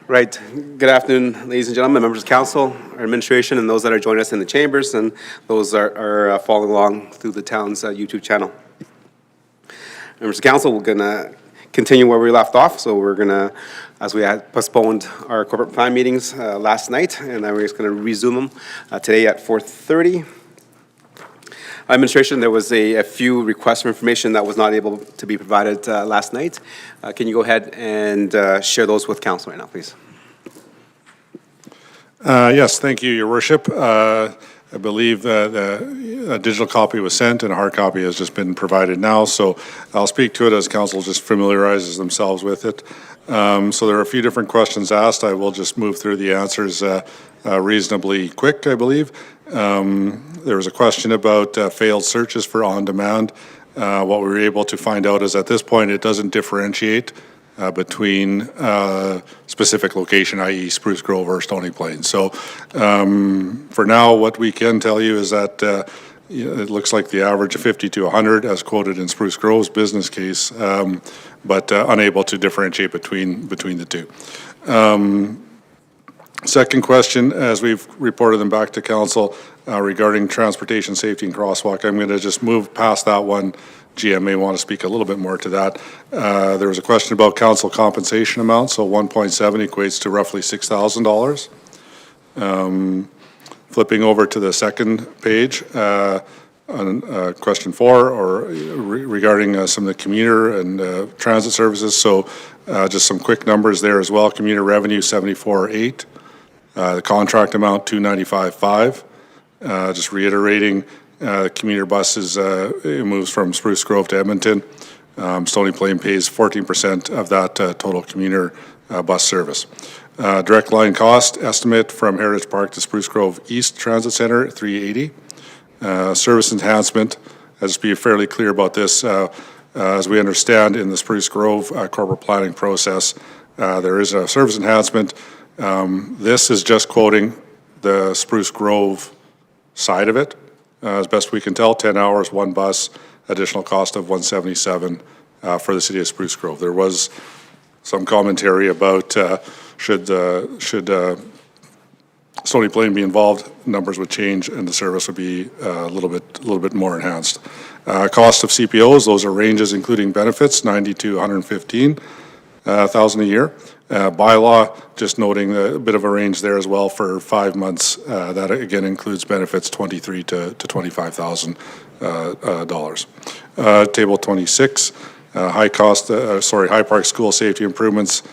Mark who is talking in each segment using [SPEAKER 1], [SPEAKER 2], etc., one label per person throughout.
[SPEAKER 1] Right. Good afternoon, ladies and gentlemen, members of council, our administration, and those that are joining us in the chambers, and those that are following along through the town's YouTube channel. Members of council, we're going to continue where we left off. So we're going to, as we had postponed our corporate plan meetings last night, and then we're just going to resume them today at 4:30. Administration, there was a few requests for information that was not able to be provided last night. Can you go ahead and share those with council right now, please?
[SPEAKER 2] Yes, thank you, Your Worship. I believe that a digital copy was sent and a hard copy has just been provided now, so I'll speak to it as council just familiarizes themselves with it. So there are a few different questions asked. I will just move through the answers reasonably quick, I believe. There was a question about failed searches for on-demand. What we were able to find out is at this point it doesn't differentiate between specific location, i.e. Spruce Grove or Stony Plain. So for now, what we can tell you is that it looks like the average of 50 to 100 as quoted in Spruce Grove's business case, but unable to differentiate between the two. Second question, as we've reported them back to council regarding transportation safety and crosswalk, I'm going to just move past that one. GM may want to speak a little bit more to that. There was a question about council compensation amount, so 1.7 equates to roughly $6,000. Flipping over to the second page, on question 4, or regarding some of the commuter and transit services. So just some quick numbers there as well. Commuter revenue 74.8. The contract amount 295.5. Just reiterating, commuter buses, it moves from Spruce Grove to Edmonton. Stony Plain pays 14% of that total commuter bus service. Direct line cost estimate from Heritage Park to Spruce Grove East Transit Center, 380. Service enhancement, just be fairly clear about this, as we understand in the Spruce Grove corporate planning process, there is a service enhancement. This is just quoting the Spruce Grove side of it. As best we can tell, 10 hours, one bus, additional cost of $177 for the city of Spruce Grove. There was some commentary about should Stony Plain be involved, numbers would change and the service would be a little bit more enhanced. Cost of CPOs, those are ranges including benefits, 90 to 115,000 a year. Bylaw, just noting a bit of a range there as well for 5 months. That again includes benefits, $23,000 to $25,000. Table 26, High Park School safety improvements.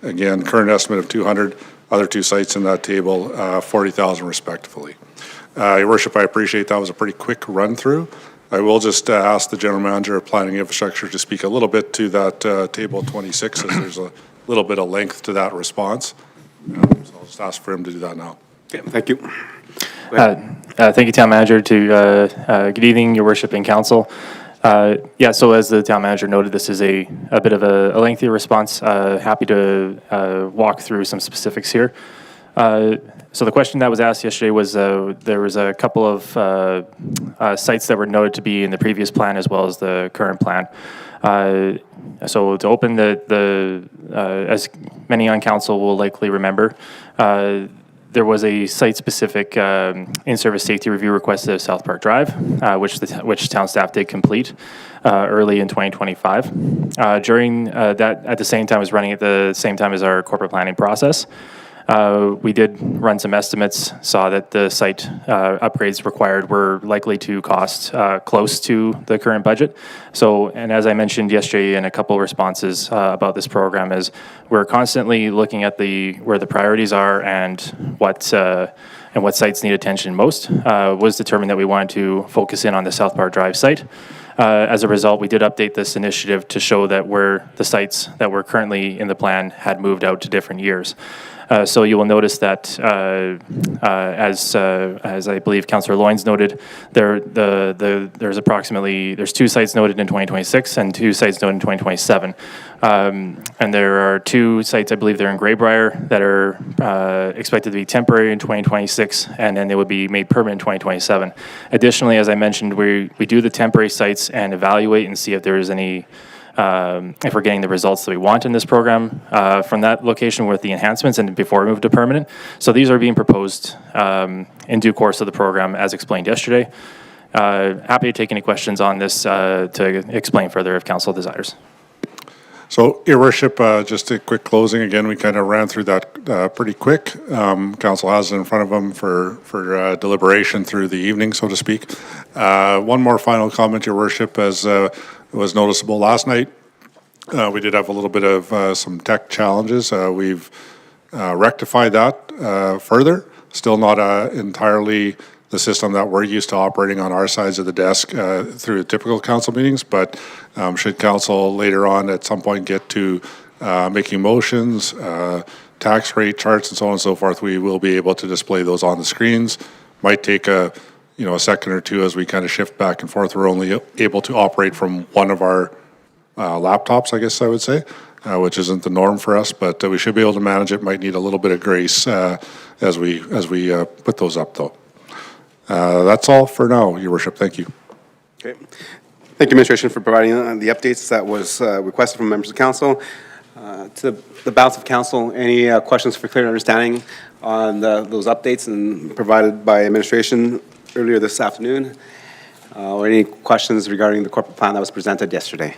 [SPEAKER 2] Again, current estimate of 200. Other two sites in that table, 40,000 respectively. Your Worship, I appreciate that was a pretty quick run through. I will just ask the General Manager of Planning Infrastructure to speak a little bit to that table 26, as there's a little bit of length to that response. So I'll just ask for him to do that now.
[SPEAKER 1] Okay, thank you.
[SPEAKER 3] Thank you, Town Manager. Good evening, Your Worship and Council. So as the Town Manager noted, this is a bit of a lengthy response. Happy to walk through some specifics here. So the question that was asked yesterday was there was a couple of sites that were noted to be in the previous plan as well as the current plan. So to open as many on council will likely remember, there was a site-specific in-service safety review requested at South Park Drive, which town staff did complete early in 2025. During that, at the same time, was running at the same time as our corporate planning process. We did run some estimates, saw that the site upgrades required were likely to cost close to the current budget. So, and as I mentioned yesterday in a couple of responses about this program, is we're constantly looking at where the priorities are and what sites need attention most. Was determined that we wanted to focus in on the South Park Drive site. As a result, we did update this initiative to show that where the sites that were currently in the plan had moved out to different years. So you will notice that, as I believe Councillor Loynes noted, there's two sites noted in 2026 and two sites noted in 2027. And there are two sites, I believe they're in Greybrier, that are expected to be temporary in 2026, and then they would be made permanent in 2027. Additionally, as I mentioned, we do the temporary sites and evaluate and see if there is any if we're getting the results that we want in this program from that location with the enhancements and before we move to permanent. So these are being proposed in due course of the program as explained yesterday. Happy to take any questions on this to explain further if council desires.
[SPEAKER 2] So, Your Worship, just a quick closing. Again, we kind of ran through that pretty quick. Council has it in front of them for deliberation through the evening, so to speak. One more final comment, Your Worship, as was noticeable last night. We did have a little bit of some tech challenges. We've rectified that further. Still not entirely the system that we're used to operating on our sides of the desk through typical council meetings, but should council later on at some point get to making motions, tax rate charts and so on and so forth, we will be able to display those on the screens. Might take a second or two as we kind of shift back and forth. We're only able to operate from one of our laptops, I guess I would say, which isn't the norm for us, but we should be able to manage it. Might need a little bit of grace as we put those up though. That's all for now, Your Worship. Thank you.
[SPEAKER 1] Okay. Thank you, Administration, for providing the updates that was requested from members of council. To the balance of council, any questions for clear understanding on those updates and provided by Administration earlier this afternoon, or any questions regarding the corporate plan that was presented yesterday?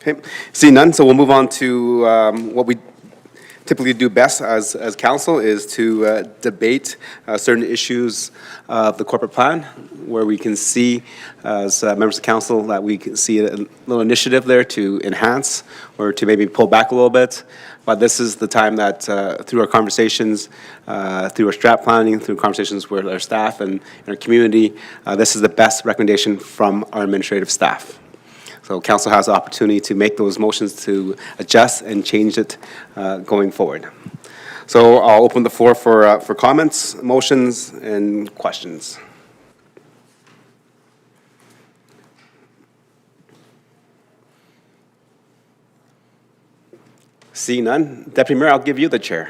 [SPEAKER 1] Okay, seeing none, so we'll move on to what we typically do best as council is to debate certain issues of the corporate plan, where we can see as members of council that we can see a little initiative there to enhance or to maybe pull back a little bit. But this is the time that through our conversations, through our strat planning, through conversations with our staff and our community, this is the best recommendation from our administrative staff. So council has the opportunity to make those motions to adjust and change it going forward. So I'll open the floor for comments, motions, and questions. Seeing none, Deputy Mayor, I'll give you the chair.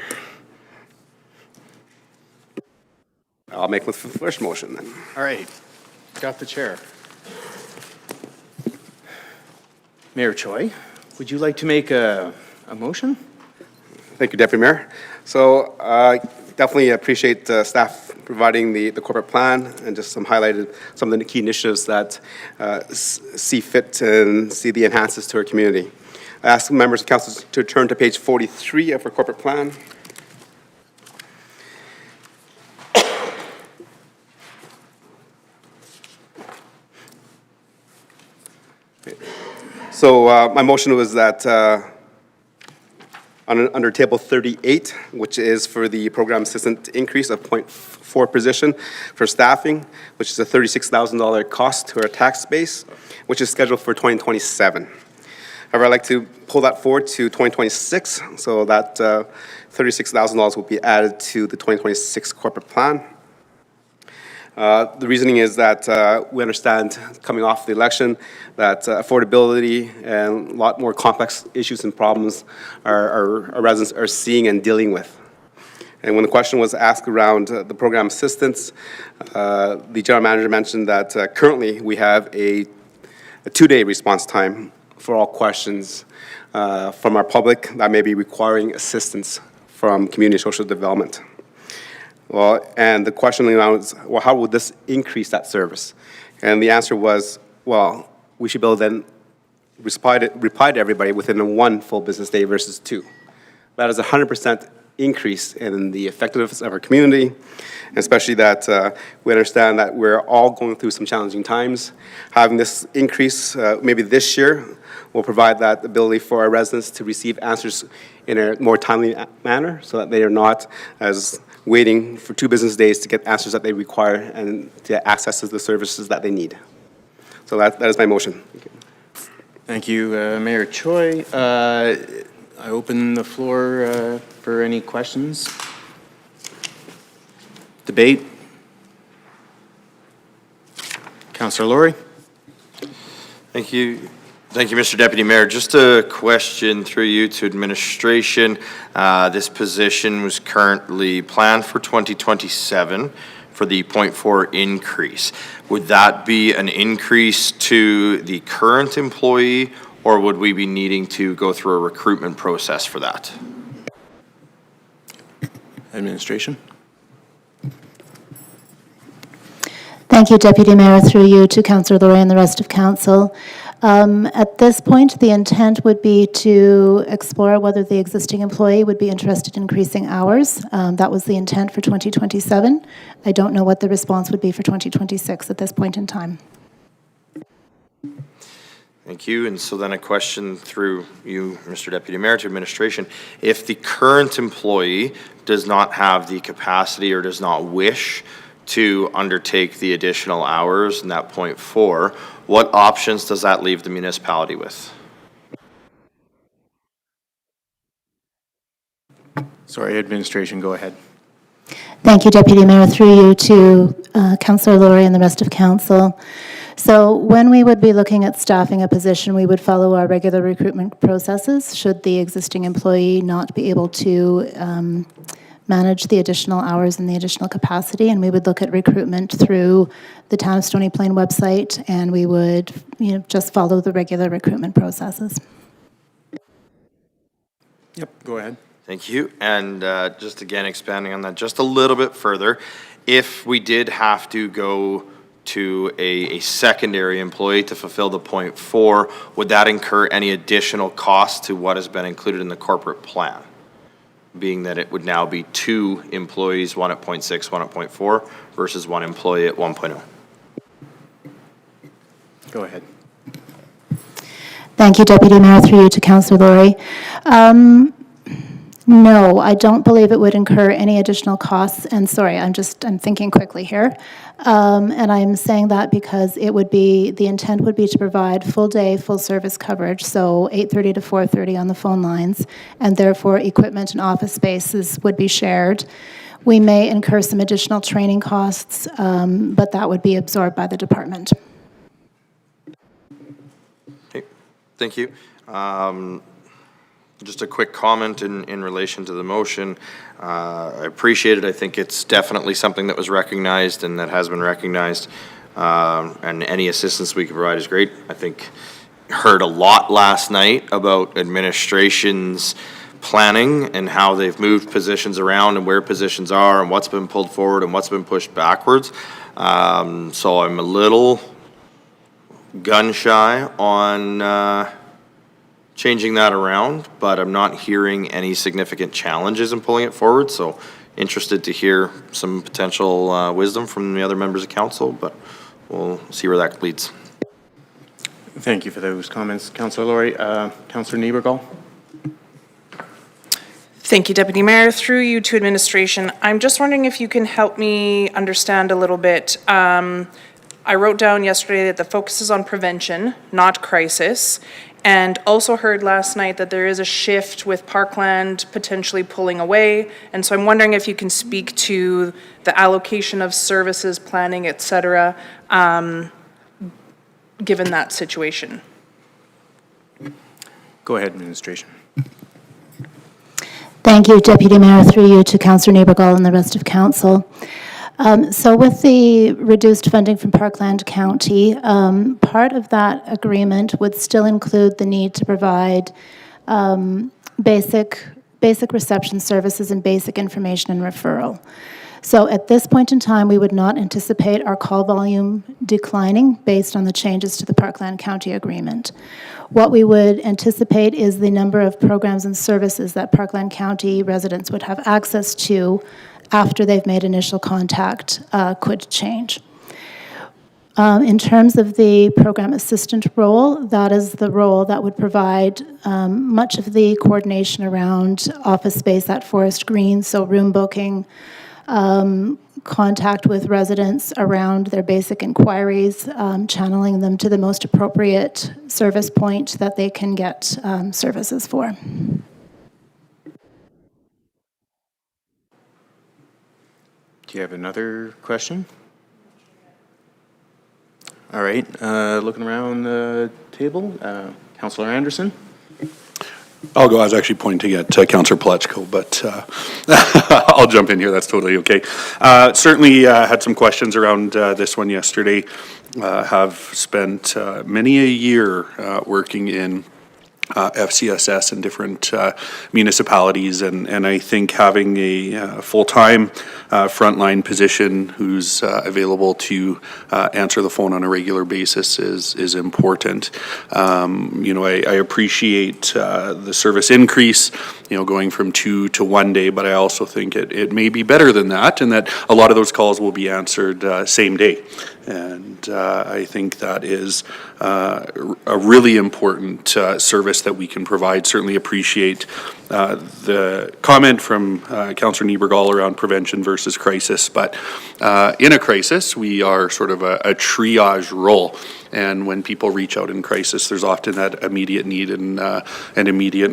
[SPEAKER 1] I'll make the first motion then.
[SPEAKER 4] All right, got the chair. Mayor Choi, would you like to make a motion?
[SPEAKER 1] Thank you, Deputy Mayor. So definitely appreciate staff providing the corporate plan and just highlighted some of the key initiatives that see fit and see the enhances to our community. I ask members of council to turn to page 43 of our corporate plan. So my motion was that under table 38, which is for the program assistant increase of 0.4 position for staffing, which is a $36,000 cost to our tax base, which is scheduled for 2027. However, I'd like to pull that forward to 2026, so that $36,000 will be added to the 2026 corporate plan. The reasoning is that we understand, coming off the election, that affordability and a lot more complex issues and problems our residents are seeing and dealing with. And when the question was asked around the program assistance, the general manager mentioned that currently we have a 2-day response time for all questions from our public that may be requiring assistance from community social development. Well, and the question was, well, how would this increase that service? And the answer was, well, we should be able to then reply to everybody within 1 full business day versus 2. That is a 100% increase in the effectiveness of our community, especially that we understand that we're all going through some challenging times. Having this increase maybe this year will provide that ability for our residents to receive answers in a more timely manner so that they are not as waiting for 2 business days to get answers that they require and to access the services that they need. So that is my motion.
[SPEAKER 4] Thank you, Mayor Choi. I open the floor for any questions. Debate. Councillor Laurie.
[SPEAKER 5] Thank you. Thank you, Mr. Deputy Mayor. Just a question through you to administration. This position was currently planned for 2027 for the 0.4 increase. Would that be an increase to the current employee, or would we be needing to go through a recruitment process for that?
[SPEAKER 4] Administration?
[SPEAKER 6] Thank you, Deputy Mayor, through you to Councillor Laurie and the rest of council. At this point, the intent would be to explore whether the existing employee would be interested in increasing hours. That was the intent for 2027. I don't know what the response would be for 2026 at this point in time.
[SPEAKER 5] Thank you. And so then a question through you, Mr. Deputy Mayor, to administration. If the current employee does not have the capacity or does not wish to undertake the additional hours in that 0.4, what options does that leave the municipality with?
[SPEAKER 4] Sorry, administration, go ahead.
[SPEAKER 6] Thank you, Deputy Mayor, through you to Councillor Laurie and the rest of council. So when we would be looking at staffing a position, we would follow our regular recruitment processes should the existing employee not be able to manage the additional hours and the additional capacity, and we would look at recruitment through the Town of Stony Plain website, and we would just follow the regular recruitment processes.
[SPEAKER 4] Yep, go ahead.
[SPEAKER 5] Thank you. And just again, expanding on that just a little bit further, if we did have to go to a secondary employee to fulfill the 0.4, would that incur any additional cost to what has been included in the corporate plan? Being that it would now be 2 employees, one at 0.6, one at 0.4, versus 1 employee at 1.0.
[SPEAKER 4] Go ahead.
[SPEAKER 6] Thank you, Deputy Mayor, through you to Councillor Laurie. No, I don't believe it would incur any additional costs, and sorry, I'm thinking quickly here. And I'm saying that because the intent would be to provide full day, full service coverage, so 8:30 to 4:30 on the phone lines, and therefore equipment and office spaces would be shared. We may incur some additional training costs, but that would be absorbed by the department.
[SPEAKER 5] Okay, thank you. Just a quick comment in relation to the motion. I appreciate it. I think it's definitely something that was recognized and that has been recognized. And any assistance we can provide is great. I think heard a lot last night about administration's planning and how they've moved positions around and where positions are and what's been pulled forward and what's been pushed backwards. So I'm a little gun shy on changing that around, but I'm not hearing any significant challenges in pulling it forward, so interested to hear some potential wisdom from the other members of council, but we'll see where that leads.
[SPEAKER 4] Thank you for those comments, Councillor Laurie. Councillor Niebergall?
[SPEAKER 7] Thank you, Deputy Mayor. Through you to administration, I'm just wondering if you can help me understand a little bit. I wrote down yesterday that the focus is on prevention, not crisis, and also heard last night that there is a shift with Parkland potentially pulling away. And so I'm wondering if you can speak to the allocation of services, planning, et cetera, given that situation.
[SPEAKER 4] Go ahead, administration.
[SPEAKER 6] Thank you, Deputy Mayor, through you to Councillor Niebergall and the rest of council. So with the reduced funding from Parkland County, part of that agreement would still include the need to provide basic reception services and basic information and referral. So at this point in time, we would not anticipate our call volume declining based on the changes to the Parkland County agreement. What we would anticipate is the number of programs and services that Parkland County residents would have access to after they've made initial contact could change. In terms of the program assistant role, that is the role that would provide much of the coordination around office space at Forest Green, so room booking, contact with residents around their basic inquiries, channeling them to the most appropriate service point that they can get services for.
[SPEAKER 4] Do you have another question? All right, looking around the table, Councillor Anderson?
[SPEAKER 2] I'll go. I was actually pointing at Councillor Pletchko, but I'll jump in here. That's totally okay. Certainly had some questions around this one yesterday. Have spent many a year working in FCSS in different municipalities, and I think having a full-time frontline position who's available to answer the phone on a regular basis is important. You know, I appreciate the service increase, you know, going from 2 to 1 day, but I also think it may be better than that, and that a lot of those calls will be answered same day. And I think that is a really important service that we can provide. Certainly appreciate the comment from Councillor Niebergall around prevention versus crisis. But in a crisis, we are sort of a triage role. And when people reach out in crisis, there's often that immediate need and an immediate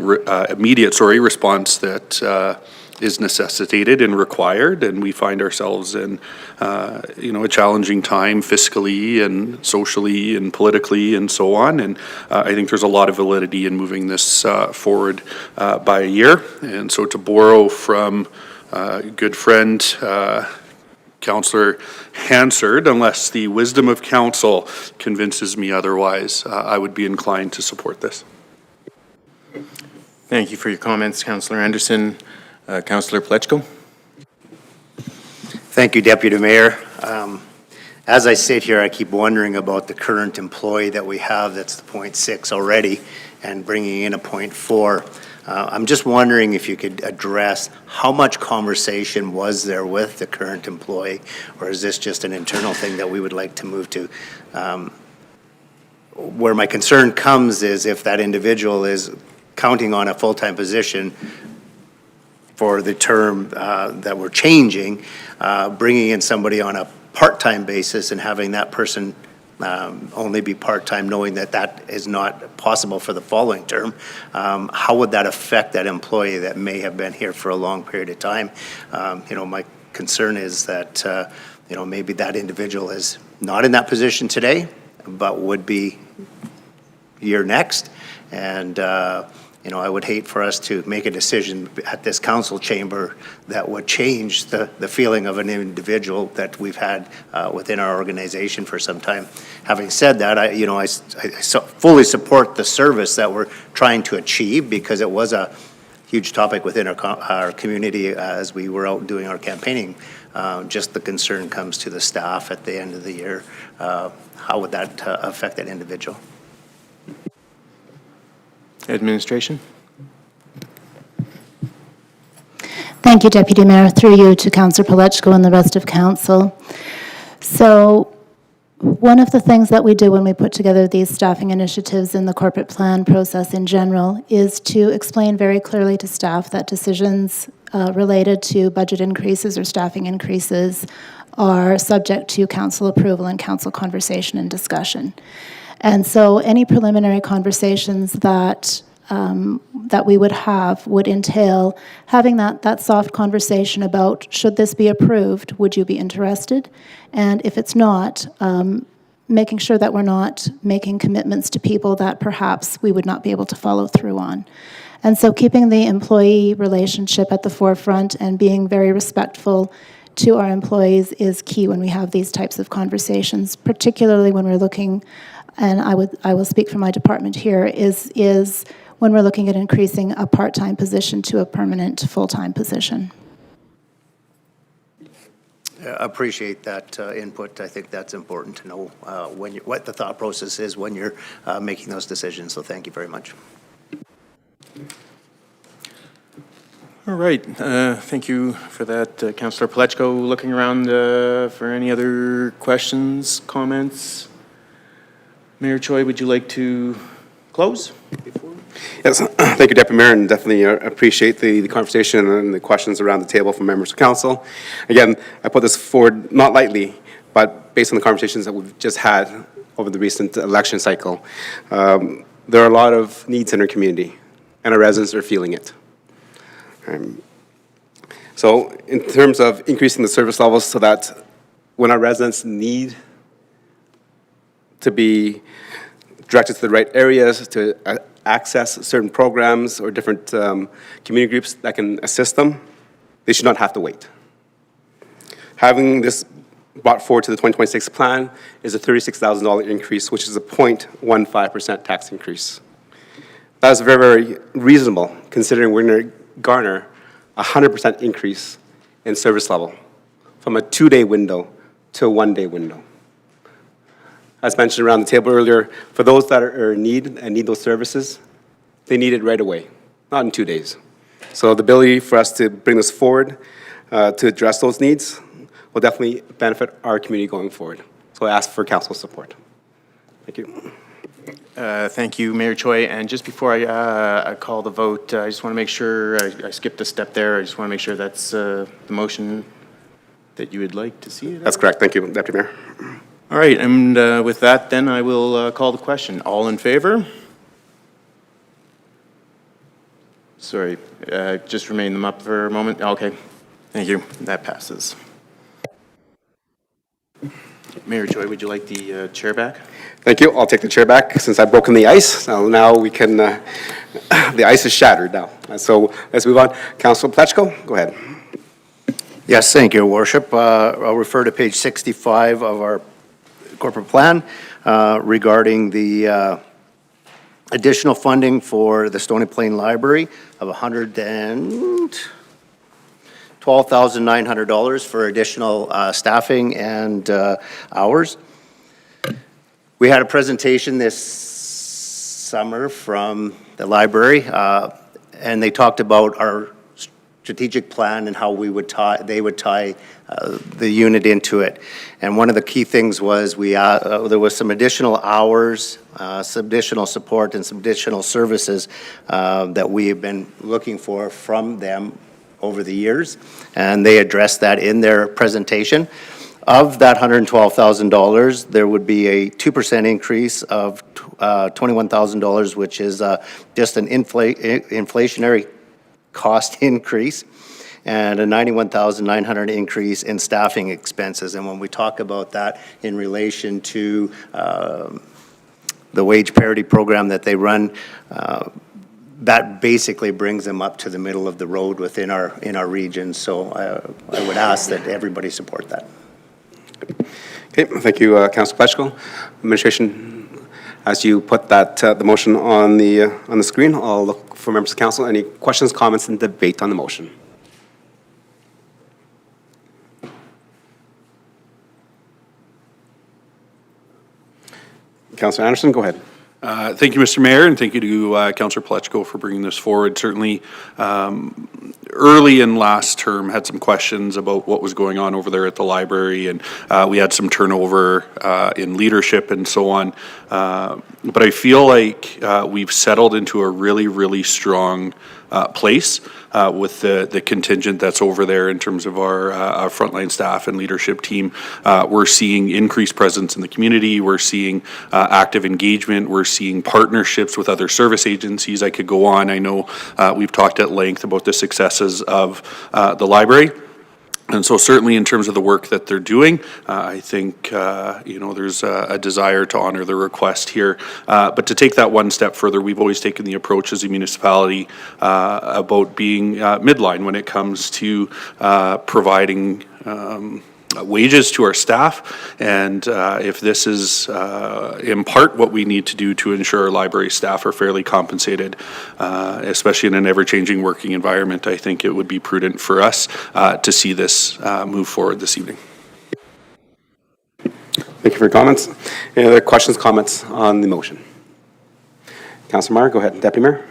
[SPEAKER 2] response that is necessitated and required, and we find ourselves in, you know, a challenging time fiscally and socially and politically and so on. And I think there's a lot of validity in moving this forward by a year. And so to borrow from good friend, Councillor Hansard, unless the wisdom of council convinces me otherwise, I would be inclined to support this.
[SPEAKER 4] Thank you for your comments, Councillor Anderson. Councillor Pletchko.
[SPEAKER 8] Thank you, Deputy Mayor. As I sit here, I keep wondering about the current employee that we have that's the 0.6 already and bringing in a 0.4. I'm just wondering if you could address how much conversation was there with the current employee, or is this just an internal thing that we would like to move to? Where my concern comes is if that individual is counting on a full-time position for the term that we're changing, bringing in somebody on a part-time basis and having that person only be part-time, knowing that that is not possible for the following term, how would that affect that employee that may have been here for a long period of time? You know, my concern is that, you know, maybe that individual is not in that position today, but would be year next. And you know, I would hate for us to make a decision at this council chamber that would change the feeling of an individual that we've had within our organization for some time. Having said that, I fully support the service that we're trying to achieve, because it was a huge topic within our community as we were out doing our campaigning. Just the concern comes to the staff at the end of the year. How would that affect that individual?
[SPEAKER 4] Administration.
[SPEAKER 6] Thank you, Deputy Mayor. Through you to Councillor Pletchko and the rest of council. So one of the things that we do when we put together these staffing initiatives in the corporate plan process in general is to explain very clearly to staff that decisions related to budget increases or staffing increases are subject to council approval and council conversation and discussion. And so any preliminary conversations that that we would have would entail having that soft conversation about, should this be approved, would you be interested? And if it's not, making sure that we're not making commitments to people that perhaps we would not be able to follow through on. And so keeping the employee relationship at the forefront and being very respectful to our employees is key when we have these types of conversations, particularly when we're looking, and I will speak for my department here, is when we're looking at increasing a part-time position to a permanent full-time position.
[SPEAKER 8] Appreciate that input. I think that's important to know what the thought process is when you're making those decisions. So thank you very much.
[SPEAKER 4] All right. Thank you for that, Councillor Pletchko. Looking around for any other questions, comments? Mayor Choi, would you like to close?
[SPEAKER 1] Yes, thank you, Deputy Mayor, and definitely appreciate the conversation and the questions around the table from members of council. Again, I put this forward not lightly, but based on the conversations that we've just had over the recent election cycle. There are a lot of needs in our community, and our residents are feeling it. So in terms of increasing the service levels so that when our residents need to directed to the right areas to access certain programs or different community groups that can assist them, they should not have to wait. Having this brought forward to the 2026 plan is a $36,000 increase, which is a 0.15% tax increase. That is very, very reasonable, considering we're going to garner a 100% increase in service level from a 2-day window to a 1-day window. As mentioned around the table earlier, for those that are in need and need those services, they need it right away, not in 2 days. So the ability for us to bring this forward to address those needs will definitely benefit our community going forward. So I ask for council support. Thank you.
[SPEAKER 4] Thank you, Mayor Choi. And just before I call the vote, I just want to make sure, I skipped a step there. I just want to make sure that's the motion that you would like to see it.
[SPEAKER 1] That's correct. Thank you, Deputy Mayor.
[SPEAKER 4] All right, and with that, then I will call the question. All in favor? Sorry, just remain them up for a moment. Okay, thank you. That passes. Mayor Choi, would you like the chair back?
[SPEAKER 1] Thank you. I'll take the chair back since I've broken the ice. So now we can, the ice is shattered now. So let's move on. Councilor Plechko, go ahead.
[SPEAKER 8] Yes, thank you, Your Worship. I'll refer to page 65 of our corporate plan regarding the additional funding for the Stony Plain Library of $112,900 for additional staffing and hours. We had a presentation this summer from the library, and they talked about our strategic plan and how they would tie the unit into it. And one of the key things was there was some additional hours, some additional support, and some additional services that we have been looking for from them over the years, and they addressed that in their presentation. Of that $112,000, there would be a 2% increase of $21,000, which is just an inflationary cost increase, and a $91,900 increase in staffing expenses. And when we talk about that in relation to the wage parity program that they run, that basically brings them up to the middle of the road within our region. So I would ask that everybody support that.
[SPEAKER 1] Okay, thank you, Councilor Plechko. Administration, as you put that the motion on the screen, I'll look for members of council. Any questions, comments, and debate on the motion? Councilor Anderson, go ahead.
[SPEAKER 9] Thank you, Mr. Mayor, and thank you to Councillor Plechko for bringing this forward. Certainly, early in last term, had some questions about what was going on over there at the library, and we had some turnover in leadership and so on. But I feel like we've settled into a really, really strong place with the contingent that's over there in terms of our frontline staff and leadership team. We're seeing increased presence in the community. We're seeing active engagement. We're seeing partnerships with other service agencies. I could go on. I know we've talked at length about the successes of the library. And so certainly in terms of the work that they're doing, I think, there's a desire to honor the request here. But to take that one step further, we've always taken the approach as a municipality about being midline when it comes to providing wages to our staff, and if this is in part what we need to do to ensure our library staff are fairly compensated, especially in an ever-changing working environment, I think it would be prudent for us to see this move forward this evening.
[SPEAKER 1] Thank you for your comments. Any other questions, comments on the motion? Councilor Meyer, go ahead. Deputy Mayor.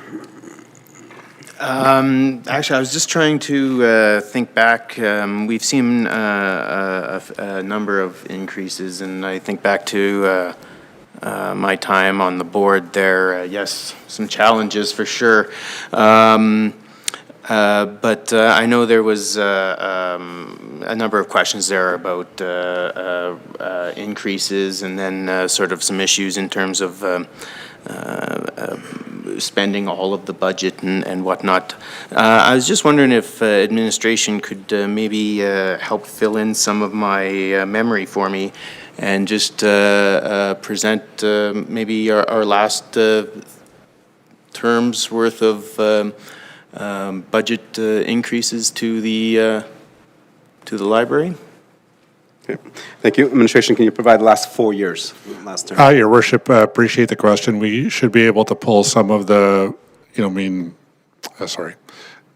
[SPEAKER 4] Actually, I was just trying to think back. We've seen a number of increases, and I think back to my time on the board there. Yes, some challenges for sure. But I know there was a number of questions there about increases, and then sort of some issues in terms of spending all of the budget and whatnot. I was just wondering if administration could maybe help fill in some of my memory for me. and just present maybe our last term's worth of budget increases to the library.
[SPEAKER 1] Okay. Thank you. Administration, can you provide the last 4 years, last term?
[SPEAKER 2] Your worship, appreciate the question. We should be able to pull some of the,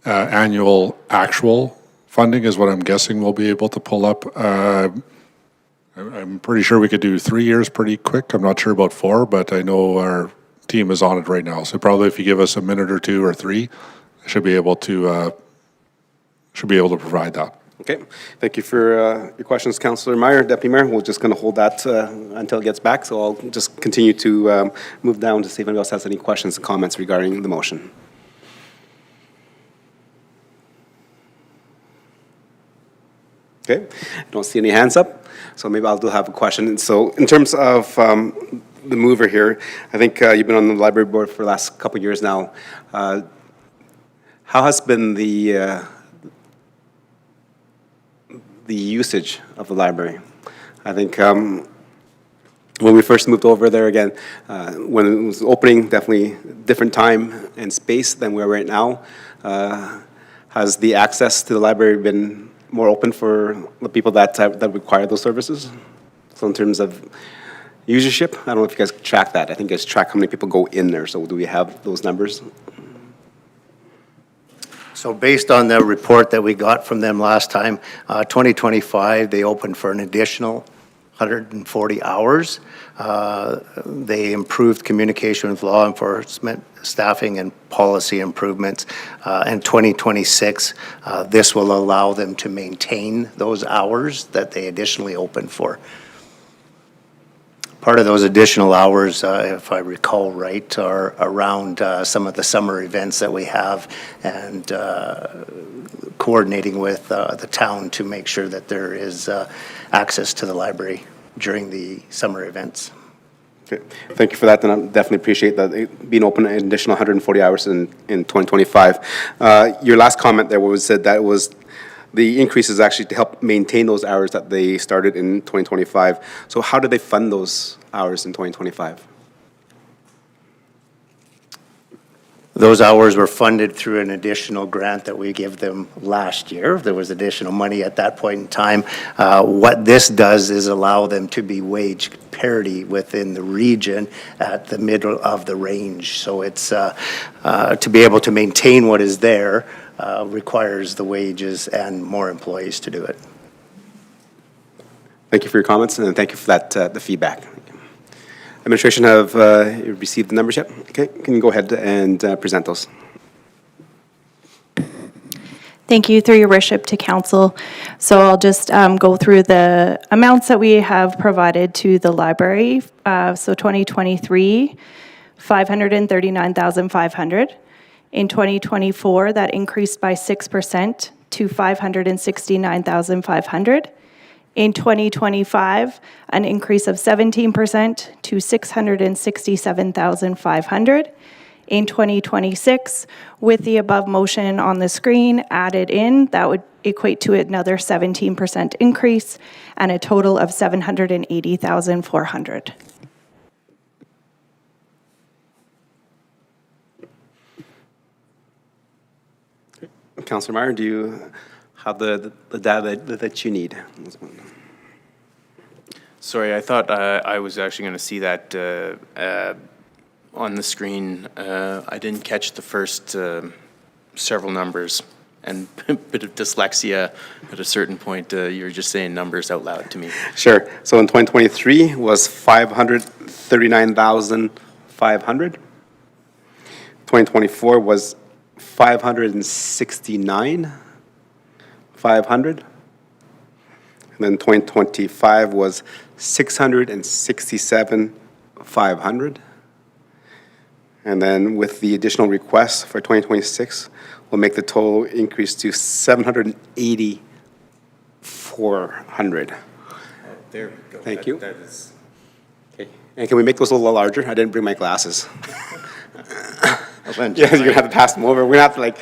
[SPEAKER 2] annual actual funding is what I'm guessing we'll be able to pull up. I'm pretty sure we could do 3 years pretty quick. I'm not sure about 4, but I know our team is on it right now. So probably if you give us a minute or 2 or 3, I should be able to provide that.
[SPEAKER 1] Okay, thank you for your questions, Councillor Meyer. Deputy Mayor, we're just going to hold that until it gets back, so I'll just continue to move down to see if anybody else has any questions and comments regarding the motion. Okay, don't see any hands up, so maybe I'll do have a question. So in terms of the mover here, I think you've been on the library board for the last couple of years now. How has been the usage of the library? I think when we first moved over there again, when it was opening, definitely different time and space than we are right now. Has the access to the library been more open for the people that require those services? So in terms of usership, I don't know if you guys track that. I think you guys track how many people go in there. So do we have those numbers?
[SPEAKER 8] So based on the report that we got from them last time, 2025, they opened for an additional 140 hours. They improved communication with law enforcement, staffing, and policy improvements. In 2026, this will allow them to maintain those hours that they additionally opened for. Part of those additional hours, if I recall right, are around some of the summer events that we have and coordinating with the town to make sure that there is access to the library during the summer events.
[SPEAKER 1] Okay. Thank you for that, and I definitely appreciate that it being open an additional 140 hours in 2025. Your last comment there was said that was the increase is actually to help maintain those hours that they started in 2025. So how did they fund those hours in 2025?
[SPEAKER 8] Those hours were funded through an additional grant that we gave them last year. There was additional money at that point in time. What this does is allow them to be wage parity within the region at the middle of the range. So it's to be able to maintain what is there requires the wages and more employees to do it.
[SPEAKER 1] Thank you for your comments, and thank you for that, the feedback. Administration, have you received the numbers yet? Okay, can you go ahead and present those?
[SPEAKER 10] Thank you, through your worship, to council. So I'll just go through the amounts that we have provided to the library. So 2023, 539,500. In 2024, that increased by 6% to 569,500. In 2025, an increase of 17% to 667,500. In 2026, with the above motion on the screen added in, that would equate to another 17% increase and a total of 780,400.
[SPEAKER 1] Councillor Meyer, do you have the data that you need?
[SPEAKER 4] Sorry, I thought I was actually going to see that on the screen. I didn't catch the first several numbers, and a bit of dyslexia at a certain point. You were just saying numbers out loud to me.
[SPEAKER 1] Sure. So in 2023 was 539,500. 2024 was 569,500. And then 2025 was 667,500. And then with the additional requests for 2026, we'll make the total increase to 780,400.
[SPEAKER 4] There we go.
[SPEAKER 1] Thank you.
[SPEAKER 4] That is.
[SPEAKER 1] Okay. And can we make those a little larger? I didn't bring my glasses.
[SPEAKER 8] Yeah,
[SPEAKER 1] Yeah, you're gonna have to pass them over. We're gonna have to like.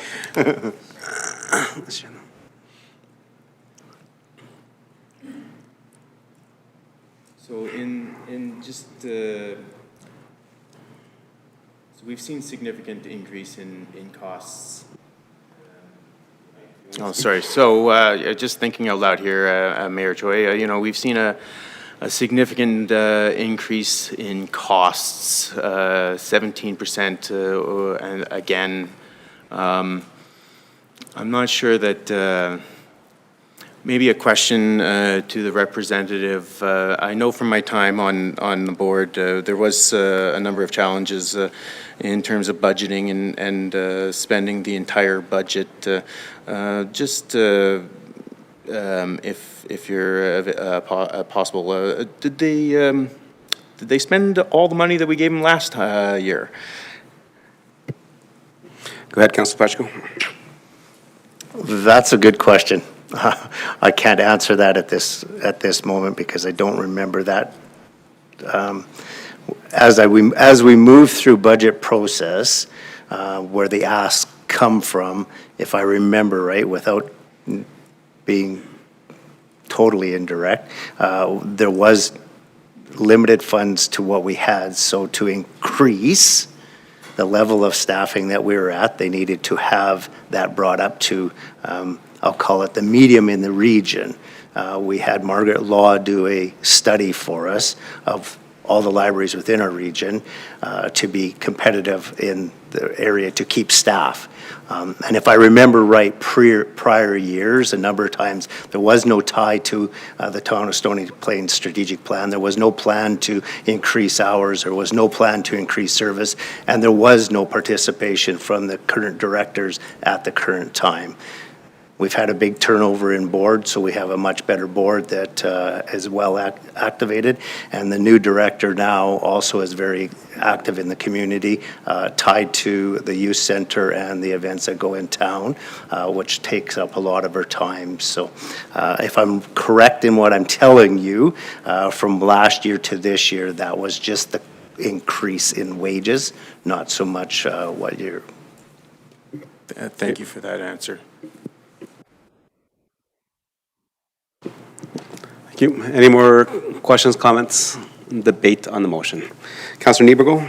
[SPEAKER 4] So in just, so we've seen significant increase in costs. Oh, sorry. So just thinking out loud here, Mayor Choi, we've seen a significant increase in costs, 17%, and again, I'm not sure that, maybe a question to the representative. I know from my time on the board, there was a number of challenges in terms of budgeting and spending the entire budget. Just if you're possible, did they spend all the money that we gave them last year?
[SPEAKER 1] Go ahead, Councilor Pletchko.
[SPEAKER 8] That's a good question. I can't answer that at this moment because I don't remember that. As we move through budget process, where the asks come from, if I remember right, without being totally indirect, there was limited funds to what we had. So to increase the level of staffing that we were at, they needed to have that brought up to, I'll call it the medium in the region. We had Margaret Law do a study for us of all the libraries within our region to be competitive in the area to keep staff. And if I remember right, prior years, a number of times, there was no tie to the Town of Stony Plains strategic plan. There was no plan to increase hours. There was no plan to increase service. And there was no participation from the current directors at the current time. We've had a big turnover in board, so we have a much better board that is well activated. And the new director now also is very active in the community, tied to the youth center and the events that go in town, which takes up a lot of her time. So if I'm correct in what I'm telling you, from last year to this year, that was just the increase in wages, not so much what you're...
[SPEAKER 4] Thank you for that answer.
[SPEAKER 1] Thank you. Any more questions, comments, debate on the motion? Councilor Niebergo?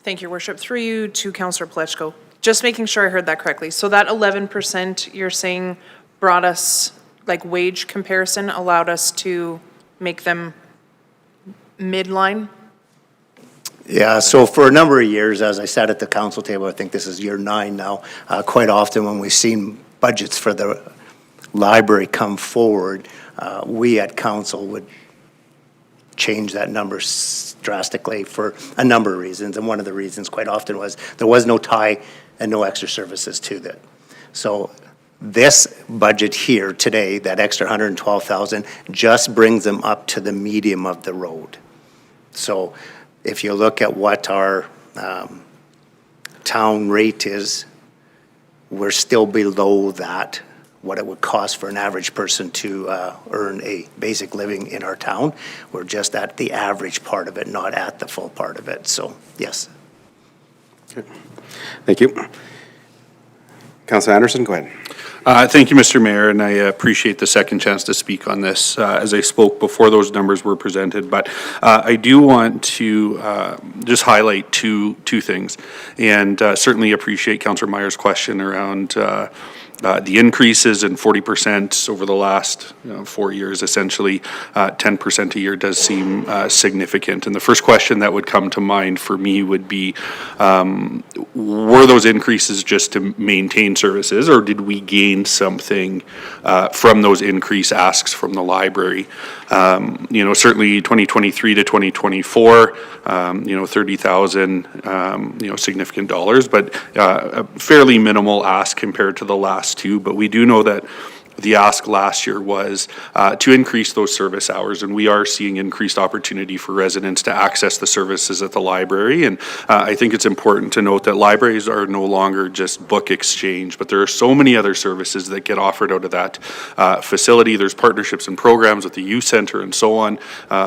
[SPEAKER 7] Thank you, Worship. Through you to Councillor Pletchko. Just making sure I heard that correctly. So that 11% you're saying brought us, like wage comparison, allowed us to make them midline?
[SPEAKER 8] Yeah, so for a number of years, as I sat at the council table, I think this is year 9 now, quite often when we've seen budgets for the library come forward, we at council would change that number drastically for a number of reasons. And one of the reasons quite often was there was no tie and no extra services to that. So this budget here today, that extra 112,000, just brings them up to the medium of the road. So if you look at what our town rate is, we're still below that, what it would cost for an average person to earn a basic living in our town. We're just at the average part of it, not at the full part of it. So, yes.
[SPEAKER 1] Okay. Thank you. Councilor Anderson, go ahead.
[SPEAKER 9] Thank you, Mr. Mayor, and I appreciate the second chance to speak on this as I spoke before those numbers were presented. But I do want to just highlight two things, and certainly appreciate Councillor Meyer's question around the increases in 40% over the last 4 years, essentially 10% a year does seem significant. And the first question that would come to mind for me would be, were those increases just to maintain services, or did we gain something from those increased asks from the library? Certainly 2023 to 2024, 30,000, significant dollars, but a fairly minimal ask compared to the last two. But we do know that the ask last year was to increase those service hours, and we are seeing increased opportunity for residents to access the services at the library. And I think it's important to note that libraries are no longer just book exchange, but there are so many other services that get offered out of that facility. There's partnerships and programs with the youth center and so on,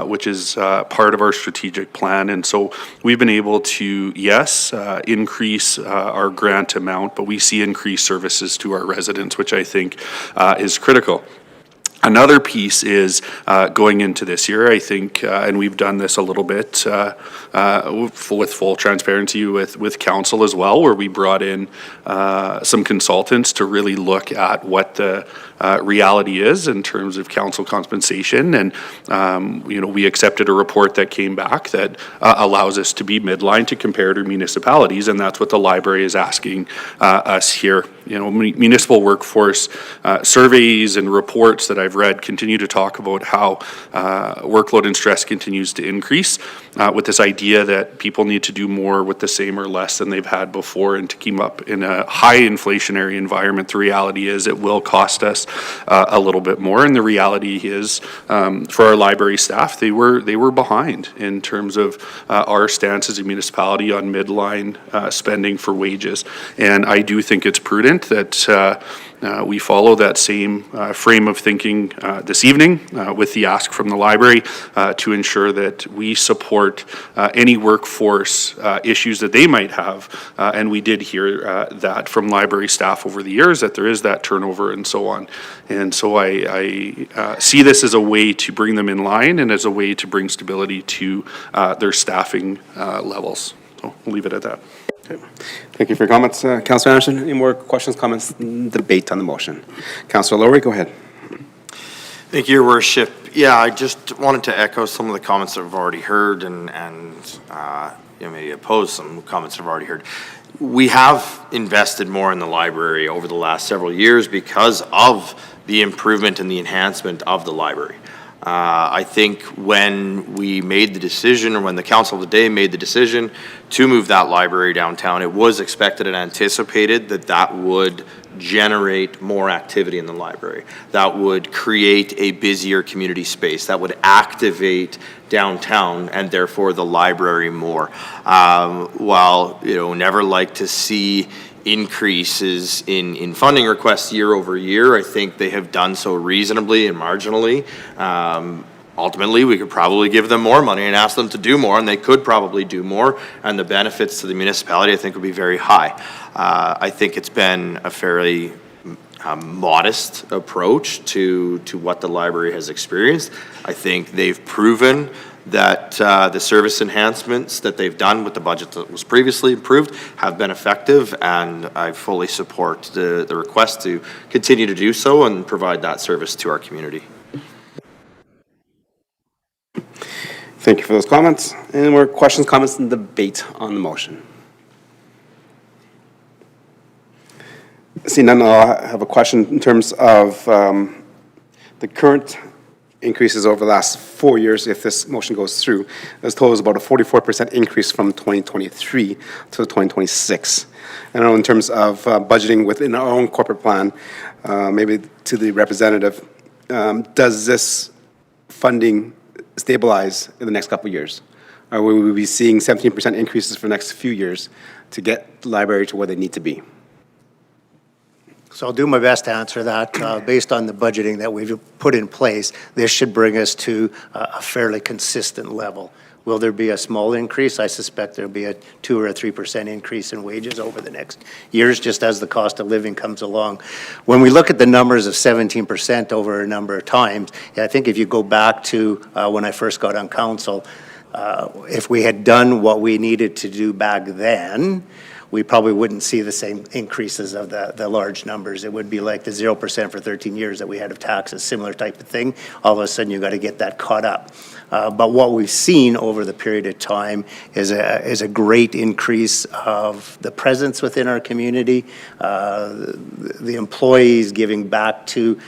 [SPEAKER 9] which is part of our strategic plan. And so we've been able to, yes, increase our grant amount, but we see increased services to our residents, which I think is critical. Another piece is going into this year, I think, and we've done this a little bit with full transparency with council as well, where we brought in some consultants to really look at what the reality is in terms of council compensation. And, we accepted a report that came back that allows us to be midline to comparator municipalities, and that's what the library is asking us here. Municipal workforce surveys and reports that I've read continue to talk about how workload and stress continues to increase with this idea that people need to do more with the same or less than they've had before, and to keep up in a high inflationary environment. The reality is it will cost us a little bit more, and the reality is for our library staff, they were behind in terms of our stance as a municipality on midline spending for wages. And I do think it's prudent that we follow that same frame of thinking this evening with the ask from the library to ensure that we support any workforce issues that they might have. And we did hear that from library staff over the years, that there is that turnover and so on. And so I see this as a way to bring them in line and as a way to bring stability to their staffing levels. So we'll leave it at that.
[SPEAKER 1] Okay. Thank you for your comments, Councilor Anderson. Any more questions, comments, debate on the motion? Councilor Lowry, go ahead.
[SPEAKER 5] Thank you, Your Worship. Yeah, I just wanted to echo some of the comments that I've already heard and maybe oppose some comments I've already heard. We have invested more in the library over the last several years because of the improvement and the enhancement of the library. I think when we made the decision, or when the council of the day made the decision to move that library downtown, it was expected and anticipated that that would generate more activity in the library. That would create a busier community space. That would activate downtown and therefore the library more. While, never like to see increases in funding requests year over year, I think they have done so reasonably and marginally. Ultimately, we could probably give them more money and ask them to do more, and they could probably do more, and the benefits to the municipality, I think, would be very high. I think it's been a fairly modest approach to what the library has experienced. I think they've proven that the service enhancements that they've done with the budget that was previously approved have been effective, and I fully support the request to continue to do so and provide that service to our community.
[SPEAKER 1] Thank you for those comments. Any more questions, comments, and debate on the motion? Seeing none, I'll have a question in terms of the current increases over the last 4 years. If this motion goes through, this totals about a 44% increase from 2023 to 2026. And I know in terms of budgeting within our own corporate plan, maybe to the representative, does this funding stabilize in the next couple of years? Or will we be seeing 17% increases for the next few years to get the library to where they need to be?
[SPEAKER 8] So I'll do my best to answer that. Based on the budgeting that we've put in place, this should bring us to a fairly consistent level. Will there be a small increase? I suspect there'll be a 2 or 3% increase in wages over the next years, just as the cost of living comes along. When we look at the numbers of 17% over a number of times, I think if you go back to when I first got on council, if we had done what we needed to do back then, we probably wouldn't see the same increases of the large numbers. It would be like the 0% for 13 years that we had of taxes, similar type of thing. All of a sudden, you got to get that caught up. But what we've seen over the period of time is a great increase of the presence within our community, the employees giving back to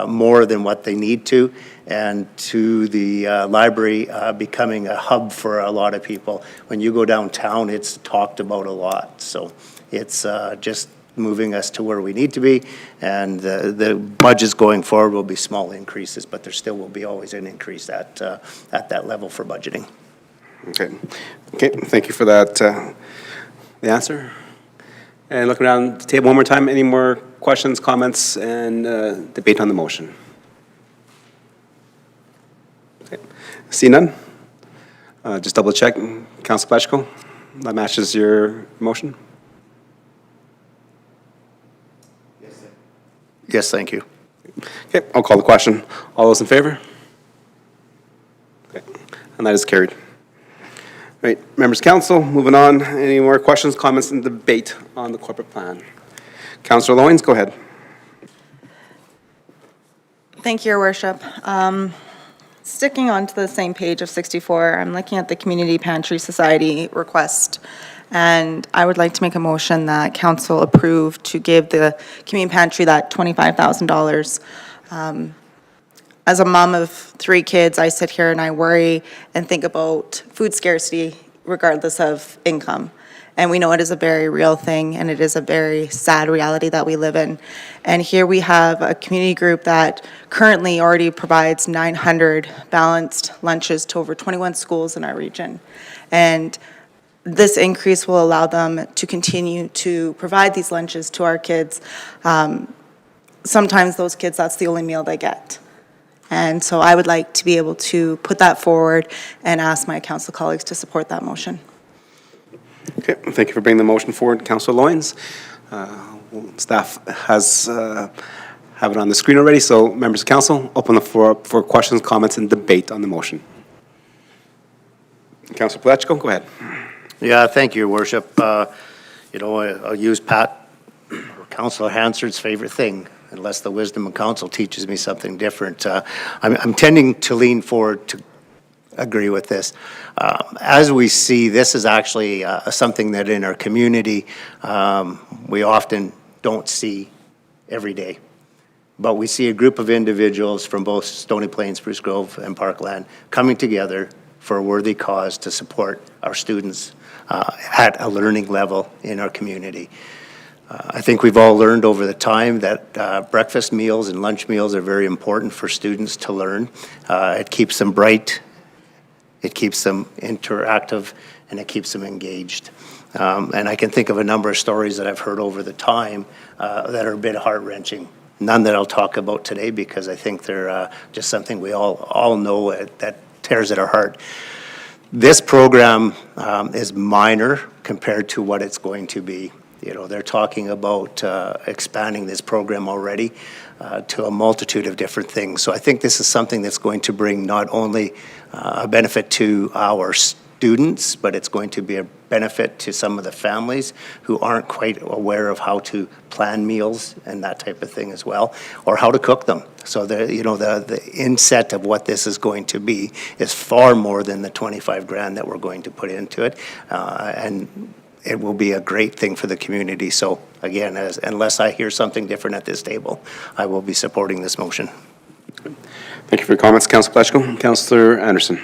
[SPEAKER 8] more than what they need to, and to the library becoming a hub for a lot of people. When you go downtown, it's talked about a lot. So it's just moving us to where we need to be, and the budgets going forward will be small increases, but there still will be always an increase at that level for budgeting.
[SPEAKER 1] Okay, thank you for that, the answer. And looking around the table one more time, any more questions, comments, and debate on the motion? Okay. See none? Just double check, Councilor Pletchko, that matches your motion?
[SPEAKER 8] Yes, thank you.
[SPEAKER 1] Okay, I'll call the question. All those in favor? Okay, and that is carried. Right, members of council, moving on. Any more questions, comments, and debate on the corporate plan? Councillor Loyens, go ahead.
[SPEAKER 11] Thank you, Your Worship. Sticking on to the same page of 64, I'm looking at the Community Pantry Society request, and I would like to make a motion that council approve to give the Community Pantry that $25,000. As a mom of 3 kids, I sit here and I worry and think about food scarcity regardless of income. And we know it is a very real thing, and it is a very sad reality that we live in. And here we have a community group that currently already provides 900 balanced lunches to over 21 schools in our region. And this increase will allow them to continue to provide these lunches to our kids. Sometimes those kids, that's the only meal they get. And so I would like to be able to put that forward and ask my council colleagues to support that motion.
[SPEAKER 1] Okay, thank you for bringing the motion forward, Councillor Loyens. Staff has have it on the screen already, so members of council, open the floor up for questions, comments, and debate on the motion. Councillor Paleckko, go ahead.
[SPEAKER 8] Yeah, thank you, Your Worship. I'll use Pat, or Councillor Hansard's favorite thing, unless the wisdom of council teaches me something different. I'm tending to lean forward to agree with this. As we see, this is actually something that in our community we often don't see every day. But we see a group of individuals from both Stony Plain, Spruce Grove, and Parkland coming together for a worthy cause to support our students at a learning level in our community. I think we've all learned over the time that breakfast meals and lunch meals are very important for students to learn. It keeps them bright, it keeps them interactive, and it keeps them engaged. And I can think of a number of stories that I've heard over the time that are a bit heart-wrenching. None that I'll talk about today because I think they're just something we all know that tears at our heart. This program is minor compared to what it's going to be. They're talking about expanding this program already to a multitude of different things. So I think this is something that's going to bring not only a benefit to our students, but it's going to be a benefit to some of the families who aren't quite aware of how to plan meals and that type of thing as well, or how to cook them. So the inset of what this is going to be is far more than the 25 grand that we're going to put into it, and it will be a great thing for the community. So again, unless I hear something different at this table, I will be supporting this motion.
[SPEAKER 1] Thank you for your comments, Councillor Paleckko. Councillor Anderson.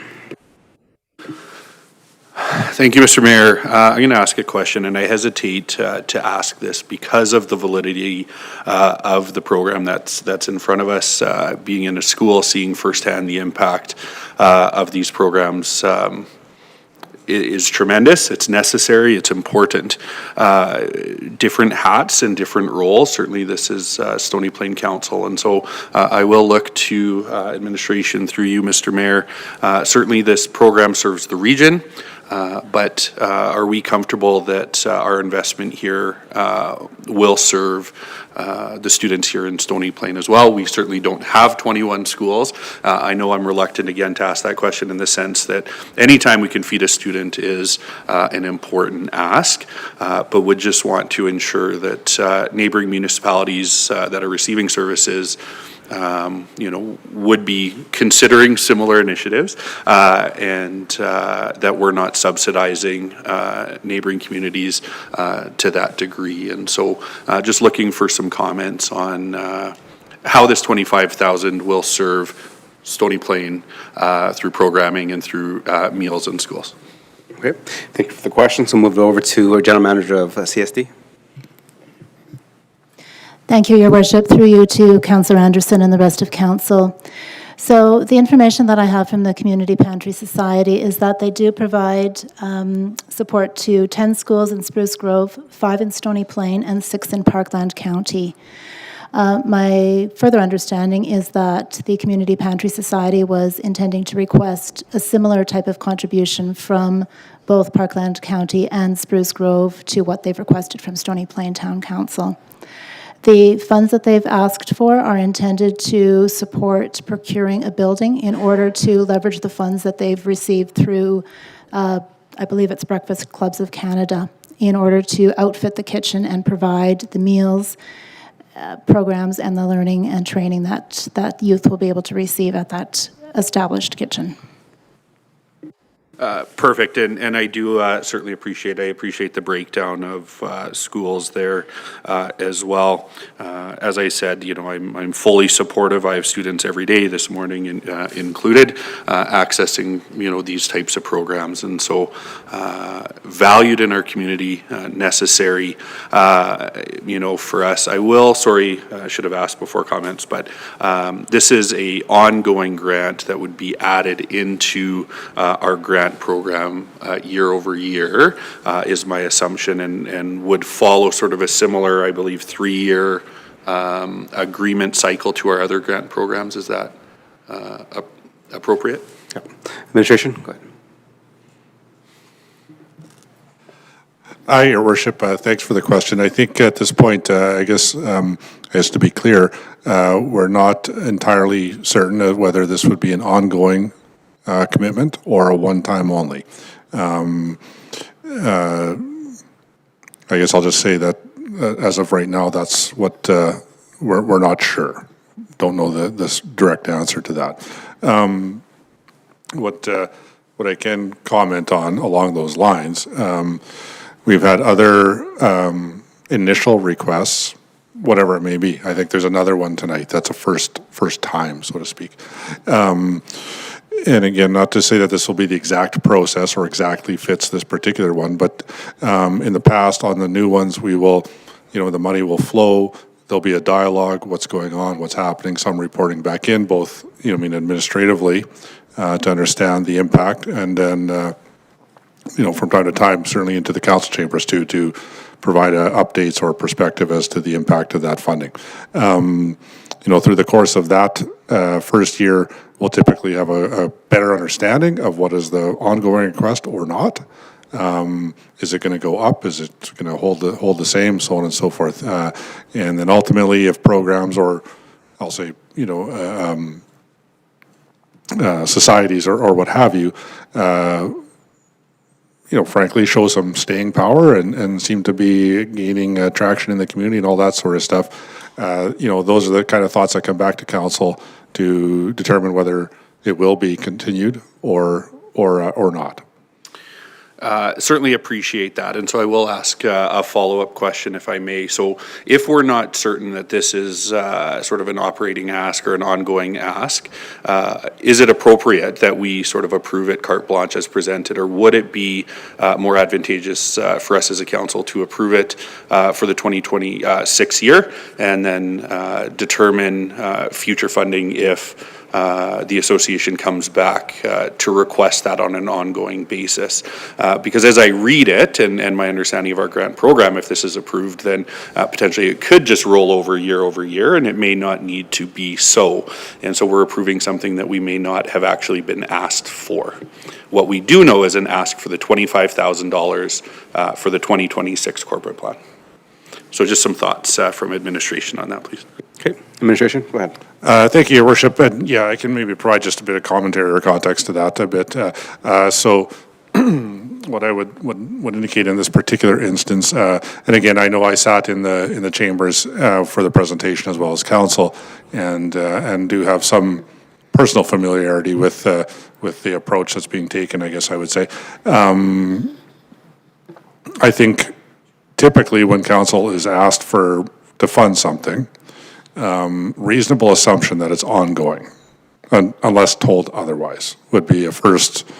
[SPEAKER 9] Thank you, Mr. Mayor. I'm going to ask a question, and I hesitate to ask this because of the validity of the program that's in front of us. Being in a school, seeing firsthand the impact of these programs is tremendous. It's necessary. It's important. Different hats and different roles. Certainly, this is Stony Plain Council, and so I will look to administration through you, Mr. Mayor. Certainly, this program serves the region. But are we comfortable that our investment here will serve the students here in Stony Plain as well? We certainly don't have 21 schools. I know I'm reluctant again to ask that question in the sense that anytime we can feed a student is an important ask, but would just want to ensure that neighboring municipalities that are receiving services would be considering similar initiatives, and that we're not subsidizing neighboring communities to that degree. And so just looking for some comments on how this 25,000 will serve Stony Plain through programming and through meals in schools.
[SPEAKER 1] Okay, thank you for the question. So move it over to our General Manager of CSD.
[SPEAKER 6] Thank you, Your Worship. Through you to Councillor Anderson and the rest of Council. So the information that I have from the Community Pantry Society is that they do provide support to 10 schools in Spruce Grove, 5 in Stony Plain, and 6 in Parkland County. My further understanding is that the Community Pantry Society was intending to request a similar type of contribution from both Parkland County and Spruce Grove to what they've requested from Stony Plain Town Council. The funds that they've asked for are intended to support procuring a building in order to leverage the funds that they've received through, I believe it's Breakfast Clubs of Canada, in order to outfit the kitchen and provide the meals, programs, and the learning and training that youth will be able to receive at that established kitchen.
[SPEAKER 9] Perfect, and I do certainly appreciate the breakdown of schools there as well. As I said, you know, I'm fully supportive. I have students every day, this morning included, accessing, you know, these types of programs, and so valued in our community, necessary, you know, for us. I should have asked before comments, but this is a ongoing grant that would be added into our grant program year over year, is my assumption, and would follow sort of a similar, I believe, 3-year agreement cycle to our other grant programs. Is that appropriate?
[SPEAKER 1] Yep. Administration, go ahead.
[SPEAKER 2] Hi, Your Worship. Thanks for the question. I think at this point, I guess to be clear, we're not entirely certain of whether this would be an ongoing commitment or a one-time only. I guess I'll just say that as of right now, that's what we're not sure. Don't know this direct answer to that. What I can comment on along those lines, we've had other initial requests, whatever it may be. I think there's another one tonight. That's a first time, so to speak. And again, not to say that this will be the exact process or exactly fits this particular one, but in the past, on the new ones, we will, you know, the money will flow. There'll be a dialogue, what's going on, what's happening, some reporting back in, both, you know, I mean, administratively, to understand the impact, and then, you know, from time to time, certainly into the council chambers too, to provide updates or perspective as to the impact of that funding. You know, through the course of that first year, we'll typically have a better understanding of what is the ongoing request or not. Is it going to go up? Is it going to hold the same? So on and so forth. And then ultimately, if programs, or I'll say, you know, societies or what have you, you know, frankly, show some staying power and seem to be gaining traction in the community and all that sort of stuff. You know, those are the kind of thoughts that come back to council to determine whether it will be continued or not.
[SPEAKER 9] Certainly appreciate that, and so I will ask a follow-up question if I may. So if we're not certain that this is sort of an operating ask or an ongoing ask, is it appropriate that we sort of approve it carte blanche as presented, or would it be more advantageous for us as a council to approve it for the 2026 year and then determine future funding if the association comes back to request that on an ongoing basis? Because as I read it, and my understanding of our grant program, if this is approved, then potentially it could just roll over year, and it may not need to be so. And so we're approving something that we may not have actually been asked for. What we do know is an ask for the $25,000 for the 2026 corporate plan. So just some thoughts from administration on that, please.
[SPEAKER 1] Okay, administration, go ahead.
[SPEAKER 2] Thank you, Your Worship. And yeah, I can maybe provide just a bit of commentary or context to that a bit. So what I would indicate in this particular instance, and again, I know I sat in the chambers for the presentation as well as council, and do have some personal familiarity with the approach that's being taken, I guess I would say. I think typically when council is asked to fund something, reasonable assumption that it's ongoing, unless told otherwise, would be a first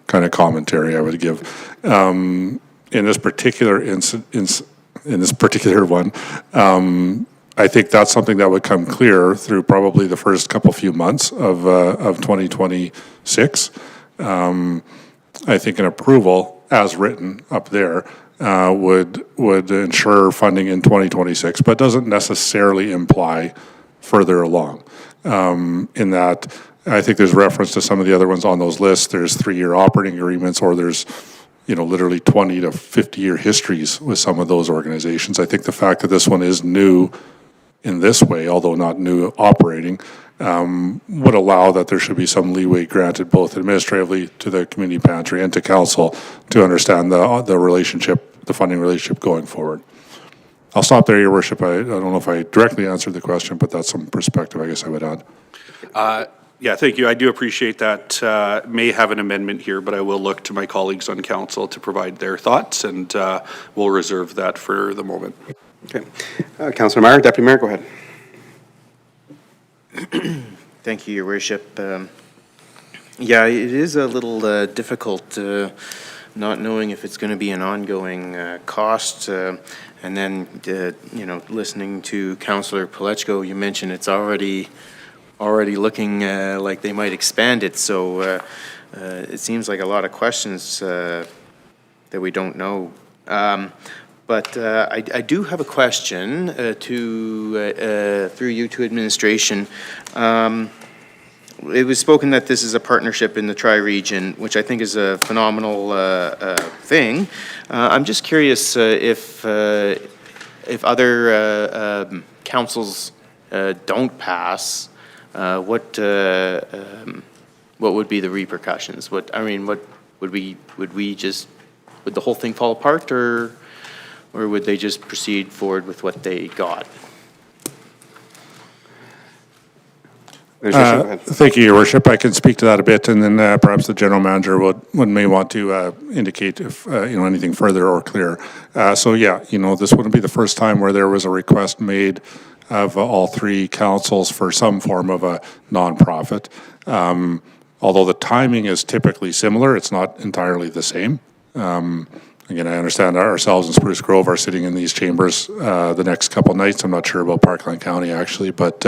[SPEAKER 2] kind of commentary I would give. In this particular in this particular one, I think that's something that would come clear through probably the first few months of 2026. I think an approval as written up there would ensure funding in 2026, but doesn't necessarily imply further along. In that, I think there's reference to some of the other ones on those lists. There's 3-year operating agreements, or there's, you know, literally 20 to 50-year histories with some of those organizations. I think the fact that this one is new in this way, although not new operating, would allow that there should be some leeway granted both administratively to the community pantry and to council to understand the relationship, the funding relationship going forward. I'll stop there, Your Worship. I don't know if I directly answered the question, but that's some perspective I guess I would add.
[SPEAKER 9] Yeah, thank you. I do appreciate that. May have an amendment here, but I will look to my colleagues on council to provide their thoughts, and we'll reserve that for the moment.
[SPEAKER 1] Okay. Councilor Meyer, Deputy Mayor, go ahead.
[SPEAKER 4] Thank you, Your Worship. Yeah, it is a little difficult not knowing if it's going to be an ongoing cost. And then, listening to Councillor Palechko, you mentioned it's already looking like they might expand it. So it seems like a lot of questions that we don't know. But I do have a question through you to administration. It was spoken that this is a partnership in the Tri-Region, which I think is a phenomenal thing. I'm just curious if other councils don't pass, what would be the repercussions? Would the whole thing fall apart, or would they just proceed forward with what they got?
[SPEAKER 2] Thank you, Your Worship. I can speak to that a bit, and then perhaps the General Manager may want to indicate if anything further or clear. So yeah, this wouldn't be the first time where there was a request made of all three councils for some form of a nonprofit. Although the timing is typically similar, it's not entirely the same. Again, I understand ourselves and Spruce Grove are sitting in these chambers the next couple nights. I'm not sure about Parkland County actually, but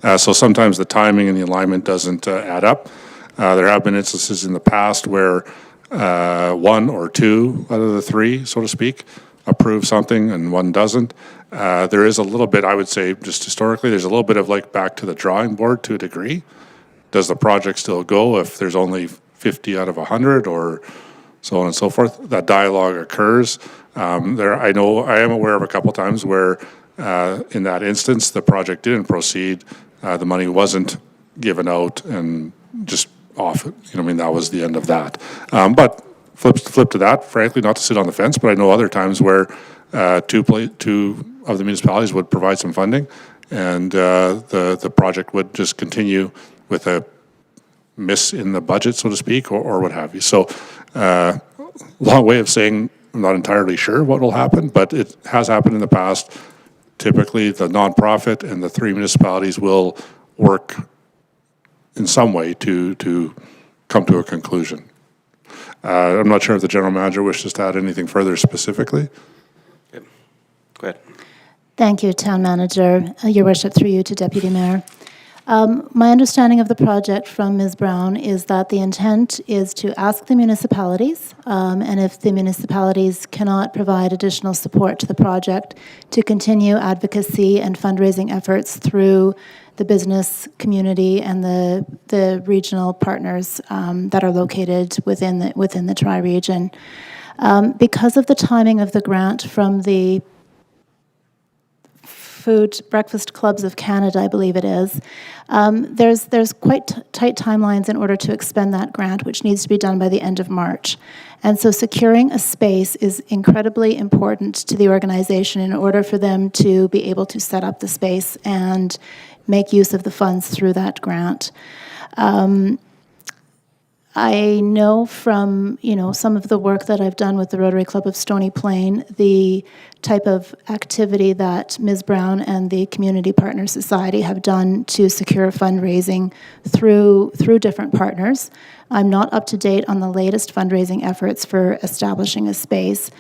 [SPEAKER 2] so sometimes the timing and the alignment doesn't add up. There have been instances in the past where one or two out of the three, so to speak, approve something and one doesn't. There is a little bit, I would say, just historically, there's a little bit of like back to the drawing board to a degree. Does the project still go if there's only 50 out of 100 or so on and so forth? That dialogue occurs. I am aware of a couple times where in that instance, the project didn't proceed. The money wasn't given out and just off. That was the end of that. But flip to that, frankly, not to sit on the fence, but I know other times where two of the municipalities would provide some funding and the project would just continue with a miss in the budget, so to speak, or what have you. So long way of saying I'm not entirely sure what will happen, but it has happened in the past. Typically, the nonprofit and the three municipalities will work in some way to come to a conclusion. I'm not sure if the General Manager wishes to add anything further specifically.
[SPEAKER 1] Yep. Go ahead.
[SPEAKER 6] Thank you, Town Manager. Your Worship, through you to Deputy Mayor. My understanding of the project from Ms. Brown is that the intent is to ask the municipalities, and if the municipalities cannot provide additional support to the project, to continue advocacy and fundraising efforts through the business community and the regional partners that are located within the Tri-Region. Because of the timing of the grant from the Food Breakfast Clubs of Canada, I believe it is, there's quite tight timelines in order to expend that grant, which needs to be done by the end of March. And so securing a space is incredibly important to the organization in order for them to be able to set up the space and make use of the funds through that grant. I know from, some of the work that I've done with the Rotary Club of Stony Plain, the type of activity that Ms. Brown and the Community Partner Society have done to secure fundraising through different partners. I'm not up to date on the latest fundraising efforts for establishing a space,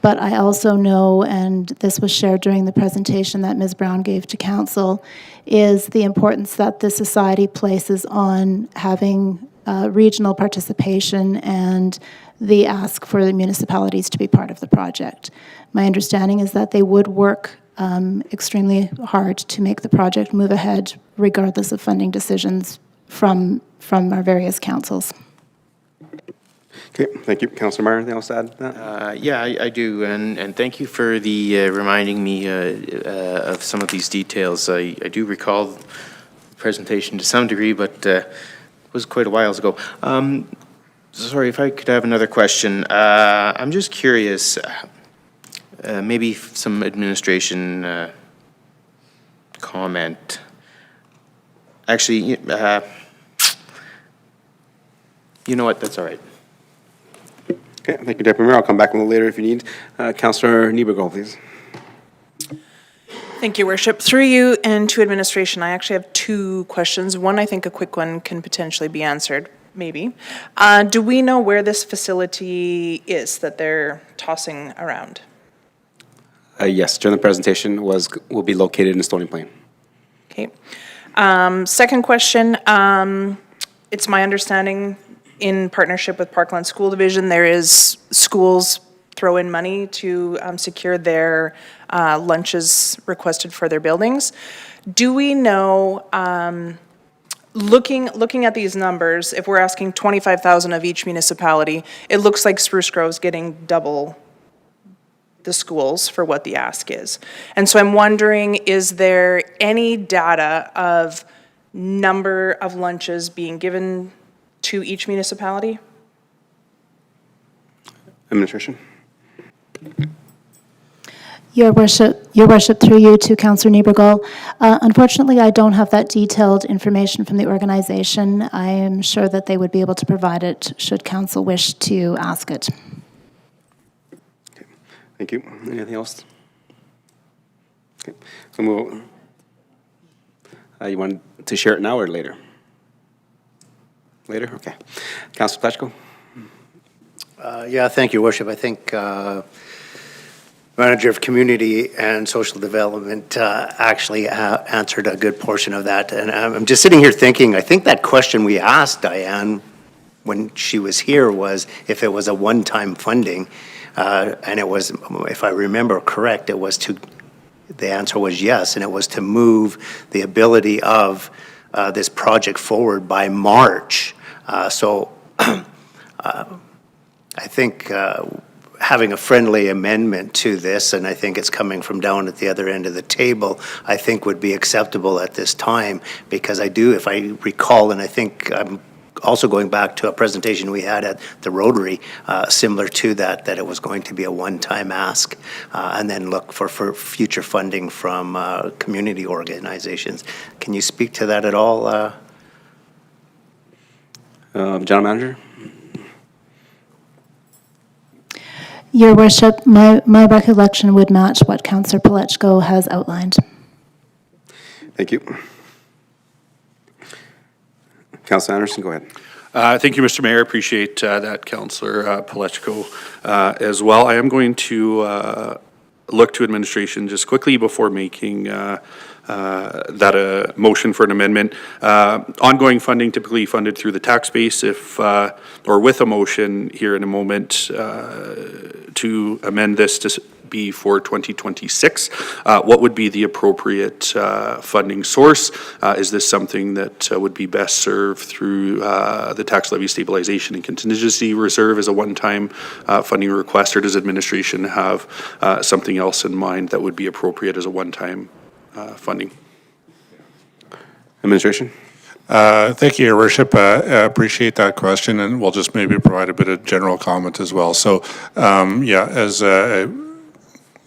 [SPEAKER 6] but I also know, and this was shared during the presentation that Ms. Brown gave to Council, is the importance that the Society places on having regional participation and the ask for the municipalities to be part of the project. My understanding is that they would work extremely hard to make the project move ahead regardless of funding decisions from our various councils.
[SPEAKER 1] Okay, thank you. Councillor Meyer, anything else to add to that?
[SPEAKER 4] Yeah, I do, and thank you for the reminding me of some of these details. I do recall the presentation to some degree, but it was quite a while ago. Sorry, if I could have another question. I'm just curious, maybe some administration comment. Actually, you know what, that's all right.
[SPEAKER 1] Okay, thank you, Deputy Mayor. I'll come back a little later if you need. Councillor Niebergall, please.
[SPEAKER 7] Thank you, Worship. Through you and to administration, I actually have two questions. One, I think a quick one can potentially be answered, maybe. Do we know where this facility is that they're tossing around?
[SPEAKER 1] Yes, during the presentation will be located in Stony Plain.
[SPEAKER 7] Okay. Second question, it's my understanding in partnership with Parkland School Division, there is schools throw in money to secure their lunches requested for their buildings. Do we know, looking at these numbers, if we're asking 25,000 of each municipality, it looks like Spruce Grove's getting double the schools for what the ask is. And so I'm wondering, is there any data of number of lunches being given to each municipality?
[SPEAKER 1] Administration.
[SPEAKER 6] Your Worship, through you to Councillor Niebergall. Unfortunately, I don't have that detailed information from the organization. I am sure that they would be able to provide it should council wish to ask it.
[SPEAKER 1] Okay. Thank you. Anything else? Okay. So move. You want to share it now or later? Later? Okay. Councillor Pletchko.
[SPEAKER 8] Yeah, thank you, Worship. I think Manager of Community and Social Development actually answered a good portion of that. And I'm just sitting here thinking, I think that question we asked Diane when she was here was if it was a one-time funding. And it was, if I remember correct, it was to, the answer was yes, and it was to move the ability of this project forward by March. So I think having a friendly amendment to this, and I think it's coming from down at the other end of the table, I think would be acceptable at this time, because I do, if I recall, and I think I'm also going back to a presentation we had at the Rotary, similar to that, that it was going to be a one-time ask, and then look for future funding from community organizations. Can you speak to that at all?
[SPEAKER 1] General Manager.
[SPEAKER 6] Your Worship, my recollection would match what Councillor Pletchko has outlined.
[SPEAKER 1] Thank you. Councillor Anderson, go ahead.
[SPEAKER 9] Thank you, Mr. Mayor. Appreciate that, Councillor Pletchko, as well. I am going to look to administration just quickly before making that a motion for an amendment. Ongoing funding typically funded through the tax base. If or with a motion here in a moment to amend this to be for 2026, what would be the appropriate funding source? Is this something that would be best served through the tax levy stabilization and contingency reserve as a one-time funding request, or does administration have something else in mind that would be appropriate as a one-time funding?
[SPEAKER 1] Administration.
[SPEAKER 2] Thank you, Your Worship. Appreciate that question, and we'll just maybe provide a bit of general comment as well. So, yeah, as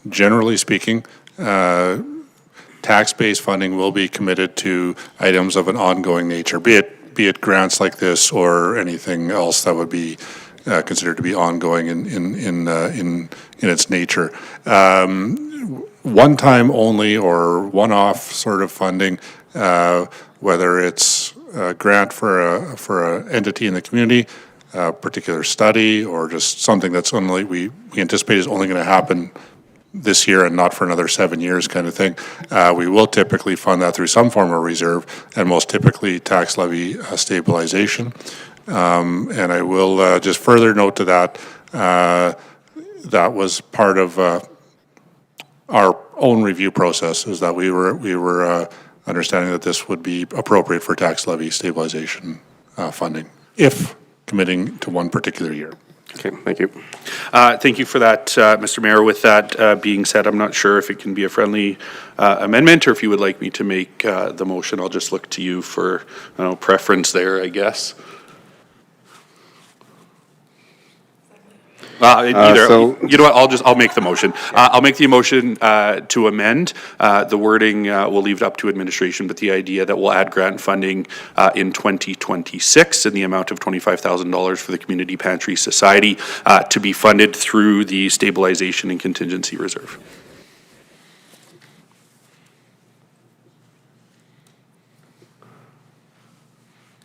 [SPEAKER 2] generally speaking, tax-based funding will be committed to items of an ongoing nature, be it grants like this or anything else that would be considered to be ongoing in its nature. One-time only or one-off sort of funding, whether it's a grant for an entity in the community, a particular study, or just something that's only we anticipate is only going to happen this year and not for another 7 years kind of thing. We will typically fund that through some form of reserve, and most typically tax levy stabilization. And I will just further note to that, that was part of our own review process, is that we were understanding that this would be appropriate for tax levy stabilization funding, if committing to one particular year.
[SPEAKER 1] Okay, thank you.
[SPEAKER 9] Thank you for that, Mr. Mayor. With that being said, I'm not sure if it can be a friendly amendment or if you would like me to make the motion. I'll just look to you for preference there, I guess. Either, you know what, I'll make the motion. I'll make the motion to amend. The wording, we'll leave it up to administration, but the idea that we'll add grant funding in 2026 in the amount of $25,000 for the Community Pantry Society to be funded through the Stabilization and Contingency Reserve.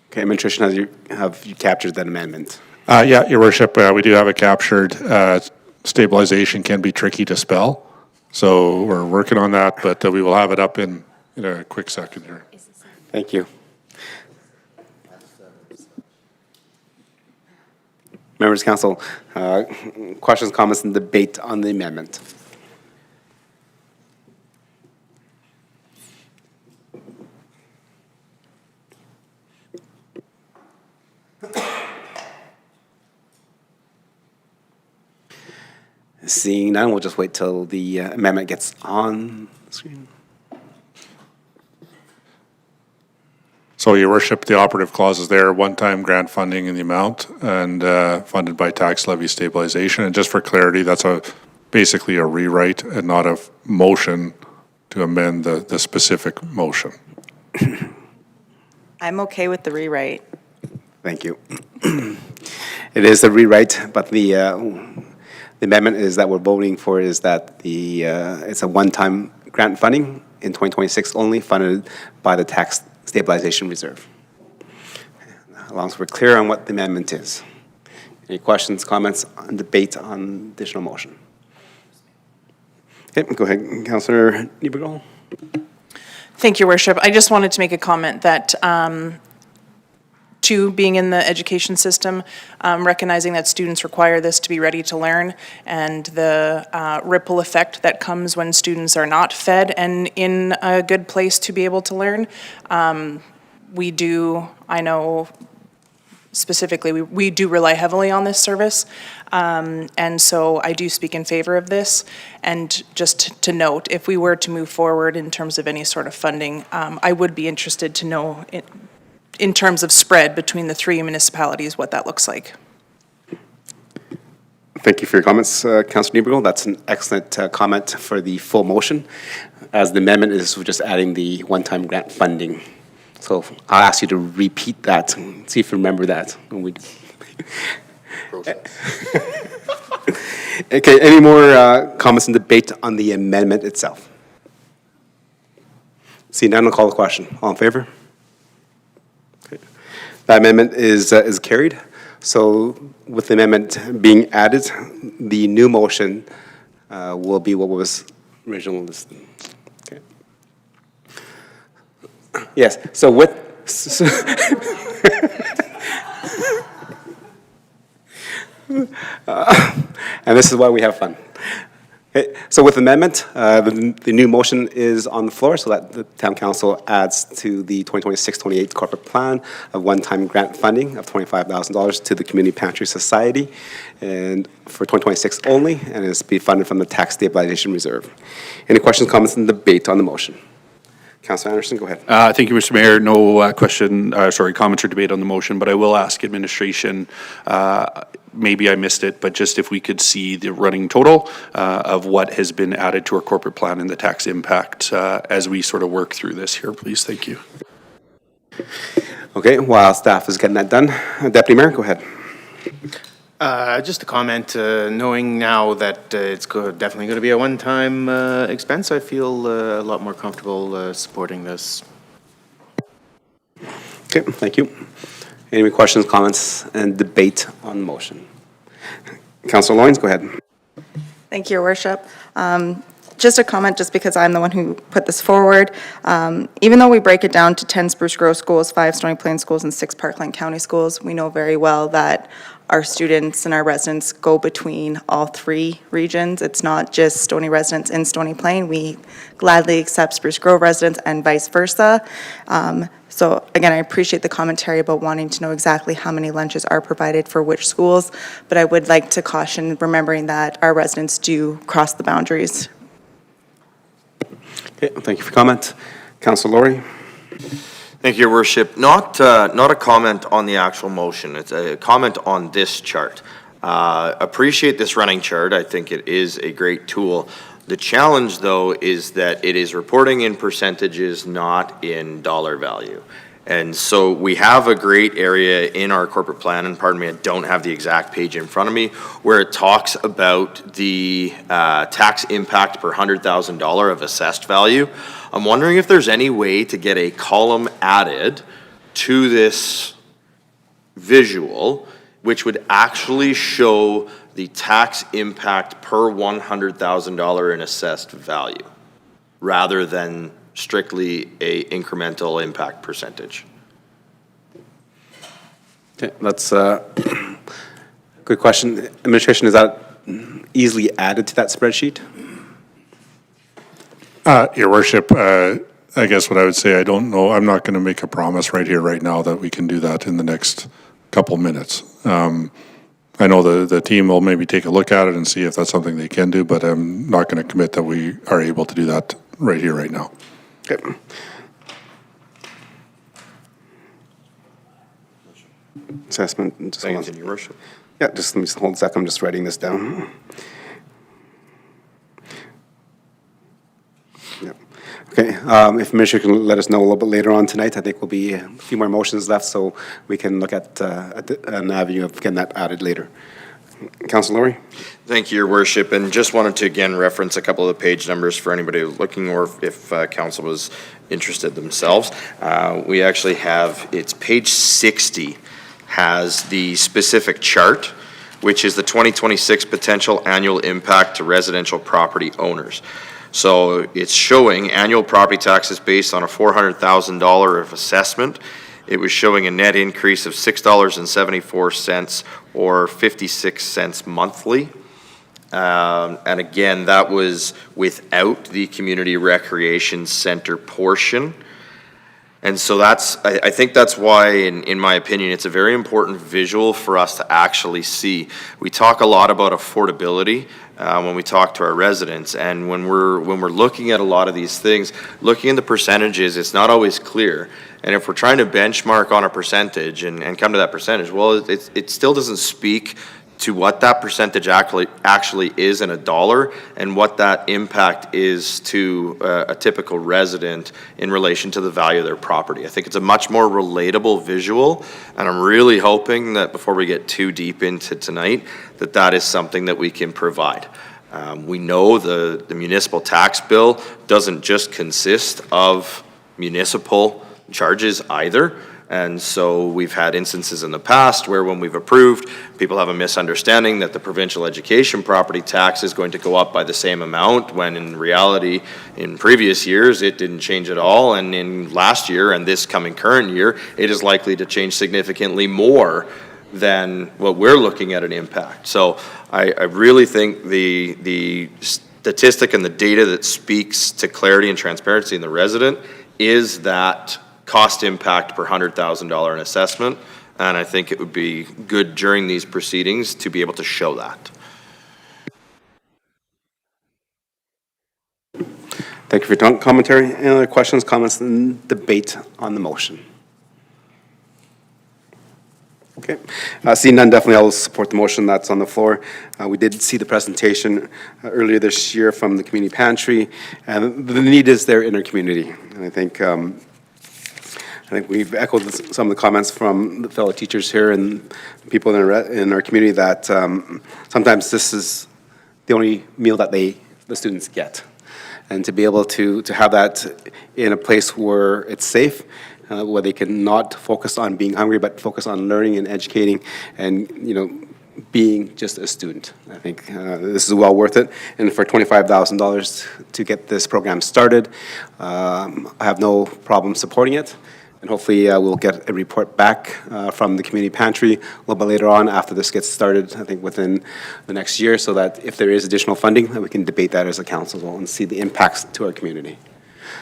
[SPEAKER 1] Okay, administration, have you captured that amendment?
[SPEAKER 2] Yeah, Your Worship, we do have it captured. Stabilization can be tricky to spell, so we're working on that, but we will have it up in a quick second here.
[SPEAKER 1] Thank you. Members of Council, questions, comments, and debate on the amendment? Seeing none, we'll just wait till the amendment gets on the screen.
[SPEAKER 2] So, Your Worship, the operative clause is there, one-time grant funding in the amount and funded by tax levy stabilization. And just for clarity, that's basically a rewrite and not a motion to amend the specific motion.
[SPEAKER 11] I'm okay with the rewrite.
[SPEAKER 1] Thank you. It is a rewrite, but the amendment is that we're voting for is that it's a one-time grant funding in 2026 only, funded by the tax stabilization reserve. As long as we're clear on what the amendment is. Any questions, comments, and debate on additional motion? Okay, go ahead, Councillor Niebergall.
[SPEAKER 7] Thank you, Worship. I just wanted to make a comment that two, being in the education system, recognizing that students require this to be ready to learn, and the ripple effect that comes when students are not fed and in a good place to be able to learn. We do, I know specifically, we do rely heavily on this service, and so I do speak in favor of this. And just to note, if we were to move forward in terms of any sort of funding, I would be interested to know in terms of spread between the three municipalities, what that looks like.
[SPEAKER 1] Thank you for your comments, Councillor Niebergall. That's an excellent comment for the full motion, as the amendment is just adding the one-time grant funding. So I'll ask you to repeat that, see if you remember that. When we Okay, any more comments and debate on the amendment itself? See none, I'll call the question. All in favor? Okay. That amendment is carried. So with the amendment being added, the new motion will be what was originally listed. Okay. Yes, so with... and this is why we have fun. Okay, so with amendment, the new motion is on the floor so that the Town Council adds to the 2026-28 corporate plan a one-time grant funding of $25,000 to the Community Pantry Society and for 2026 only, and it's be funded from the Tax Stabilization Reserve. Any questions, comments, and debate on the motion? Councilor Anderson, go ahead.
[SPEAKER 9] Thank you, Mr. Mayor. No comments or debate on the motion, but I will ask administration, maybe I missed it, but just if we could see the running total of what has been added to our corporate plan and the tax impact as we sort of work through this here, please. Thank you.
[SPEAKER 1] Okay, while staff is getting that done, Deputy Mayor, go ahead.
[SPEAKER 4] Just a comment, knowing now that it's definitely going to be a one-time expense, I feel a lot more comfortable supporting this.
[SPEAKER 1] Okay, thank you. Any questions, comments, and debate on the motion? Councilor Loynes, go ahead.
[SPEAKER 11] Thank you, Your Worship. Just a comment, just because I'm the one who put this forward. Even though we break it down to 10 Spruce Grove schools, 5 Stony Plain schools, and 6 Parkland County schools, we know very well that our students and our residents go between all three regions. It's not just Stony residents in Stony Plain. We gladly accept Spruce Grove residents and vice versa. So again, I appreciate the commentary about wanting to know exactly how many lunches are provided for which schools, but I would like to caution remembering that our residents do cross the boundaries.
[SPEAKER 1] Okay, thank you for comment. Councilor Laurie?
[SPEAKER 5] Thank you, Your Worship. Not a comment on the actual motion. It's a comment on this chart. Appreciate this running chart. I think it is a great tool. The challenge, though, is that it is reporting in percentages, not in dollar value. And so we have a great area in our corporate plan, and pardon me, I don't have the exact page in front of me, where it talks about the tax impact per $100,000 of assessed value. I'm wondering if there's any way to get a column added to this visual, which would actually show the tax impact per $100,000 in assessed value, rather than strictly a incremental impact percentage.
[SPEAKER 1] Okay, that's a good question. Administration, is that easily added to that spreadsheet?
[SPEAKER 2] Your Worship, I guess what I would say, I don't know, I'm not going to make a promise right here, right now, that we can do that in the next couple minutes. I know the team will maybe take a look at it and see if that's something they can do, but I'm not going to commit that we are able to do that right here, right now.
[SPEAKER 1] Okay. Assessment. Just hold on.
[SPEAKER 5] Thank you, Your Worship.
[SPEAKER 1] Yeah, just let me hold a second. I'm just writing this down. Yeah. Okay. If Administrator can let us know a little bit later on tonight, I think we'll be a few more motions left, so we can look at an avenue of getting that added later. Councilor Laurie?
[SPEAKER 5] Thank you, Your Worship, and just wanted to again reference a couple of the page numbers for anybody looking, or if council was interested themselves. We actually have, it's page 60 has the specific chart, which is the 2026 potential annual impact to residential property owners. So it's showing annual property taxes based on a $400,000 of assessment. It was showing a net increase of $6.74 or 56 cents monthly. And again, that was without the community recreation center portion. And so that's, I think that's why, in my opinion, it's a very important visual for us to actually see. We talk a lot about affordability when we talk to our residents, and when we're looking at a lot of these things, looking at the percentages, it's not always clear. And if we're trying to benchmark on a percentage and come to that percentage, well, it still doesn't speak to what that percentage actually is in a dollar and what that impact is to a typical resident in relation to the value of their property. I think it's a much more relatable visual, and I'm really hoping that before we get too deep into tonight, that is something that we can provide. We know the municipal tax bill doesn't just consist of municipal charges either. And so we've had instances in the past where when we've approved, people have a misunderstanding that the provincial education property tax is going to go up by the same amount, when in reality, in previous years, it didn't change at all. And in last year and this coming current year, it is likely to change significantly more than what we're looking at an impact. So I really think the statistic and the data that speaks to clarity and transparency in the resident is that cost impact per $100,000 in assessment, and I think it would be good during these proceedings to be able to show that.
[SPEAKER 1] Thank you for your commentary. Any other questions, comments, and debate on the motion? Okay. Seeing none, definitely I'll support the motion that's on the floor. We did see the presentation earlier this year from the community pantry, and the need is there in our community. And I think we've echoed some of the comments from the fellow teachers here and people in our community that sometimes this is the only meal that the students get. And to be able to have that in a place where it's safe, where they can not focus on being hungry, but focus on learning and educating and, being just a student. I think this is well worth it. And for $25,000 to get this program started, I have no problem supporting it. And hopefully, we'll get a report back from the community pantry a little bit later on after this gets started, I think within the next year, so that if there is additional funding, that we can debate that as a council and see the impacts to our community.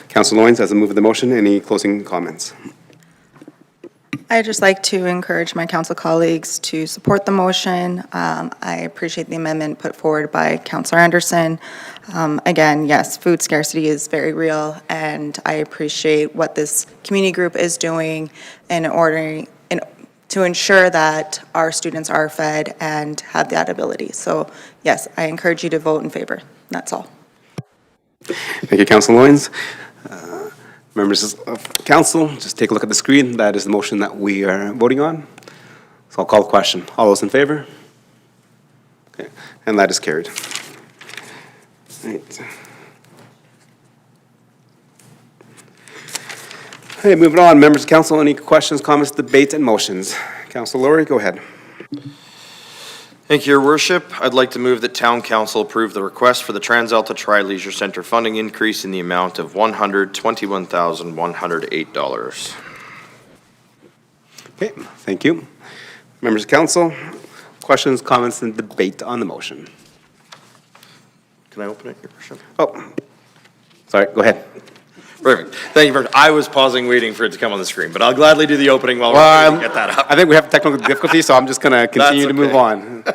[SPEAKER 1] Councilor Loyens, as a move of the motion, any closing comments?
[SPEAKER 11] I'd just like to encourage my council colleagues to support the motion. I appreciate the amendment put forward by Councilor Anderson. Again, yes, food scarcity is very real, and I appreciate what this community group is doing to ensure that our students are fed and have that ability. So yes, I encourage you to vote in favor. That's all.
[SPEAKER 1] Thank you, Councilor Loyens. Members of council, just take a look at the screen. That is the motion that we are voting on. So I'll call the question. All those in favor? Okay, and that is carried. Right. Okay, moving on. Members of council, any questions, comments, debates, and motions? Councilor Laurie, go ahead.
[SPEAKER 5] Thank you, Your Worship. I'd like to move that Town Council approve the request for the TransAlta Tri-Leisure Centre funding increase in the amount of $121,108.
[SPEAKER 1] Okay, thank you. Members of council, questions, comments, and debate on the motion?
[SPEAKER 5] Can I open it, Your Worship?
[SPEAKER 1] Oh, sorry, go ahead.
[SPEAKER 5] Perfect. Thank you very much. I was pausing, waiting for it to come on the screen, but I'll gladly do the opening while we're waiting to get that up.
[SPEAKER 1] I think we have technical difficulties, so I'm just going to continue to move on.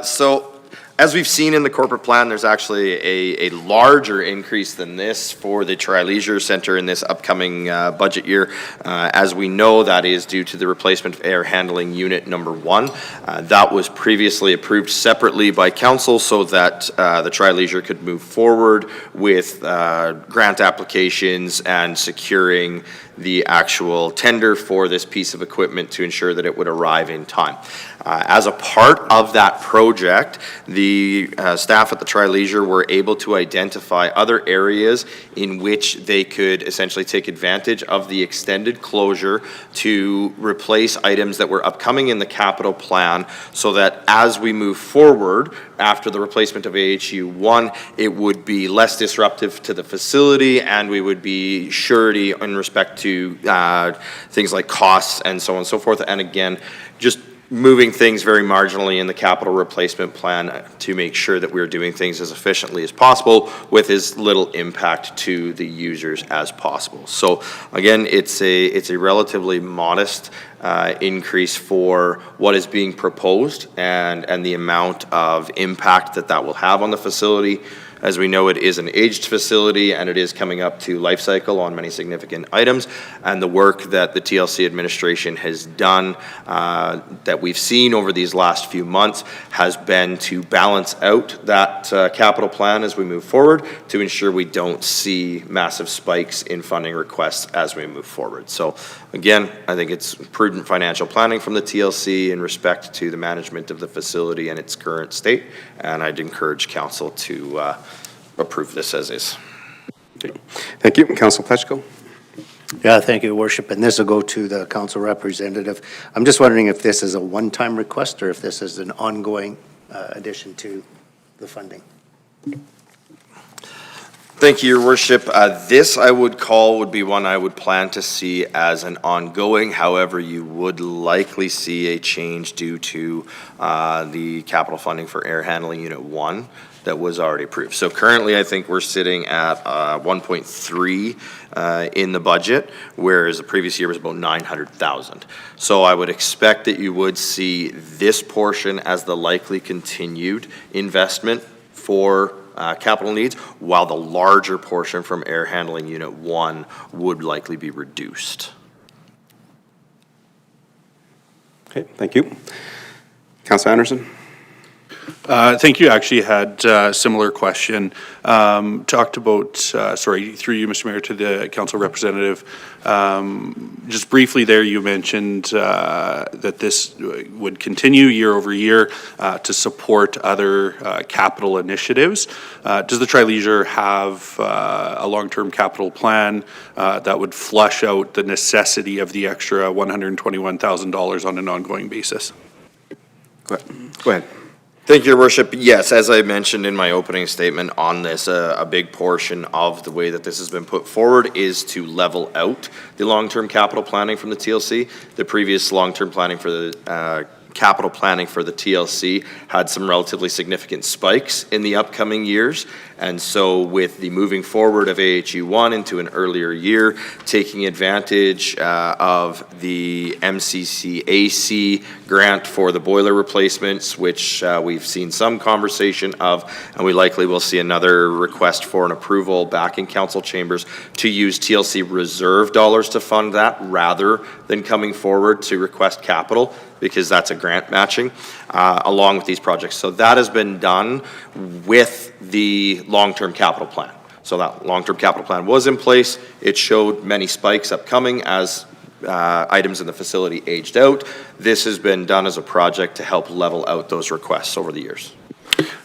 [SPEAKER 5] So, as we've seen in the corporate plan, there's actually a larger increase than this for the Tri-Leisure Centre in this upcoming budget year. As we know, that is due to the replacement of air handling unit number 1. That was previously approved separately by council so that the Tri-Leisure could move forward with grant applications and securing the actual tender for this piece of equipment to ensure that it would arrive in time. As a part of that project, the staff at the Tri-Leisure were able to identify other areas in which they could essentially take advantage of the extended closure to replace items that were upcoming in the capital plan so that as we move forward after the replacement of AHU 1, it would be less disruptive to the facility and we would be surety in respect to things like costs and so on and so forth. And again, just moving things very marginally in the capital replacement plan to make sure that we're doing things as efficiently as possible with as little impact to the users as possible. So again, it's a relatively modest increase for what is being proposed and the amount of impact that will have on the facility. As we know, it is an aged facility and it is coming up to life cycle on many significant items. And the work that the TLC administration has done that we've seen over these last few months has been to balance out that capital plan as we move forward to ensure we don't see massive spikes in funding requests as we move forward. So again, I think it's prudent financial planning from the TLC in respect to the management of the facility and its current state. And I'd encourage council to approve this as is.
[SPEAKER 1] Thank you. Councilor Plechko.
[SPEAKER 8] Yeah, thank you, Your Worship. And this will go to the council representative. I'm just wondering if this is a one-time request or if this is an ongoing addition to the funding.
[SPEAKER 5] Thank you, Your Worship. This I would be one I would plan to see as an ongoing. However, you would likely see a change due to the capital funding for air handling unit 1 that was already approved. So currently, I think we're sitting at 1.3 in the budget, whereas the previous year was about 900,000. So I would expect that you would see this portion as the likely continued investment for capital needs, while the larger portion from air handling unit 1 would likely be reduced.
[SPEAKER 1] Okay, thank you. Councilor Anderson.
[SPEAKER 9] Thank you. Actually had a similar question. Talked about, sorry, through you, Mr. Mayor, to the council representative. Just briefly there, you mentioned that this would continue year over year to support other capital initiatives. Does the Tri-Leisure have a long-term capital plan that would flush out the necessity of the extra $121,000 on an ongoing basis?
[SPEAKER 1] Go ahead.
[SPEAKER 5] Thank you, Your Worship. Yes, as I mentioned in my opening statement on this, a big portion of the way that this has been put forward is to level out the long-term capital planning from the TLC. The previous long-term planning for the capital planning for the TLC had some relatively significant spikes in the upcoming years. And so with the moving forward of AHU1 into an earlier year, taking advantage of the MCCAC grant for the boiler replacements, which we've seen some conversation of, and we likely will see another request for an approval back in council chambers to use TLC reserve dollars to fund that rather than coming forward to request capital, because that's a grant matching along with these projects. So that has been done with the long-term capital plan. So that long-term capital plan was in place. It showed many spikes upcoming as items in the facility aged out. This has been done as a project to help level out those requests over the years.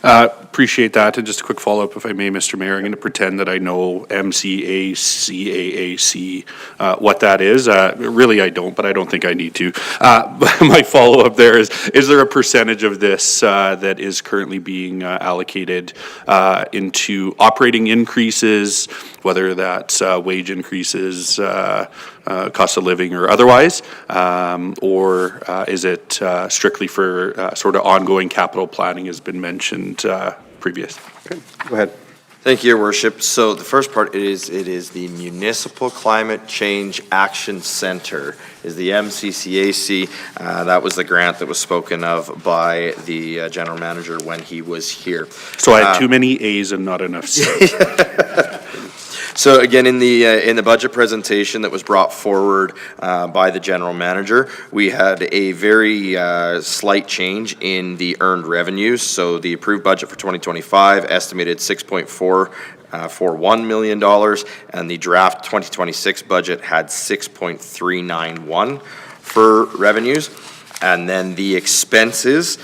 [SPEAKER 9] Appreciate that. And just a quick follow-up, if I may, Mr. Mayor. I'm going to pretend that I know MCACAAC, what that is. Really, I don't, but I don't think I need to. My follow-up there is there a percentage of this that is currently being allocated into operating increases, whether that's wage increases, cost of living or otherwise, or is it strictly for sort of ongoing capital planning has been mentioned previous?
[SPEAKER 1] Okay, go ahead.
[SPEAKER 5] Thank you, Your Worship. So the first part is the Municipal Climate Change Action Center, is the MCCAC. That was the grant that was spoken of by the general manager when he was here.
[SPEAKER 9] So I had too many A's and not enough C's.
[SPEAKER 5] So again, in the budget presentation that was brought forward by the general manager, we had a very slight change in the earned revenues. So the approved budget for 2025 estimated $6.441 million, and the draft 2026 budget had 6.391 for revenues. And then the expenses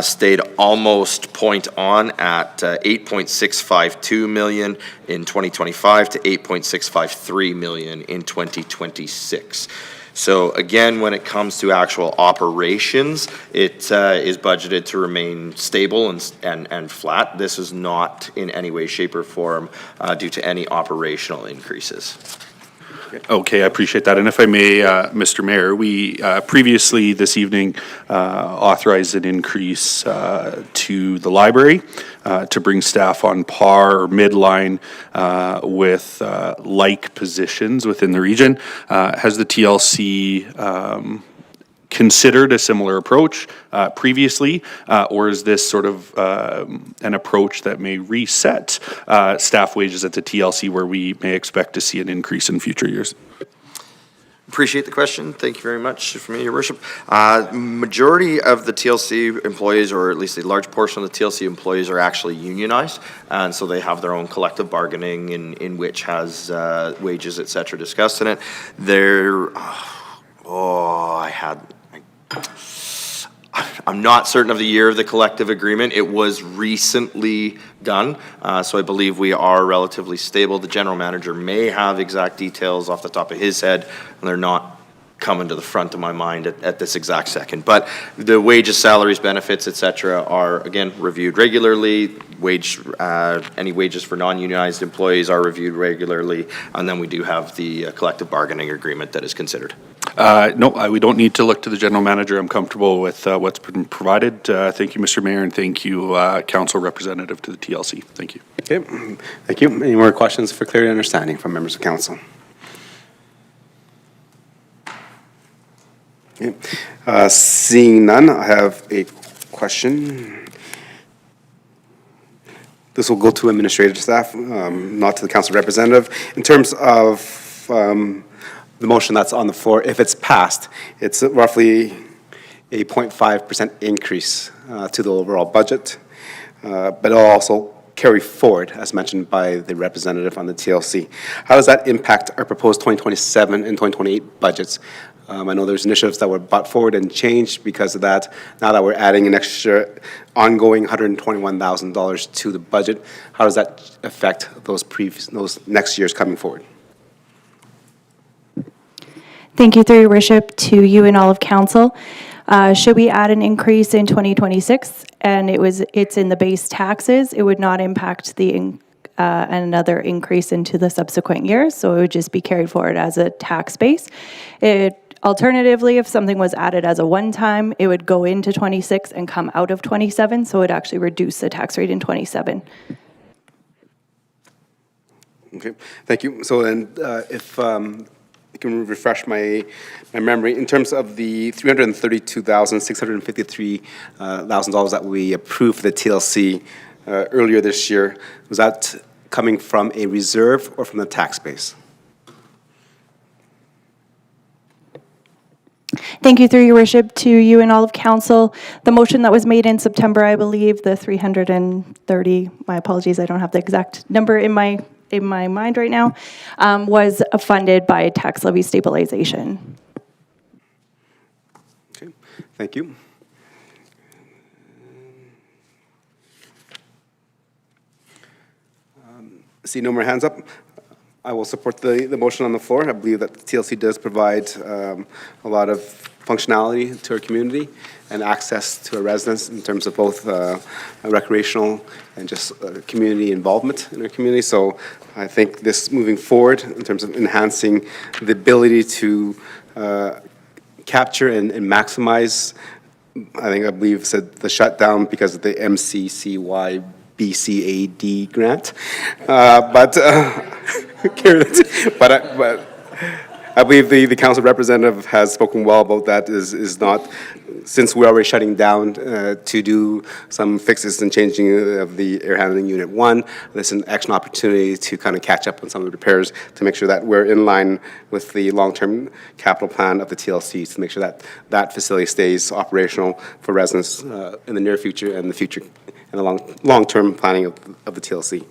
[SPEAKER 5] stayed almost point on at 8.652 million in 2025 to 8.653 million in 2026. So again, when it comes to actual operations, it is budgeted to remain stable and flat. This is not in any way, shape, or form due to any operational increases.
[SPEAKER 9] Okay, I appreciate that. And if I may, Mr. Mayor, we previously this evening authorized an increase to the library to bring staff on par or midline with like positions within the region. Has the TLC considered a similar approach previously, or is this sort of an approach that may reset staff wages at the TLC where we may expect to see an increase in future years?
[SPEAKER 5] Appreciate the question. Thank you very much for me, Your Worship. Majority of the TLC employees, or at least a large portion of the TLC employees, are actually unionized, and so they have their own collective bargaining in which has wages, et cetera, discussed in it. I'm not certain of the year of the collective agreement. It was recently done, so I believe we are relatively stable. The general manager may have exact details off the top of his head, and they're not coming to the front of my mind at this exact second. But the wages, salaries, benefits, et cetera, are, again, reviewed regularly. Any wages for non-unionized employees are reviewed regularly, and then we do have the collective bargaining agreement that is considered.
[SPEAKER 9] No, we don't need to look to the general manager. I'm comfortable with what's been provided. Thank you, Mr. Mayor, and thank you, council representative to the TLC. Thank you.
[SPEAKER 1] Okay, thank you. Any more questions for clarity and understanding from members of council? Okay. Seeing none, I have a question. This will go to administrative staff, not to the council representative. In terms of the motion that's on the floor, if it's passed, it's roughly a 0.5% increase to the overall budget, but it'll also carry forward, as mentioned by the representative on the TLC. How does that impact our proposed 2027 and 2028 budgets? I know there's initiatives that were brought forward and changed because of that. Now that we're adding an extra ongoing $121,000 to the budget, how does that affect those next years coming forward?
[SPEAKER 10] Thank you, through your worship, to you and all of council. Should we add an increase in 2026 and it's in the base taxes, it would not impact another increase into the subsequent years, so it would just be carried forward as a tax base. Alternatively, if something was added as a one-time, it would go into 26 and come out of 27, so it would actually reduce the tax rate in 27.
[SPEAKER 1] Okay, thank you. So then, if you can refresh my memory, in terms of the $332,653 that we approved for the TLC earlier this year, was that coming from a reserve or from the tax base?
[SPEAKER 10] Thank you, through your worship, to you and all of council. The motion that was made in September, I believe, the 330, my apologies, I don't have the exact number in my mind right now, was funded by tax levy stabilization.
[SPEAKER 1] Okay, thank you. See no more hands up. I will support the motion on the floor. I believe that the TLC does provide a lot of functionality to our community and access to our residents in terms of both recreational and just community involvement in our community. So I think this moving forward in terms of enhancing the ability to capture and maximize, I believe said the shutdown because of the MCCY BCAD grant, but I believe the council representative has spoken well about that. Is not, since we're already shutting down to do some fixes and changing of the air handling unit 1, this is an excellent opportunity to kind of catch up on some of the repairs to make sure that we're in line with the long-term capital plan of the TLC to make sure that that facility stays operational for residents in the near future and the future and the long-term planning of the TLC.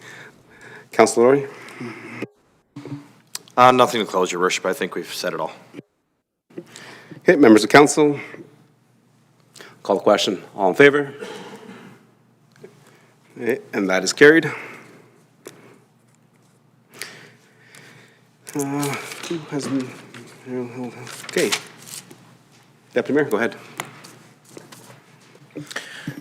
[SPEAKER 1] Councilor Laurie?
[SPEAKER 5] Nothing to close, Your Worship. I think we've said it all.
[SPEAKER 1] Okay, members of council, call the question. All in favor? Okay, and that is carried. Who hasn't? Okay. Deputy Mayor, go ahead.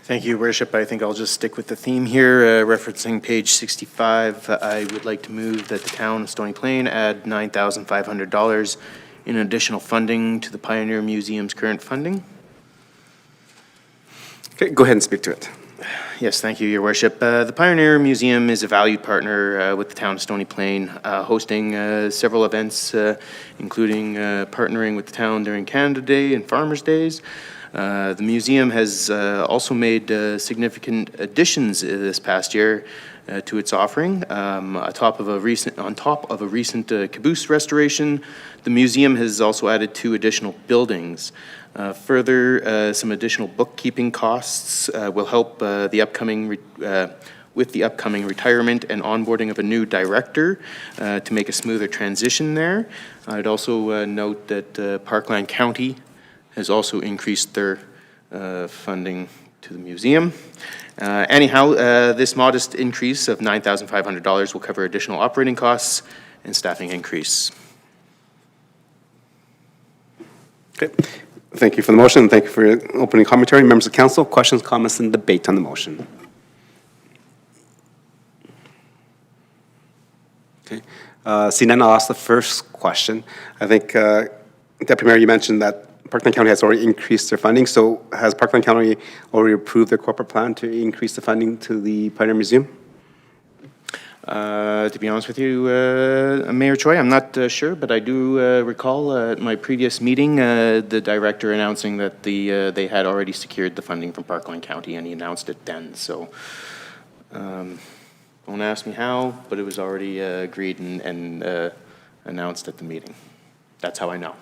[SPEAKER 4] Thank you, Worship. I think I'll just stick with the theme here, referencing page 65. I would like to move that the town of Stony Plain add $9,500 in additional funding to the Pioneer Museum's current funding.
[SPEAKER 1] Okay, go ahead and speak to it.
[SPEAKER 4] Yes, thank you, Your Worship. The Pioneer Museum is a valued partner with the town of Stony Plain, hosting several events, including partnering with the town during Canada Day and Farmers Days. The museum has also made significant additions this past year to its offering. On top of a recent caboose restoration, the museum has also added 2 additional buildings. Further, some additional bookkeeping costs will help with the upcoming retirement and onboarding of a new director to make a smoother transition there. I'd also note that Parkland County has also increased their funding to the museum. Anyhow, this modest increase of $9,500 will cover additional operating costs and staffing increase.
[SPEAKER 1] Okay. Thank you for the motion. Thank you for your opening commentary. Members of council, questions, comments, and debate on the motion. Okay. Seeing none, I'll ask the first question. I think, Deputy Mayor, you mentioned that Parkland County has already increased their funding. So has Parkland County already approved their corporate plan to increase the funding to the Pioneer Museum?
[SPEAKER 4] To be honest with you, Mayor Choi, I'm not sure, but I do recall at my previous meeting, the director announcing that they had already secured the funding from Parkland County, and he announced it then. So don't ask me how, but it was already agreed and announced at the meeting. That's how I know.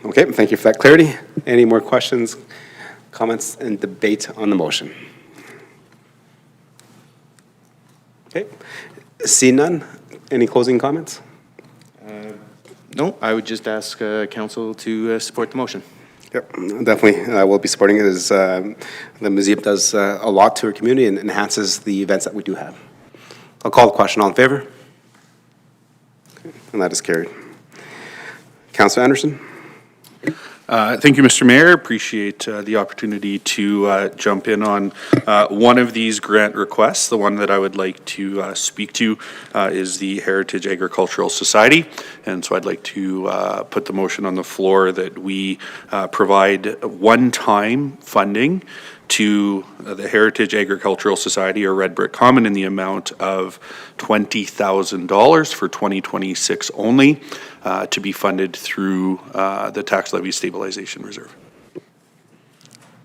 [SPEAKER 1] Okay, thank you for that clarity. Any more questions, comments, and debate on the motion? Okay, see none. Any closing comments?
[SPEAKER 4] No, I would just ask council to support the motion.
[SPEAKER 1] Yep, definitely. I will be supporting it as the museum does a lot to our community and enhances the events that we do have. I'll call the question. All in favor? Okay, and that is carried. Councilor Anderson?
[SPEAKER 9] Thank you, Mr. Mayor. Appreciate the opportunity to jump in on one of these grant requests. The one that I would like to speak to is the Heritage Agricultural Society. And so I'd like to put the motion on the floor that we provide one-time funding to the Heritage Agricultural Society, or Red Brick Common, in the amount of $20,000 for 2026 only, to be funded through the Tax Levy Stabilization Reserve.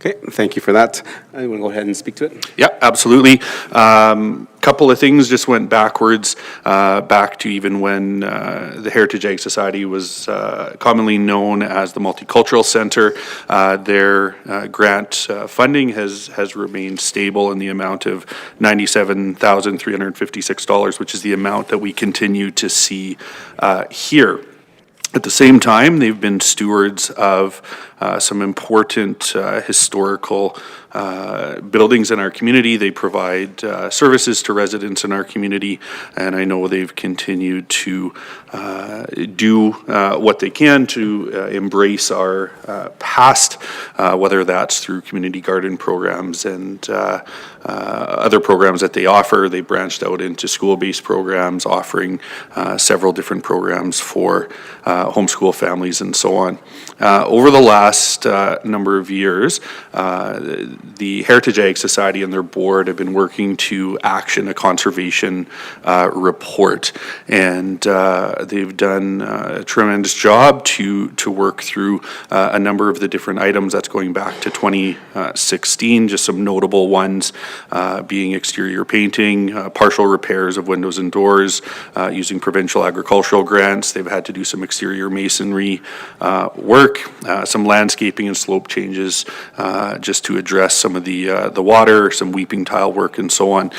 [SPEAKER 1] Okay, thank you for that. I want to go ahead and speak to it.
[SPEAKER 9] Yeah, absolutely. Couple of things just went backwards, back to even when the Heritage Ag Society was commonly known as the Multicultural Center. Their grant funding has remained stable in the amount of $97,356, which is the amount that we continue to see here. At the same time, they've been stewards of some important historical buildings in our community. They provide services to residents in our community, and I know they've continued to do what they can to embrace our past, whether that's through community garden programs and other programs that they offer. They branched out into school-based programs, offering several different programs for homeschool families and so on. Over the last number of years, the Heritage Ag Society and their board have been working to action a conservation report, and they've done a tremendous job to work through a number of the different items. That's going back to 2016, just some notable ones being exterior painting, partial repairs of windows and doors, using provincial agricultural grants. They've had to do some exterior masonry work, some landscaping and slope changes, just to address some of the water, some weeping tile work and so on.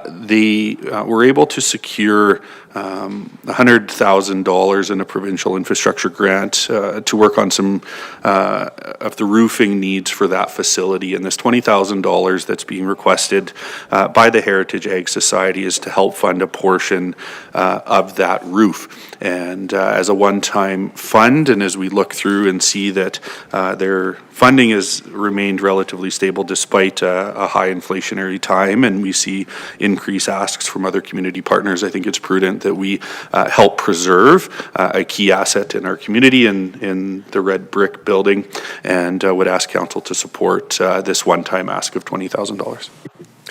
[SPEAKER 9] They were able to secure $100,000 in a provincial infrastructure grant to work on some of the roofing needs for that facility. And this $20,000 that's being requested by the Heritage Ag Society is to help fund a portion of that roof. And as a one-time fund, and as we look through and see that their funding has remained relatively stable despite a high inflationary time, and we see increased asks from other community partners, I think it's prudent that we help preserve a key asset in our community in the Red Brick building, and would ask council to support this one-time ask of $20,000.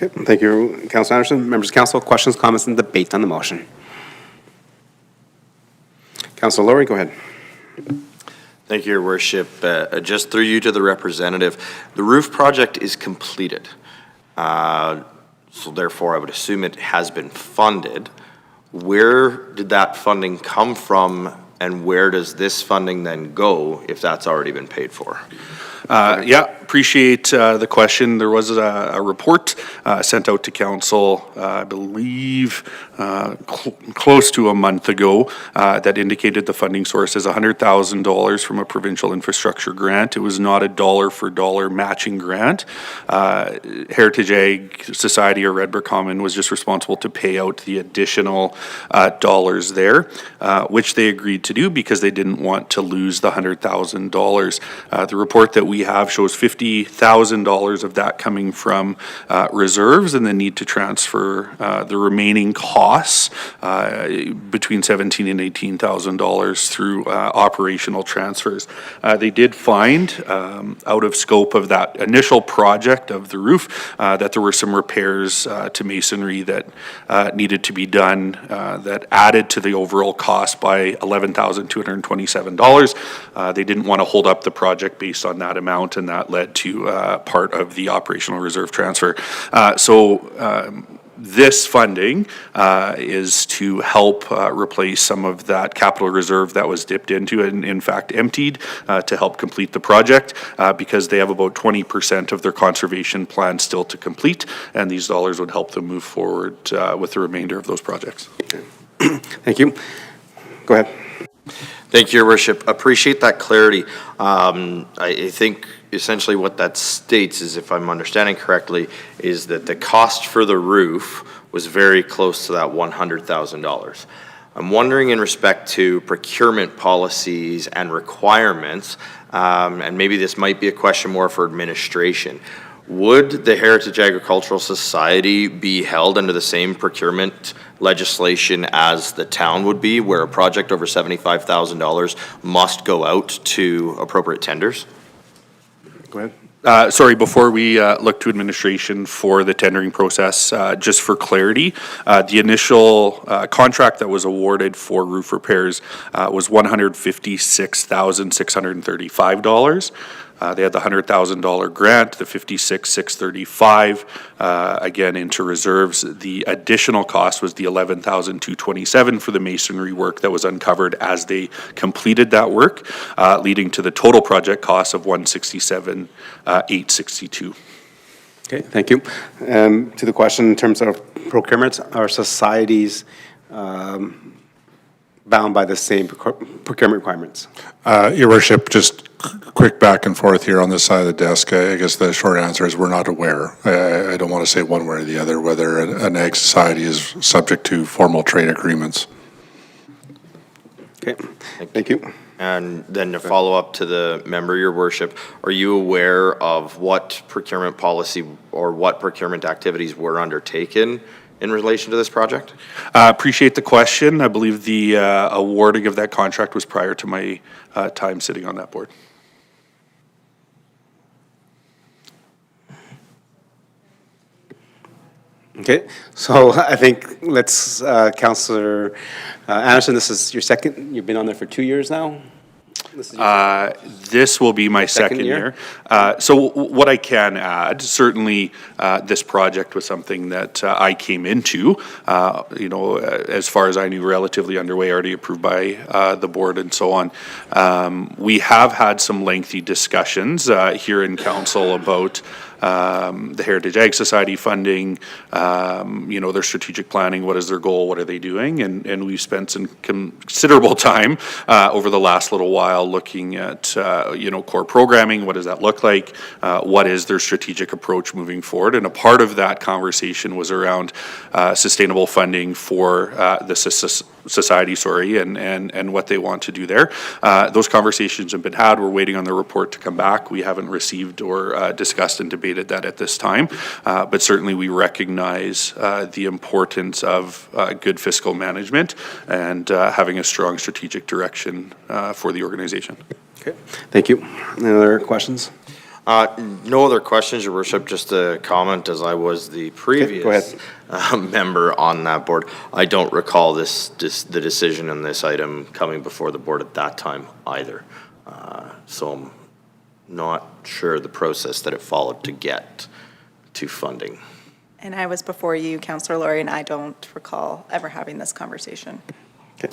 [SPEAKER 1] Okay, thank you, Councilor Anderson. Members of council, questions, comments, and debate on the motion? Councilor Lowry, go ahead.
[SPEAKER 5] Thank you, Your Worship. Just through you to the representative, the roof project is completed. So therefore, I would assume it has been funded. Where did that funding come from, and where does this funding then go if that's already been paid for?
[SPEAKER 9] Yeah, appreciate the question. There was a report sent out to council, I believe, close to a month ago, that indicated the funding source is $100,000 from a provincial infrastructure grant. It was not a dollar-for-dollar matching grant. Heritage Ag Society, or Red Brick Common, was just responsible to pay out the additional dollars there, which they agreed to do because they didn't want to lose the $100,000. The report that we have shows $50,000 of that coming from reserves, and the need to transfer the remaining costs between $17,000 and $18,000 through operational transfers. They did find, out of scope of that initial project of the roof, that there were some repairs to masonry that needed to be done that added to the overall cost by $11,227. They didn't want to hold up the project based on that amount, and that led to part of the operational reserve transfer. This funding is to help replace some of that capital reserve that was dipped into and in fact emptied to help complete the project, because they have about 20% of their conservation plan still to complete, and these dollars would help them move forward with the remainder of those projects.
[SPEAKER 1] Thank you. Go ahead.
[SPEAKER 5] Thank you, Your Worship. Appreciate that clarity. I think essentially what that states is, if I'm understanding correctly, is that the cost for the roof was very close to that $100,000. I'm wondering, in respect to procurement policies and requirements, and maybe this might be a question more for administration. Would the Heritage Agricultural Society be held under the same procurement legislation as the town would be, where a project over $75,000 must go out to appropriate tenders?
[SPEAKER 1] Go ahead.
[SPEAKER 9] Sorry, before we look to administration for the tendering process, just for clarity, the initial contract that was awarded for roof repairs was $156,635. They had the $100,000 grant, the $56,635, again, into reserves. The additional cost was the $11,227 for the masonry work that was uncovered as they completed that work, leading to the total project cost of $167,862.
[SPEAKER 1] Okay, thank you. To the question in terms of procurement, are societies bound by the same procurement requirements?
[SPEAKER 2] Your worship, just quick back and forth here on this side of the desk. I guess the short answer is we're not aware. I don't want to say one way or the other whether an ag society is subject to formal trade agreements.
[SPEAKER 1] Okay, thank you.
[SPEAKER 5] And then to follow up to the member, your worship, are you aware of what procurement policy or what procurement activities were undertaken in relation to this project?
[SPEAKER 9] Appreciate the question. I believe the awarding of that contract was prior to my time sitting on that board.
[SPEAKER 1] Okay, so I think let's, Councillor Anderson, this is your second, you've been on there for 2 years now? This is your
[SPEAKER 9] This will be my second year. So what I can add, certainly this project was something that I came into, as far as I knew, relatively underway, already approved by the board and so on. We have had some lengthy discussions here in council about the Heritage Ag Society funding, their strategic planning, what is their goal, what are they doing? And we've spent some considerable time over the last little while looking at, core programming, what does that look like? What is their strategic approach moving forward? And a part of that conversation was around sustainable funding for the society, and what they want to do there. Those conversations have been had. We're waiting on the report to come back. We haven't received or discussed and debated that at this time, but certainly we recognize the importance of good fiscal management and having a strong strategic direction for the organization.
[SPEAKER 1] Okay, thank you. Any other questions?
[SPEAKER 5] No other questions, your worship, just a comment as I was the previous
[SPEAKER 1] go ahead.
[SPEAKER 5] Member on that board. I don't recall the decision on this item coming before the board at that time either. So I'm not sure the process that it followed to get to funding.
[SPEAKER 11] And I was before you, Councillor Laurie, and I don't recall ever having this conversation.
[SPEAKER 1] Okay.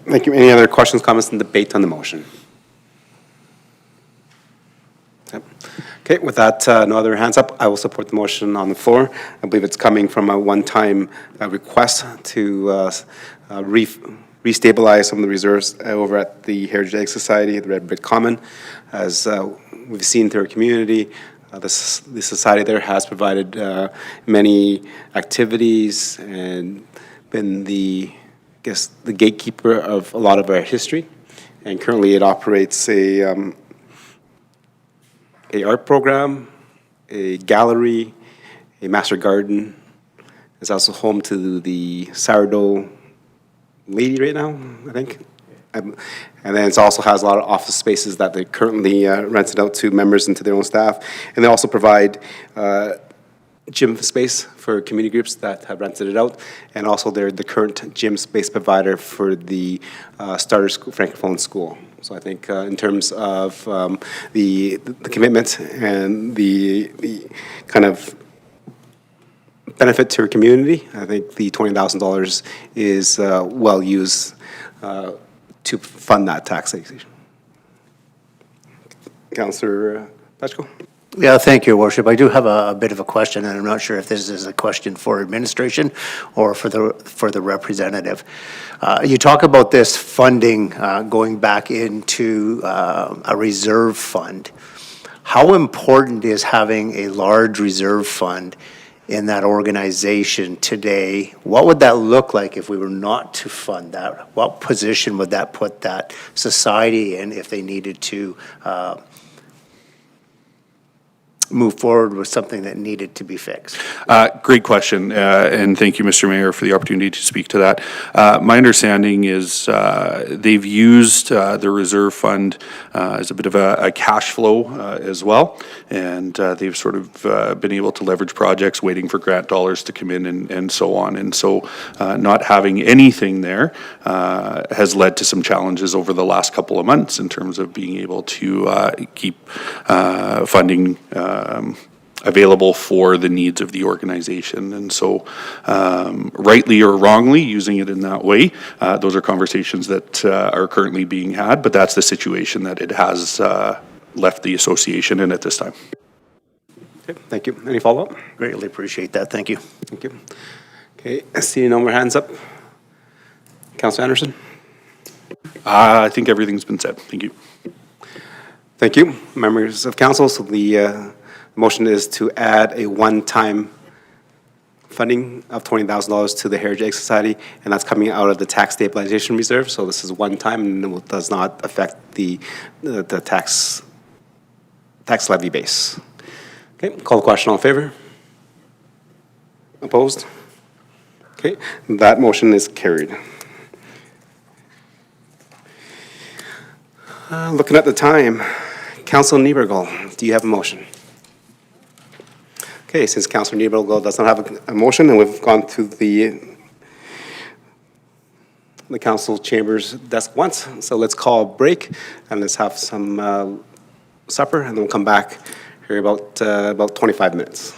[SPEAKER 1] Thank you. Any other questions, comments, and debate on the motion? Okay, with that, no other hands up, I will support the motion on the floor. I believe it's coming from a one-time request to restabilize some of the reserves over at the Heritage Ag Society, the Red Brick Common. As we've seen through our community, the society there has provided many activities and been the gatekeeper of a lot of our history. And currently it operates a art program, a gallery, a master garden. It's also home to the sourdough lady right now, I think. And then it also has a lot of office spaces that they currently rented out to members and to their own staff. And they also provide gym space for community groups that have rented it out. And also they're the current gym space provider for the starter school, Francophone school. So I think in terms of the commitment and the kind of benefit to our community, I think the $20,000 is well used to fund that taxation. Councillor Pletchko?
[SPEAKER 8] Yeah, thank you, Your Worship. I do have a bit of a question, and I'm not sure if this is a question for administration or for the representative. You talk about this funding going back into a reserve fund. How important is having a large reserve fund in that organization today, what would that look like if we were not to fund that? What position would that put that society in if they needed to move forward with something that needed to be fixed?
[SPEAKER 9] Great question, and thank you, Mr. Mayor, for the opportunity to speak to that. My understanding is they've used the reserve fund as a bit of a cash flow as well, and they've sort of been able to leverage projects, waiting for grant dollars to come in and so on. And so not having anything there has led to some challenges over the last couple of months in terms of being able to keep funding available for the needs of the organization. And so, rightly or wrongly, using it in that way, those are conversations that are currently being had, but that's the situation that it has left the association in at this time.
[SPEAKER 1] Okay, thank you. Any follow-up?
[SPEAKER 8] Greatly appreciate that. Thank you.
[SPEAKER 1] Thank you. Okay, I see no more hands up. Councilor Anderson?
[SPEAKER 9] I think everything's been said. Thank you.
[SPEAKER 1] Thank you. Members of council, so the motion is to add a one-time funding of $20,000 to the Heritage Egg Society, and that's coming out of the tax stabilization reserve. So this is one time and it does not affect the tax levy base. Okay, call the question. All in favor? Opposed? Okay, that motion is carried. Looking at the time, Councilor Niebergall, do you have a motion? Okay, since Councilor Niebergall does not have a motion, and we've gone through the council chamber's desk once, so let's call a break and let's have some supper, and then we'll come back here about 25 minutes.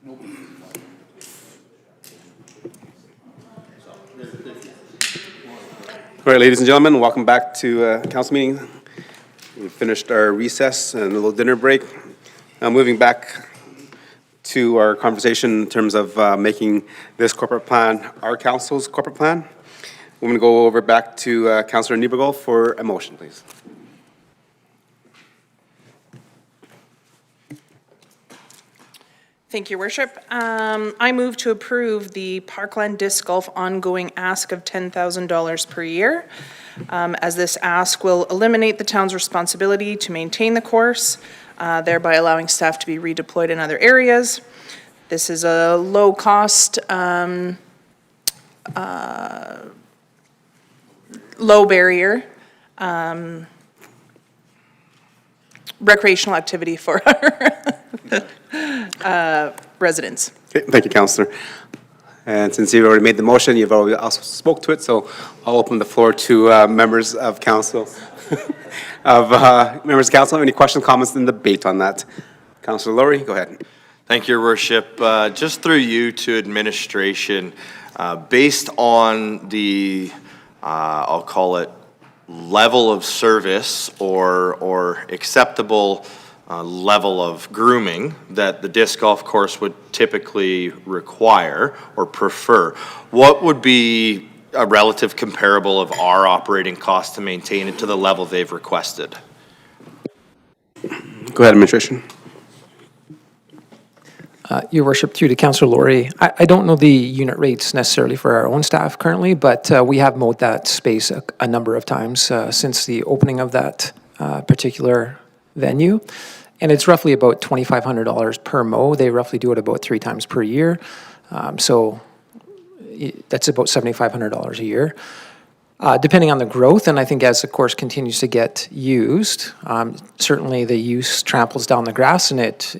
[SPEAKER 1] All right, ladies and gentlemen, welcome back to council meeting. We finished our recess and a little dinner break. Now moving back to our conversation in terms of making this corporate plan our council's corporate plan. We're going to go over back to Councillor Niebergall for a motion, please.
[SPEAKER 7] Thank you, Worship. I move to approve the Parkland Disc Golf ongoing ask of $10,000 per year, as this ask will eliminate the town's responsibility to maintain the course, thereby allowing staff to be redeployed in other areas. This is a low-cost, low-barrier recreational activity for our residents.
[SPEAKER 1] Okay, thank you, Councillor. And since you've already made the motion, you've already also spoke to it, so I'll open the floor to members of council. Members of council, any questions, comments, and debate on that? Councillor Laurie, go ahead.
[SPEAKER 5] Thank you, Your Worship. Just through you to administration, based on the, I'll call it, level of service or acceptable level of grooming that the disc golf course would typically require or prefer, what would be a relative comparable of our operating cost to maintain it to the level they've requested?
[SPEAKER 1] Go ahead, administration.
[SPEAKER 12] Your Worship, through to Councillor Laurie, I don't know the unit rates necessarily for our own staff currently, but we have mowed that space a number of times since the opening of that particular venue. And it's roughly about $2,500 per mow. They roughly do it about 3 times per year. So that's about $7,500 a year. Depending on the growth, and I think as the course continues to get used, certainly the use tramples down the grass and it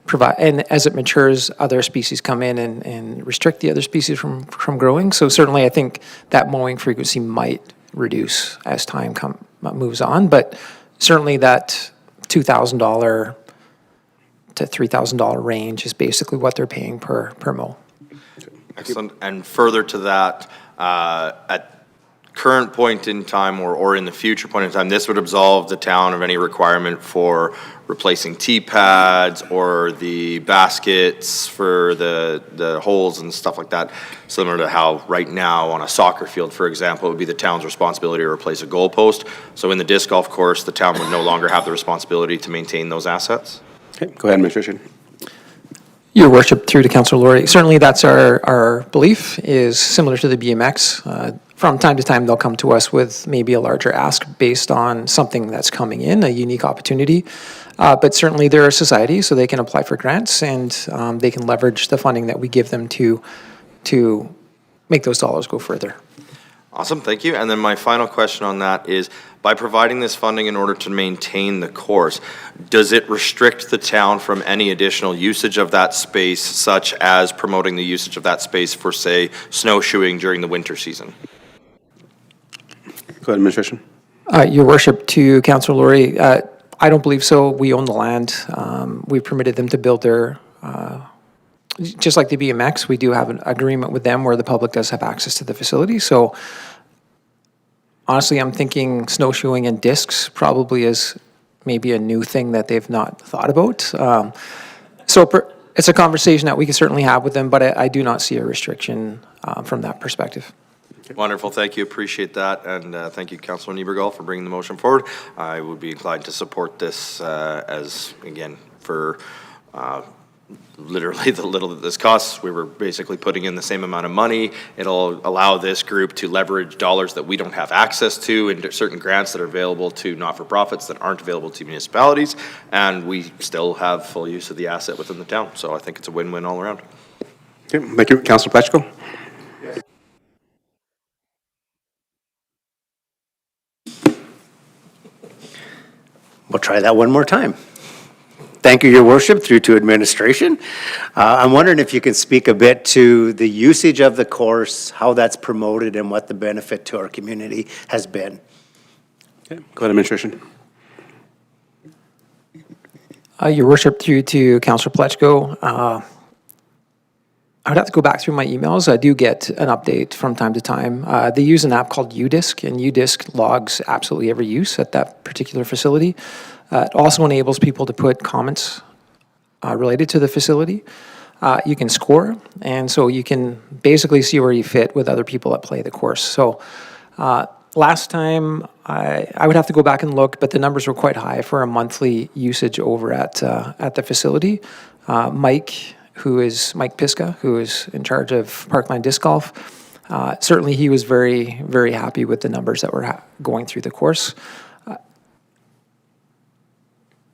[SPEAKER 12] provide, and as it matures, other species come in and restrict the other species from growing. So certainly I think that mowing frequency might reduce as time moves on, but certainly that $2,000 to $3,000 range is basically what they're paying per mow.
[SPEAKER 5] Excellent. And further to that, at current point in time or in the future point in time, this would absolve the town of any requirement for replacing tee pads or the baskets for the holes and stuff like that, similar to how right now on a soccer field, for example, it would be the town's responsibility to replace a goalpost. So in the disc golf course, the town would no longer have the responsibility to maintain those assets?
[SPEAKER 1] Okay, go ahead, administration.
[SPEAKER 12] Your Worship, through to Councillor Laurie, certainly that's our belief, is similar to the BMX. From time to time, they'll come to us with maybe a larger ask based on something that's coming in, a unique opportunity. But certainly they're a society, so they can apply for grants and they can leverage the funding that we give them to make those dollars go further.
[SPEAKER 5] Awesome, thank you. And then my final question on that is, by providing this funding in order to maintain the course, does it restrict the town from any additional usage of that space, such as promoting the usage of that space for, say, snowshoeing during the winter season?
[SPEAKER 1] Go ahead, administration.
[SPEAKER 12] Your Worship, to Councillor Laurie, I don't believe so. We own the land. We permitted them to build their, just like the BMX, we do have an agreement with them where the public does have access to the facility. So honestly, I'm thinking snowshoeing and discs probably is maybe a new thing that they've not thought about. It's a conversation that we can certainly have with them, but I do not see a restriction from that perspective.
[SPEAKER 5] Wonderful, thank you, appreciate that, and thank you, Councillor Niebergall, for bringing the motion forward. I would be inclined to support this as, again, for literally the little that this costs. We were basically putting in the same amount of money. It'll allow this group to leverage dollars that we don't have access to and certain grants that are available to not-for-profits that aren't available to municipalities, and we still have full use of the asset within the town. So I think it's a win-win all around.
[SPEAKER 1] Okay, thank you. Councillor Plechko.
[SPEAKER 8] We'll try that one more time. Thank you, Your Worship, through to administration. I'm wondering if you can speak a bit to the usage of the course, how that's promoted, and what the benefit to our community has been.
[SPEAKER 1] Okay, go ahead, administration.
[SPEAKER 12] Your worship, through to Councillor Pletchko, I would have to go back through my emails. I do get an update from time to time. They use an app called UDisc, and UDisc logs absolutely every use at that particular facility. It also enables people to put comments related to the facility. You can score, and so you can basically see where you fit with other people that play the course. So last time, I would have to go back and look, but the numbers were quite high for a monthly usage over at the facility. Mike Piska, who is in charge of Parkland Disc Golf, certainly he was very, very happy with the numbers that were going through the course.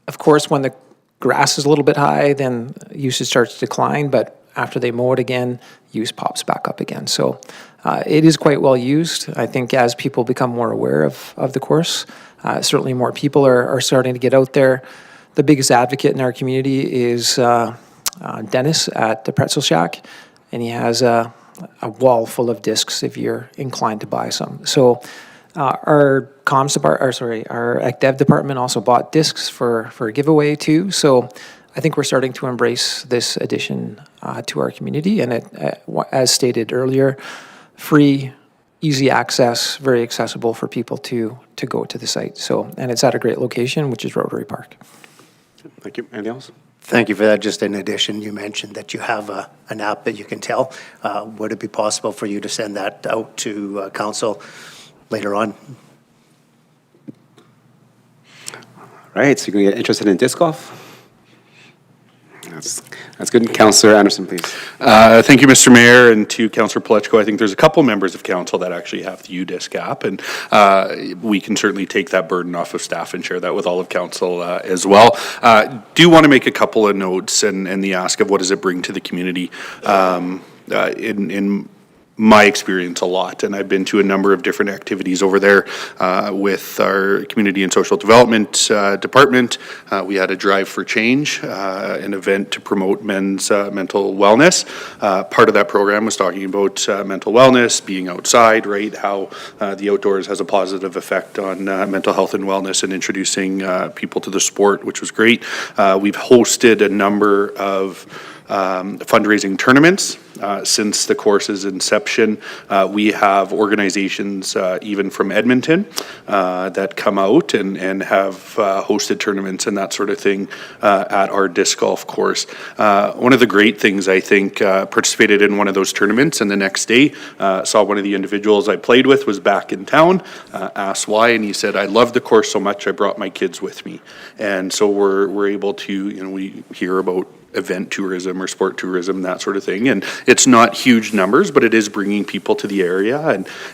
[SPEAKER 12] Of course, when the grass is a little bit high, then usage starts to decline, but after they mow it again, use pops back up again. So it is quite well used. I think as people become more aware of the course, certainly more people are starting to get out there. The biggest advocate in our community is Dennis at the Pretzel Shack, and he has a wall full of discs if you're inclined to buy some. So our ECDev department also bought discs for a giveaway too. So I think we're starting to embrace this addition to our community, and it, as stated earlier, free, easy access, very accessible for people to go to the site. So, and it's at a great location, which is Rotary Park.
[SPEAKER 1] Thank you. Anything else?
[SPEAKER 8] Thank you for that. Just in addition, you mentioned that you have an app that you can tell. Would it be possible for you to send that out to council later on?
[SPEAKER 1] All right, so you're going to get interested in disc golf? That's good. Councillor Anderson, please.
[SPEAKER 9] Thank you, Mr. Mayor, and to Councillor Pletchko. I think there's a couple members of council that actually have the UDisc app, and we can certainly take that burden off of staff and share that with all of council as well. Do want to make a couple of notes and the ask of what does it bring to the community. In my experience a lot, and I've been to a number of different activities over there with our community and social development department. We had a Drive for Change, an event to promote men's mental wellness. Part of that program was talking about mental wellness, being outside, right? How the outdoors has a positive effect on mental health and wellness, and introducing people to the sport, which was great. We've hosted a number of fundraising tournaments since the course's inception. We have organizations even from Edmonton that come out and have hosted tournaments and that sort of thing at our disc golf course. One of the great things, I think, participated in one of those tournaments, and the next day saw one of the individuals I played with was back in town, asked why, and he said, I love the course so much I brought my kids with me. And so we're able to, we hear about event tourism or sport tourism, that sort of thing. And it's not huge numbers, but it is bringing people to the area,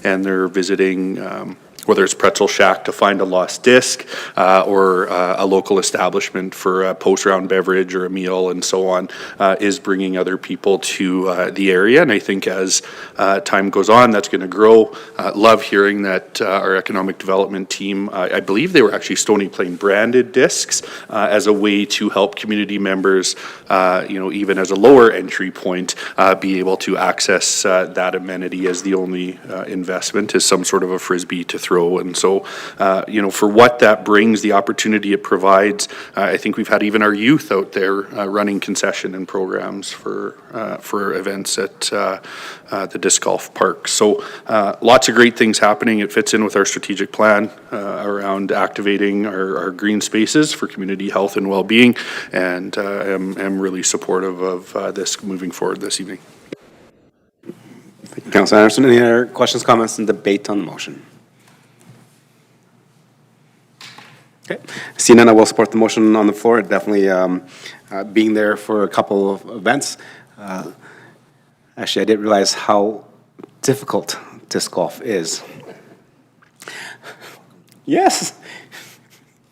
[SPEAKER 9] and they're visiting whether it's Pretzel Shack to find a lost disc or a local establishment for a post-round beverage or a meal and so on, is bringing other people to the area. And I think as time goes on, that's going to grow. Love hearing that our economic development team, I believe they were actually Stony Plain branded discs as a way to help community members, even as a lower entry point, be able to access that amenity, as the only investment is some sort of a Frisbee to throw. And so, for what that brings, the opportunity it provides, I think we've had even our youth out there running concession and programs for events at the disc golf park. So lots of great things happening. It fits in with our strategic plan around activating our green spaces for community health and well-being, and am really supportive of this moving forward this evening.
[SPEAKER 1] Thank you, Councillor Anderson. Any other questions, comments, and debate on the motion? Okay. Seeing none, I will support the motion on the floor. Definitely being there for a couple of events. Actually, I didn't realize how difficult disc golf is. Yes.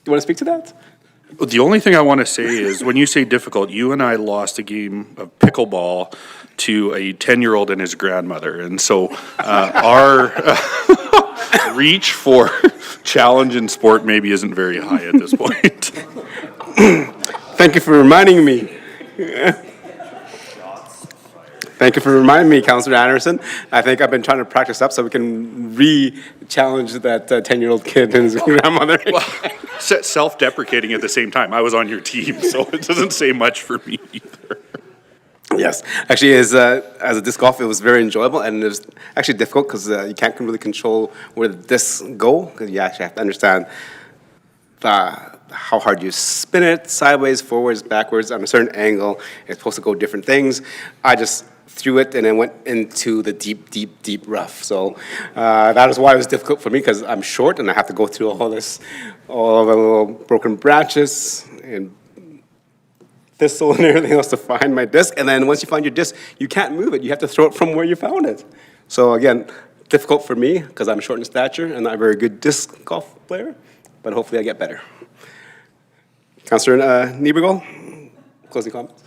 [SPEAKER 1] You want to speak to that?
[SPEAKER 9] The only thing I want to say is, when you say difficult, you and I lost a game of pickleball to a 10-year-old and his grandmother. And so our reach for challenge in sport maybe isn't very high at this point.
[SPEAKER 1] Thank you for reminding me. Thank you for reminding me, Councillor Anderson. I think I've been trying to practice up so we can re-challenge that 10-year-old kid and his grandmother.
[SPEAKER 9] Self-deprecating at the same time. I was on your team, so it doesn't say much for me either.
[SPEAKER 1] Yes, actually, as a disc golf, it was very enjoyable, and it was actually difficult because you can't really control where the discs go, because you actually have to understand how hard you spin it, sideways, forwards, backwards, on a certain angle. It's supposed to go different things. I just threw it and then went into the deep, deep, deep rough. So that is why it was difficult for me, because I'm short and I have to go through all the little broken branches and thistle and everything else to find my disc. And then once you find your disc, you can't move it. You have to throw it from where you found it. So again, difficult for me because I'm short in stature and not a very good disc golf player, but hopefully I get better. Councillor Niebergall, closing comments?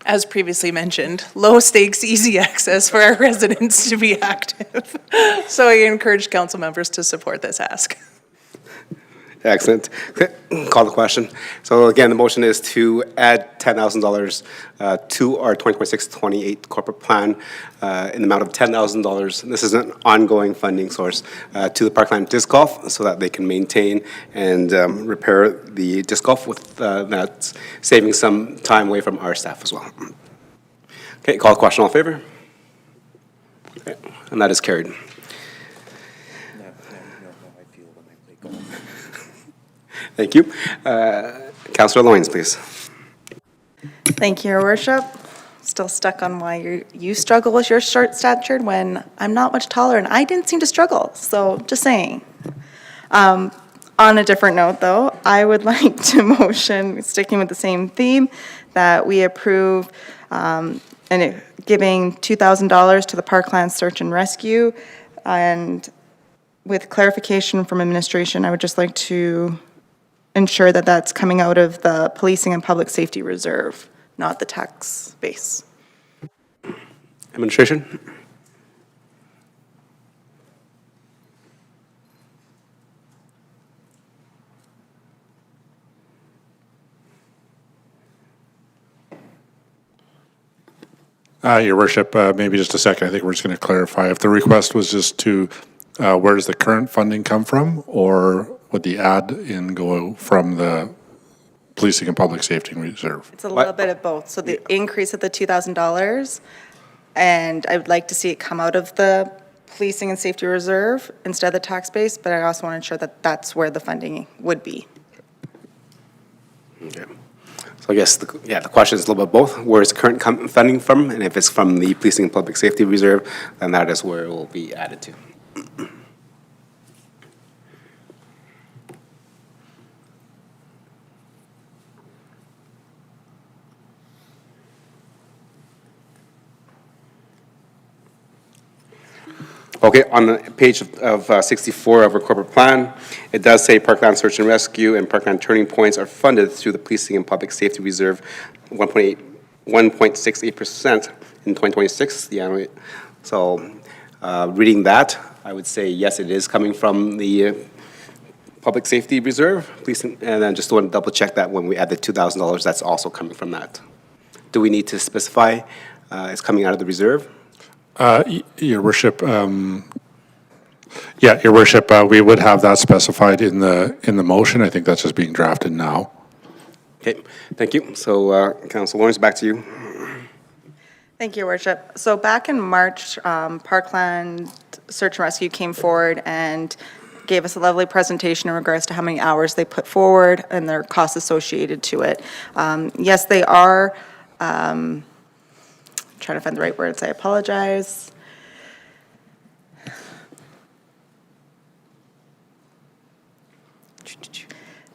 [SPEAKER 7] As previously mentioned, low stakes, easy access for our residents to be active. So I encourage council members to support this ask.
[SPEAKER 1] Excellent. Call the question. So again, the motion is to add $10,000 to our 2026-28 corporate plan in the amount of $10,000. This is an ongoing funding source to the Parkland Disc Golf so that they can maintain and repair the disc golf with that saving some time away from our staff as well. Okay, call the question. All in favor? Okay, and that is carried. Thank you. Councillor Loynes, please.
[SPEAKER 11] Thank you, Your Worship. Still stuck on why you struggle with your short stature when I'm not much taller, and I didn't seem to struggle, so just saying. On a different note, though, I would like to motion, sticking with the same theme, that we approve giving $2,000 to the Parkland Search and Rescue, and with clarification from administration, I would just like to ensure that that's coming out of the Policing and Public Safety Reserve, not the tax base.
[SPEAKER 1] Administration?
[SPEAKER 2] Your Worship, maybe just a second. I think we're just going to clarify. If the request was just to, where does the current funding come from, or would the add-in go from the Policing and Public Safety Reserve?
[SPEAKER 11] It's a little bit of both. So the increase of the $2,000, and I would like to see it come out of the Policing and Safety Reserve instead of the tax base, but I also want to ensure that that's where the funding would be.
[SPEAKER 1] Okay. So I guess, the question is a little bit both. Where is the current funding from? And if it's from the Policing and Public Safety Reserve, then that is where it will be added to. Okay, on the page of 64 of our corporate plan, it does say Parkland Search and Rescue and Parkland Turning Points are funded through the Policing and Public Safety Reserve, 1.68% in 2026. The annual. So, reading that, I would say yes, it is coming from the Public Safety Reserve, and then just want to double check that when we add the $2,000, that's also coming from that. Do we need to specify it's coming out of the reserve?
[SPEAKER 2] Your Worship, Your Worship, we would have that specified in the motion. I think that's just being drafted now.
[SPEAKER 1] Okay, thank you. So, Councilor Lawrence, back to you.
[SPEAKER 11] Thank you, Your Worship. So back in March, Parkland Search and Rescue came forward and gave us a lovely presentation in regards to how many hours they put forward and their costs associated to it. Yes, they are, trying to find the right words, I apologize.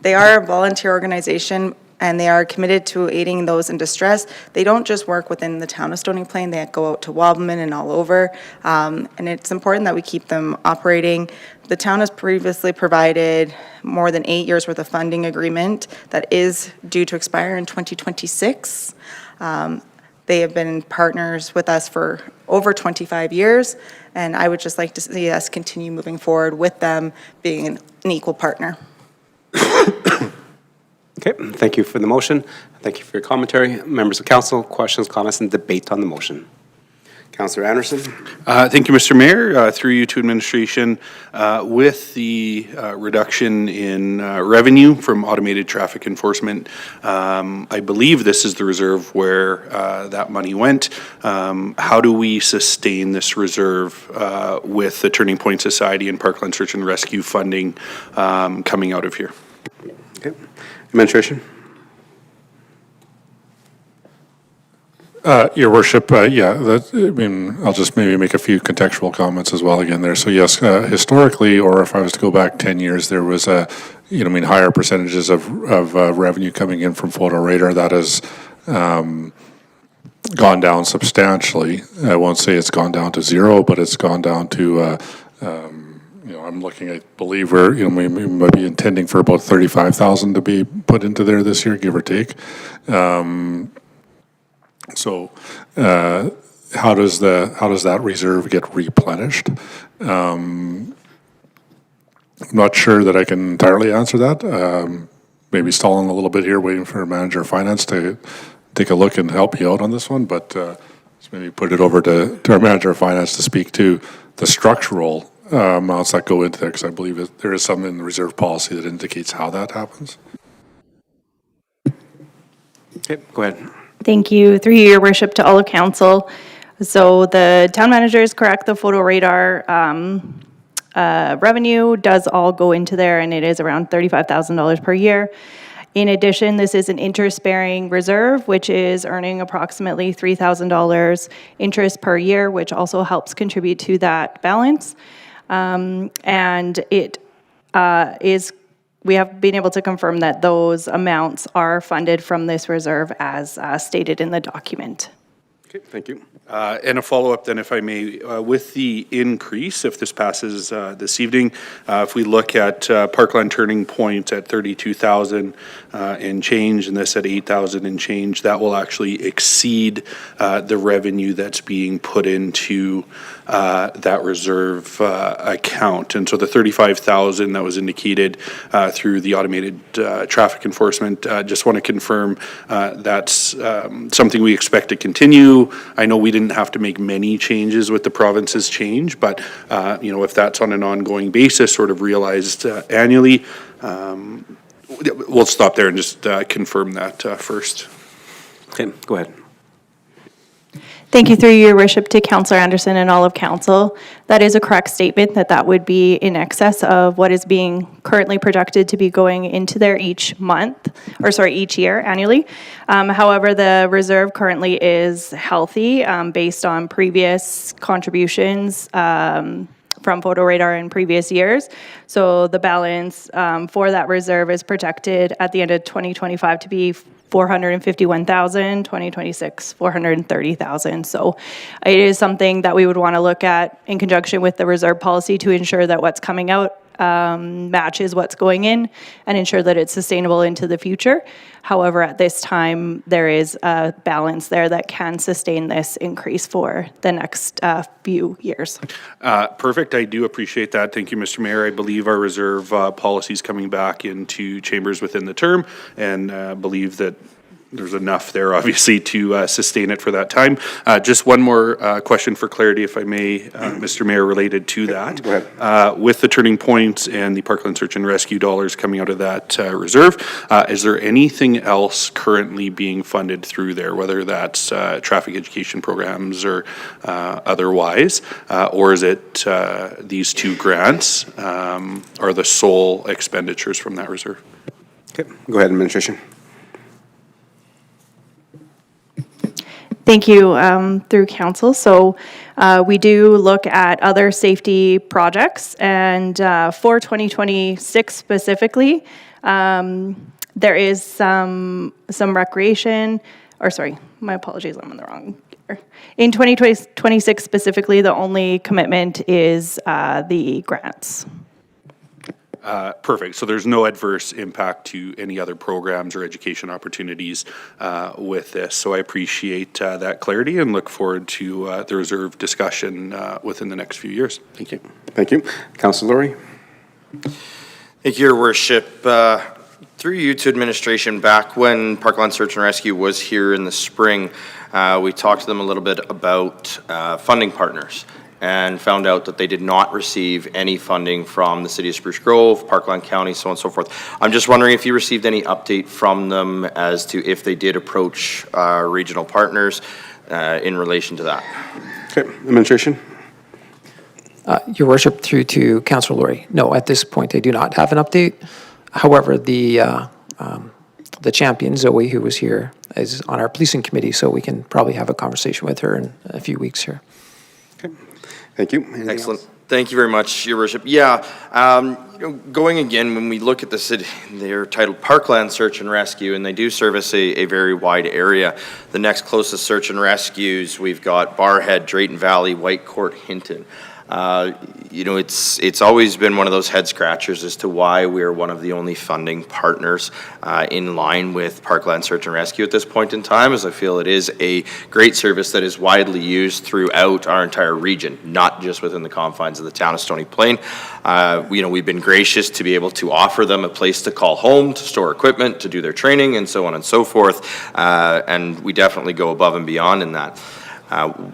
[SPEAKER 11] They are a volunteer organization, and they are committed to aiding those in distress. They don't just work within the town of Stony Plain, they go out to Wabamun and all over, and it's important that we keep them operating. The town has previously provided more than 8 years' worth of funding agreement that is due to expire in 2026. They have been partners with us for over 25 years, and I would just like to see us continue moving forward with them being an equal partner.
[SPEAKER 1] Okay, thank you for the motion. Thank you for your commentary. Members of council, questions, comments, and debate on the motion. Councillor Anderson?
[SPEAKER 9] Thank you, Mr. Mayor. Through you to administration, with the reduction in revenue from automated traffic enforcement, I believe this is the reserve where that money went. How do we sustain this reserve with the Turning Point Society and Parkland Search and Rescue funding coming out of here?
[SPEAKER 1] Okay. Administration?
[SPEAKER 2] Your worship, I'll just maybe make a few contextual comments as well again there. So yes, historically, or if I was to go back 10 years, there was higher percentages of revenue coming in from photo radar. That has gone down substantially. I won't say it's gone down to zero, but it's gone down to, I'm looking, I believe we might be intending for about 35,000 to be put into there this year, give or take. So how does that reserve get replenished? I'm not sure that I can entirely answer that. Maybe stalling a little bit here, waiting for manager of finance to take a look and help me out on this one, but just maybe put it over to our manager of finance to speak to the structural amounts that go into there, because I believe there is something in the reserve policy that indicates how that happens.
[SPEAKER 1] Okay, go ahead.
[SPEAKER 10] Thank you. Through you, your worship, to all of council. So the town manager is correct. The photo radar revenue does all go into there, and it is around $35,000 per year. In addition, this is an interest-bearing reserve, which is earning approximately $3,000 interest per year, which also helps contribute to that balance. And it is. We have been able to confirm that those amounts are funded from this reserve as stated in the document.
[SPEAKER 1] Okay, thank you.
[SPEAKER 9] And a follow-up then, if I may, with the increase, if this passes this evening, if we look at Parkland Turning Point at 32,000 and change, and this at 8,000 and change, that will actually exceed the revenue that's being put into that reserve account. And so the 35,000 that was indicated through the automated traffic enforcement, just want to confirm that's something we expect to continue. I know we didn't have to make many changes with the province's change, but if that's on an ongoing basis, sort of realized annually, we'll stop there and just confirm that first.
[SPEAKER 1] Okay, go ahead.
[SPEAKER 10] Thank you, through your worship, to Councillor Anderson and all of council. That is a correct statement, that would be in excess of what is being currently projected to be going into there each year annually. However, the reserve currently is healthy based on previous contributions from photo radar in previous years. So the balance for that reserve is projected at the end of 2025 to be 451,000, 2026, 430,000. So it is something that we would want to look at in conjunction with the reserve policy to ensure that what's coming out matches what's going in and ensure that it's sustainable into the future. However, at this time, there is a balance there that can sustain this increase for the next few years.
[SPEAKER 9] Perfect. I do appreciate that. Thank you, Mr. Mayor. I believe our reserve policy is coming back into chambers within the term, and believe that there's enough there, obviously, to sustain it for that time. Just one more question for clarity, if I may, Mr. Mayor, related to that.
[SPEAKER 1] Go ahead.
[SPEAKER 9] With the Turning Point and the Parkland Search and Rescue dollars coming out of that reserve, is there anything else currently being funded through there, whether that's traffic education programs or otherwise, or is it these two grants are the sole expenditures from that reserve?
[SPEAKER 1] Okay, go ahead, administration.
[SPEAKER 10] Thank you, through council. So we do look at other safety projects, and for 2026 specifically, there is some recreation, or sorry, my apologies, I'm on the wrong year. In 2026 specifically, the only commitment is the grants.
[SPEAKER 9] Perfect. So there's no adverse impact to any other programs or education opportunities with this. So I appreciate that clarity and look forward to the reserve discussion within the next few years. Thank you.
[SPEAKER 1] Thank you. Councillor Lorry?
[SPEAKER 5] Thank you, Your Worship. Through you to administration, back when Parkland Search and Rescue was here in the spring, we talked to them a little bit about funding partners and found out that they did not receive any funding from the City of Spruce Grove, Parkland County, so on and so forth. I'm just wondering if you received any update from them as to if they did approach regional partners in relation to that.
[SPEAKER 1] Okay, administration?
[SPEAKER 12] Your worship, through to Councillor Laurie. No, at this point, I do not have an update. However, the champion, Zoe, who was here, is on our policing committee, so we can probably have a conversation with her in a few weeks here.
[SPEAKER 1] Okay, thank you. Anything
[SPEAKER 5] Excellent.
[SPEAKER 1] else?
[SPEAKER 5] Thank you very much, Your Worship. Yeah, going again, when we look at the city, they're titled Parkland Search and Rescue, and they do service a very wide area. The next closest search and rescues, we've got Barhead, Drayton Valley, Whitecourt, Hinton. It's always been one of those head scratchers as to why we're one of the only funding partners in line with Parkland Search and Rescue at this point in time, as I feel it is a great service that is widely used throughout our entire region, not just within the confines of the town of Stony Plain. We've been gracious to be able to offer them a place to call home, to store equipment, to do their training, and so on and so forth, and we definitely go above and beyond in that.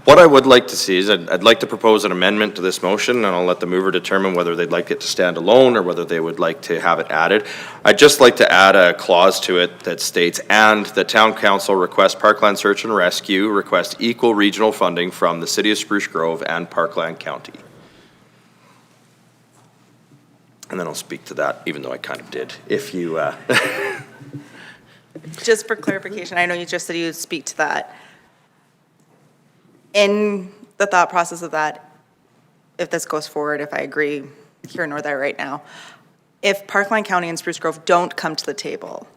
[SPEAKER 5] What I would like to see is I'd like to propose an amendment to this motion, and I'll let the mover determine whether they'd like it to stand alone or whether they would like to have it added. I'd just like to add a clause to it that states, and the town council requests Parkland Search and Rescue request equal regional funding from the City of Spruce Grove and Parkland County. And then I'll speak to that, even though I kind of did, if you...
[SPEAKER 11] Just for clarification, I know you just said you'd speak to that. In the thought process of that, if this goes forward, if I agree here nor there right now, if Parkland County and Spruce Grove don't come to the table,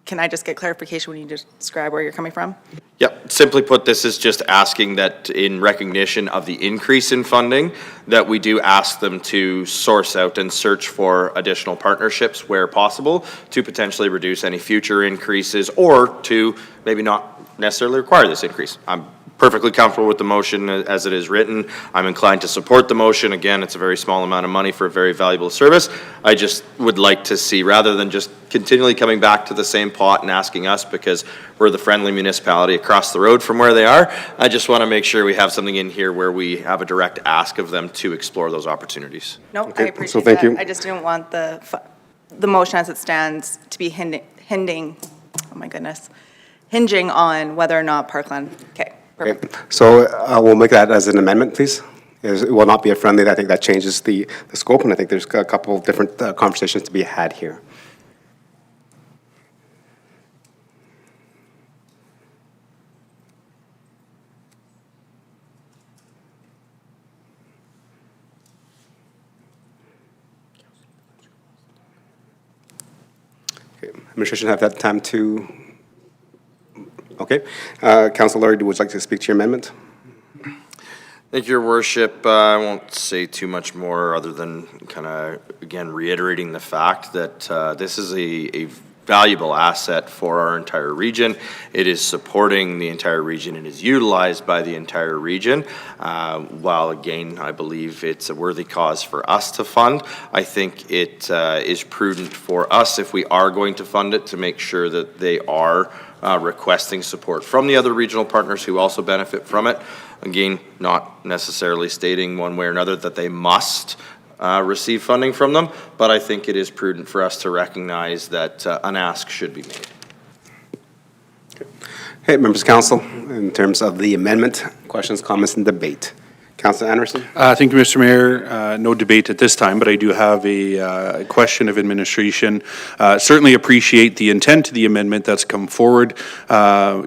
[SPEAKER 11] can I just get clarification when you just describe where you're coming from?
[SPEAKER 5] Yep, simply put, this is just asking that in recognition of the increase in funding, that we do ask them to source out and search for additional partnerships where possible to potentially reduce any future increases or to maybe not necessarily require this increase. I'm perfectly comfortable with the motion as it is written. I'm inclined to support the motion. Again, it's a very small amount of money for a very valuable service. I just would like to see, rather than just continually coming back to the same pot and asking us because we're the friendly municipality across the road from where they are, I just want to make sure we have something in here where we have a direct ask of them to explore those opportunities.
[SPEAKER 11] No,
[SPEAKER 1] Okay,
[SPEAKER 11] I appreciate
[SPEAKER 1] so thank
[SPEAKER 11] that.
[SPEAKER 1] you.
[SPEAKER 11] I just didn't want the motion as it stands to be hinging on whether or not Parkland, okay.
[SPEAKER 1] Okay,
[SPEAKER 11] Perfect.
[SPEAKER 1] so we'll make that as an amendment, please. It will not be a friendly, I think that changes the scope, and I think there's a couple of different conversations to be had here. Okay, administration have that time to, okay. Councilor Laurie, would you like to speak to your amendment?
[SPEAKER 5] Thank you, Your Worship. I won't say too much more other than kind of, again, reiterating the fact that this is a valuable asset for our entire region. It is supporting the entire region and is utilized by the entire region. While, again, I believe it's a worthy cause for us to fund, I think it is prudent for us, if we are going to fund it, to make sure that they are requesting support from the other regional partners who also benefit from it. Again, not necessarily stating one way or another that they must receive funding from them, but I think it is prudent for us to recognize that an ask should be made.
[SPEAKER 1] Hey, members of council, in terms of the amendment, questions, comments, and debate. Councilor Anderson?
[SPEAKER 9] Thank you, Mr. Mayor. No debate at this time, but I do have a question of administration. Certainly appreciate the intent of the amendment that's come forward. I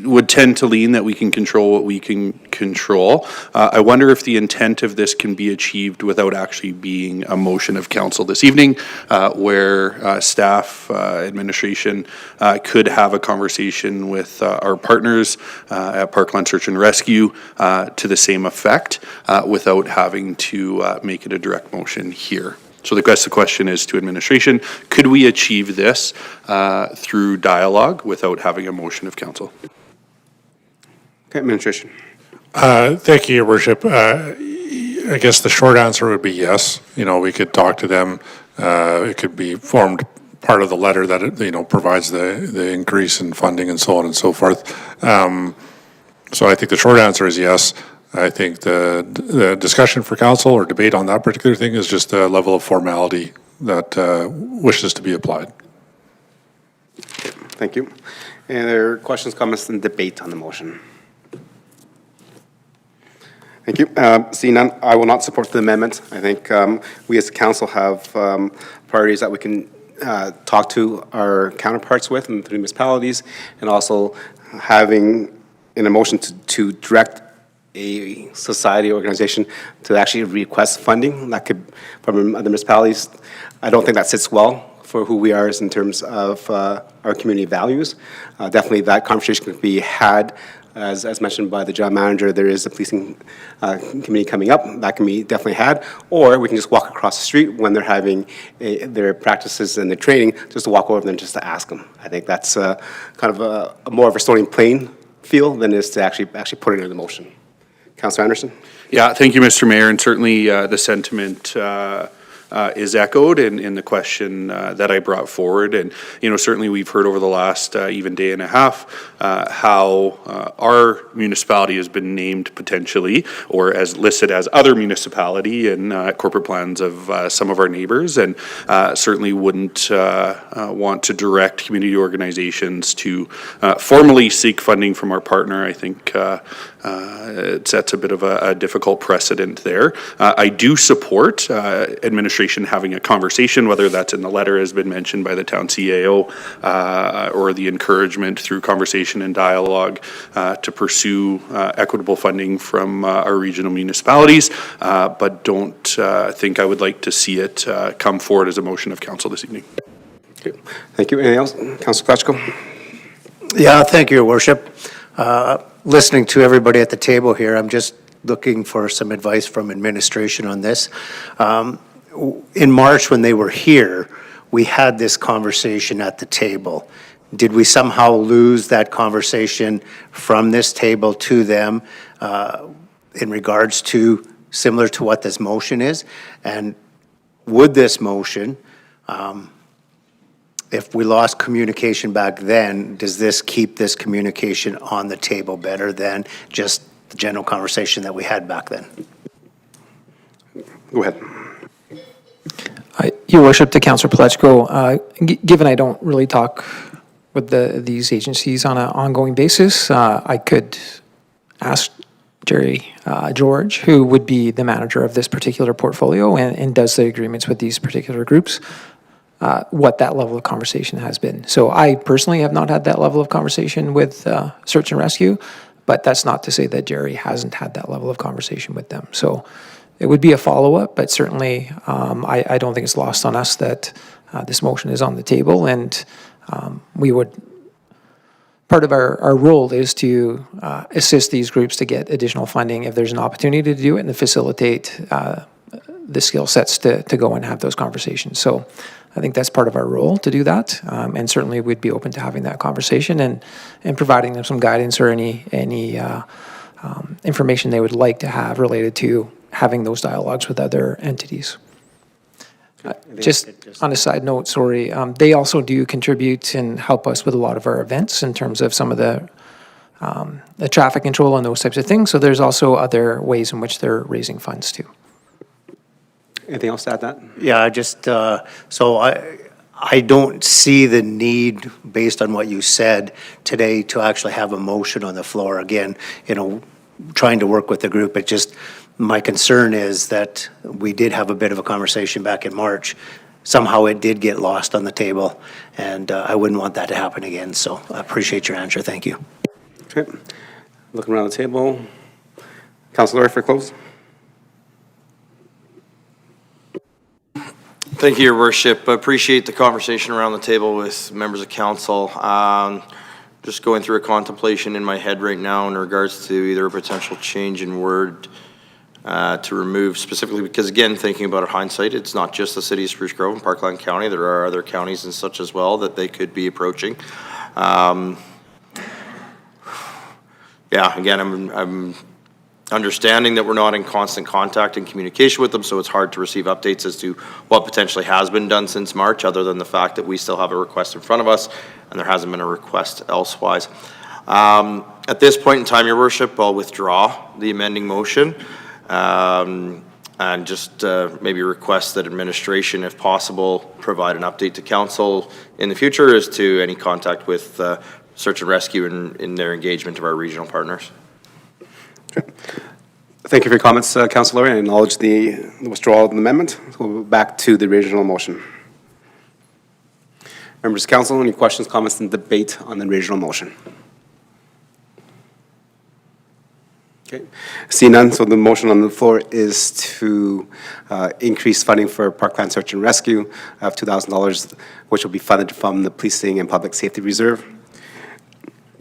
[SPEAKER 9] would tend to lean that we can control what we can control. I wonder if the intent of this can be achieved without actually being a motion of council this evening, where staff, administration could have a conversation with our partners at Parkland Search and Rescue to the same effect without having to make it a direct motion here. So the question is to administration, could we achieve this through dialogue without having a motion of council?
[SPEAKER 1] Okay, administration.
[SPEAKER 2] Thank you, Your Worship. I guess the short answer would be yes. We could talk to them it could be formed part of the letter that, provides the increase in funding and so on and so forth. So I think the short answer is yes. I think the discussion for council or debate on that particular thing is just a level of formality that wishes to be applied.
[SPEAKER 1] Thank you. Any other questions, comments, and debate on the motion? Thank you. Seeing none, I will not support the amendment. I think we as a council have priorities that we can talk to our counterparts with in the municipalities, and also having an motion to direct a society organization to actually request funding that could from other municipalities. I don't think that sits well for who we are in terms of our community values. Definitely that conversation could be had. As mentioned by the general manager, there is a policing committee coming up. That can be definitely had. Or we can just walk across the street when they're having their practices and their training, just to walk over them just to ask them. I think that's kind of a more of a stony plain feel than it is to actually put it in the motion. Councillor Anderson?
[SPEAKER 9] Yeah, thank you, Mr. Mayor, and certainly the sentiment is echoed in the question that I brought forward. And, certainly we've heard over the last even day and a half how our municipality has been named potentially or as listed as other municipality in corporate plans of some of our neighbors, and certainly wouldn't want to direct community organizations to formally seek funding from our partner. I think it sets a bit of a difficult precedent there. I do support administration having a conversation, whether that's in the letter has been mentioned by the town CAO, or the encouragement through conversation and dialogue to pursue equitable funding from our regional municipalities, but don't think I would like to see it come forward as a motion of council this evening.
[SPEAKER 1] Okay. Thank you. Anything else? Councillor Pletchko?
[SPEAKER 8] Yeah, thank you, Your Worship. Listening to everybody at the table here, I'm just looking for some advice from administration on this. In March, when they were here, we had this conversation at the table. Did we somehow lose that conversation from this table to them in regards to similar to what this motion is? And would this motion, if we lost communication back then, does this keep this communication on the table better than just the general conversation that we had back then?
[SPEAKER 1] Go ahead.
[SPEAKER 12] Your Worship, to Councillor Pletchko, given I don't really talk with these agencies on an ongoing basis, I could ask Jerry George, who would be the manager of this particular portfolio and does the agreements with these particular groups, what that level of conversation has been. So I personally have not had that level of conversation with Search and Rescue, but that's not to say that Jerry hasn't had that level of conversation with them. So it would be a follow-up, but certainly I don't think it's lost on us that this motion is on the table, and we would, part of our role is to assist these groups to get additional funding if there's an opportunity to do it and to facilitate the skill sets to go and have those conversations. So I think that's part of our role to do that, and certainly we'd be open to having that conversation and providing them some guidance or any information they would like to have related to having those dialogues with other entities. Just on a side note, sorry, they also do contribute and help us with a lot of our events in terms of some of the traffic control and those types of things. So there's also other ways in which they're raising funds too.
[SPEAKER 1] Anything else to add to that?
[SPEAKER 8] Yeah, I just, so I don't see the need, based on what you said today, to actually have a motion on the floor. Again, trying to work with the group, it just, my concern is that we did have a bit of a conversation back in March. Somehow it did get lost on the table, and I wouldn't want that to happen again. So I appreciate your answer. Thank you.
[SPEAKER 1] Okay. Looking around the table. Councillor for close.
[SPEAKER 5] Thank you, Your Worship. I appreciate the conversation around the table with members of council. Just going through a contemplation in my head right now in regards to either a potential change in word to remove specifically, because again, thinking about it hindsight, it's not just the city of Spruce Grove and Parkland County. There are other counties and such as well that they could be approaching. Yeah, again, I'm understanding that we're not in constant contact and communication with them, so it's hard to receive updates as to what potentially has been done since March, other than the fact that we still have a request in front of us, and there hasn't been a request elsewise. At this point in time, Your Worship, I'll withdraw the amending motion, and just maybe request that administration, if possible, provide an update to council in the future as to any contact with search and rescue in their engagement of our regional partners.
[SPEAKER 1] Thank you for your comments, Councilor Laurie. I acknowledge the withdrawal of the amendment. We'll go back to the original motion. Members of council, any questions, comments, and debate on the original motion? Okay, see none, so the motion on the floor is to increase funding for Parkland Search and Rescue of $2,000, which will be funded from the Policing and Public Safety Reserve.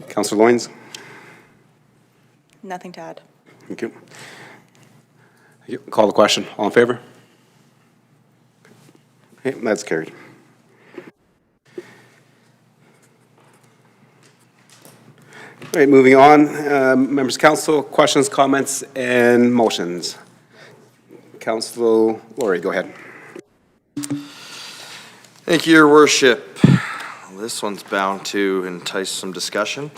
[SPEAKER 1] Councilor Loynes?
[SPEAKER 11] Nothing to add.
[SPEAKER 1] Thank you. Call the question. All in favor? Okay, that's carried. All right, moving on. Members of council, questions, comments, and motions. Councilor Laurie, go ahead.
[SPEAKER 5] Thank you, Your Worship. This one's bound to entice some discussion.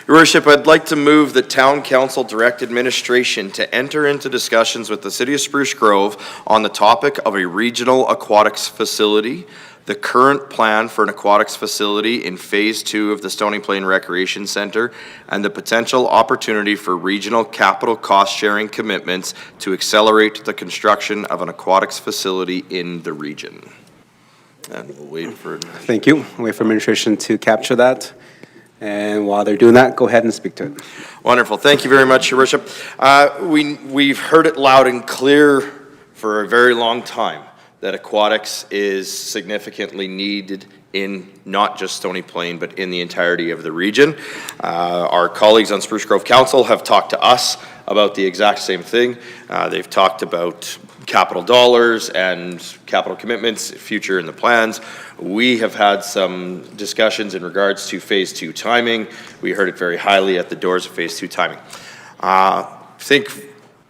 [SPEAKER 5] Your Worship, I'd like to move that Town Council direct administration to enter into discussions with the City of Spruce Grove on the topic of a regional aquatics facility, the current plan for an aquatics facility in Phase 2 of the Stony Plain Recreation Center, and the potential opportunity for regional capital cost-sharing commitments to accelerate the construction of an aquatics facility in the region. And we'll wait for...
[SPEAKER 1] Thank you. We'll wait for administration to capture that. And while they're doing that, go ahead and speak to it.
[SPEAKER 5] Wonderful. Thank you very much, Your Worship. We've heard it loud and clear for a very long time that aquatics is significantly needed in not just Stony Plain, but in the entirety of the region. Our colleagues on Spruce Grove Council have talked to us about the exact same thing. They've talked about capital dollars and capital commitments, future in the plans. We have had some discussions in regards to Phase 2 timing. We heard it very highly at the doors of Phase 2 timing. I think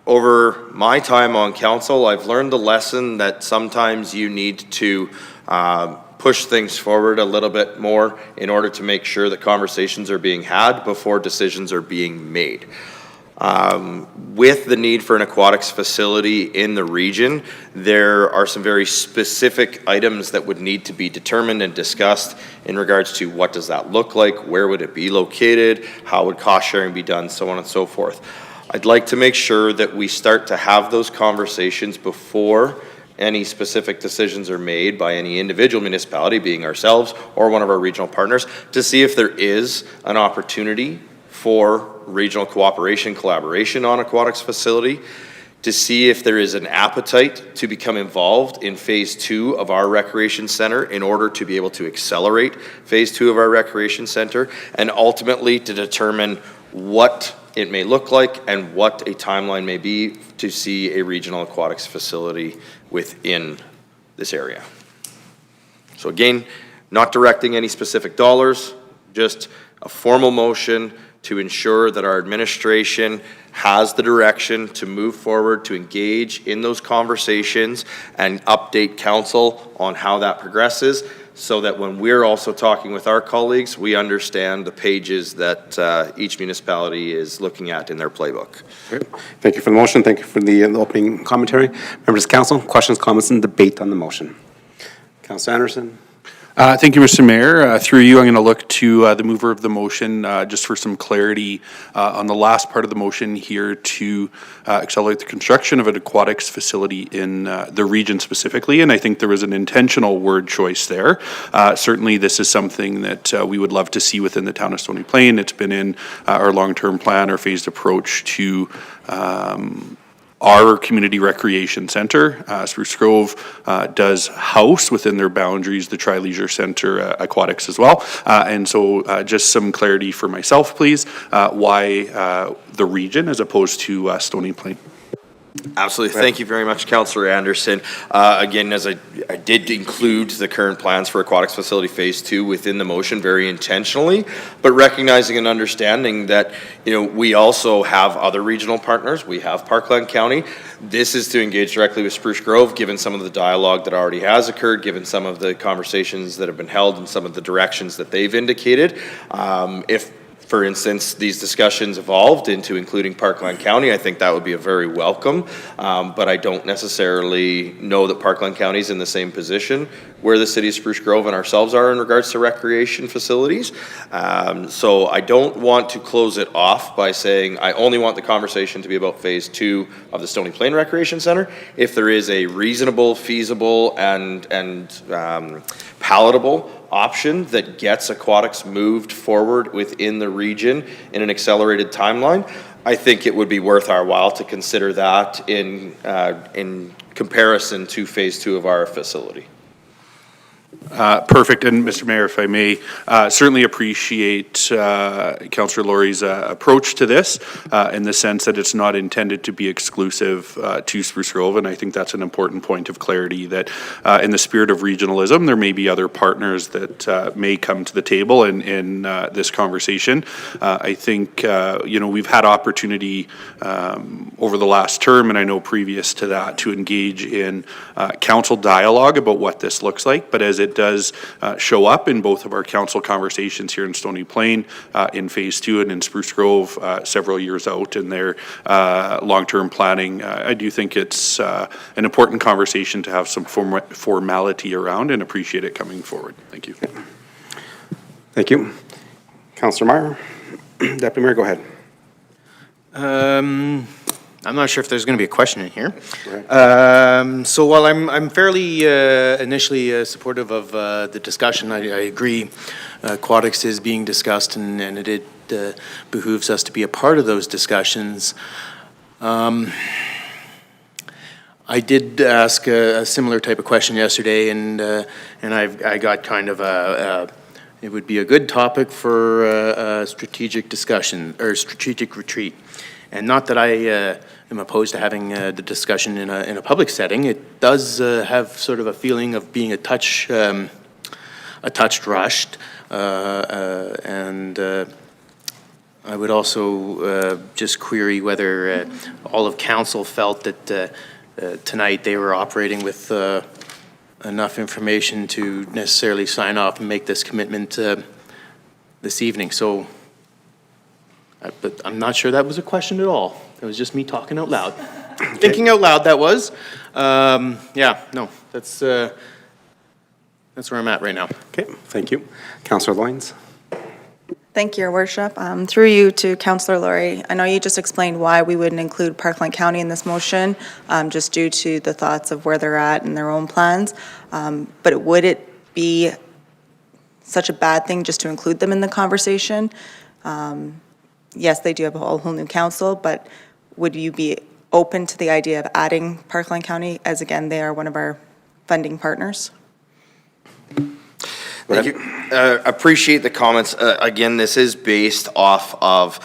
[SPEAKER 5] over my time on council, I've learned the lesson that sometimes you need to push things forward a little bit more in order to make sure that conversations are being had before decisions are being made. With the need for an aquatics facility in the region, there are some very specific items that would need to be determined and discussed in regards to what does that look like, where would it be located, how would cost sharing be done, so on and so forth. I'd like to make sure that we start to have those conversations before any specific decisions are made by any individual municipality, being ourselves or one of our regional partners, to see if there is an opportunity for regional cooperation, collaboration on aquatics facility, to see if there is an appetite to become involved in Phase 2 of our recreation center in order to be able to accelerate Phase 2 of our recreation center, and ultimately to determine what it may look like and what a timeline may be to see a regional aquatics facility within this area. So again, not directing any specific dollars, just a formal motion to ensure that our administration has the direction to move forward, to engage in those conversations and update council on how that progresses, so that when we're also talking with our colleagues, we understand the pages that each municipality is looking at in their playbook.
[SPEAKER 1] Great. Thank you for the motion. Thank you for the opening commentary. Members of council, questions, comments, and debate on the motion. Councilor Anderson.
[SPEAKER 9] Thank you, Mr. Mayor. Through you, I'm going to look to the mover of the motion just for some clarity on the last part of the motion here to accelerate the construction of an aquatics facility in the region specifically, and I think there was an intentional word choice there. Certainly, this is something that we would love to see within the town of Stony Plain. It's been in our long-term plan, our phased approach to our community recreation center. Spruce Grove does house within their boundaries the Tri-Leisure Center aquatics as well. And so just some clarity for myself, please, why the region as opposed to Stony Plain.
[SPEAKER 5] Absolutely. Thank you very much, Councillor Anderson. Again, as I did include the current plans for Aquatics Facility Phase 2 within the motion very intentionally, but recognizing and understanding that, we also have other regional partners. We have Parkland County. This is to engage directly with Spruce Grove, given some of the dialogue that already has occurred, given some of the conversations that have been held and some of the directions that they've indicated. If, for instance, these discussions evolved into including Parkland County, I think that would be a very welcome, but I don't necessarily know that Parkland County is in the same position where the city of Spruce Grove and ourselves are in regards to recreation facilities. So I don't want to close it off by saying I only want the conversation to be about Phase 2 of the Stony Plain Recreation Center. If there is a reasonable, feasible, and palatable option that gets aquatics moved forward within the region in an accelerated timeline, I think it would be worth our while to consider that in comparison to Phase 2 of our facility.
[SPEAKER 9] Perfect. And Mr. Mayor, if I may, certainly appreciate Councillor Laurie's approach to this in the sense that it's not intended to be exclusive to Spruce Grove. And I think that's an important point of clarity, that in the spirit of regionalism, there may be other partners that may come to the table in this conversation. I think, we've had opportunity over the last term, and I know previous to that, to engage in council dialogue about what this looks like. But as it does show up in both of our council conversations here in Stony Plain, in Phase 2 and in Spruce Grove several years out in their long-term planning, I do think it's an important conversation to have some formality around, and appreciate it coming forward. Thank you.
[SPEAKER 1] Thank you. Councillor Meyer. Deputy Mayor, go ahead.
[SPEAKER 4] I'm not sure if there's going to be a question in here.
[SPEAKER 1] Right.
[SPEAKER 4] So while I'm fairly initially supportive of the discussion, I agree aquatics is being discussed, and it behooves us to be a part of those discussions. I did ask a similar type of question yesterday, and I got kind of it would be a good topic for a strategic discussion or strategic retreat. And not that I am opposed to having the discussion in a public setting. It does have sort of a feeling of being a touch rushed, and I would also just query whether all of council felt that tonight they were operating with enough information to necessarily sign off and make this commitment this evening. So. But I'm not sure that was a question at all. It was just me talking out loud. Okay. Thinking out loud, that was. That's where I'm at right now.
[SPEAKER 1] Okay, thank you. Councillor Loynes.
[SPEAKER 11] Thank you, Your Worship. Through you to Councillor Laurie, I know you just explained why we wouldn't include Parkland County in this motion, just due to the thoughts of where they're at and their own plans. But would it be such a bad thing just to include them in the conversation? Yes, they do have a whole new council, but would you be open to the idea of adding Parkland County, as again, they are one of our funding partners?
[SPEAKER 5] Thank you. Appreciate the comments. Again, this is based off of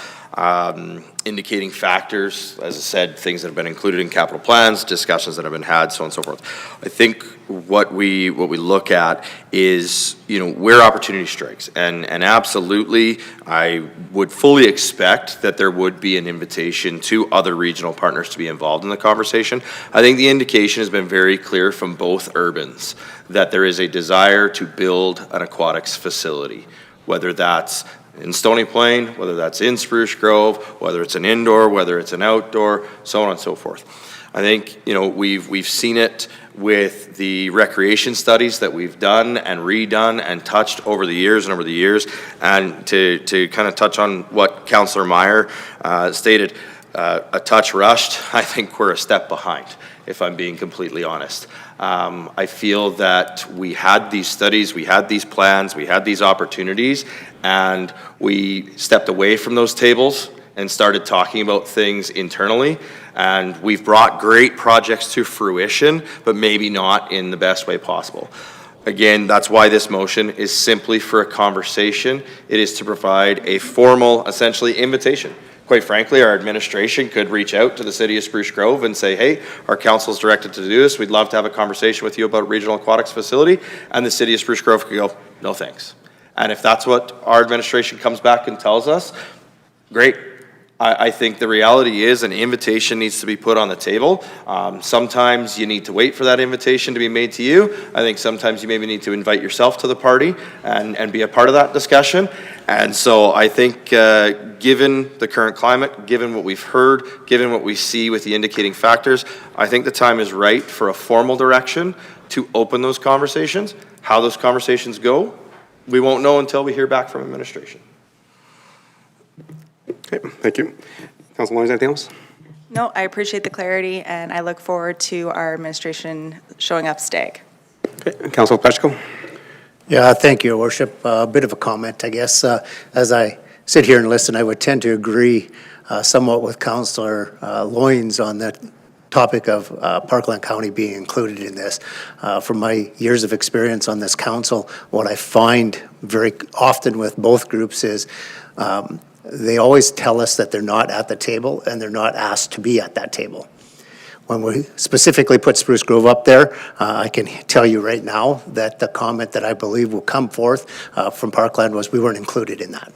[SPEAKER 5] indicating factors, as I said, things that have been included in capital plans, discussions that have been had, so on and so forth. I think what we look at is, where opportunity strikes. And absolutely, I would fully expect that there would be an invitation to other regional partners to be involved in the conversation. I think the indication has been very clear from both urbans that there is a desire to build an aquatics facility, whether that's in Stony Plain, whether that's in Spruce Grove, whether it's an indoor, whether it's an outdoor, so on and so forth. I think, we've seen it with the recreation studies that we've done and redone and touched over the years. And to kind of touch on what Councillor Meyer stated, a touch rushed, I think we're a step behind, if I'm being completely honest. I feel that we had these studies, we had these plans, we had these opportunities, and we stepped away from those tables and started talking about things internally. And we've brought great projects to fruition, but maybe not in the best way possible. Again, that's why this motion is simply for a conversation. It is to provide a formal, essentially, invitation quite frankly, our administration could reach out to the city of Spruce Grove and say, hey, our council's directed to do this. We'd love to have a conversation with you about a regional aquatics facility. And the city of Spruce Grove could go, no thanks. And if that's what our administration comes back and tells us, great. I think the reality is an invitation needs to be put on the table. Sometimes you need to wait for that invitation to be made to you. I think sometimes you maybe need to invite yourself to the party and be a part of that discussion. And so I think given the current climate, given what we've heard, given what we see with the indicating factors, I think the time is right for a formal direction to open those conversations. How those conversations go, we won't know until we hear back from administration.
[SPEAKER 1] Okay, thank you. Councilor Lawrence, anything else?
[SPEAKER 11] No, I appreciate the clarity, and I look forward to our administration showing up stag.
[SPEAKER 1] Okay, Councilor Pletchko.
[SPEAKER 8] Yeah, thank you, Your Worship. A bit of a comment, I guess. As I sit here and listen, I would tend to agree somewhat with Councilor Loynes on the topic of Parkland County being included in this. From my years of experience on this council, what I find very often with both groups is they always tell us that they're not at the table and they're not asked to be at that table. When we specifically put Spruce Grove up there, I can tell you right now that the comment that I believe will come forth from Parkland was we weren't included in that.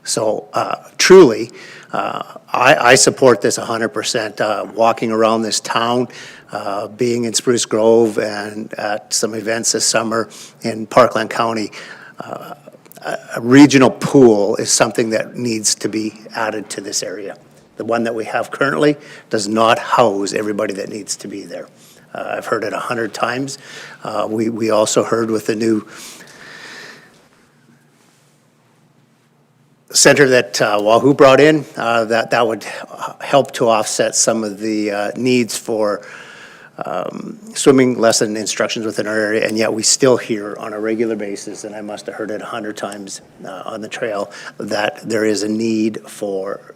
[SPEAKER 8] So truly, I support this 100%. Walking around this town, being in Spruce Grove and at some events this summer in Parkland County, a regional pool is something that needs to be added to this area. The one that we have currently does not house everybody that needs to be there. I've heard it 100 times. We also heard with the new center that Wahoo brought in, that would help to offset some of the needs for swimming lesson instructions within our area, and yet we still hear on a regular basis, and I must have heard it 100 times on the trail, that there is a need for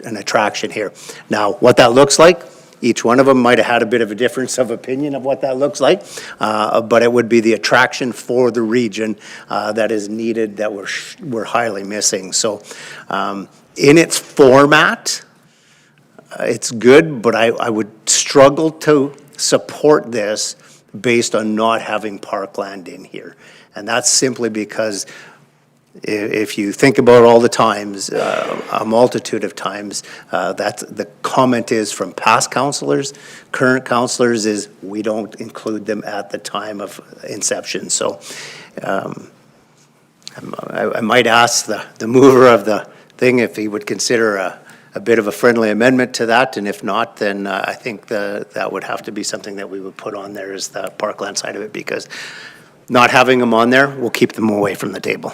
[SPEAKER 8] an attraction here. Now, what that looks like, each one of them might have had a bit of a difference of opinion of what that looks like, but it would be the attraction for the region that is needed that we're highly missing. So in its format, it's good, but I would struggle to support this based on not having Parkland in here. And that's simply because if you think about all the times, a multitude of times, that's the comment is from past councillors, current councillors is we don't include them at the time of inception. So I might ask the mover of the thing if he would consider a bit of a friendly amendment to that, and if not, then I think that would have to be something that we would put on there as the Parkland side of it, because not having them on there will keep them away from the table.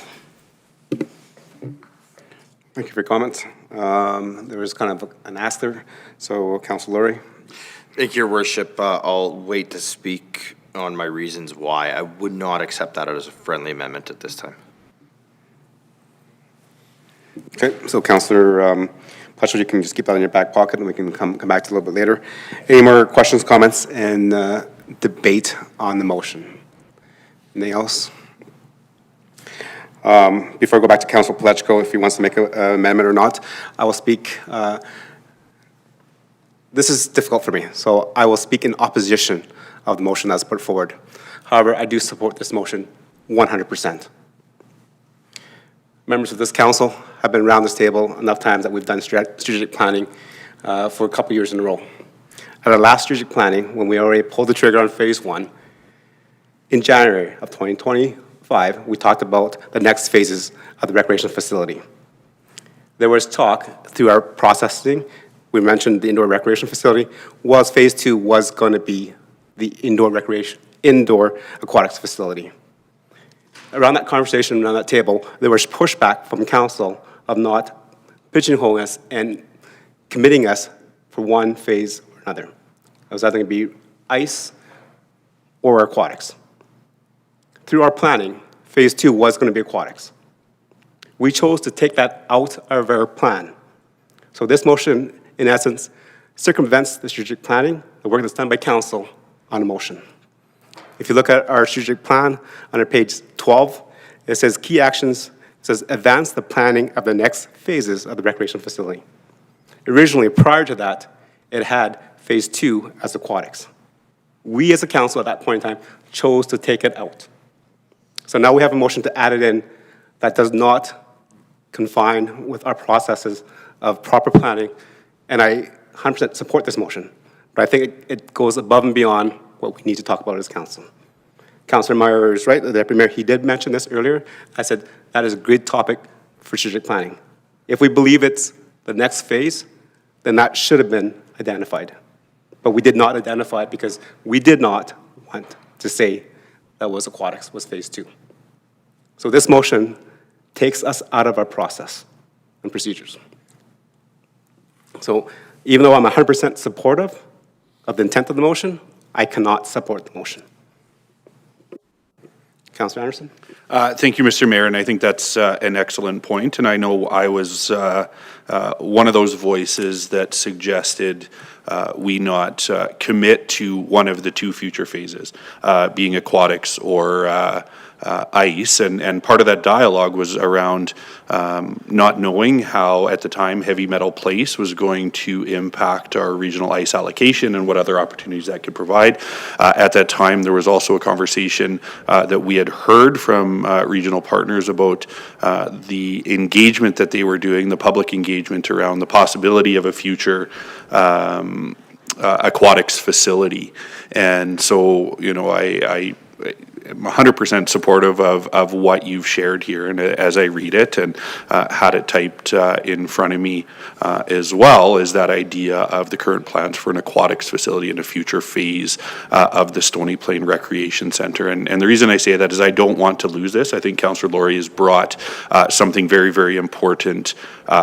[SPEAKER 1] Thank you for your comments. There was kind of an ask there, so Councilor Lurie.
[SPEAKER 5] Thank you, Your Worship. I'll wait to speak on my reasons why. I would not accept that as a friendly amendment at this time.
[SPEAKER 1] Okay, so Councilor Pletchko, you can just keep that in your back pocket, and we can come back to it a little bit later. Any more questions, comments, and debate on the motion? Anything else? Before I go back to Councilor Pletchko, if he wants to make an amendment or not, I will speak. This is difficult for me, so I will speak in opposition of the motion that's put forward. However, I do support this motion 100%. Members of this council have been around this table enough times that we've done strategic planning for a couple years in a row. At our last strategic planning, when we already pulled the trigger on phase 1, in January of 2025, we talked about the next phases of the recreational facility. There was talk through our processing, we mentioned the indoor recreation facility, was phase 2 was going to be the indoor aquatics facility. Around that conversation, around that table, there was pushback from council of not pigeonholing us and committing us for one phase or another. It was either going to be ice or aquatics. Through our planning, phase 2 was going to be aquatics. We chose to take that out of our plan. So this motion, in essence, circumvents the strategic planning, the work that's done by council on a motion. If you look at our strategic plan under page 12, it says key actions, it says advance the planning of the next phases of the recreation facility. Originally, prior to that, it had Phase 2 as aquatics. We, as a council at that point in time, chose to take it out. So now we have a motion to add it in that does not confine with our processes of proper planning, and I 100% support this motion. But I think it goes above and beyond what we need to talk about as council. Councilor Meyer is right, the Deputy Mayor, he did mention this earlier. I said that is a great topic for strategic planning. If we believe it's the next phase, then that should have been identified. But we did not identify it because we did not want to say that was aquatics, was Phase 2. So this motion takes us out of our process and procedures. So even though I'm 100% supportive of the intent of the motion, I cannot support the motion. Councilor Anderson?
[SPEAKER 9] Thank you, Mr. Mayor, and I think that's an excellent point. And I know I was one of those voices that suggested we not commit to one of the two future phases, being aquatics or ice. And part of that dialogue was around not knowing how, at the time, Heavy Metal Place was going to impact our regional ice allocation and what other opportunities that could provide. At that time, there was also a conversation that we had heard from regional partners about the engagement that they were doing, the public engagement around the possibility of a future aquatics facility. And so, you know, I'm 100% supportive of what you've shared here, and as I read it and had it typed in front of me as well, is that idea of the current plans for an aquatics facility in a future phase of the Stony Plain Recreation Centre. And the reason I say that is I don't want to lose this. I think Councillor Laurie has brought something very, very important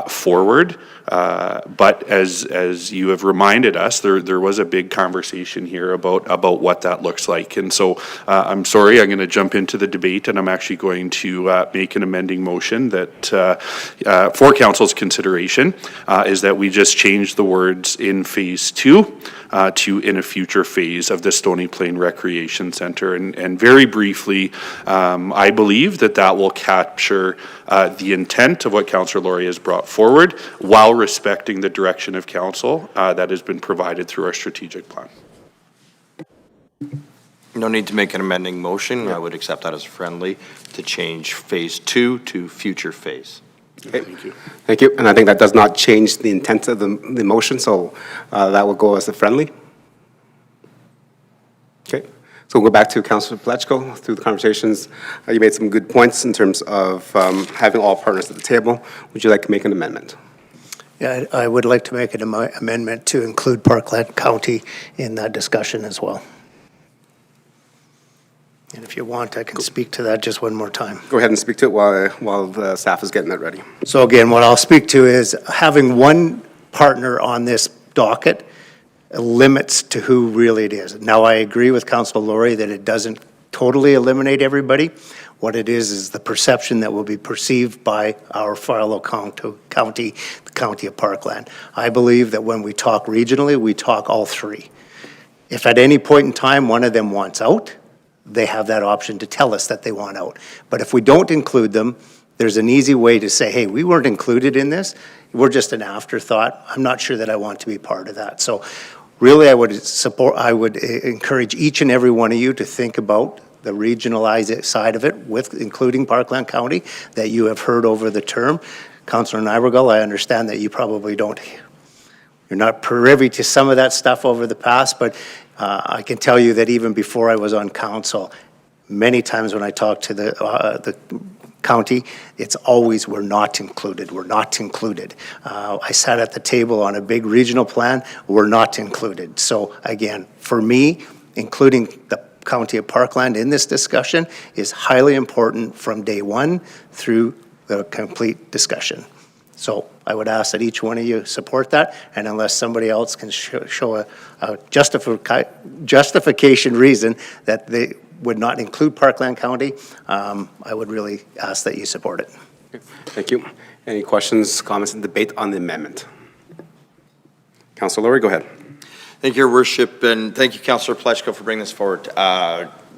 [SPEAKER 9] forward. But as you have reminded us, there was a big conversation here about what that looks like. And so I'm sorry, I'm going to jump into the debate, and I'm actually going to make an amending motion that for council's consideration is that we just change the words in Phase 2 to in a future phase of the Stony Plain Recreation Centre. And very briefly, I believe that will capture the intent of what Councillor Laurie has brought forward while respecting the direction of council that has been provided through our strategic plan.
[SPEAKER 5] No need to make an amending motion. I would accept that as a friendly to change Phase 2 to future phase.
[SPEAKER 1] Okay. Thank you. Thank you. And I think that does not change the intent of the motion, so that will go as a friendly. Okay. So we'll go back to Councilor Plechko. Through the conversations, you made some good points in terms of having all partners at the table. Would you like to make an amendment?
[SPEAKER 8] Yeah, I would like to make an amendment to include Parkland County in that discussion as well. And if you want, I can speak to that just one more time.
[SPEAKER 1] Go ahead and speak to it while the staff is getting that ready.
[SPEAKER 8] So again, what I'll speak to is having one partner on this docket limits to who really it is. Now, I agree with Councilor Laurie that it doesn't totally eliminate everybody. What it is the perception that will be perceived by our fellow county, the County of Parkland. I believe that when we talk regionally, we talk all three. If at any point in time one of them wants out, they have that option to tell us that they want out. But if we don't include them, there's an easy way to say, hey, we weren't included in this. We're just an afterthought. I'm not sure that I want to be part of that. So really, I would encourage each and every one of you to think about the regionalized side of it, with including Parkland County, that you have heard over the term. Councillor Nybergall, I understand that you probably you're not privy to some of that stuff over the past, but I can tell you that even before I was on council, many times when I talk to the county, it's always, we're not included, we're not included. I sat at the table on a big regional plan, we're not included. So again, for me, including the County of Parkland in this discussion is highly important from day one through the complete discussion. So I would ask that each one of you support that, and unless somebody else can show a justification reason that they would not include Parkland County, I would really ask that you support it.
[SPEAKER 1] Thank you. Any questions, comments, and debate on the amendment? Councilor Laurie, go ahead.
[SPEAKER 5] Thank you, Your Worship, and thank you, Councillor Plechko, for bringing this forward.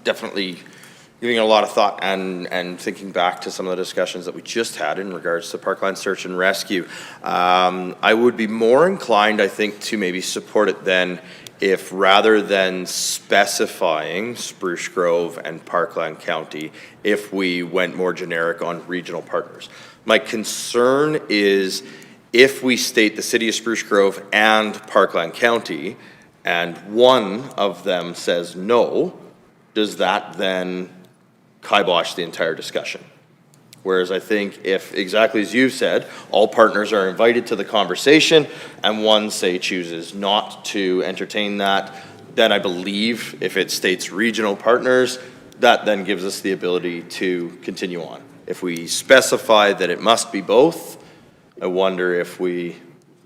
[SPEAKER 5] Definitely giving it a lot of thought and thinking back to some of the discussions that we just had in regards to Parkland Search and Rescue. I would be more inclined, I think, to maybe support it then if rather than specifying Spruce Grove and Parkland County, if we went more generic on regional partners. My concern is if we state the city of Spruce Grove and Parkland County, and one of them says no, does that then kibosh the entire discussion? Whereas I think if, exactly as you said, all partners are invited to the conversation and one, say, chooses not to entertain that, then I believe if it states regional partners, that then gives us the ability to continue on. If we specify that it must be both, I wonder if we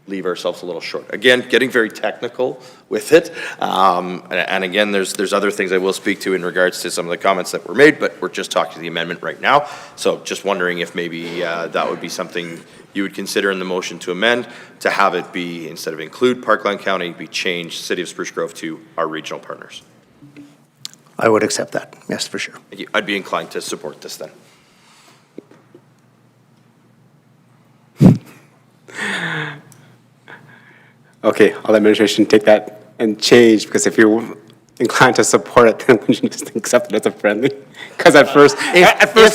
[SPEAKER 5] leave ourselves a little short. Again, getting very technical with it. And again, there's other things I will speak to in regards to some of the comments that were made, but we're just talking the amendment right now. So just wondering if maybe that would be something you would consider in the motion to amend, to have it be, instead of include Parkland County, be changed City of Spruce Grove to our regional partners.
[SPEAKER 8] I would accept that, yes, for sure.
[SPEAKER 5] Thank you. I'd be inclined to support this then.
[SPEAKER 1] Okay, I'll let administration take that and change, because if you're inclined to support it, then we should just accept it as a friendly. Because at first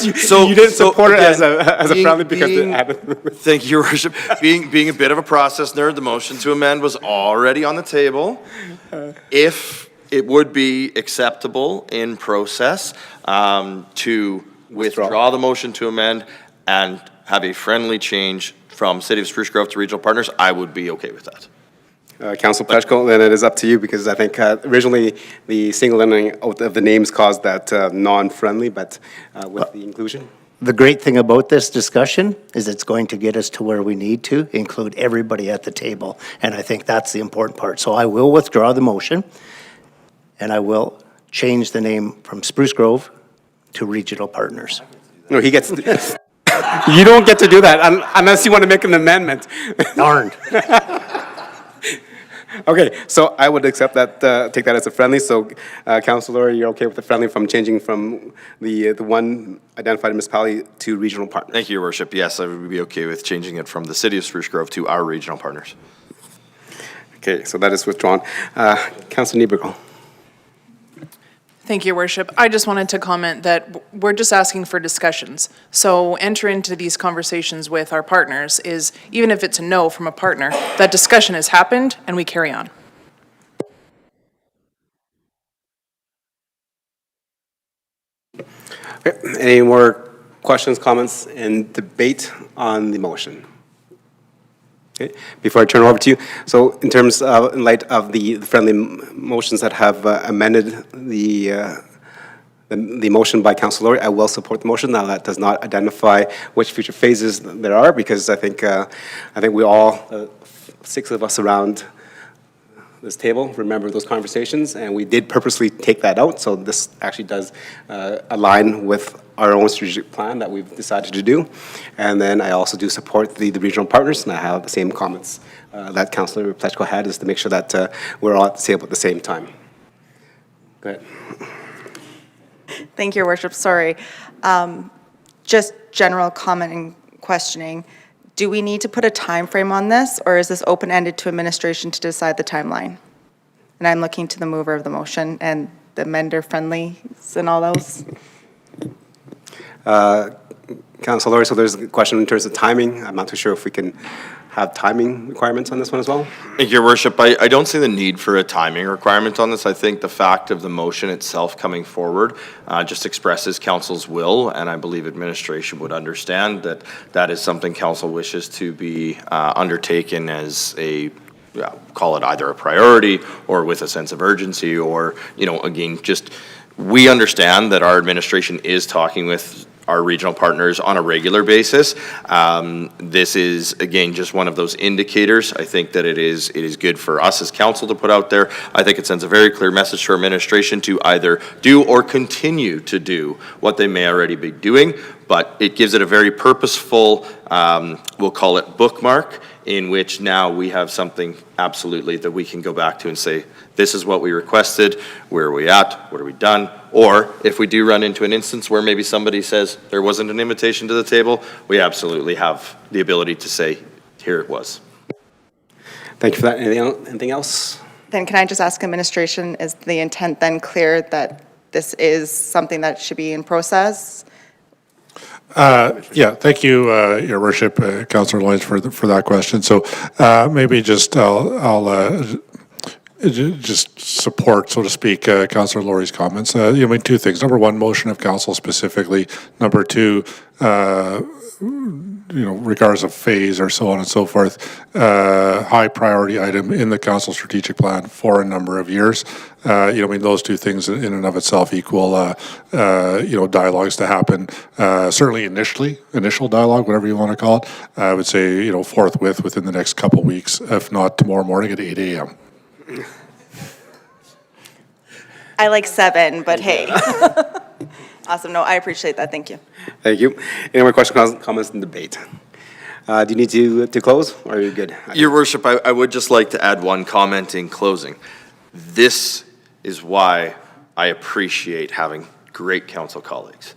[SPEAKER 1] you didn't support it as a friendly because it happened.
[SPEAKER 5] Thank you, Your Worship. Being a bit of a process nerd, the motion to amend was already on the table. If it would be acceptable in process to withdraw the motion to amend and have a friendly change from City of Spruce Grove to regional partners, I would be okay with that.
[SPEAKER 1] Council Plechko, then it is up to you, because I think originally the singling out of the names caused that non-friendly, but with the inclusion.
[SPEAKER 8] The great thing about this discussion is it's going to get us to where we need to include everybody at the table. And I think that's the important part. So I will withdraw the motion, and I will change the name from Spruce Grove to Regional Partners.
[SPEAKER 1] No, he gets, you don't get to do that unless you want to make an amendment.
[SPEAKER 8] Darned.
[SPEAKER 1] Okay, so I would accept that, take that as a friendly. So, Councilor, you're okay with the friendly from changing from the one identified municipality to regional partners?
[SPEAKER 5] Thank you, Your Worship. Yes, I would be okay with changing it from the City of Spruce Grove to our regional partners.
[SPEAKER 1] Okay, so that is withdrawn. Councilor Niebergall.
[SPEAKER 7] Thank you, Your Worship. I just wanted to comment that we're just asking for discussions. So enter into these conversations with our partners is, even if it's a no from a partner, that discussion has happened and we carry on.
[SPEAKER 1] Okay, any more questions, comments, and debate on the motion? Okay, before I turn it over to you, so in terms of, in light of the friendly motions that have amended the motion by Councilor Lori, I will support the motion. Now, that does not identify which future phases there are, because I think we all, 6 of us around this table, remember those conversations, and we did purposely take that out, so this actually does align with our own strategic plan that we've decided to do. And then I also do support the regional partners, and I have the same comments that Councilor Plechko had, is to make sure that we're all at the table at the same time. Go ahead.
[SPEAKER 11] Thank you, Your Worship. Sorry. Just general comment and questioning. Do we need to put a time frame on this, or is this open-ended to administration to decide the timeline? And I'm looking to the mover of the motion and the amender friendlies and all those.
[SPEAKER 1] Councilor Lori, so there's a question in terms of timing. I'm not too sure if we can have timing requirements on this one as well.
[SPEAKER 5] Thank you, Your Worship. I don't see the need for a timing requirement on this. I think the fact of the motion itself coming forward just expresses council's will, and I believe administration would understand that that is something council wishes to be undertaken as a, call it either a priority or with a sense of urgency, or, you know, again, just, we understand that our administration is talking with our regional partners on a regular basis. This is, again, just one of those indicators. I think that it is good for us as council to put out there. I think it sends a very clear message to our administration to either do or continue to do what they may already be doing, but it gives it a very purposeful, we'll call it bookmark, in which now we have something absolutely that we can go back to and say, this is what we requested, where are we at, what have we done? Or if we do run into an instance where maybe somebody says there wasn't an invitation to the table, we absolutely have the ability to say, here it was.
[SPEAKER 1] Thank you for that. Anything else?
[SPEAKER 11] Then can I just ask administration, is the intent then clear that this is something that should be in process?
[SPEAKER 2] Yeah, thank you, Your Worship, Councillor Loynes, for that question. So maybe just I'll just support, so to speak, Councillor Lorry's comments. Two things. Number one, motion of council specifically. Number two, regardless of phase or so on and so forth, high priority item in the council strategic plan for a number of years. Those two things in and of itself equal, dialogues to happen. Certainly initial dialogue, whatever you want to call it. I would say, forthwith within the next couple of weeks, if not tomorrow morning at 8 a.m.
[SPEAKER 11] I like 7, but hey. Awesome. No, I appreciate that. Thank you.
[SPEAKER 1] Thank you. Any more questions, comments, and debate? Do you need to close, or are you good?
[SPEAKER 5] Your Worship, I would just like to add one comment in closing. This is why I appreciate having great council colleagues,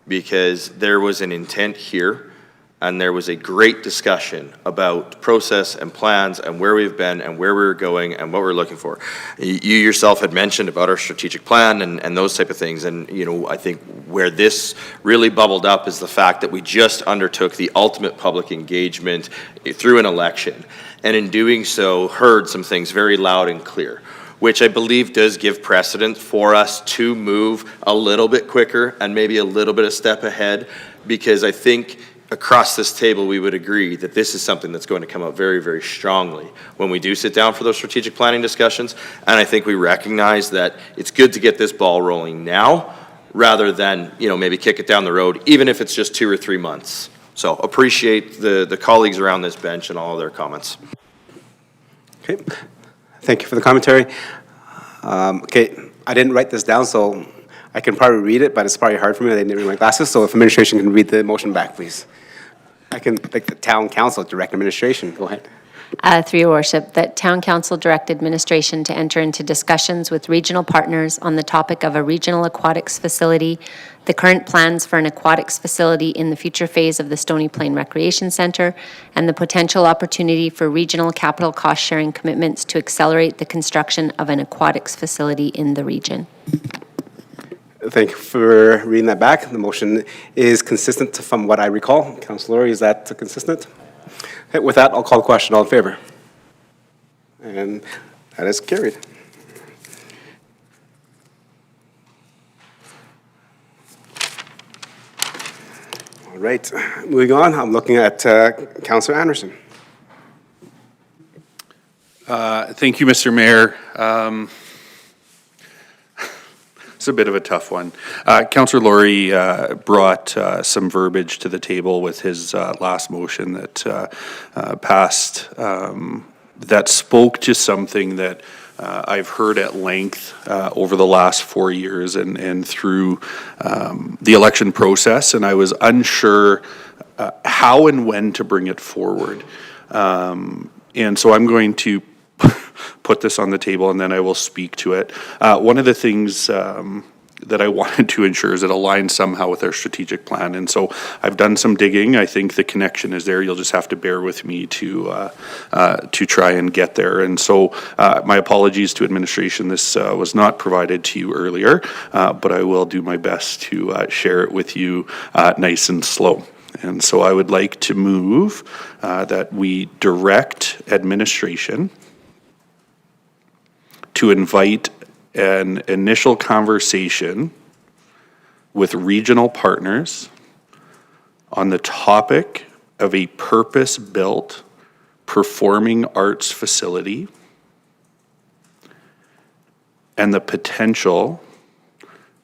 [SPEAKER 5] because there was an intent here, and there was a great discussion about process and plans and where we've been and where we're going and what we're looking for. You yourself had mentioned about our strategic plan and those type of things. And, I think where this really bubbled up is the fact that we just undertook the ultimate public engagement through an election. And in doing so, heard some things very loud and clear, which I believe does give precedent for us to move a little bit quicker and maybe a little bit of step ahead, because I think across this table, we would agree that this is something that's going to come out very, very strongly when we do sit down for those strategic planning discussions. And I think we recognize that it's good to get this ball rolling now rather than, maybe kick it down the road, even if it's just 2 or 3 months. So appreciate the colleagues around this bench and all of their comments.
[SPEAKER 1] Okay. Thank you for the commentary. Okay, I didn't write this down, so I can probably read it, but it's probably hard for me. I didn't read my glasses, so if administration can read the motion back, please. I can pick the town council, direct administration. Go ahead.
[SPEAKER 13] Through your worship, that town council direct administration to enter into discussions with regional partners on the topic of a regional aquatics facility, the current plans for an aquatics facility in the future phase of the Stony Plain Recreation Center, and the potential opportunity for regional capital cost sharing commitments to accelerate the construction of an aquatics facility in the region.
[SPEAKER 1] Thank you for reading that back. The motion is consistent from what I recall. Councilor Lorry, is that consistent? Okay, with that, I'll call the question. All in favor? And that is carried. All right, moving on. I'm looking at Councilor Anderson.
[SPEAKER 9] Thank you, Mr. Mayor. It's a bit of a tough one. Councillor Lorry brought some verbiage to the table with his last motion that passed that spoke to something that I've heard at length over the last 4 years and through the election process, and I was unsure how and when to bring it forward. And so I'm going to put this on the table and then I will speak to it. One of the things that I wanted to ensure is it aligns somehow with our strategic plan. And so I've done some digging. I think the connection is there. You'll just have to bear with me to try and get there. And so my apologies to administration. This was not provided to you earlier, but I will do my best to share it with you nice and slow. And so I would like to move that we direct administration to invite an initial conversation with regional partners on the topic of a purpose-built performing arts facility and the potential,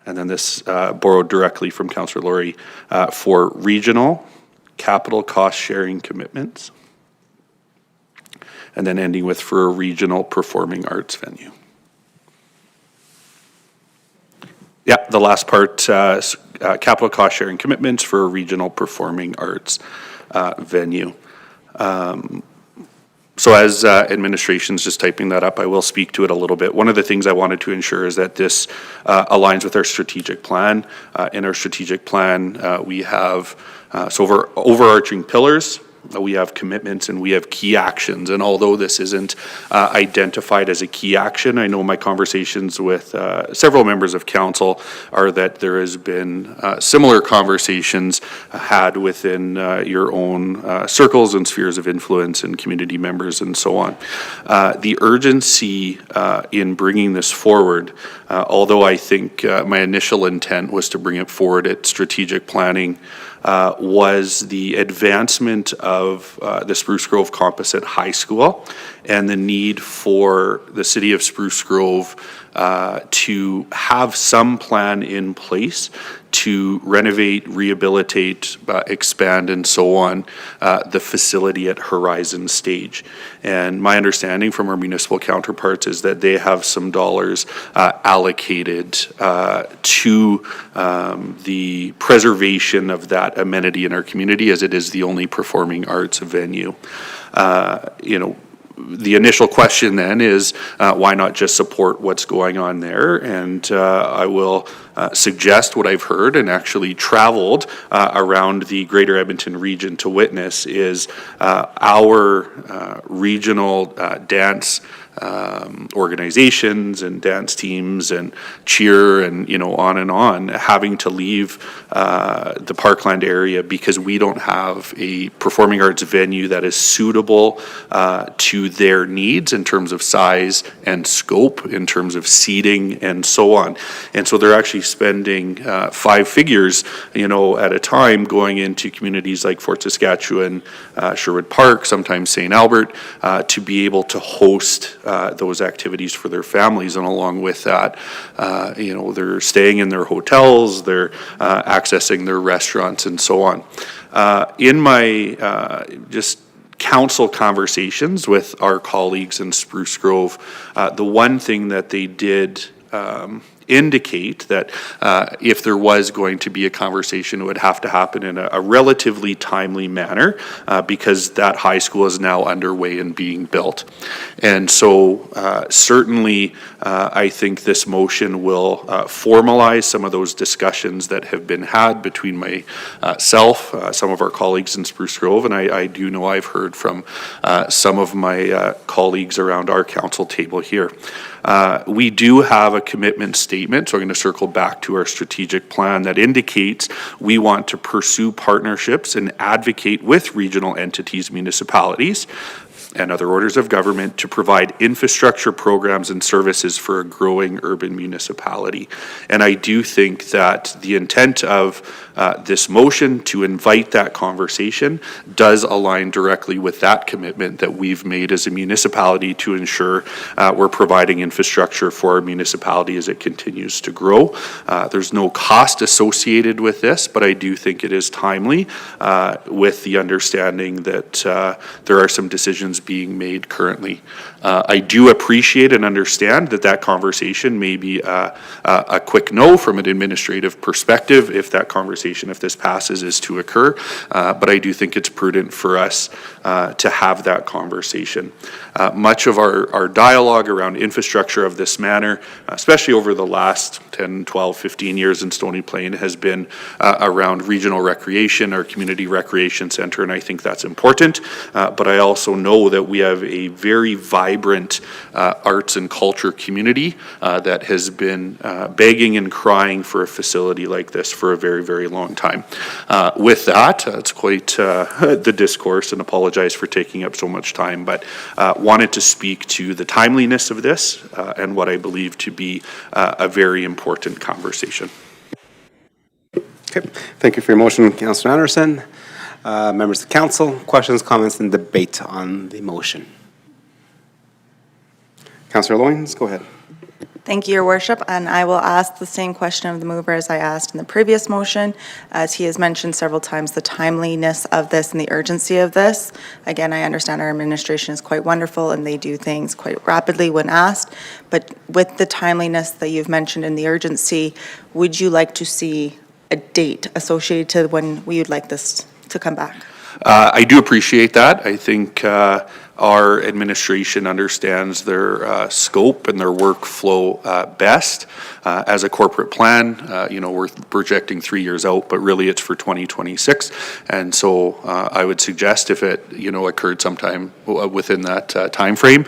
[SPEAKER 9] and then this borrowed directly from Councillor Lorry, for regional capital cost sharing commitments, and then ending with for a regional performing arts venue. Yeah, the last part, capital cost sharing commitments for a regional performing arts venue. So as administration's just typing that up, I will speak to it a little bit. One of the things I wanted to ensure is that this aligns with our strategic plan. In our strategic plan, we have overarching pillars. We have commitments and we have key actions. And although this isn't identified as a key action, I know my conversations with several members of council are that there has been similar conversations had within your own circles and spheres of influence and community members and so on. The urgency in bringing this forward, although I think my initial intent was to bring it forward at strategic planning, was the advancement of the Spruce Grove Composite High School and the need for the city of Spruce Grove to have some plan in place to renovate, rehabilitate, expand, and so on, the facility at Horizon Stage. And my understanding from our municipal counterparts is that they have some dollars allocated to the preservation of that amenity in our community, as it is the only performing arts venue. The initial question then is, why not just support what's going on there? And I will suggest what I've heard and actually traveled around the Greater Edmonton region to witness is our regional dance organizations and dance teams and cheer and on having to leave the Parkland area because we don't have a performing arts venue that is suitable to their needs in terms of size and scope, in terms of seating and so on. And so they're actually spending 5 figures at a time going into communities like Fort Saskatchewan, Sherwood Park, sometimes St. Albert, to be able to host those activities for their families. And along with that, they're staying in their hotels, they're accessing their restaurants and so on. In my just council conversations with our colleagues in Spruce Grove, the one thing that they did indicate that if there was going to be a conversation, it would have to happen in a relatively timely manner because that high school is now underway and being built. And so certainly I think this motion will formalize some of those discussions that have been had between myself, some of our colleagues in Spruce Grove, and I do know I've heard from some of my colleagues around our council table here. We do have a commitment statement, so I'm going to circle back to our strategic plan that indicates we want to pursue partnerships and advocate with regional entities, municipalities, and other orders of government to provide infrastructure programs and services for a growing urban municipality. And I do think that the intent of this motion to invite that conversation does align directly with that commitment that we've made as a municipality to ensure we're providing infrastructure for our municipality as it continues to grow. There's no cost associated with this, but I do think it is timely with the understanding that there are some decisions being made currently. I do appreciate and understand that conversation may be a quick no from an administrative perspective if that conversation, if this passes, is to occur. But I do think it's prudent for us to have that conversation. Much of our dialogue around infrastructure of this manner, especially over the last 10, 12, 15 years in Stony Plain, has been around regional recreation, our community recreation center, and I think that's important. But I also know that we have a very vibrant arts and culture community that has been begging and crying for a facility like this for a very, very long time. With that, it's quite the discourse, and apologize for taking up so much time, but wanted to speak to the timeliness of this and what I believe to be a very important conversation.
[SPEAKER 1] Okay, thank you for your motion, Councillor Anderson. Members of council, questions, comments, and debate on the motion. Councillor Loyens, go ahead.
[SPEAKER 11] Thank you, Your Worship, and I will ask the same question of the mover as I asked in the previous motion, as he has mentioned several times the timeliness of this and the urgency of this. Again, I understand our administration is quite wonderful and they do things quite rapidly when asked, but with the timeliness that you've mentioned and the urgency, would you like to see a date associated to when we would like this to come back?
[SPEAKER 9] I do appreciate that. I think our administration understands their scope and their workflow best. As a corporate plan, we're projecting 3 years out, but really it's for 2026. And so I would suggest if it, occurred sometime within that timeframe,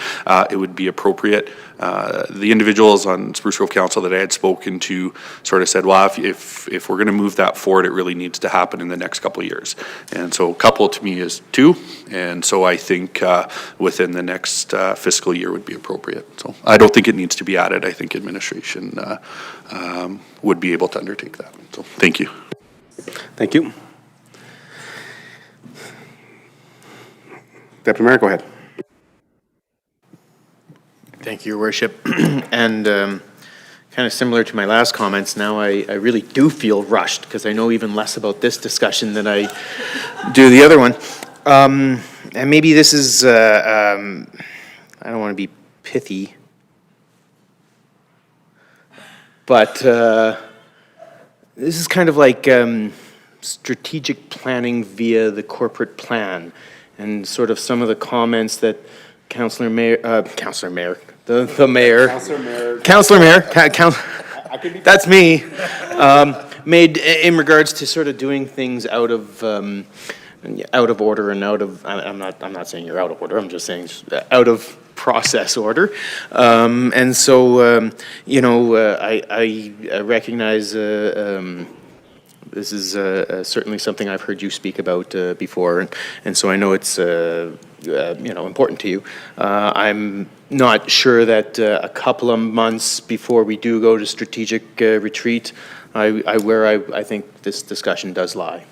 [SPEAKER 9] it would be appropriate. The individuals on Spruce Grove Council that I had spoken to sort of said, well, if we're going to move that forward, it really needs to happen in the next couple of years. And so couple to me is 2. And so I think within the next fiscal year would be appropriate. So I don't think it needs to be added. I think administration would be able to undertake that. So thank you.
[SPEAKER 1] Thank you. Deputy Mayor, go ahead.
[SPEAKER 4] Thank you, Your Worship. And kind of similar to my last comments, now I really do feel rushed because I know even less about this discussion than I do the other one. And maybe this is, I don't want to be pithy, but this is kind of like strategic planning via the corporate plan, and sort of some of the comments that Councillor Mayor, that's me, made in regards to sort of doing things out of order and I'm not saying you're out of order, I'm just saying out of process order. And so, I recognize this is certainly something I've heard you speak about before, and so I know it's important to you. I'm not sure that a couple of months before we do go to strategic retreat, where I think this discussion does lie.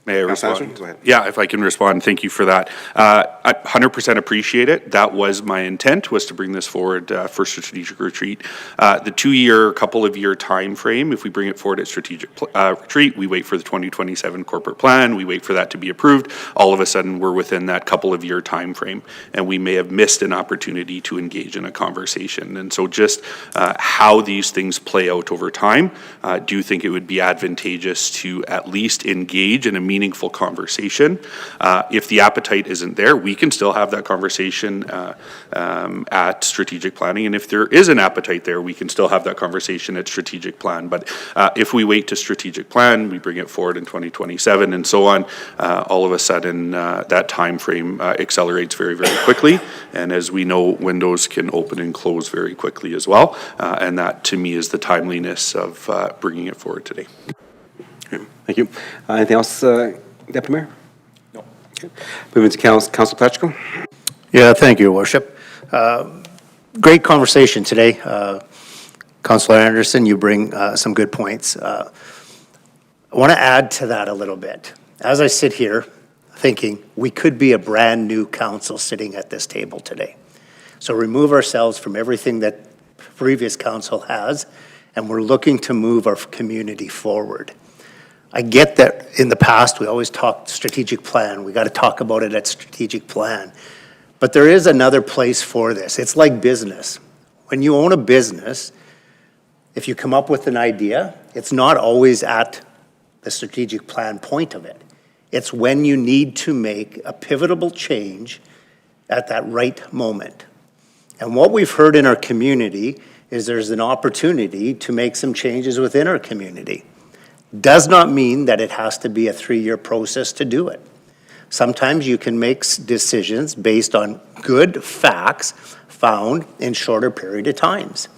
[SPEAKER 9] May I respond?
[SPEAKER 1] Go ahead.
[SPEAKER 9] Yeah, if I can respond, thank you for that. I 100% appreciate it. That was my intent, was to bring this forward for strategic retreat. The 2-year, couple of year time frame, if we bring it forward at strategic retreat, we wait for the 2027 corporate plan, we wait for that to be approved. All of a sudden, we're within that couple of year time frame, and we may have missed an opportunity to engage in a conversation. And so just how these things play out over time, do think it would be advantageous to at least engage in a meaningful conversation. If the appetite isn't there, we can still have that conversation at strategic planning. And if there is an appetite there, we can still have that conversation at strategic plan. But if we wait to strategic plan, we bring it forward in 2027 and so on, all of a sudden that time frame accelerates very, very quickly. And as we know, windows can open and close very quickly as well. And that to me is the timeliness of bringing it forward today.
[SPEAKER 1] Thank you. Anything else, Deputy Mayor? No. Okay. Moving to Councilor Pletchko.
[SPEAKER 8] Yeah, thank you, Your Worship. Great conversation today. Councilor Anderson, you bring some good points. I want to add to that a little bit. As I sit here thinking, we could be a brand new council sitting at this table today. So remove ourselves from everything that previous council has, and we're looking to move our community forward. I get that in the past, we always talked strategic plan. We got to talk about it at strategic plan. But there is another place for this. It's like business. When you own a business, if you come up with an idea, it's not always at the strategic plan point of it. It's when you need to make a pivotal change at that right moment. And what we've heard in our community is there's an opportunity to make some changes within our community. Does not mean that it has to be a 3-year process to do it. Sometimes you can make decisions based on good facts found in shorter period of times.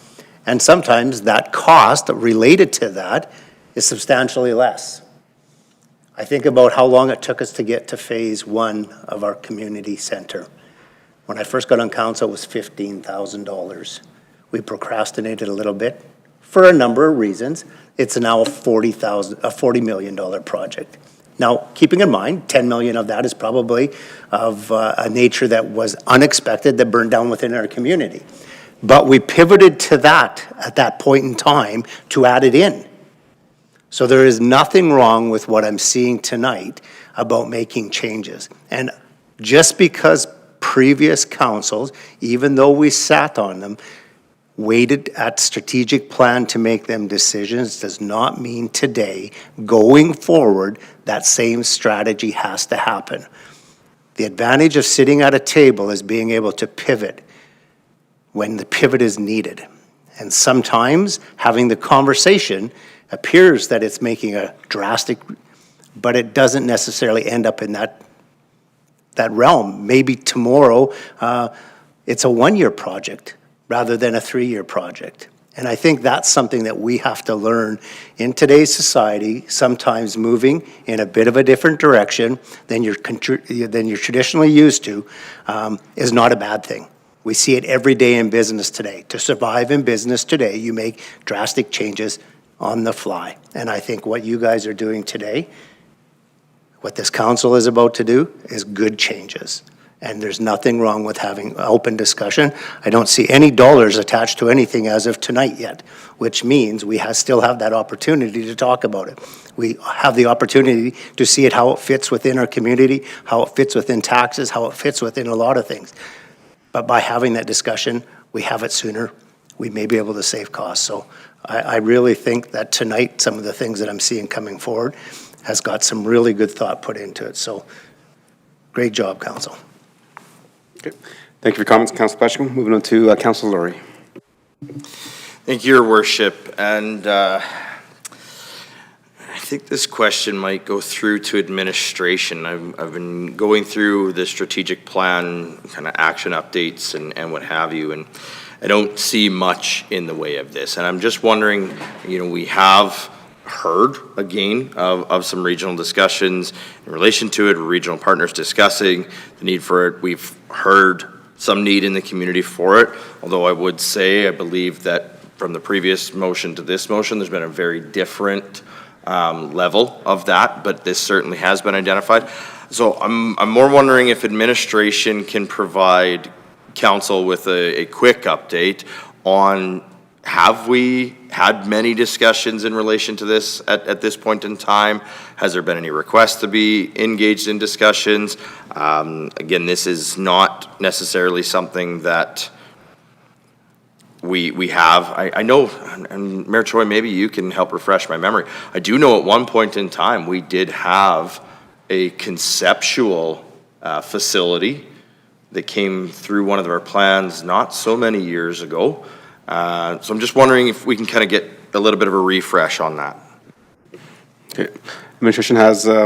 [SPEAKER 8] And sometimes that cost related to that is substantially less. I think about how long it took us to get to phase 1 of our community center. When I first got on council, it was $15,000. We procrastinated a little bit for a number of reasons. It's now a $40 million project. Now, keeping in mind, $10 million of that is probably of a nature that was unexpected, that burned down within our community. But we pivoted to that at that point in time to add it in. So there is nothing wrong with what I'm seeing tonight about making changes. And just because previous councils, even though we sat on them, waited at strategic plan to make them decisions does not mean today, going forward, that same strategy has to happen. The advantage of sitting at a table is being able to pivot when the pivot is needed. And sometimes having the conversation appears that it's making a drastic, but it doesn't necessarily end up in that realm. Maybe tomorrow it's a 1-year project rather than a 3-year project. And I think that's something that we have to learn in today's society, sometimes moving in a bit of a different direction than you're traditionally used to, is not a bad thing. We see it every day in business today. To survive in business today, you make drastic changes on the fly. And I think what you guys are doing today, what this council is about to do, is good changes. And there's nothing wrong with having open discussion. I don't see any dollars attached to anything as of tonight yet, which means we still have that opportunity to talk about it. We have the opportunity to see it, how it fits within our community, how it fits within taxes, how it fits within a lot of things. But by having that discussion, we have it sooner, we may be able to save costs. So I really think that tonight, some of the things that I'm seeing coming forward has got some really good thought put into it. So great job, Council.
[SPEAKER 1] Okay. Thank you for your comments, Councilor Pacheco. Moving on to Councilor Laurie.
[SPEAKER 5] Thank you, Your Worship. And I think this question might go through to administration. I've been going through the strategic plan, kind of action updates and what have you, and I don't see much in the way of this. And I'm just wondering, we have heard again of some regional discussions in relation to it, regional partners discussing the need for it. We've heard some need in the community for it, although I would say I believe that from the previous motion to this motion, there's been a very different level of that, but this certainly has been identified. So I'm more wondering if administration can provide council with a quick update on, have we had many discussions in relation to this at this point in time? Has there been any requests to be engaged in discussions? Again, this is not necessarily something that we have. I know, and Mayor Choi, maybe you can help refresh my memory. I do know at one point in time, we did have a conceptual facility that came through one of our plans not so many years ago. So I'm just wondering if we can kind of get a little bit of a refresh on that.
[SPEAKER 1] Okay. Administration has, there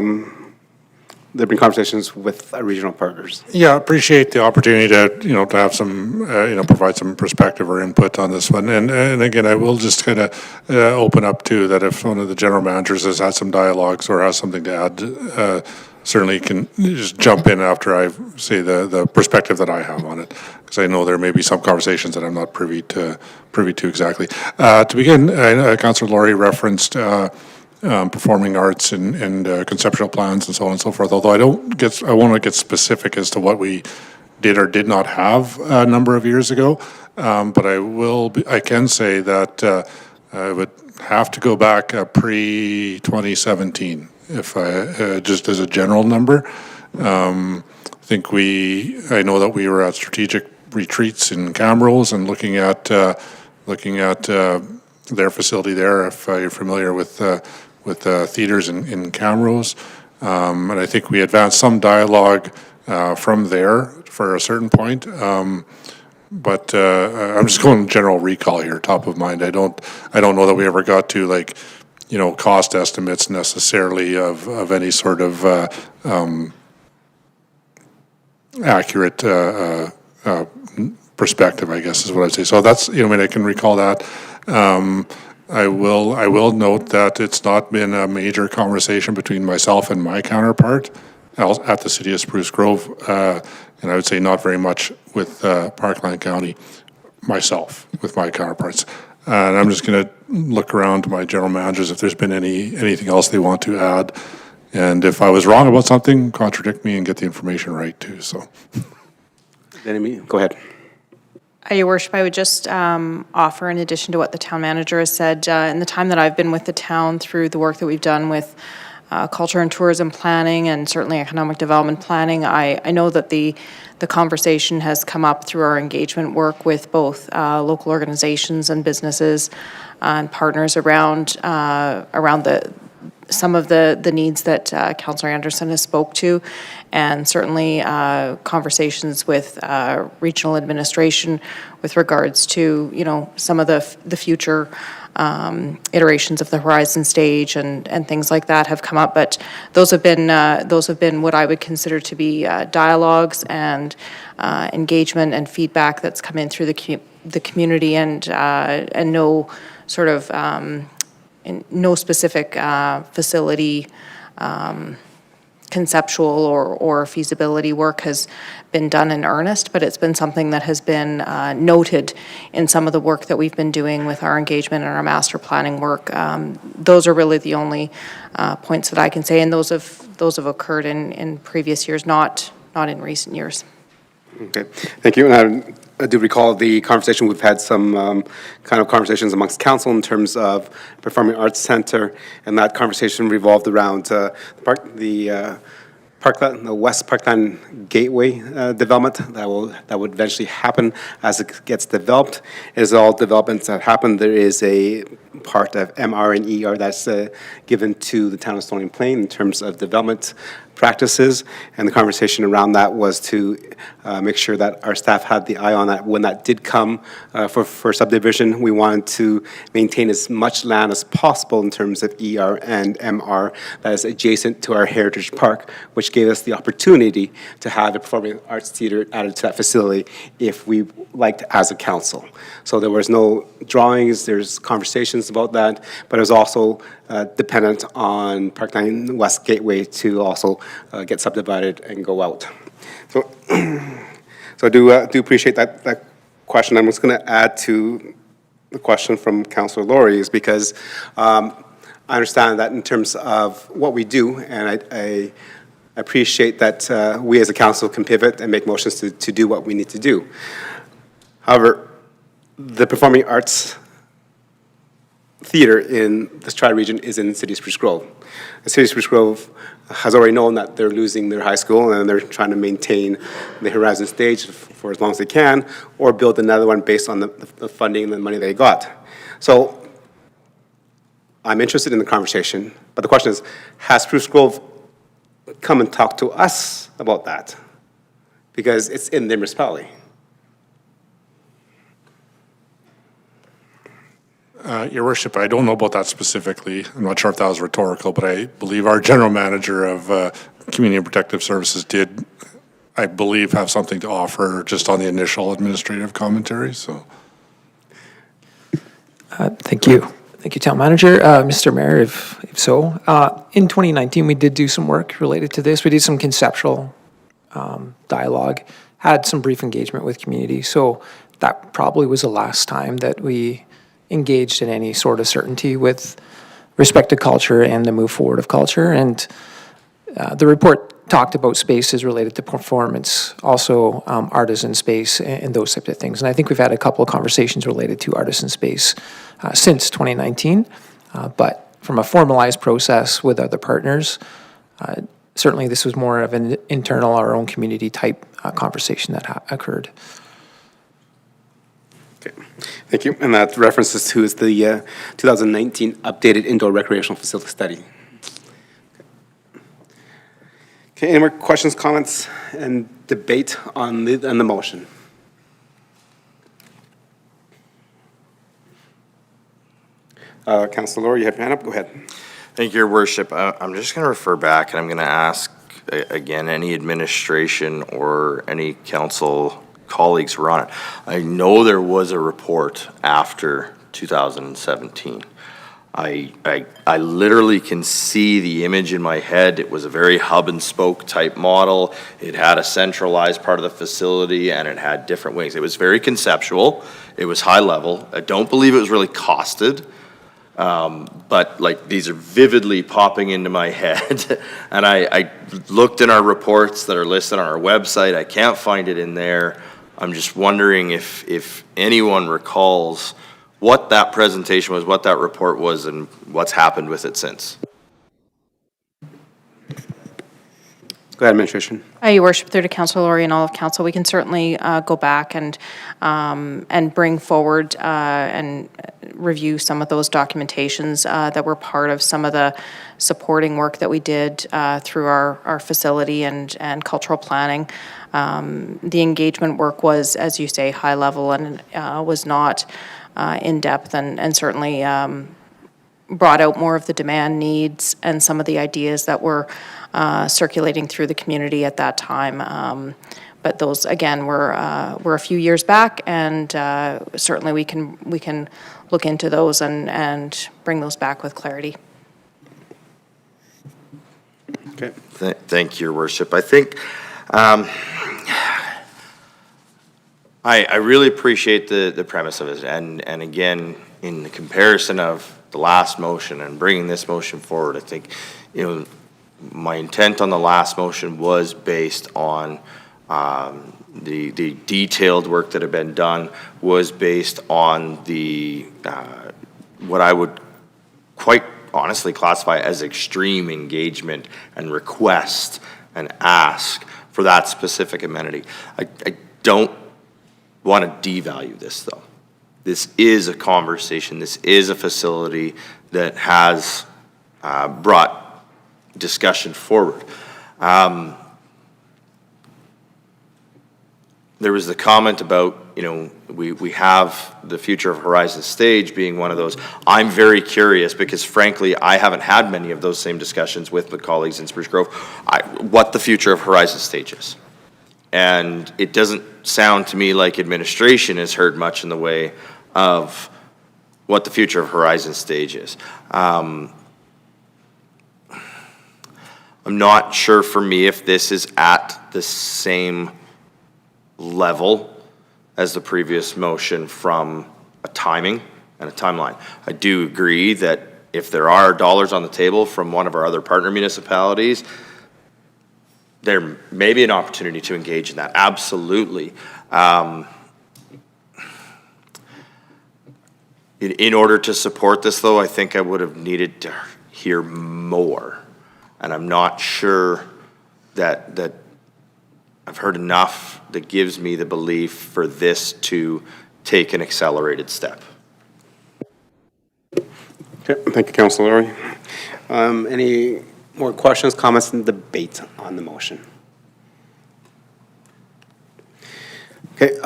[SPEAKER 1] have been conversations with regional partners.
[SPEAKER 2] Yeah, appreciate the opportunity to, to have some, provide some perspective or input on this one. And again, I will just kind of open up to that if one of the general managers has had some dialogues or has something to add, certainly can just jump in after I say the perspective that I have on it, because I know there may be some conversations that I'm not privy to exactly. To begin, Councillor Laurie referenced performing arts and conceptual plans and so on and so forth. Although I won't get specific as to what we did or did not have a number of years ago, but I can say that I would have to go back pre-2017. If I just as a general number, I know that we were at strategic retreats in Camrose and looking at their facility there. If you're familiar with theaters in Camrose, and I think we advanced some dialogue from there for a certain point. But I'm just going general recall here, top of mind. I don't know that we ever got to cost estimates necessarily of any sort of accurate perspective, I guess is what I'd say. So that's, I can recall that. I will note that it's not been a major conversation between myself and my counterpart at the City of Spruce Grove, and I would say not very much with Parkland County, myself, with my counterparts. And I'm just going to look around to my general managers if there's been anything else they want to add. And if I was wrong about something, contradict me and get the information right too. So,
[SPEAKER 1] Go ahead.
[SPEAKER 14] Your Worship, I would just offer, in addition to what the town manager has said, in the time that I've been with the town through the work that we've done with culture and tourism planning and certainly economic development planning, I know that the conversation has come up through our engagement work with both local organizations and businesses and partners around some of the needs that Councillor Anderson has spoke to, and certainly conversations with regional administration with regards to, you know, some of the future iterations of the Horizon Stage and things like that have come up. But those have been what I would consider to be dialogues and engagement and feedback that's come in through the community, and no sort of no specific facility conceptual or feasibility work has been done in earnest, but it's been something that has been noted in some of the work that we've been doing with our engagement and our master planning work. Those are really the only points that I can say, and those have occurred in previous years, not in recent years.
[SPEAKER 1] Okay, thank you. And I do recall the conversation, we've had some kind of conversations amongst council in terms of Performing Arts Center, and that conversation revolved around the West Parkland Gateway development that would eventually happen as it gets developed. As all developments have happened, there is a part of MR and ER that's given to the town of Stony Plain in terms of development practices, and the conversation around that was to make sure that our staff had the eye on that. When that did come for subdivision, we wanted to maintain as much land as possible in terms of ER and MR that is adjacent to our Heritage Park, which gave us the opportunity to have a Performing Arts Theatre added to that facility if we liked as a council. So there was no drawings, there's conversations about that, but it was also dependent on Parkland West Gateway to also get subdivided and go out. So, so I do appreciate that question. I'm just going to add to the question from Councillor Laurie, is because I understand that in terms of what we do, and I appreciate that we as a council can pivot and make motions to do what we need to do. However, the Performing Arts Theatre in this tri-region is in City of Spruce Grove. The City of Spruce Grove has already known that they're losing their high school, and they're trying to maintain the Horizon Stage for as long as they can, or build another one based on the funding and the money they got. So I'm interested in the conversation, but the question is, has Spruce Grove come and talk to us about that? Because it's in their municipality.
[SPEAKER 2] Your Worship, I don't know about that specifically. I'm not sure if that was rhetorical, but I believe our general manager of Community and Protective Services did, I believe, have something to offer just on the initial administrative commentary. So,
[SPEAKER 12] Thank you. Thank you, Town Manager. Mr. Mayor, if so, in 2019, we did do some work related to this. We did some conceptual dialogue, had some brief engagement with community. So that probably was the last time that we engaged in any sort of certainty with respect to culture and the move forward of culture. And the report talked about spaces related to performance, also artisan space and those types of things. And I think we've had a couple of conversations related to artisan space since 2019. But from a formalized process with other partners, certainly this was more of an internal, our own community type conversation that occurred.
[SPEAKER 1] Okay, thank you. And that references to is the 2019 updated indoor recreational facility study. Okay, any more questions, comments, and debate on the motion? Councilor Laurie, you have your hand up. Go ahead.
[SPEAKER 5] Thank you, Your Worship. I'm just going to refer back, and I'm going to ask, again, any administration or any council colleagues who are on it. I know there was a report after 2017. I literally can see the image in my head. It was a very hub and spoke type model. It had a centralized part of the facility, and it had different wings. It was very conceptual. It was high level. I don't believe it was really costed. But like, these are vividly popping into my head. And I looked in our reports that are listed on our website. I can't find it in there. I'm just wondering if anyone recalls what that presentation was, what that report was, and what's happened with it since.
[SPEAKER 1] Go ahead, Administration.
[SPEAKER 14] Your worship, through to Councillor Laurie and all of council, we can certainly go back and bring forward and review some of those documentations that were part of some of the supporting work that we did through our facility and cultural planning. The engagement work was, as you say, high level and was not in depth, and certainly brought out more of the demand, needs, and some of the ideas that were circulating through the community at that time. But those, again, were a few years back, and certainly we can look into those and bring those back with clarity.
[SPEAKER 1] Okay.
[SPEAKER 5] Thank you, Your Worship. I think I really appreciate the premise of it, and again, in the comparison of the last motion and bringing this motion forward, I think, you know, my intent on the last motion was based on the detailed work that had been done, was based on the what I would quite honestly classify as extreme engagement and request and ask for that specific amenity. I don't want to devalue this, though. This is a conversation. This is a facility that has brought discussion forward. There was the comment about, you know, we have the future of Horizon Stage being one of those. I'm very curious because, frankly, I haven't had many of those same discussions with my colleagues in Spruce Grove, what the future of Horizon Stage is. And it doesn't sound to me like administration has heard much in the way of what the future of Horizon Stage is. I'm not sure for me if this is at the same level as the previous motion from a timing and a timeline. I do agree that if there are dollars on the table from one of our other partner municipalities, there may be an opportunity to engage in that, absolutely. In order to support this, though, I think I would have needed to hear more. And I'm not sure that I've heard enough that gives me the belief for this to take an accelerated step.
[SPEAKER 1] Okay, thank you, Councilor Laurie. Any more questions, comments, and debate on the motion? Okay,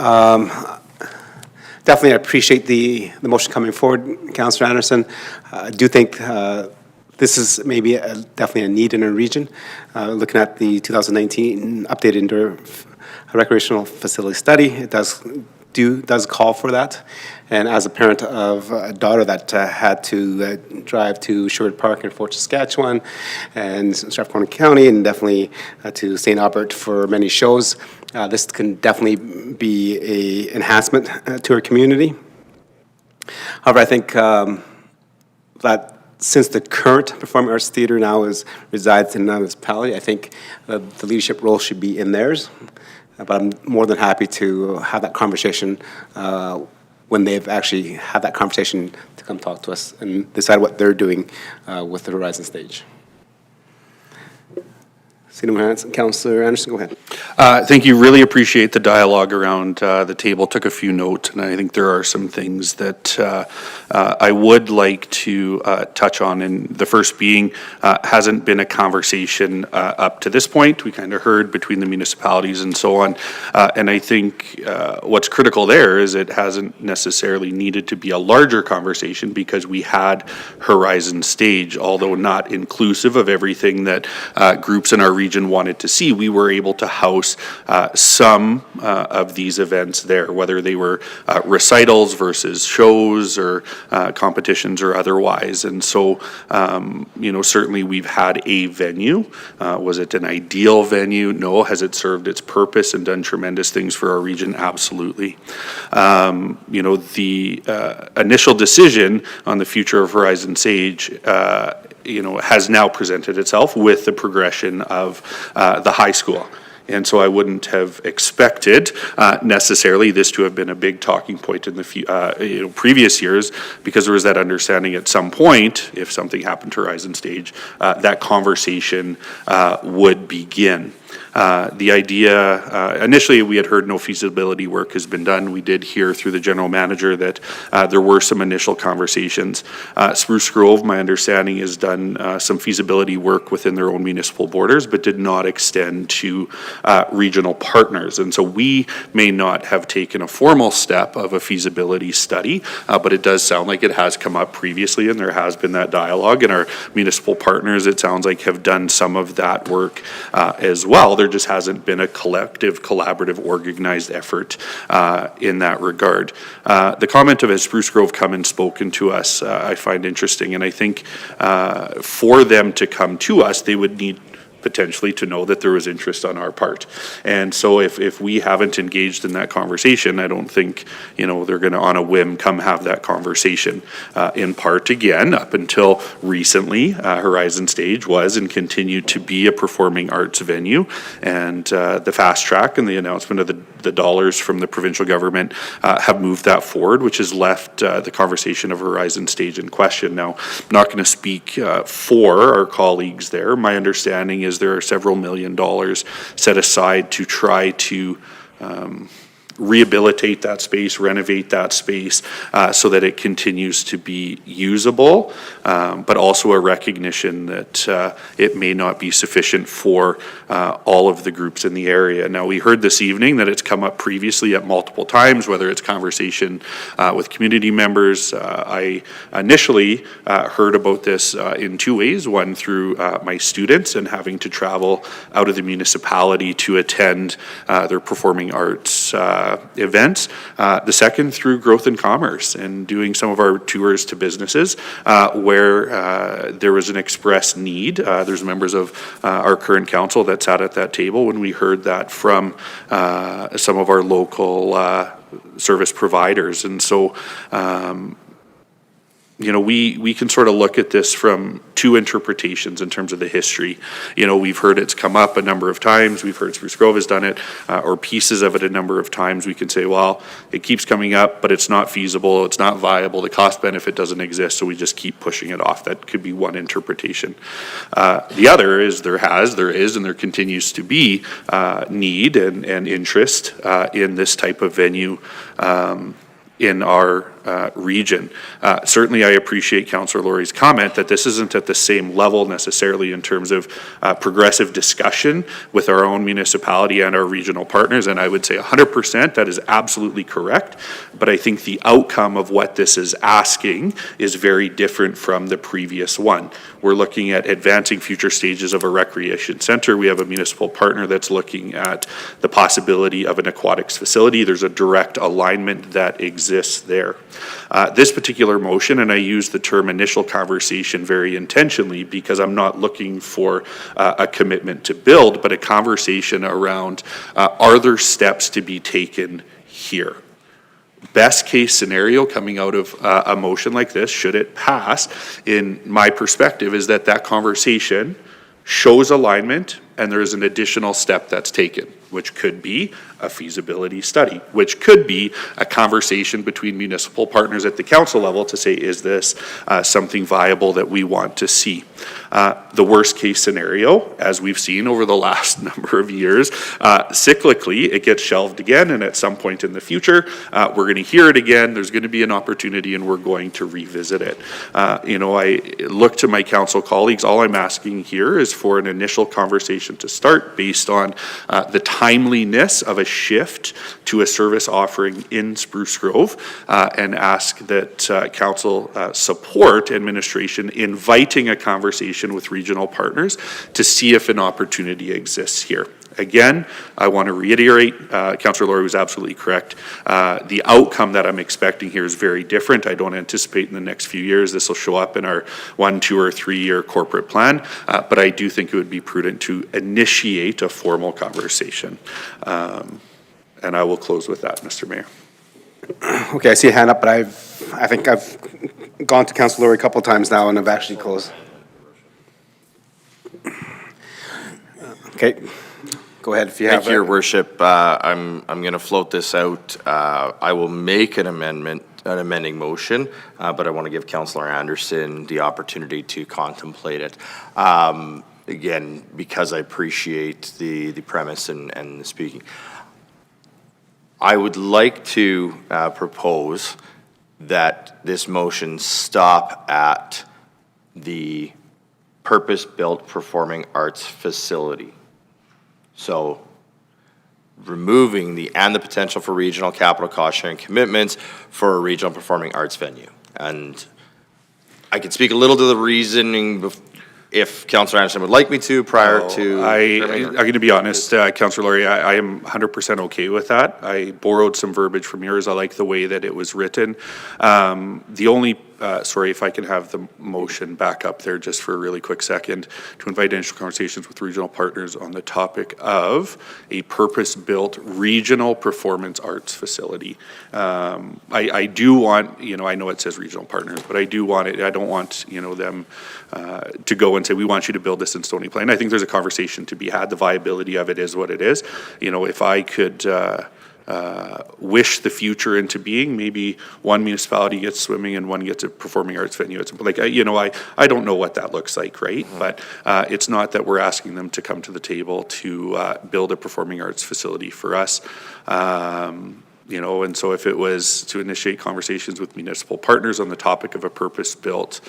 [SPEAKER 1] definitely I appreciate the motion coming forward, Councilor Anderson. I do think this is maybe definitely a need in our region. Looking at the 2019 updated indoor recreational facility study, it does call for that. And as a parent of a daughter that had to drive to Sherwood Park in Fort Saskatchewan and Strathcona County, and definitely to St. Albert for many shows, this can definitely be an enhancement to our community. However, I think that since the current Performing Arts Theatre now resides in a municipality, I think the leadership role should be in theirs. But I'm more than happy to have that conversation when they've actually had that conversation to come talk to us and decide what they're doing with the Horizon Stage. Councilor Anderson, go ahead.
[SPEAKER 9] Thank you. Really appreciate the dialogue around the table. Took a few notes, and I think there are some things that I would like to touch on. And the first being, hasn't been a conversation up to this point. We kind of heard between the municipalities and so on. And I think what's critical there is it hasn't necessarily needed to be a larger conversation because we had Horizon Stage, although not inclusive of everything that groups in our region wanted to see. We were able to house some of these events there, whether they were recitals versus shows or competitions or otherwise. And so, you know, certainly we've had a venue. Was it an ideal venue? No. Has it served its purpose and done tremendous things for our region? Absolutely. You know, the initial decision on the future of Horizon Stage you know, has now presented itself with the progression of the high school. And so I wouldn't have expected necessarily this to have been a big talking point in the previous years, because there was that understanding at some point, if something happened to Horizon Stage, that conversation would begin. The idea, initially we had heard no feasibility work has been done. We did hear through the general manager that there were some initial conversations. Spruce Grove, my understanding, has done some feasibility work within their own municipal borders, but did not extend to regional partners. And so we may not have taken a formal step of a feasibility study, but it does sound like it has come up previously, and there has been that dialogue, and our municipal partners, it sounds like, have done some of that work as well. There just hasn't been a collective, collaborative, organized effort in that regard. The comment of has Spruce Grove come and spoken to us, I find interesting, and I think for them to come to us, they would need potentially to know that there was interest on our part. And so if we haven't engaged in that conversation, I don't think, they're going to on a whim come have that conversation. In part, again, up until recently, Horizon Stage was and continued to be a performing arts venue, and the fast track and the announcement of the dollars from the provincial government have moved that forward, which has left the conversation of Horizon Stage in question. Now, I'm not going to speak for our colleagues there. My understanding is there are several $1 million set aside to try to rehabilitate that space, renovate that space, so that it continues to be usable, but also a recognition that it may not be sufficient for all of the groups in the area. Now, we heard this evening that it's come up previously at multiple times, whether it's conversation with community members. I initially heard about this in two ways, one through my students and having to travel out of the municipality to attend their performing arts events. The second through growth and commerce and doing some of our tours to businesses where there was an express need. There's members of our current council that sat at that table when we heard that from some of our local service providers. And so we can sort of look at this from two interpretations in terms of the history. We've heard it's come up a number of times. We've heard Spruce Grove has done it, or pieces of it a number of times. We can say, well, it keeps coming up, but it's not feasible, it's not viable, the cost benefit doesn't exist, so we just keep pushing it off. That could be one interpretation. The other is there is, and there continues to be need and interest in this type of venue in our region. Certainly, I appreciate Councillor Lorry's comment that this isn't at the same level necessarily in terms of progressive discussion with our own municipality and our regional partners, and I would say 100% that is absolutely correct, but I think the outcome of what this is asking is very different from the previous one. We're looking at advancing future stages of a recreation center. We have a municipal partner that's looking at the possibility of an aquatics facility. There's a direct alignment that exists there. This particular motion, and I use the term initial conversation very intentionally because I'm not looking for a commitment to build, but a conversation around are there steps to be taken here? Best case scenario coming out of a motion like this, should it pass, in my perspective, is that conversation shows alignment and there is an additional step that's taken, which could be a feasibility study, which could be a conversation between municipal partners at the council level to say, is this something viable that we want to see? The worst case scenario, as we've seen over the last number of years, cyclically, it gets shelved again, and at some point in the future, we're going to hear it again, there's going to be an opportunity, and we're going to revisit it. I look to my council colleagues, all I'm asking here is for an initial conversation to start based on the timeliness of a shift to a service offering in Spruce Grove, and ask that council support administration inviting a conversation with regional partners to see if an opportunity exists here. Again, I want to reiterate, Councillor Lorry was absolutely correct. The outcome that I'm expecting here is very different. I don't anticipate in the next few years this will show up in our 1, 2, or 3 year corporate plan, but I do think it would be prudent to initiate a formal conversation. And I will close with that, Mr. Mayor.
[SPEAKER 1] Okay, I see a hand up, but I think I've gone to Councillor Lorry a couple of times now and I've actually closed. Okay. go ahead if you have.
[SPEAKER 5] Thank you, Your Worship. I'm going to float this out. I will make an amending motion, but I want to give Councillor Anderson the opportunity to contemplate it. Again, because I appreciate the premise and the speaking. I would like to propose that this motion stop at the purpose-built performing arts facility. So removing the potential for regional capital cost sharing commitments for a regional performing arts venue. And I could speak a little to the reasoning if Councillor Anderson would like me to prior to.
[SPEAKER 9] I'm going to be honest, Councillor Laurie, I am 100% okay with that. I borrowed some verbiage from yours. I like the way that it was written. The only, sorry, if I can have the motion back up there just for a really quick second, to invite initial conversations with regional partners on the topic of a purpose-built regional performance arts facility. I do want, I know it says regional partners, but I do want it, I don't want, them to go and say, we want you to build this in Stony Plain. I think there's a conversation to be had. The viability of it is what it is. If I could wish the future into being, maybe one municipality gets swimming and one gets a performing arts venue. It's like, I don't know what that looks like, right? But it's not that we're asking them to come to the table to build a performing arts facility for us. And so if it was to initiate conversations with municipal partners on the topic of a purpose-built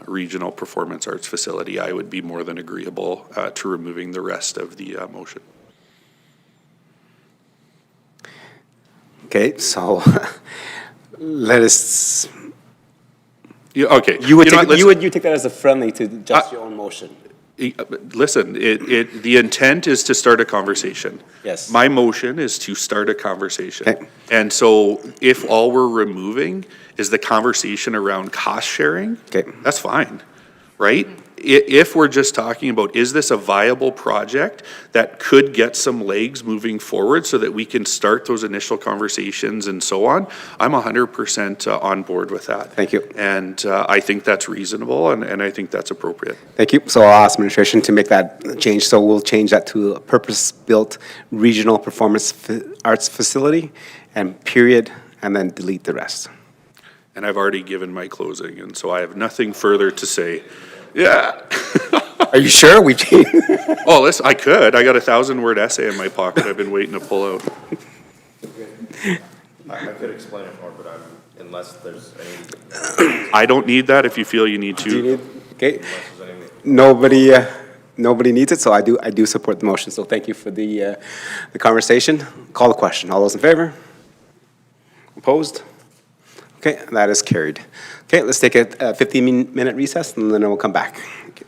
[SPEAKER 9] regional performance arts facility, I would be more than agreeable to removing the rest of the motion.
[SPEAKER 1] Okay, so let us.
[SPEAKER 9] Okay.
[SPEAKER 1] You would take that as a friendly to just your own motion.
[SPEAKER 9] Listen, the intent is to start a conversation.
[SPEAKER 1] Yes.
[SPEAKER 9] My motion is to start a conversation.
[SPEAKER 1] Okay.
[SPEAKER 9] And so if all we're removing is the conversation around cost sharing,
[SPEAKER 1] okay,
[SPEAKER 9] that's fine, right? If we're just talking about, is this a viable project that could get some legs moving forward so that we can start those initial conversations and so on, I'm 100% on board with that.
[SPEAKER 1] Thank you.
[SPEAKER 9] And I think that's reasonable and I think that's appropriate.
[SPEAKER 1] Thank you. So I'll ask administration to make that change. So we'll change that to a purpose-built regional performance arts facility and period, and then delete the rest.
[SPEAKER 9] And I've already given my closing, and so I have nothing further to say. Yeah.
[SPEAKER 1] Are you sure? We changed.
[SPEAKER 9] Oh, listen, I could. I got a 1,000-word essay in my pocket I've been waiting to pull out.
[SPEAKER 5] I could explain it more, but unless there's any.
[SPEAKER 9] I don't need that if you feel you need to.
[SPEAKER 1] Do you need? Okay. Nobody needs it, so I do support the motion. So thank you for the conversation. Call the question. All those in favor? Opposed? Okay, that is carried. Okay, let's take a 15-minute recess, and then we'll come back. Okay.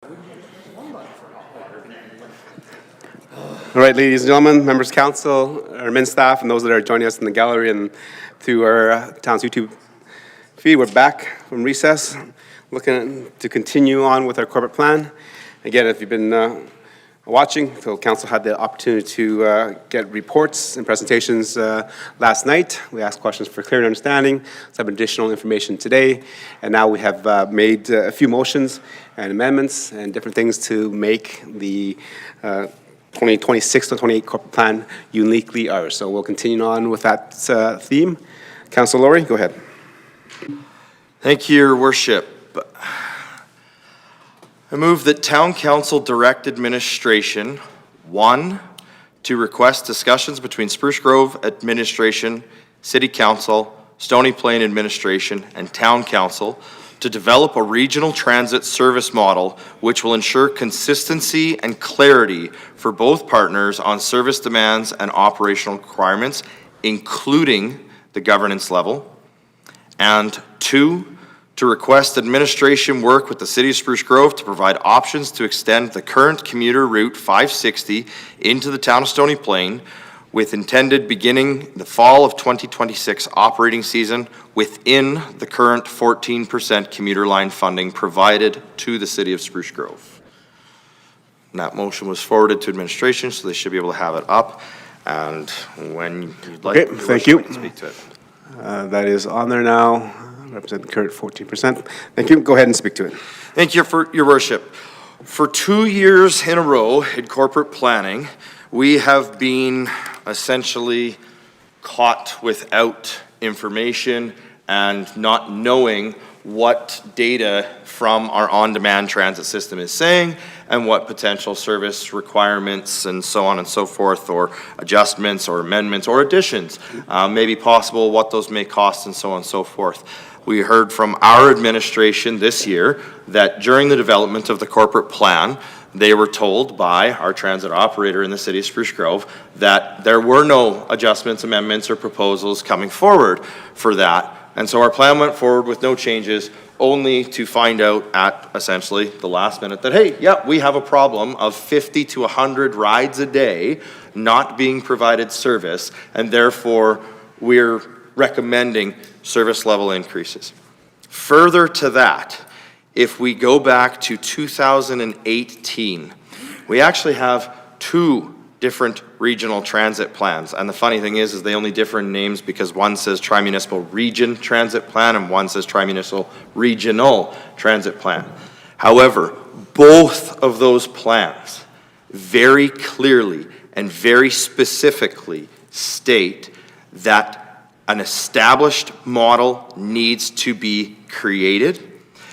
[SPEAKER 1] All right, ladies and gentlemen, members of council, our admin staff, and those that are joining us in the gallery and through our town's YouTube feed, we're back from recess, looking to continue on with our corporate plan. Again, if you've been watching, so council had the opportunity to get reports and presentations last night. We asked questions for clear understanding, some additional information today, and now we have made a few motions and amendments and different things to make the 2026 to 28 corporate plan uniquely ours. So we'll continue on with that theme. Councilor Laurie, go ahead.
[SPEAKER 5] Thank you, Your Worship. I move that Town Council direct administration, 1, to request discussions between Spruce Grove Administration, City Council, Stony Plain Administration, and Town Council to develop a regional transit service model which will ensure consistency and clarity for both partners on service demands and operational requirements, including the governance level. And 2, to request administration work with the City of Spruce Grove to provide options to extend the current commuter route 560 into the town of Stony Plain, with intended beginning the fall of 2026 operating season within the current 14% commuter line funding provided to the City of Spruce Grove. And that motion was forwarded to administration, so they should be able to have it up. And when you'd like,
[SPEAKER 1] Okay, thank you.
[SPEAKER 5] I can speak to it.
[SPEAKER 1] That is on there now, represent the current 14%. Thank you. Go ahead and speak to it.
[SPEAKER 5] Thank you, for Your Worship. For 2 years in a row in corporate planning, we have been essentially caught without information and not knowing what data from our on-demand transit system is saying and what potential service requirements and so on and so forth, or adjustments or amendments or additions may be possible, what those may cost, and so on and so forth. We heard from our administration this year that during the development of the corporate plan, they were told by our transit operator in the City of Spruce Grove that there were no adjustments, amendments, or proposals coming forward for that. And so our plan went forward with no changes, only to find out at essentially the last minute that, hey, yeah, we have a problem of 50 to 100 rides a day not being provided service, and therefore we're recommending service level increases. Further to that, if we go back to 2018, we actually have 2 different regional transit plans. And the funny thing is they only differ in names because one says Tri-Municipal Region Transit Plan and one says Tri-Municipal Regional Transit Plan. However, both of those plans very clearly and very specifically state that an established model needs to be created,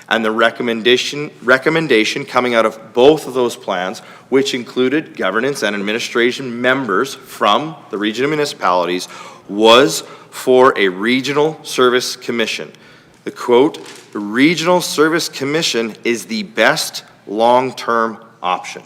[SPEAKER 5] and the recommendation coming out of both of those plans, which included governance and administration members from the region of municipalities, was for a regional service commission. The quote, "The regional service commission is the best long-term option."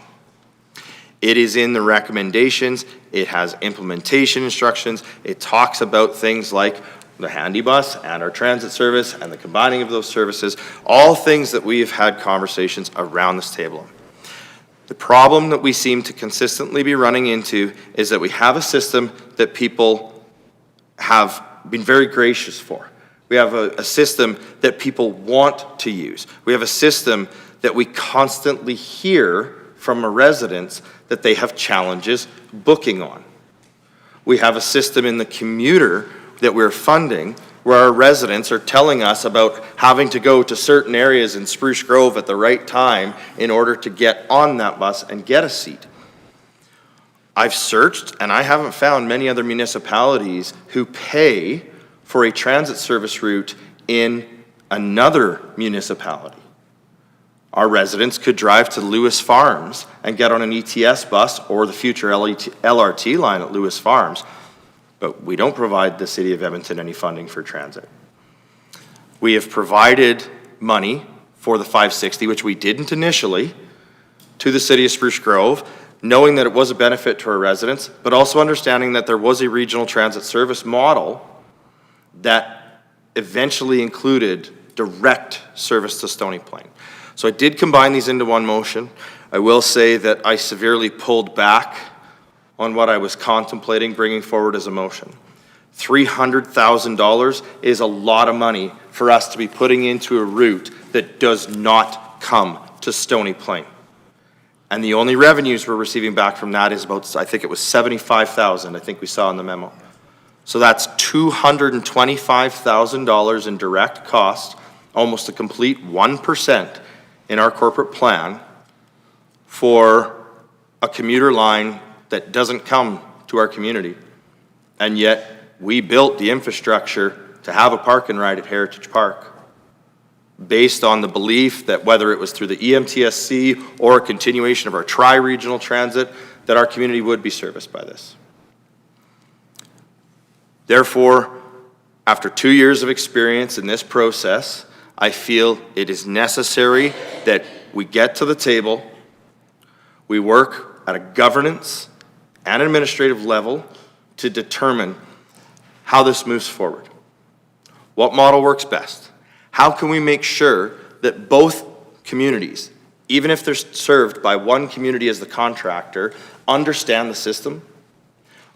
[SPEAKER 5] It is in the recommendations, it has implementation instructions, it talks about things like the handy bus and our transit service and the combining of those services, all things that we have had conversations around this table. The problem that we seem to consistently be running into is that we have a system that people have been very gracious for. We have a system that people want to use. We have a system that we constantly hear from our residents that they have challenges booking on. We have a system in the commuter that we're funding where our residents are telling us about having to go to certain areas in Spruce Grove at the right time in order to get on that bus and get a seat. I've searched and I haven't found many other municipalities who pay for a transit service route in another municipality. Our residents could drive to Lewis Farms and get on an ETS bus or the future LRT line at Lewis Farms, but we don't provide the City of Edmonton any funding for transit. We have provided money for the 560, which we didn't initially, to the City of Spruce Grove, knowing that it was a benefit to our residents, but also understanding that there was a regional transit service model that eventually included direct service to Stony Plain. So I did combine these into one motion. I will say that I severely pulled back on what I was contemplating bringing forward as a motion. $300,000 is a lot of money for us to be putting into a route that does not come to Stony Plain. And the only revenues we're receiving back from that is about, I think it was $75,000, I think we saw in the memo. So that's $225,000 in direct cost, almost a complete 1% in our corporate plan for a commuter line that doesn't come to our community. And yet, we built the infrastructure to have a park and ride at Heritage Park based on the belief that whether it was through the EMTSC or a continuation of our tri-regional transit, that our community would be serviced by this. Therefore, after 2 years of experience in this process, I feel it is necessary that we get to the table, we work at a governance and administrative level to determine how this moves forward. What model works best? How can we make sure that both communities, even if they're served by one community as the contractor, understand the system,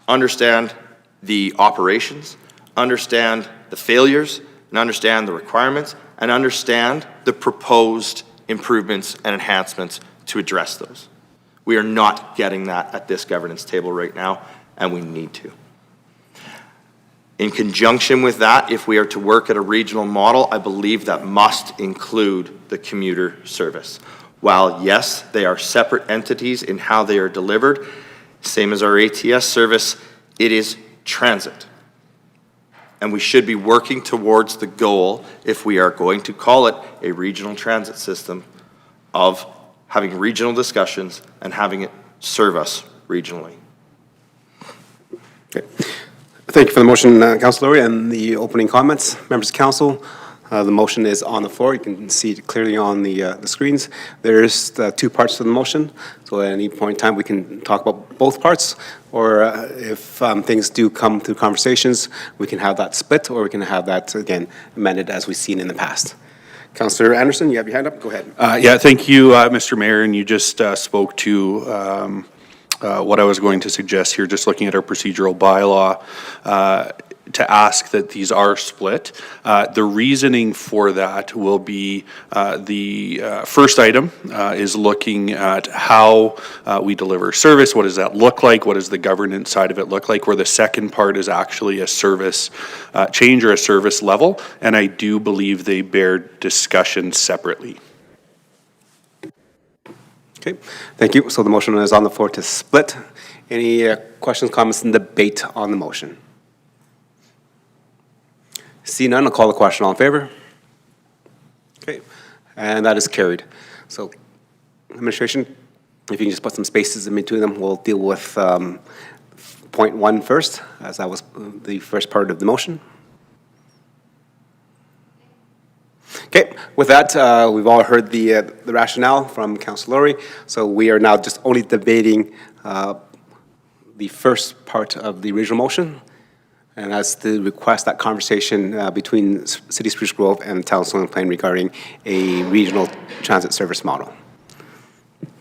[SPEAKER 5] understand the operations, understand the failures, and understand the requirements, and understand the proposed improvements and enhancements to address those. We are not getting that at this governance table right now, and we need to. In conjunction with that, if we are to work at a regional model, I believe that must include the commuter service. While, yes, they are separate entities in how they are delivered, same as our ATS service, it is transit. And we should be working towards the goal, if we are going to call it a regional transit system, of having regional discussions and having it serve us regionally.
[SPEAKER 1] Okay. Thank you for the motion, Councilor Laurie, and the opening comments. Members of Council, the motion is on the floor. You can see it clearly on the screens. There's two parts to the motion, so at any point in time we can talk about both parts, or if things do come through conversations, we can have that split, or we can have that, again, amended as we've seen in the past. Councilor Anderson, you have your hand up? Go ahead.
[SPEAKER 9] Yeah, thank you, Mr. Mayor, and you just spoke to what I was going to suggest here, just looking at our procedural bylaw, to ask that these are split. The reasoning for that will be the first item is looking at how we deliver service. What does that look like? What does the governance side of it look like? Where the second part is actually a service change or a service level, and I do believe they bear discussion separately.
[SPEAKER 1] Okay, thank you. So the motion is on the floor to split. Any questions, comments, and debate on the motion? See none, I'll call the question. All in favor? Okay, and that is carried. So, administration, if you can just put some spaces in between them, we'll deal with point 1 first, as that was the first part of the motion. Okay, with that, we've all heard the rationale from Councilor Laurie, so we are now just only debating the first part of the original motion, and that's to request that conversation between City Spruce Grove and Town Stony Plain regarding a regional transit service model.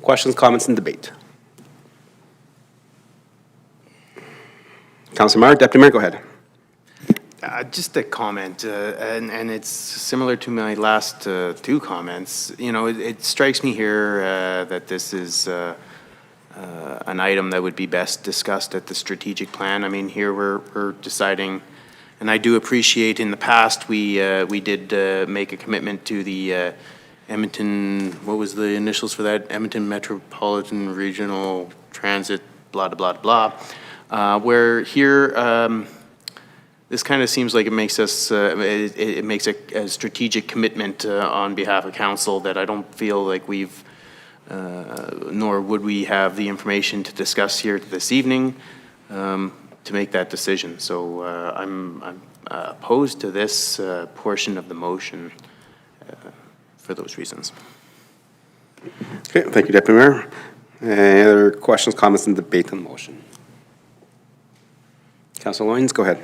[SPEAKER 1] Questions, comments, and debate? Councilor Meyer, Deputy Mayor, go ahead.
[SPEAKER 4] Just a comment, and it's similar to my last two comments. You know, it strikes me here that this is an item that would be best discussed at the strategic plan. I mean, here we're deciding, and I do appreciate in the past we did make a commitment to the Edmonton, what was the initials for that? Edmonton Metropolitan Regional Transit, blah, blah, blah, blah. Where here, this kind of seems like it makes us, it makes a strategic commitment on behalf of council that I don't feel like we've, nor would we have the information to discuss here this evening to make that decision. So I'm opposed to this portion of the motion for those reasons.
[SPEAKER 1] Okay, thank you, Deputy Mayor. Any other questions, comments, and debate on the motion? Councilor Loynes, go ahead.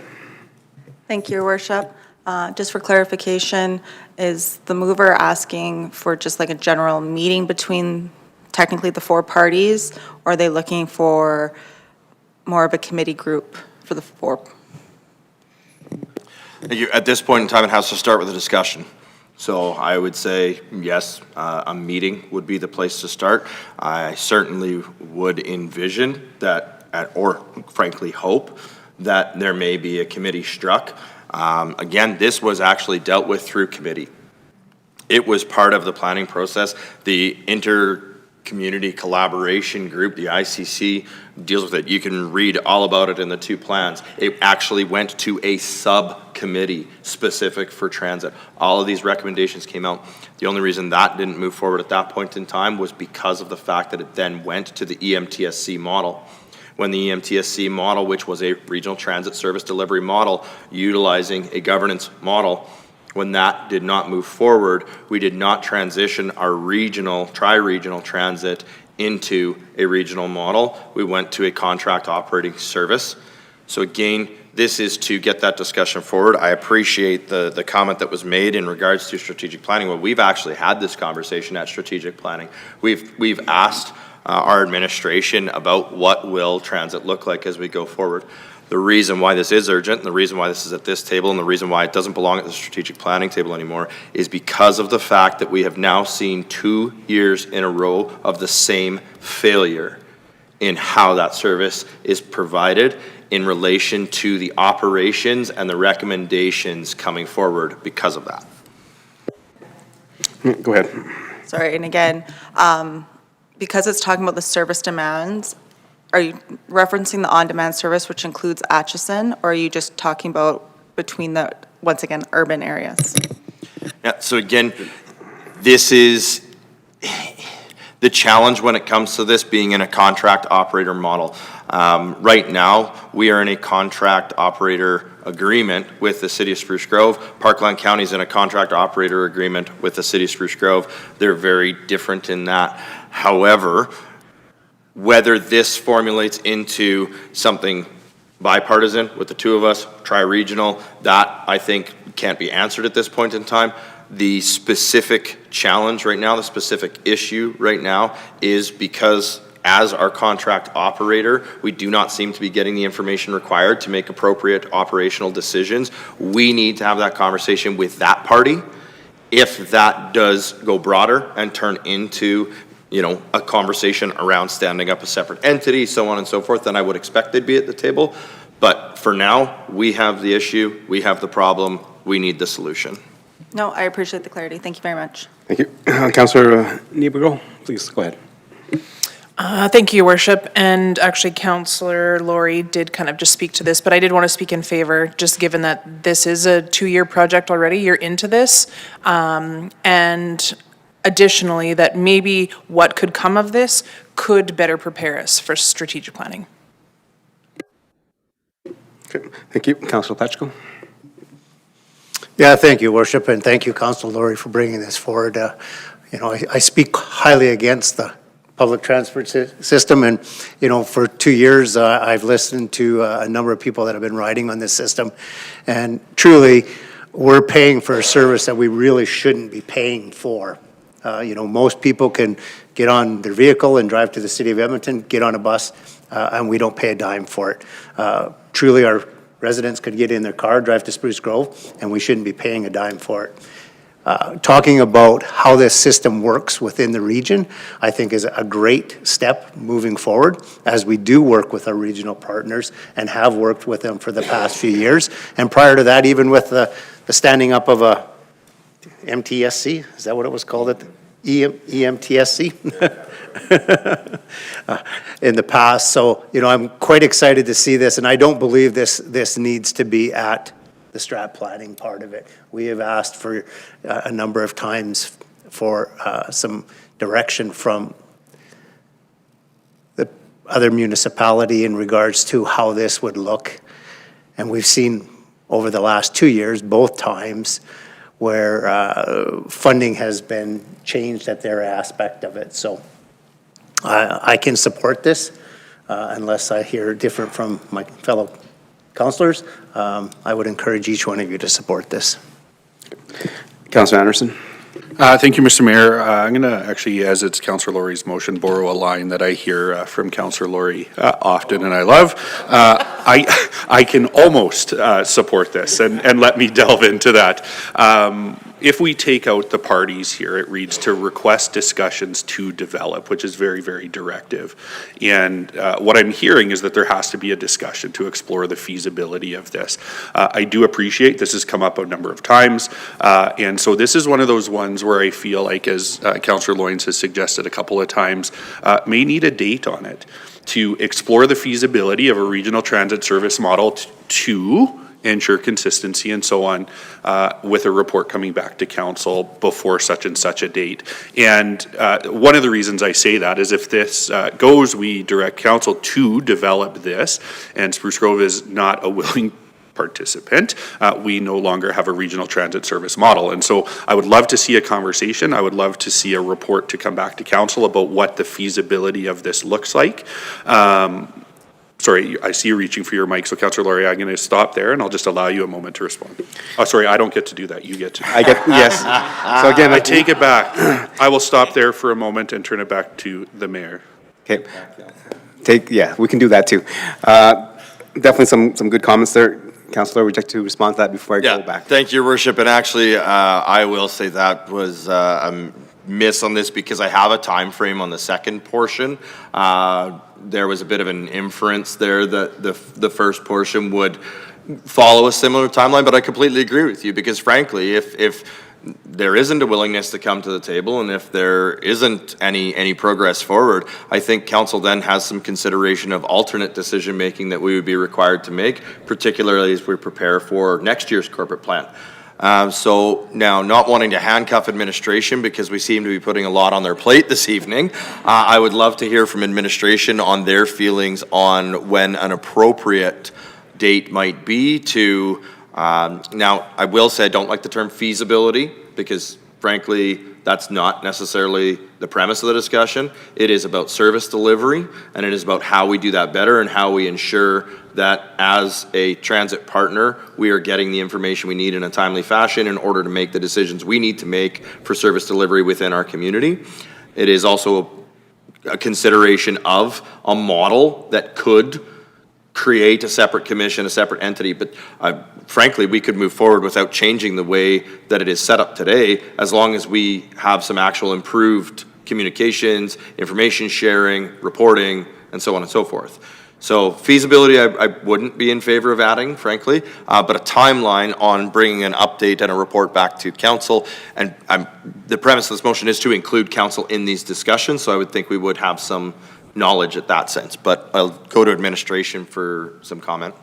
[SPEAKER 11] Thank you, Your Worship. Just for clarification, is the mover asking for just like a general meeting between technically the four parties, or are they looking for more of a committee group for the four?
[SPEAKER 5] At this point in time, it has to start with a discussion. So I would say, yes, a meeting would be the place to start. I certainly would envision that, or frankly hope, that there may be a committee struck. Again, this was actually dealt with through committee. It was part of the planning process. The inter-community collaboration group, the ICC, deals with it. You can read all about it in the two plans. It actually went to a subcommittee specific for transit. All of these recommendations came out. The only reason that didn't move forward at that point in time was because of the fact that it then went to the EMTSC model. When the EMTSC model, which was a regional transit service delivery model, utilizing a governance model, when that did not move forward, we did not transition our regional, tri-regional transit into a regional model. We went to a contract operating service. So again, this is to get that discussion forward. I appreciate the comment that was made in regards to strategic planning. Well, we've actually had this conversation at strategic planning. We've asked our administration about what will transit look like as we go forward. The reason why this is urgent, and the reason why this is at this table, and the reason why it doesn't belong at the strategic planning table anymore is because of the fact that we have now seen 2 years in a row of the same failure in how that service is provided in relation to the operations and the recommendations coming forward because of that.
[SPEAKER 1] Go ahead.
[SPEAKER 11] Sorry, and again, because it's talking about the service demands, are you referencing the on-demand service, which includes Atchison, or are you just talking about between the, once again, urban areas?
[SPEAKER 5] Yeah, so again, this is the challenge when it comes to this being in a contract operator model. Right now, we are in a contract operator agreement with the City of Spruce Grove. Parkland County is in a contract operator agreement with the City of Spruce Grove. They're very different in that. However, whether this formulates into something bipartisan with the two of us, tri-regional, that I think can't be answered at this point in time. The specific challenge right now, the specific issue right now is because as our contract operator, we do not seem to be getting the information required to make appropriate operational decisions. We need to have that conversation with that party. If that does go broader and turn into, you know, a conversation around standing up a separate entity, so on and so forth, then I would expect they'd be at the table. But for now, we have the issue, we have the problem, we need the solution.
[SPEAKER 11] No, I appreciate the clarity. Thank you very much.
[SPEAKER 1] Thank you. Councillor Niebergall, please go ahead.
[SPEAKER 7] Thank you, Your Worship. And actually, Councillor Laurie did kind of just speak to this, but I did want to speak in favor, just given that this is a 2-year project already, you're into this. And additionally, that maybe what could come of this could better prepare us for strategic planning.
[SPEAKER 1] Okay. Thank you. Councillor Pletchko.
[SPEAKER 8] Yeah, thank you, Worship, and thank you, Councillor Laurie, for bringing this forward. You know, I speak highly against the public transport system, and, you know, for 2 years, I've listened to a number of people that have been riding on this system, and truly, we're paying for a service that we really shouldn't be paying for. You know, most people can get on their vehicle and drive to the city of Edmonton, get on a bus, and we don't pay a dime for it. Truly, our residents could get in their car, drive to Spruce Grove, and we shouldn't be paying a dime for it. Talking about how this system works within the region, I think is a great step moving forward as we do work with our regional partners and have worked with them for the past few years. And prior to that, even with the standing up of a MTSC, is that what it was called? EMTSC? In the past. So, you know, I'm quite excited to see this, and I don't believe this needs to be at the strat planning part of it. We have asked for a number of times for some direction from the other municipality in regards to how this would look. And we've seen over the last 2 years, both times, where funding has been changed at their aspect of it. So I can support this unless I hear different from my fellow councillors, I would encourage each one of you to support this.
[SPEAKER 1] Councillor Anderson?
[SPEAKER 9] Thank you, Mr. Mayor. I'm going to actually, as it's Councillor Laurie's motion, borrow a line that I hear from Councillor Laurie often and I love. I can almost support this, and let me delve into that. If we take out the parties here, it reads to request discussions to develop, which is very, very directive. And what I'm hearing is that there has to be a discussion to explore the feasibility of this. I do appreciate this has come up a number of times. And so this is one of those ones where I feel like, as Councillor Loyens has suggested a couple of times, may need a date on it to explore the feasibility of a regional transit service model to ensure consistency and so on, with a report coming back to council before such and such a date. And one of the reasons I say that is if this goes, we direct council to develop this, and Spruce Grove is not a willing participant, we no longer have a regional transit service model. And so I would love to see a conversation. I would love to see a report to come back to council about what the feasibility of this looks like. Sorry, I see you reaching for your mic, so Councillor Laurie, I'm going to stop there, and I'll just allow you a moment to respond. Oh, sorry, I don't get to do that. You get to.
[SPEAKER 1] Yes. So again,
[SPEAKER 9] I take it back. I will stop there for a moment and turn it back to the mayor.
[SPEAKER 1] Okay. We can do that too. Definitely some good comments there. Councillor, would you like to respond to that before I go back?
[SPEAKER 5] Thank you, Your Worship. And actually, I will say that was a miss on this because I have a time frame on the second portion. There was a bit of an inference there that the first portion would follow a similar timeline, but I completely agree with you because frankly, if there isn't a willingness to come to the table and if there isn't any progress forward, I think council then has some consideration of alternate decision making that we would be required to make, particularly as we prepare for next year's corporate plan. So now, not wanting to handcuff administration because we seem to be putting a lot on their plate this evening, I would love to hear from administration on their feelings on when an appropriate date might be to, now I will say I don't like the term feasibility because frankly, that's not necessarily the premise of the discussion. It is about service delivery, and it is about how we do that better and how we ensure that as a transit partner, we are getting the information we need in a timely fashion in order to make the decisions we need to make for service delivery within our community. It is also a consideration of a model that could create a separate commission, a separate entity, but frankly, we could move forward without changing the way that it is set up today, as long as we have some actual improved communications, information sharing, reporting, and so on and so forth. So feasibility, I wouldn't be in favor of adding, frankly, but a timeline on bringing an update and a report back to council. And the premise of this motion is to include council in these discussions, so I would think we would have some knowledge at that sense, but I'll go to administration for some comment.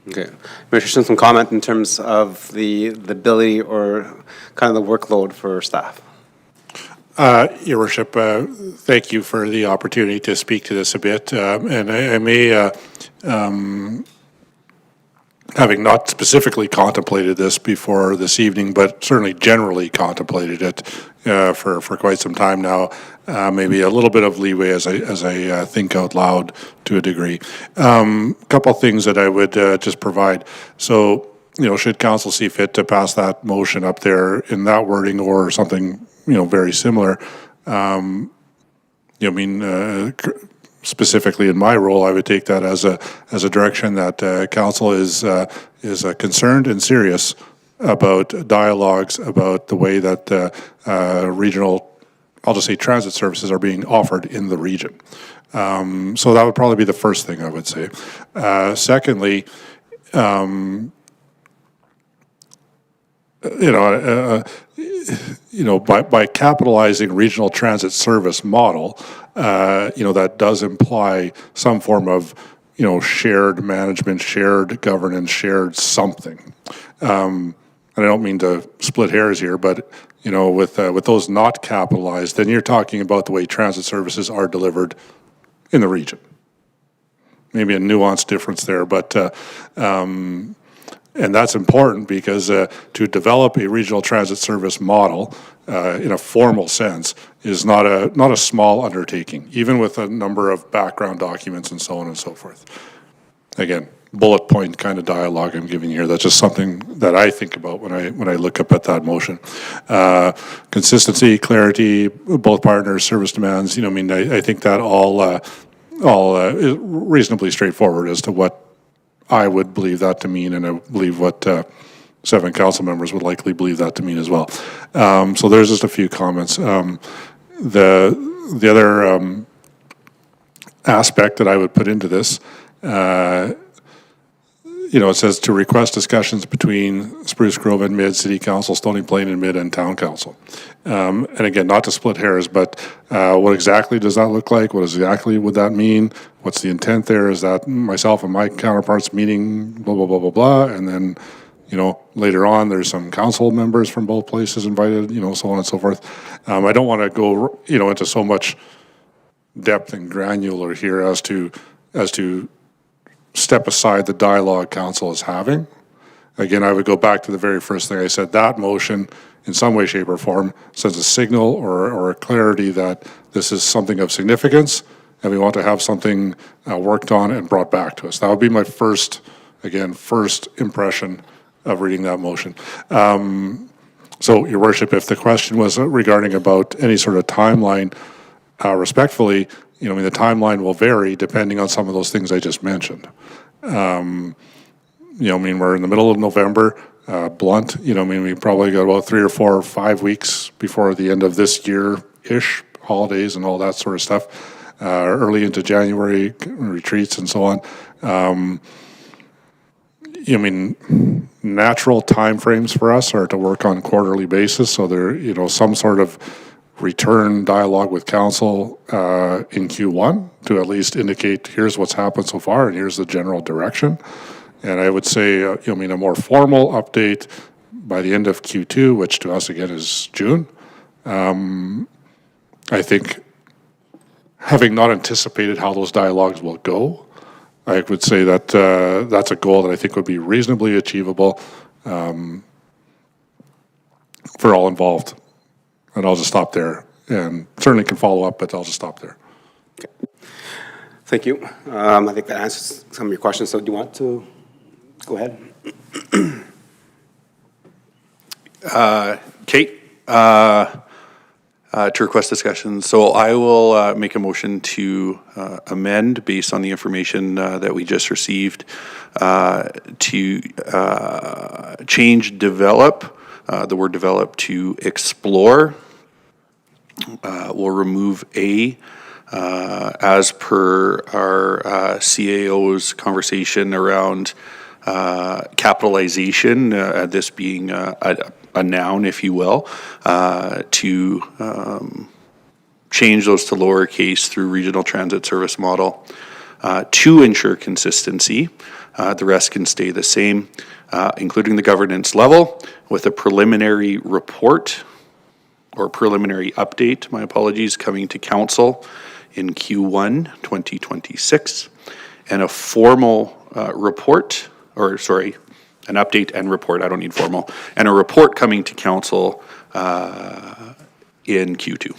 [SPEAKER 1] Okay. Administration, some comment in terms of the ability or kind of the workload for staff.
[SPEAKER 2] Your Worship, thank you for the opportunity to speak to this a bit. And I may, having not specifically contemplated this before this evening, but certainly generally contemplated it for quite some time now, maybe a little bit of leeway as I think out loud to a degree. Couple things that I would just provide. So, should council see fit to pass that motion up there in that wording or something, very similar, specifically in my role, I would take that as a direction that council is concerned and serious about dialogues about the way that regional, I'll just say transit services are being offered in the region. So that would probably be the first thing I would say. Secondly, by capitalizing regional transit service model, that does imply some form of, shared management, shared governance, shared something. And I don't mean to split hairs here, but, with those not capitalized, then you're talking about the way transit services are delivered in the region. Maybe a nuanced difference there, but, and that's important because to develop a regional transit service model in a formal sense is not a small undertaking, even with a number of background documents and so on and so forth. Again, bullet point kind of dialogue I'm giving here. That's just something that I think about when I look up at that motion. Consistency, clarity, both partners, service demands, you know, I mean, I think that all is reasonably straightforward as to what I would believe that to mean, and I believe what 7 council members would likely believe that to mean as well. So there's just a few comments. The other aspect that I would put into this, you know, it says to request discussions between Spruce Grove and Mid, City Council, Stony Plain and Mid, and Town Council. And again, not to split hairs, but what exactly does that look like? What exactly would that mean? What's the intent there? Is that myself and my counterparts meeting, blah, blah, blah, blah, blah, and then, you know, later on, there's some council members from both places invited, you know, so on and so forth. I don't want to go, you know, into so much depth and granular here as to step aside the dialogue council is having. Again, I would go back to the very first thing I said. That motion, in some way, shape, or form, sends a signal or a clarity that this is something of significance, and we want to have something worked on and brought back to us. That would be my first impression of reading that motion. So, Your Worship, if the question was regarding about any sort of timeline, respectfully, you know, I mean, the timeline will vary depending on some of those things I just mentioned. You know, I mean, we're in the middle of November, blunt, you know, I mean, we probably got about 3 or 4 or 5 weeks before the end of this year-ish, holidays and all that sort of stuff, early into January, retreats and so on. I mean, natural timeframes for us are to work on quarterly basis, so there, you know, some sort of return dialogue with council in Q1 to at least indicate here's what's happened so far and here's the general direction. And I would say, you know, I mean, a more formal update by the end of Q2, which to us again is June. I think, having not anticipated how those dialogues will go, I would say that that's a goal that I think would be reasonably achievable for all involved. And I'll just stop there, and certainly can follow up, but I'll just stop there.
[SPEAKER 1] Okay. Thank you. I think that answers some of your questions. So do you want to go ahead?
[SPEAKER 9] Kate, to request discussion. So I will make a motion to amend based on the information that we just received to change develop, the word develop, to explore. We'll remove A as per our CAO's conversation around capitalization, this being a noun, if you will, to change those to lowercase through regional transit service model to ensure consistency. The rest can stay the same, including the governance level, with a preliminary report or preliminary update, my apologies, coming to council in Q1 2026, and a formal report, or sorry, an update and report, I don't need formal, and a report coming to council in Q2.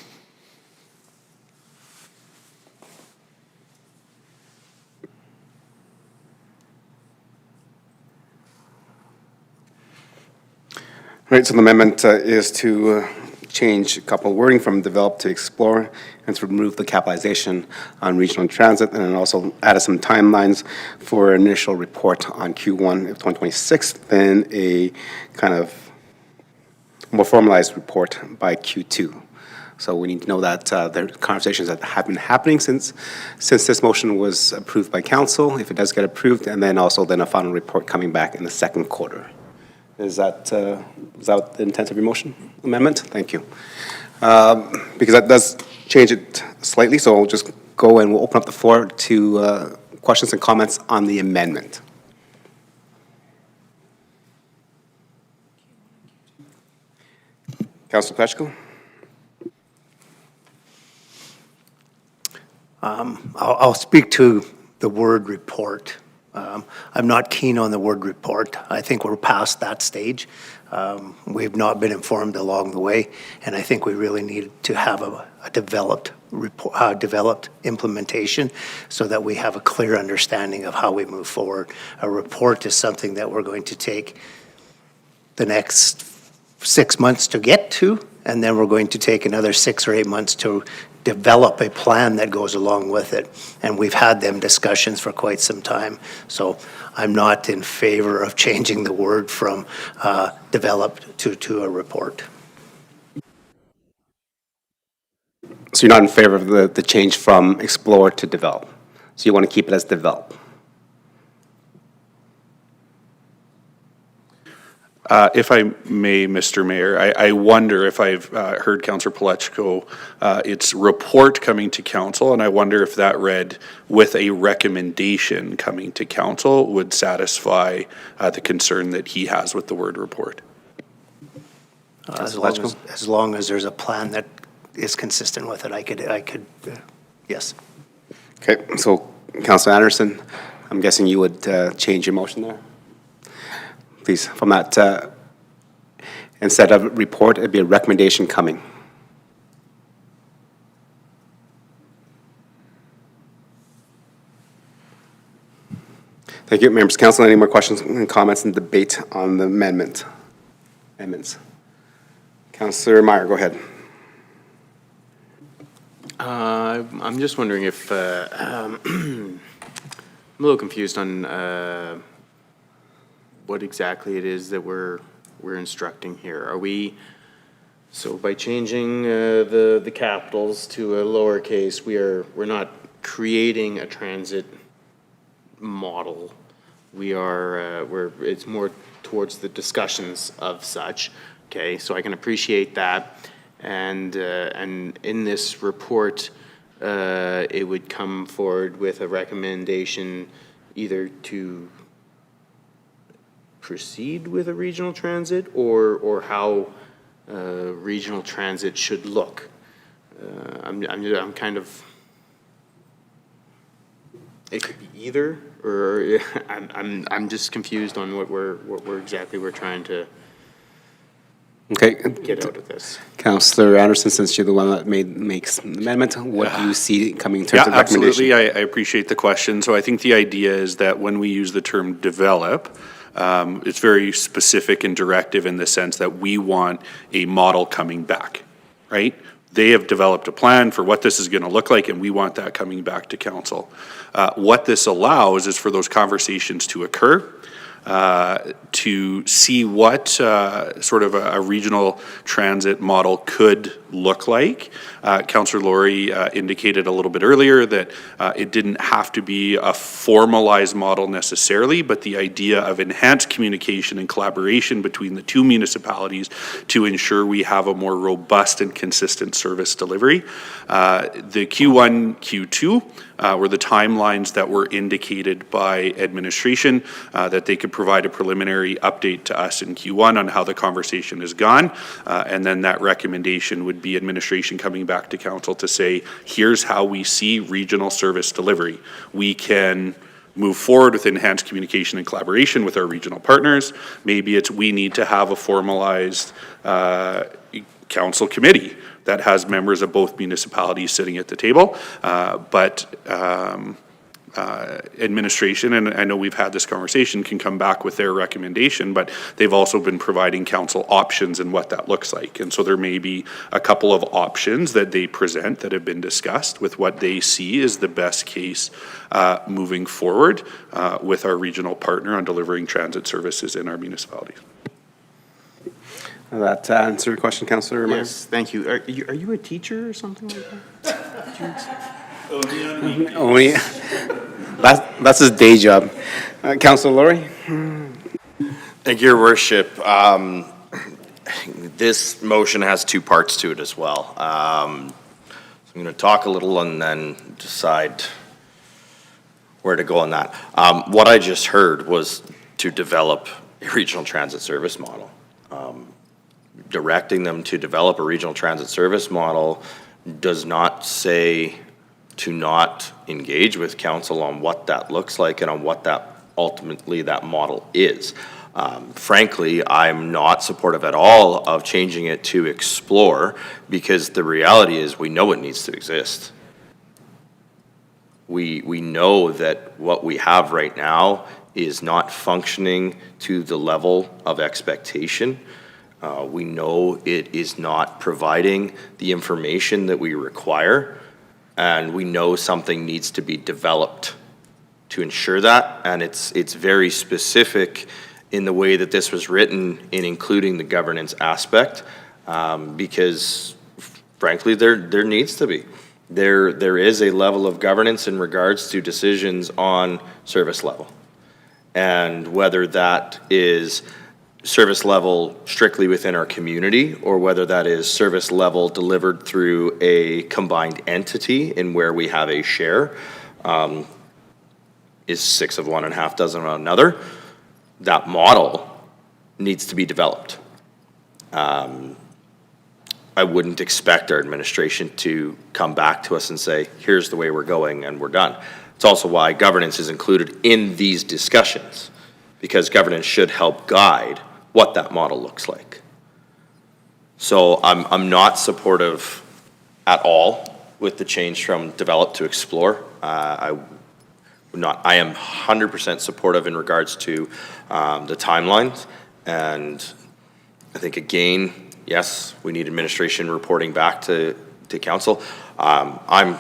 [SPEAKER 1] Right, so the amendment is to change a couple of wording from develop to explore, and to remove the capitalization on regional transit, and then also added some timelines for initial report on Q1 of 2026, then a kind of more formalized report by Q2. So we need to know that there are conversations that have been happening since this motion was approved by council, if it does get approved, and then also then a final report coming back in the second quarter. Is that the intent of your motion amendment? Thank you. Because that does change it slightly, so we'll just go and we'll open up the floor to questions and comments on the amendment. Councilor Pletchko?
[SPEAKER 8] I'll speak to the word report. I'm not keen on the word report. I think we're past that stage. We've not been informed along the way, and I think we really need to have a developed report, developed implementation so that we have a clear understanding of how we move forward. A report is something that we're going to take the next 6 months to get to, and then we're going to take another 6 or 8 months to develop a plan that goes along with it. And we've had them discussions for quite some time. So I'm not in favor of changing the word from developed to a report.
[SPEAKER 1] So you're not in favor of the change from explore to develop? So you want to keep it as develop?
[SPEAKER 9] If I may, Mr. Mayor, I wonder if I've heard Councillor Palechko, it's report coming to council, and I wonder if that read with a recommendation coming to council would satisfy the concern that he has with the word report.
[SPEAKER 8] As long as there's a plan that is consistent with it, I could, yes.
[SPEAKER 1] Okay, so Councillor Anderson, I'm guessing you would change your motion there? Please, from that, instead of report, it'd be a recommendation coming. Thank you, members of council. Any more questions and comments and debate on the amendments? Councillor Meyer, go ahead.
[SPEAKER 4] I'm just wondering if, I'm a little confused on what exactly it is that we're instructing here. Are we, so by changing the capitals to a lowercase, we're not creating a transit model. It's more towards the discussions of such. Okay, so I can appreciate that. And in this report, it would come forward with a recommendation either to proceed with a regional transit or how regional transit should look. I'm kind of, it could be either, or I'm just confused on what we're exactly trying to get out of this.
[SPEAKER 1] Councillor Anderson, since you're the one that makes the amendment, what do you see coming in terms of recommendation?
[SPEAKER 9] Absolutely. I appreciate the question. So I think the idea is that when we use the term develop, it's very specific and directive in the sense that we want a model coming back, right? They have developed a plan for what this is going to look like, and we want that coming back to council. What this allows is for those conversations to occur, to see what sort of a regional transit model could look like. Councillor Laurie indicated a little bit earlier that it didn't have to be a formalized model necessarily, but the idea of enhanced communication and collaboration between the two municipalities to ensure we have a more robust and consistent service delivery. The Q1, Q2 were the timelines that were indicated by administration that they could provide a preliminary update to us in Q1 on how the conversation has gone, and then that recommendation would be administration coming back to council to say, here's how we see regional service delivery. We can move forward with enhanced communication and collaboration with our regional partners. Maybe it's we need to have a formalized council committee that has members of both municipalities sitting at the table, but administration, and I know we've had this conversation, can come back with their recommendation, but they've also been providing council options and what that looks like. And so there may be a couple of options that they present that have been discussed with what they see as the best case moving forward with our regional partner on delivering transit services in our municipalities.
[SPEAKER 1] That answer your question, Councillor Meyer?
[SPEAKER 4] Yes, thank you. Are you a teacher or something like that?
[SPEAKER 1] Only, that's his day job. Councillor Laurie?
[SPEAKER 5] Thank you, Your Worship. This motion has two parts to it as well. So I'm going to talk a little and then decide where to go on that. What I just heard was to develop a regional transit service model. Directing them to develop a regional transit service model does not say to not engage with council on what that looks like and on what that ultimately that model is. Frankly, I'm not supportive at all of changing it to explore, because the reality is we know it needs to exist. We know that what we have right now is not functioning to the level of expectation. We know it is not providing the information that we require, and we know something needs to be developed to ensure that, and it's very specific in the way that this was written in including the governance aspect, because frankly, there needs to be. There is a level of governance in regards to decisions on service level. And whether that is service level strictly within our community, or whether that is service level delivered through a combined entity in where we have a share, is 6 of one and half dozen of another. That model needs to be developed. I wouldn't expect our administration to come back to us and say, here's the way we're going and we're done. It's also why governance is included in these discussions, because governance should help guide what that model looks like. So I'm not supportive at all with the change from develop to explore. I am 100% supportive in regards to the timelines, and I think again, yes, we need administration reporting back to council. I'm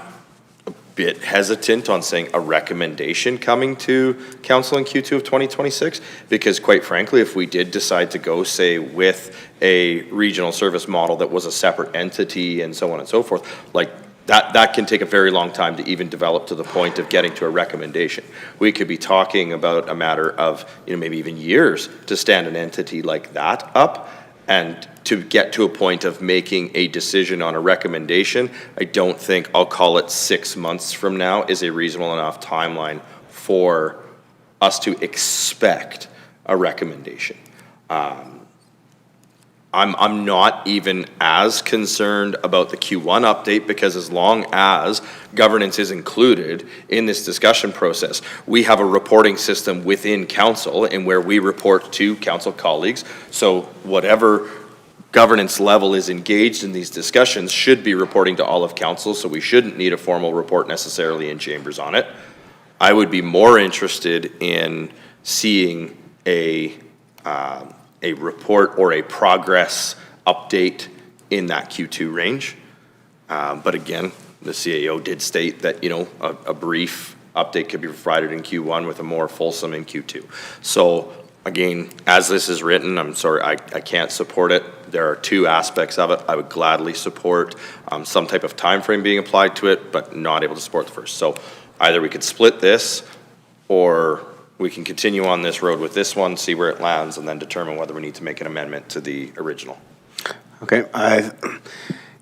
[SPEAKER 5] a bit hesitant on saying a recommendation coming to council in Q2 of 2026, because quite frankly, if we did decide to go, say, with a regional service model that was a separate entity and so on and so forth, like that can take a very long time to even develop to the point of getting to a recommendation. We could be talking about a matter of, maybe even years to stand an entity like that up, and to get to a point of making a decision on a recommendation. I don't think, I'll call it 6 months from now, is a reasonable enough timeline for us to expect a recommendation. I'm not even as concerned about the Q1 update, because as long as governance is included in this discussion process, we have a reporting system within council and where we report to council colleagues. So whatever governance level is engaged in these discussions should be reporting to all of council, so we shouldn't need a formal report necessarily in chambers on it. I would be more interested in seeing a report or a progress update in that Q2 range. But again, the CAO did state that, a brief update could be provided in Q1 with a more fulsome in Q2. So again, as this is written, I'm sorry, I can't support it. There are two aspects of it. I would gladly support some type of time frame being applied to it, but not able to support the first. So either we could split this, or we can continue on this road with this one, see where it lands, and then determine whether we need to make an amendment to the original.
[SPEAKER 1] Okay,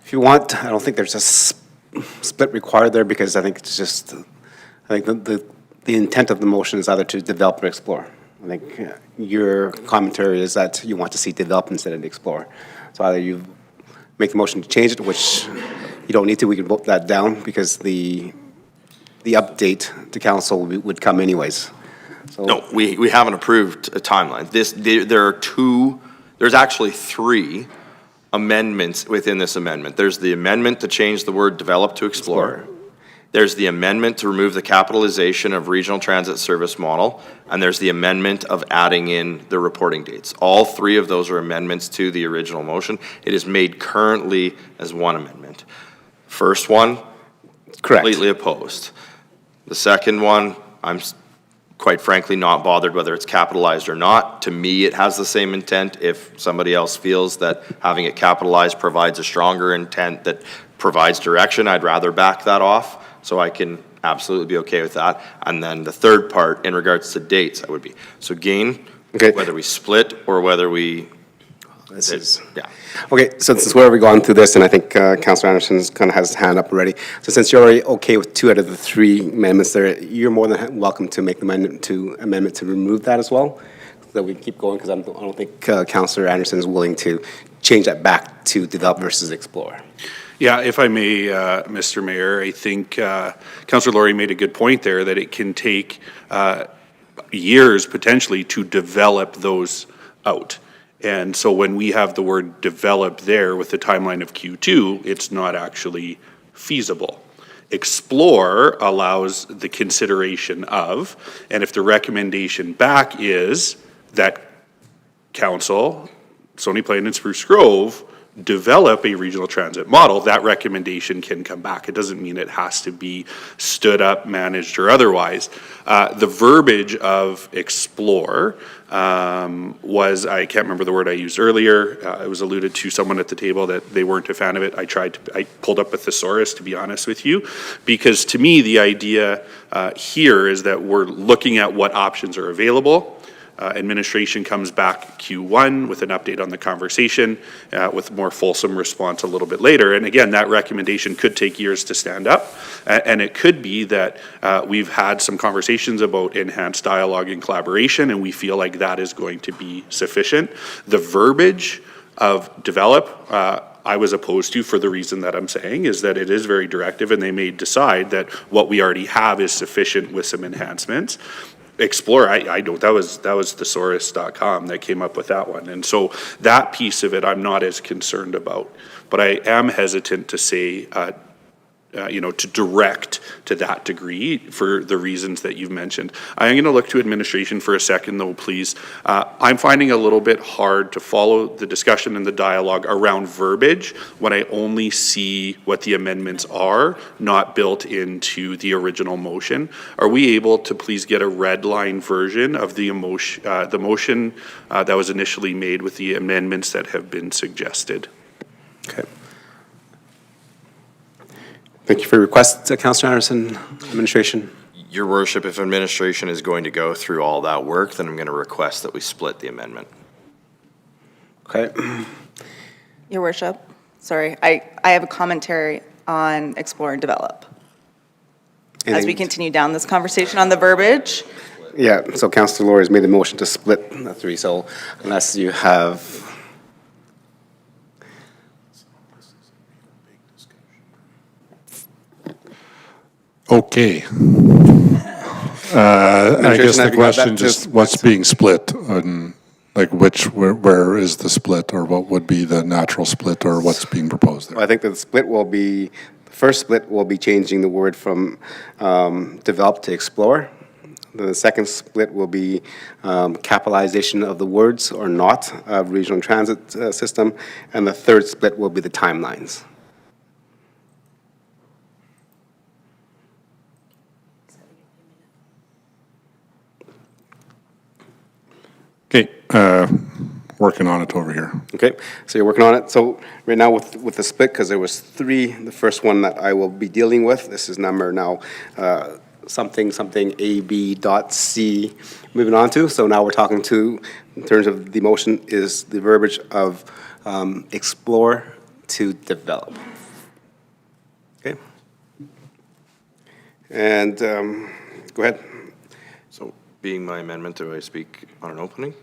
[SPEAKER 1] if you want, I don't think there's a split required there, because I think it's just, I think the intent of the motion is either to develop or explore. I think your commentary is that you want to see develop instead of explore. So either you make the motion to change it, which you don't need to, we can vote that down, because the update to council would come anyways. So
[SPEAKER 5] No, we haven't approved a timeline. There's actually 3 amendments within this amendment. There's the amendment to change the word develop to explore. There's the amendment to remove the capitalization of regional transit service model, and there's the amendment of adding in the reporting dates. All 3 of those are amendments to the original motion. It is made currently as one amendment. First one,
[SPEAKER 1] correct.
[SPEAKER 5] Completely opposed. The second one, I'm quite frankly not bothered whether it's capitalized or not. To me, it has the same intent. If somebody else feels that having it capitalized provides a stronger intent that provides direction, I'd rather back that off. So I can absolutely be okay with that. And then the third part, in regards to dates, I would be. So again, whether we split or whether we, yeah.
[SPEAKER 1] Okay, so since we're already gone through this, and I think Councillor Anderson's kind of has his hand up already. So since you're already okay with 2 out of the 3 amendments there, you're more than welcome to make the amendment to remove that as well, so that we can keep going, because I don't think Councillor Anderson is willing to change that back to develop versus explore.
[SPEAKER 9] Yeah, if I may, Mr. Mayor, I think Councillor Laurie made a good point there, that it can take years potentially to develop those out. And so when we have the word develop there with the timeline of Q2, it's not actually feasible. Explore allows the consideration of, and if the recommendation back is that council, Stony Plain and Spruce Grove, develop a regional transit model, that recommendation can come back. It doesn't mean it has to be stood up, managed, or otherwise. The verbiage of explore was, I can't remember the word I used earlier. It was alluded to someone at the table that they weren't a fan of it. I pulled up a thesaurus, to be honest with you, because to me, the idea here is that we're looking at what options are available. Administration comes back Q1 with an update on the conversation with more fulsome response a little bit later. And again, that recommendation could take years to stand up. And it could be that we've had some conversations about enhanced dialogue and collaboration, and we feel like that is going to be sufficient. The verbiage of develop, I was opposed to for the reason that I'm saying, is that it is very directive, and they may decide that what we already have is sufficient with some enhancements. Explore, I don't, that was thesaurus.com that came up with that one. And so that piece of it, I'm not as concerned about. But I am hesitant to say, to direct to that degree for the reasons that you've mentioned. I'm going to look to administration for a second, though, please. I'm finding it a little bit hard to follow the discussion and the dialogue around verbiage when I only see what the amendments are, not built into the original motion. Are we able to please get a red line version of the motion that was initially made with the amendments that have been suggested?
[SPEAKER 1] Okay. Thank you for your request, Councillor Anderson. Administration.
[SPEAKER 5] Your worship, if administration is going to go through all that work, then I'm going to request that we split the amendment.
[SPEAKER 1] Okay.
[SPEAKER 11] Your worship, sorry, I have a commentary on explore and develop. As we continue down this conversation on the verbiage.
[SPEAKER 1] Yeah, so Councillor Laurie has made the motion to split the three, so unless you have...
[SPEAKER 2] Okay. I guess the question just, what's being split? Like where is the split, or what would be the natural split, or what's being proposed there?
[SPEAKER 1] I think that the split will be, the first split will be changing the word from develop to explore. The second split will be capitalization of the words or not of regional transit system. And the third split will be the timelines.
[SPEAKER 2] Okay, working on it over here.
[SPEAKER 1] Okay, so you're working on it. So right now with the split, because there was three, the first one that I will be dealing with, this is number now something AB dot C moving on to. So now we're talking to, in terms of the motion, is the verbiage of explore to develop. Okay. And go ahead.
[SPEAKER 5] So being my amendment, do I speak on an opening?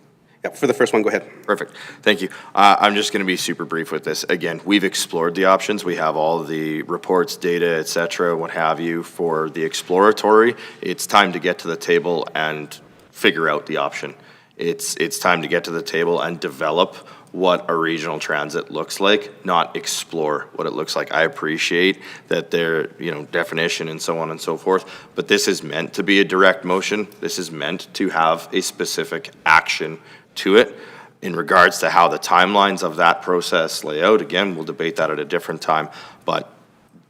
[SPEAKER 1] Yeah, for the first one, go ahead.
[SPEAKER 5] Perfect. Thank you. I'm just going to be super brief with this. Again, we've explored the options. We have all the reports, data, et cetera, what have you, for the exploratory. It's time to get to the table and figure out the option. It's time to get to the table and develop what a regional transit looks like, not explore what it looks like. I appreciate that there, definition and so on and so forth, but this is meant to be a direct motion. This is meant to have a specific action to it. In regards to how the timelines of that process lay out, again, we'll debate that at a different time, but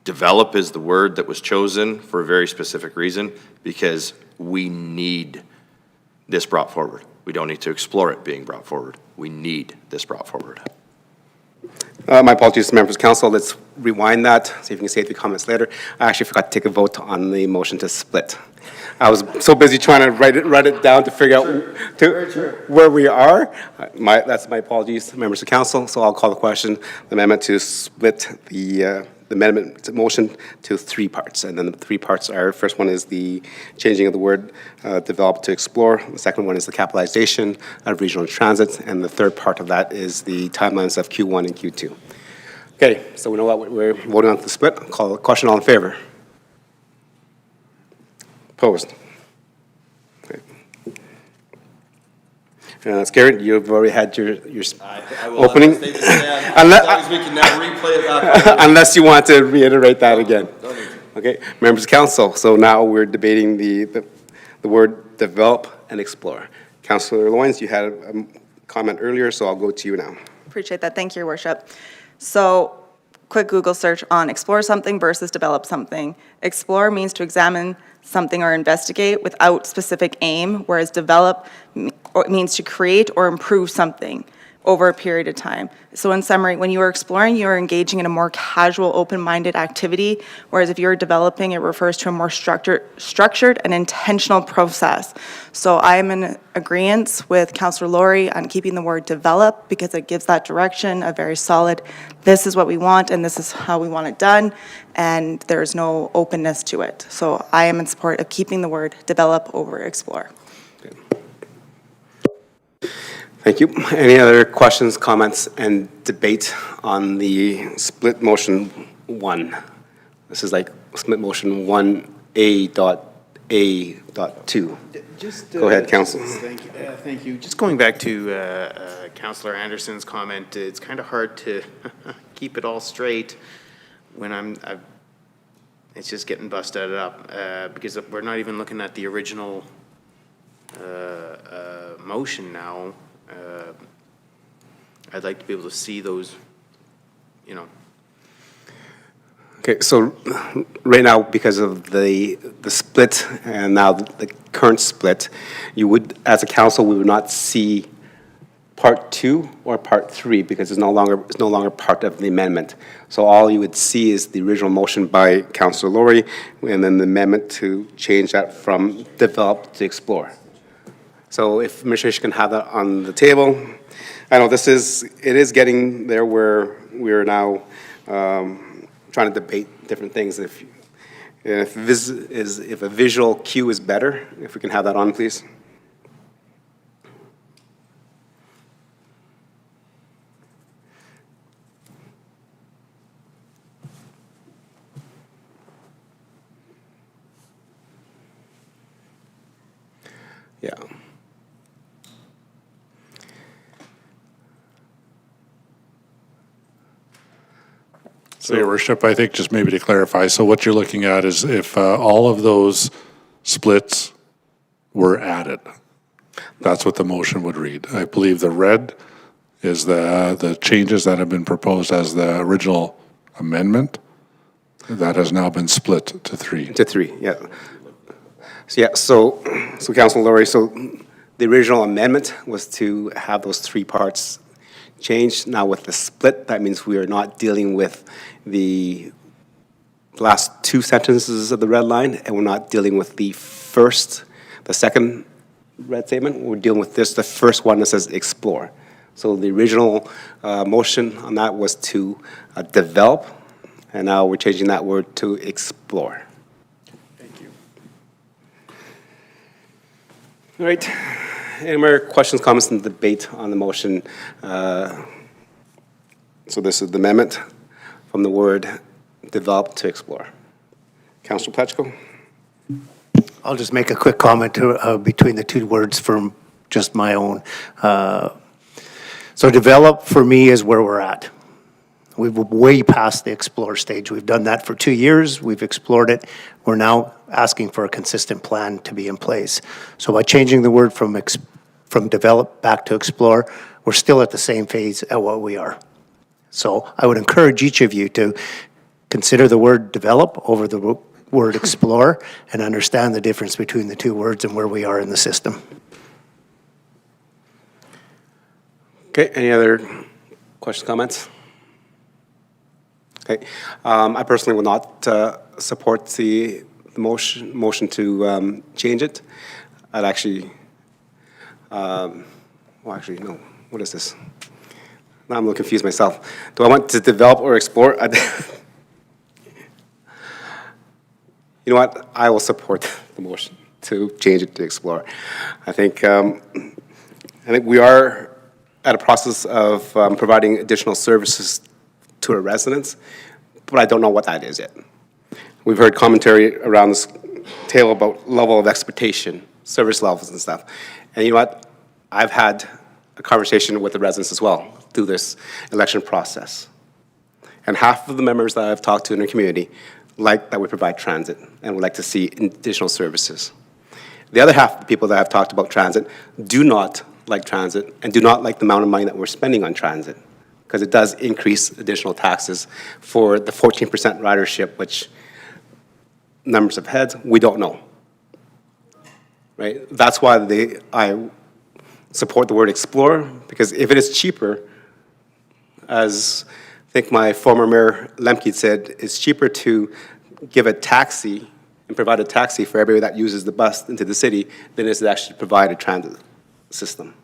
[SPEAKER 5] develop is the word that was chosen for a very specific reason, because we need this brought forward. We don't need to explore it being brought forward. We need this brought forward.
[SPEAKER 1] My apologies to members of council. Let's rewind that, see if you can save the comments later. I actually forgot to take a vote on the motion to split. I was so busy trying to write it down to figure out where we are. That's my apologies, members of council. So I'll call the question, the amendment to split the amendment motion to three parts. And then the three parts are, first one is the changing of the word develop to explore. The second one is the capitalization of regional transit. And the third part of that is the timelines of Q1 and Q2. Okay, so we know what we're voting on the split. I'll call the question, all in favor? Opposed? Okay. That's Garrett, you've already had your
[SPEAKER 5] I will
[SPEAKER 1] opening.
[SPEAKER 5] let the statement stand.
[SPEAKER 1] Unless-
[SPEAKER 5] As long as we can now replay it back.
[SPEAKER 1] Unless you want to reiterate that again. Okay, members of council, so now we're debating the word develop and explore. Councilor Loyens, you had a comment earlier, so I'll go to you now.
[SPEAKER 11] Appreciate that. Thank you, Your Worship. So, quick Google search on explore something versus develop something. Explore means to examine something or investigate without specific aim, whereas develop means to create or improve something over a period of time. So in summary, when you are exploring, you are engaging in a more casual, open-minded activity, whereas if you're developing, it refers to a more structured and intentional process. So I am in agreement with Councillor Laurie on keeping the word develop because it gives that direction, a very solid, this is what we want and this is how we want it done, and there's no openness to it. So I am in support of keeping the word develop over explore.
[SPEAKER 1] Thank you. Any other questions, comments, and debate on the split motion 1? This is like split motion 1A.A.2. Go ahead, Council.
[SPEAKER 4] Thank you. Just going back to Councillor Anderson's comment, it's kind of hard to keep it all straight when it's just getting busted up because we're not even looking at the original motion now. I'd like to be able to see those,
[SPEAKER 1] Okay, so right now, because of the split and now the current split, you would, as a council, we would not see part 2 or part 3 because it's no longer part of the amendment. So all you would see is the original motion by Councillor Laurie and then the amendment to change that from develop to explore. So if administration can have that on the table. I know it is getting there where we're now trying to debate different things. If a visual cue is better, if we can have that on, please. Yeah.
[SPEAKER 2] So, Your Worship, I think just maybe to clarify, so what you're looking at is if all of those splits were added. That's what the motion would read. I believe the red is the changes that have been proposed as the original amendment. That has now been split to 3.
[SPEAKER 1] To 3, yeah. So Councilor Laurie, so the original amendment was to have those 3 parts changed. Now with the split, that means we are not dealing with the last 2 sentences of the red line, and we're not dealing with the second red statement. We're dealing with the first one that says explore. So the original motion on that was to develop, and now we're changing that word to explore.
[SPEAKER 4] Thank you.
[SPEAKER 1] All right. Any more questions, comments, and debate on the motion? So this is the amendment from the word develop to explore. Councilor Pletchko?
[SPEAKER 8] I'll just make a quick comment between the 2 words from just my own. So develop for me is where we're at. We've way past the explore stage. We've done that for 2 years. We've explored it. We're now asking for a consistent plan to be in place. So by changing the word from develop back to explore, we're still at the same phase at what we are. So I would encourage each of you to consider the word develop over the word explore and understand the difference between the 2 words and where we are in the system.
[SPEAKER 1] Okay, any other questions, comments? Okay, I personally will not support the motion to change it. I'd actually, no, what is this? Now I'm a little confused myself. Do I want to develop or explore? You know what? I will support the motion to change it to explore. I think we are at a process of providing additional services to our residents, but I don't know what that is yet. We've heard commentary around this table about level of expectation, service levels and stuff. And you know what? I've had a conversation with the residents as well through this election process. And half of the members that I've talked to in the community like that we provide transit and would like to see additional services. The other half of the people that I've talked about transit do not like transit and do not like the amount of money that we're spending on transit, because it does increase additional taxes for the 14% ridership, which numbers of heads, we don't know. Right? That's why I support the word explore, because if it is cheaper, as I think my former Mayor Lemke said, it's cheaper to give a taxi and provide a taxi for everybody that uses the bus into the city than it is to actually provide a transit system.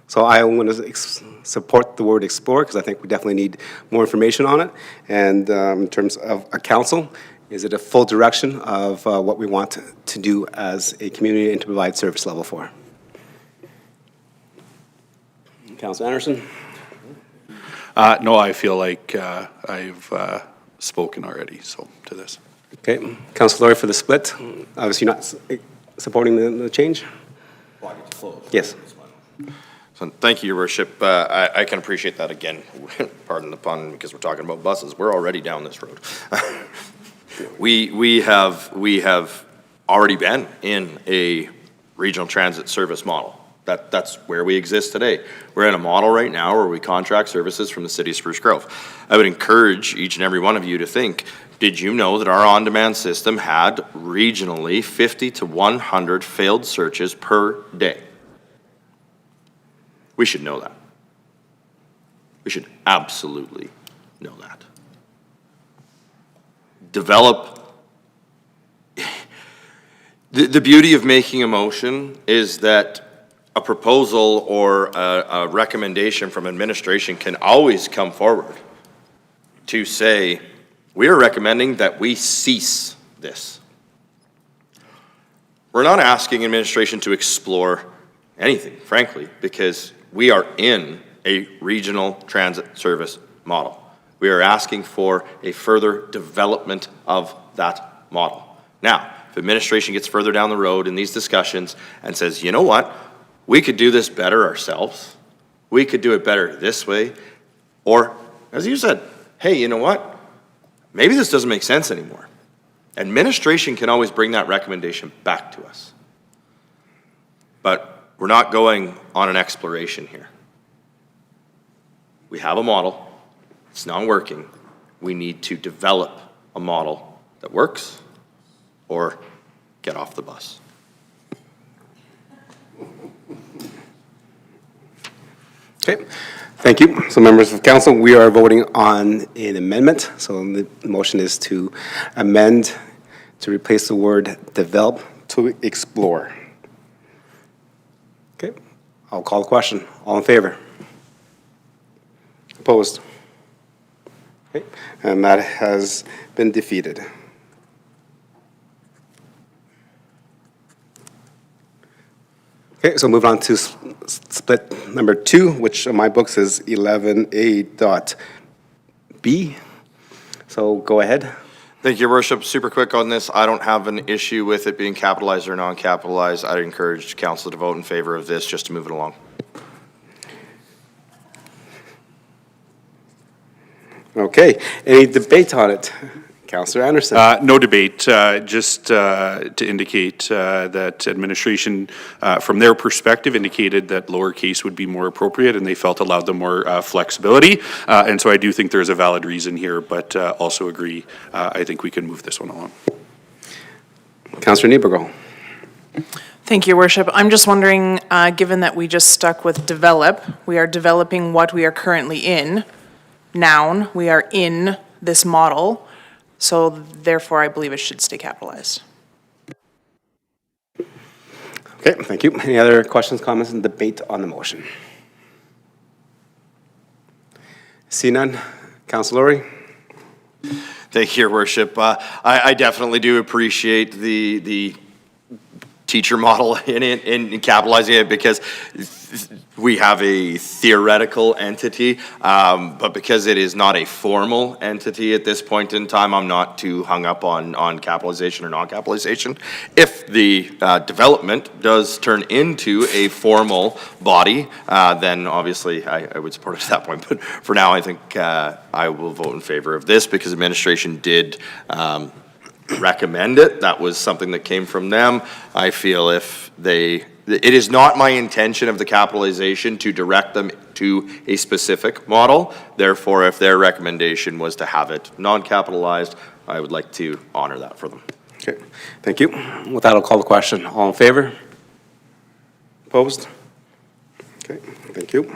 [SPEAKER 1] So I want to support the word explore, because I think we definitely need more information on it. And in terms of a council, is it a full direction of what we want to do as a community and to provide service level for? Councilor Anderson?
[SPEAKER 9] No, I feel like I've spoken already, so, to this.
[SPEAKER 1] Okay. Councilor Laurie for the split. Obviously not supporting the change? Yes.
[SPEAKER 5] So, thank you, Your Worship. I can appreciate that again. Pardon the pun, because we're talking about buses. We're already down this road. We have already been in a regional transit service model. That's where we exist today. We're in a model right now where we contract services from the city of Spruce Grove. I would encourage each and every one of you to think, did you know that our on-demand system had regionally 50 to 100 failed searches per day? We should know that. We should absolutely know that. Develop. The beauty of making a motion is that a proposal or a recommendation from administration can always come forward to say, we are recommending that we cease this. We're not asking administration to explore anything, frankly, because we are in a regional transit service model. We are asking for a further development of that model. Now, if administration gets further down the road in these discussions and says, you know what, we could do this better ourselves, we could do it better this way, or, as you said, hey, you know what, maybe this doesn't make sense anymore. Administration can always bring that recommendation back to us. But we're not going on an exploration here. We have a model, it's not working. We need to develop a model that works or get off the bus.
[SPEAKER 1] Okay, thank you. So members of council, we are voting on an amendment. So the motion is to amend to replace the word develop to explore. Okay, I'll call the question. All in favor? Opposed? Okay, and that has been defeated. Okay, so move on to split number 2, which in my books is 11A.B. So go ahead.
[SPEAKER 5] Thank you, Your Worship. Super quick on this. I don't have an issue with it being capitalized or non-capitalized. I'd encourage council to vote in favor of this just to move it along.
[SPEAKER 1] Okay, any debate on it? Councillor Anderson.
[SPEAKER 9] No debate, just to indicate that administration, from their perspective, indicated that lowercase would be more appropriate, and they felt allowed them more flexibility. And so I do think there's a valid reason here, but also agree, I think we can move this one along.
[SPEAKER 1] Councillor Niebergall.
[SPEAKER 7] Thank you, Your Worship. I'm just wondering, given that we just stuck with develop, we are developing what we are currently in. Noun, we are in this model. So therefore, I believe it should stay capitalized.
[SPEAKER 1] Okay, thank you. Any other questions, comments, and debate on the motion? See none. Councilor Laurie.
[SPEAKER 5] Thank you, Your Worship. I definitely do appreciate the teacher model in capitalizing it, because we have a theoretical entity, but because it is not a formal entity at this point in time, I'm not too hung up on capitalization or non-capitalization. If the development does turn into a formal body, then obviously I would support it at that point. But for now, I think I will vote in favor of this because administration did recommend it. That was something that came from them. I feel it is not my intention of the capitalization to direct them to a specific model. Therefore, if their recommendation was to have it non-capitalized, I would like to honor that for them.
[SPEAKER 1] Okay, thank you. With that, I'll call the question. All in favor? Opposed? Okay, thank you.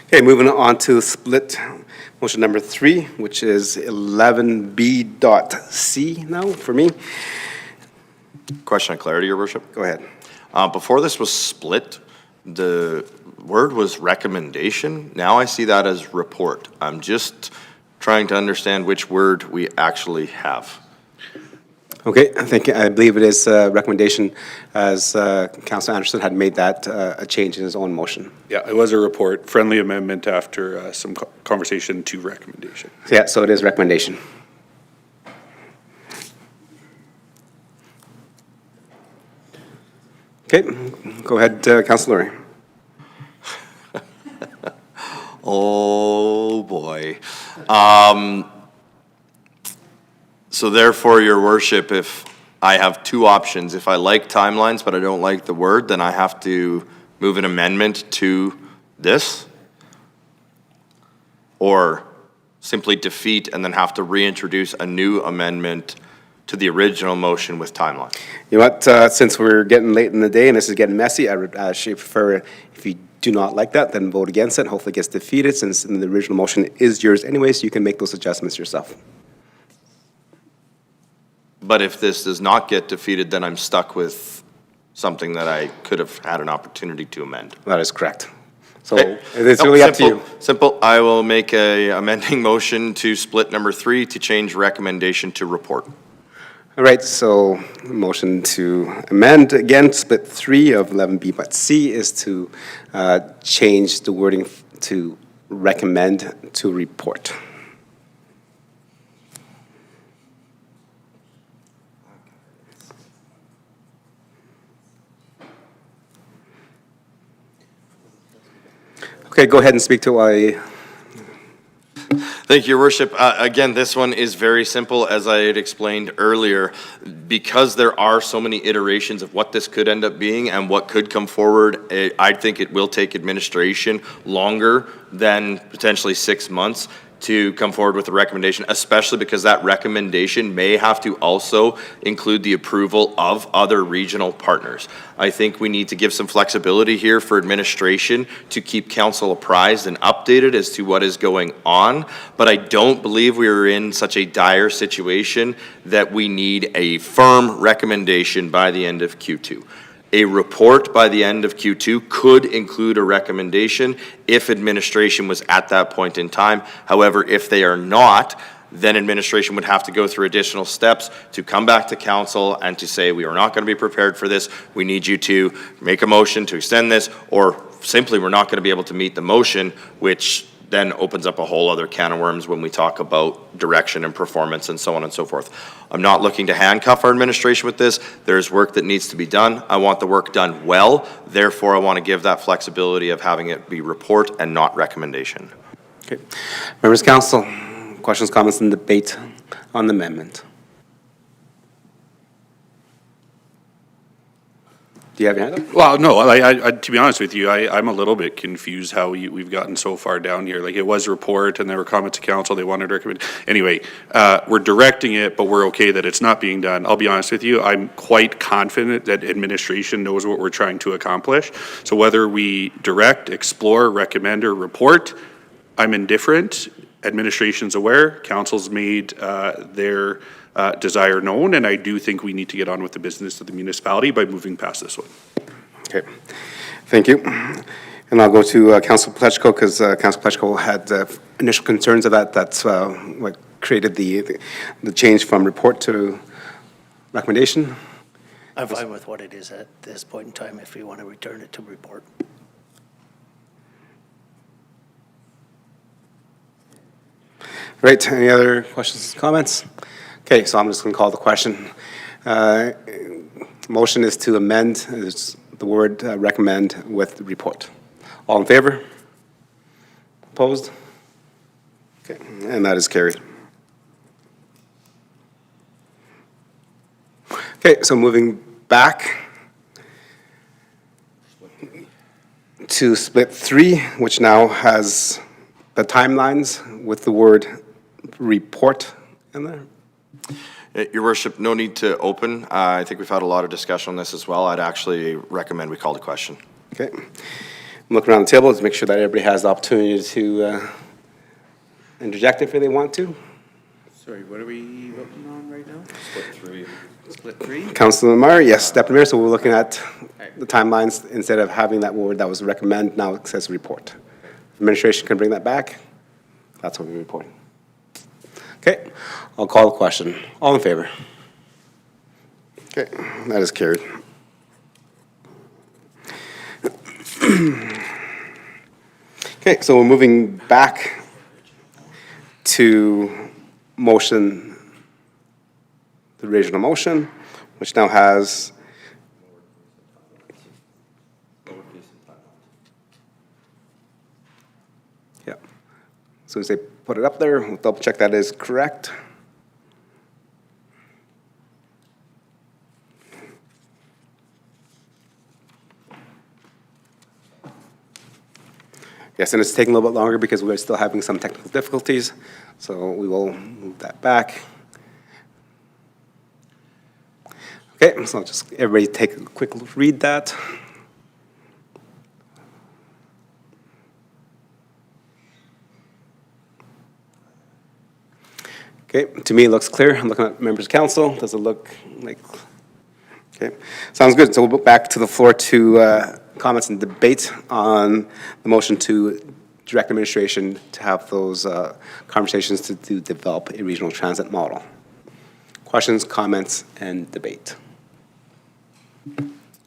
[SPEAKER 1] Okay, moving on to split motion number 3, which is 11B.C now for me.
[SPEAKER 5] Question of clarity, Your Worship.
[SPEAKER 1] Go ahead.
[SPEAKER 5] Before this was split, the word was recommendation. Now I see that as report. I'm just trying to understand which word we actually have.
[SPEAKER 1] Okay, I believe it is a recommendation, as Councilor Anderson had made that a change in his own motion.
[SPEAKER 9] Yeah, it was a report, friendly amendment after some conversation to recommendation.
[SPEAKER 1] Yeah, so it is recommendation. Okay, go ahead, Councilor.
[SPEAKER 5] Oh, boy. So therefore, Your Worship, if I have two options, if I like timelines but I don't like the word, then I have to move an amendment to this? Or simply defeat and then have to reintroduce a new amendment to the original motion with timeline?
[SPEAKER 1] You know what, since we're getting late in the day and this is getting messy, I would actually prefer, if you do not like that, then vote against it and hopefully it gets defeated, since the original motion is yours anyway, so you can make those adjustments yourself.
[SPEAKER 5] But if this does not get defeated, then I'm stuck with something that I could have had an opportunity to amend.
[SPEAKER 1] That is correct. So
[SPEAKER 5] Okay.
[SPEAKER 1] it's
[SPEAKER 5] Nope,
[SPEAKER 1] really up to you.
[SPEAKER 5] Simple. I will make a amending motion to split number 3 to change recommendation to report.
[SPEAKER 1] All right, so motion to amend again, split 3 of 11B.C is to change the wording to recommend to report. Okay, go ahead and speak to why.
[SPEAKER 5] Thank you, Your Worship. Again, this one is very simple, as I had explained earlier. Because there are so many iterations of what this could end up being and what could come forward, I think it will take administration longer than potentially 6 months to come forward with a recommendation, especially because that recommendation may have to also include the approval of other regional partners. I think we need to give some flexibility here for administration to keep council apprised and updated as to what is going on, but I don't believe we are in such a dire situation that we need a firm recommendation by the end of Q2. A report by the end of Q2 could include a recommendation if administration was at that point in time. However, if they are not, then administration would have to go through additional steps to come back to council and to say, we are not going to be prepared for this. We need you to make a motion to extend this, or simply we're not going to be able to meet the motion, which then opens up a whole other can of worms when we talk about direction and performance and so on and so forth. I'm not looking to handcuff our administration with this. There's work that needs to be done. I want the work done well. Therefore, I want to give that flexibility of having it be report and not recommendation.
[SPEAKER 1] Okay. Members of Council, questions, comments, and debate on the amendment? Do you have your hand up?
[SPEAKER 9] Well, no, I to be honest with you, I'm a little bit confused how we've gotten so far down here. Like, it was a report and there were comments to council, they wanted to recommend. Anyway, we're directing it, but we're okay that it's not being done. I'll be honest with you, I'm quite confident that administration knows what we're trying to accomplish. So whether we direct, explore, recommend, or report, I'm indifferent. Administration's aware, council's made their desire known, and I do think we need to get on with the business of the municipality by moving past this one.
[SPEAKER 1] Okay, thank you. And I'll go to Councilor Plechko, because Councilor Plechko had initial concerns of that. That's what created the change from report to recommendation?
[SPEAKER 8] I'm fine with what it is at this point in time, if we want to return it to report.
[SPEAKER 1] Right, any other questions, comments? Okay, so I'm just going to call the question. Motion is to amend the word recommend with report. All in favor? Opposed? Okay, and that is carried. Okay, so moving back to split 3, which now has the timelines with the word report in there.
[SPEAKER 5] Your worship, no need to open. I think we've had a lot of discussion on this as well. I'd actually recommend we call the question.
[SPEAKER 1] Okay. I'm looking around the table to make sure that everybody has the opportunity to interject if they want to.
[SPEAKER 4] Sorry, what are we voting on right now? Split 3?
[SPEAKER 1] Councilman Meyer, yes, Deputy Mayor, so we're looking at the timelines instead of having that word that was recommend, now it says report. Administration can bring that back. That's what we're reporting. Okay, I'll call the question. All in favor? Okay, that is carried. Okay, so we're moving back to motion, the original motion, which now has as soon as they put it up there, we'll double check that is correct. Yes, and it's taking a little bit longer because we're still having some technical difficulties, so we will move that back. Okay, so just everybody take a quick read that. Okay, to me, it looks clear. I'm looking at members of council. Does it look like, okay, sounds good. So we'll go back to the floor to comments and debate on the motion to direct administration to have those conversations to develop a regional transit model. Questions, comments, and debate.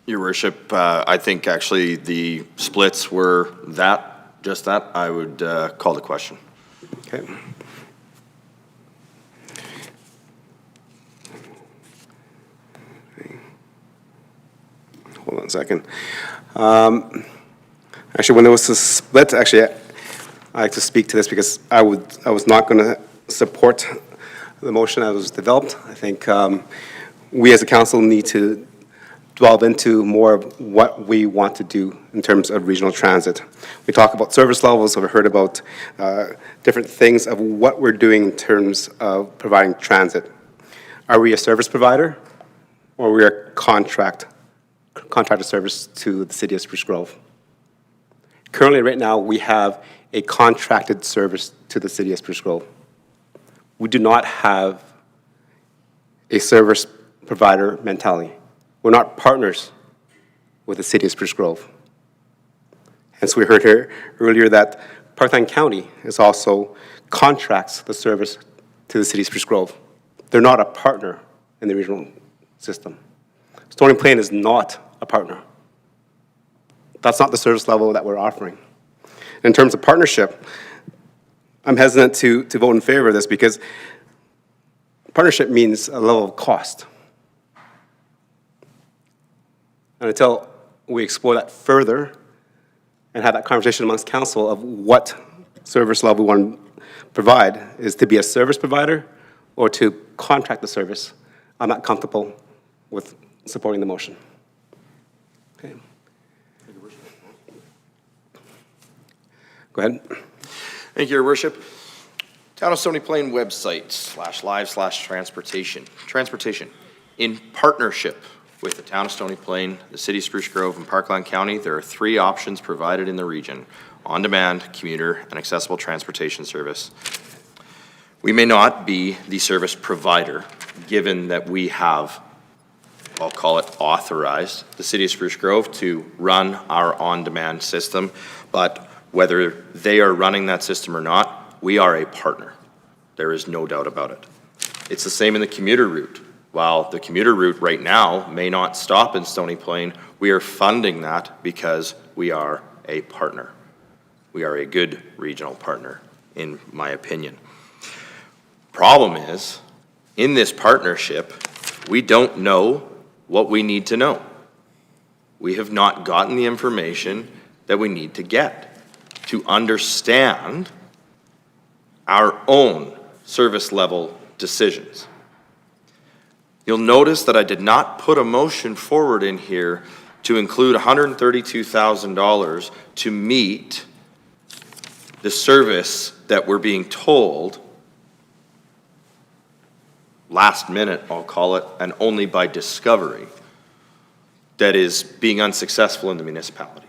[SPEAKER 5] Your worship, I think actually the splits were just that. I would call the question.
[SPEAKER 1] Okay. Hold on a second. Actually, when there was a split, actually, I like to speak to this because I was not going to support the motion as was developed. I think we as a council need to delve into more of what we want to do in terms of regional transit. We talk about service levels, so we've heard about different things of what we're doing in terms of providing transit. Are we a service provider or are we a contracted service to the city of Spruce Grove? Currently, right now, we have a contracted service to the city of Spruce Grove. We do not have a service provider mentality. We're not partners with the city of Spruce Grove. Hence, we heard here earlier that Parkland County is also contracts the service to the city of Spruce Grove. They're not a partner in the regional system. Stony Plain is not a partner. That's not the service level that we're offering. In terms of partnership, I'm hesitant to vote in favor of this because partnership means a level of cost. And until we explore that further and have that conversation amongst council of what service level we want to provide, is to be a service provider or to contract the service, I'm not comfortable with supporting the motion. Okay. Go ahead.
[SPEAKER 5] Thank you, Your Worship. Town of Stony Plain website /live/transportation. Transportation. In partnership with the Town of Stony Plain, the City of Spruce Grove, and Parkland County, there are 3 options provided in the region: on-demand, commuter, and accessible transportation service. We may not be the service provider, given that we have, I'll call it authorized, the City of Spruce Grove to run our on-demand system, but whether they are running that system or not, we are a partner. There is no doubt about it. It's the same in the commuter route. While the commuter route right now may not stop in Stony Plain, we are funding that because we are a partner. We are a good regional partner, in my opinion. Problem is, in this partnership, we don't know what we need to know. We have not gotten the information that we need to get to understand our own service level decisions. You'll notice that I did not put a motion forward in here to include $132,000 to meet the service that we're being told, last minute, I'll call it, and only by discovery, that is being unsuccessful in the municipality.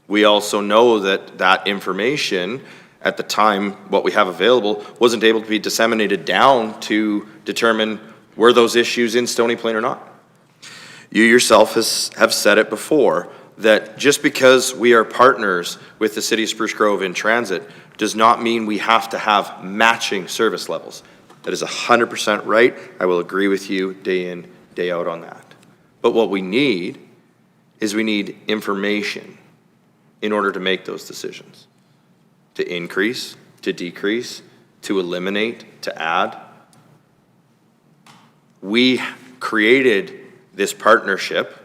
[SPEAKER 5] We also know that that information, at the time, what we have available, wasn't able to be disseminated down to determine were those issues in Stony Plain or not. You yourself have said it before, that just because we are partners with the City of Spruce Grove in transit does not mean we have to have matching service levels. That is 100% right. I will agree with you day in, day out on that. But what we need is we need information in order to make those decisions. To increase, to decrease, to eliminate, to add. We created this partnership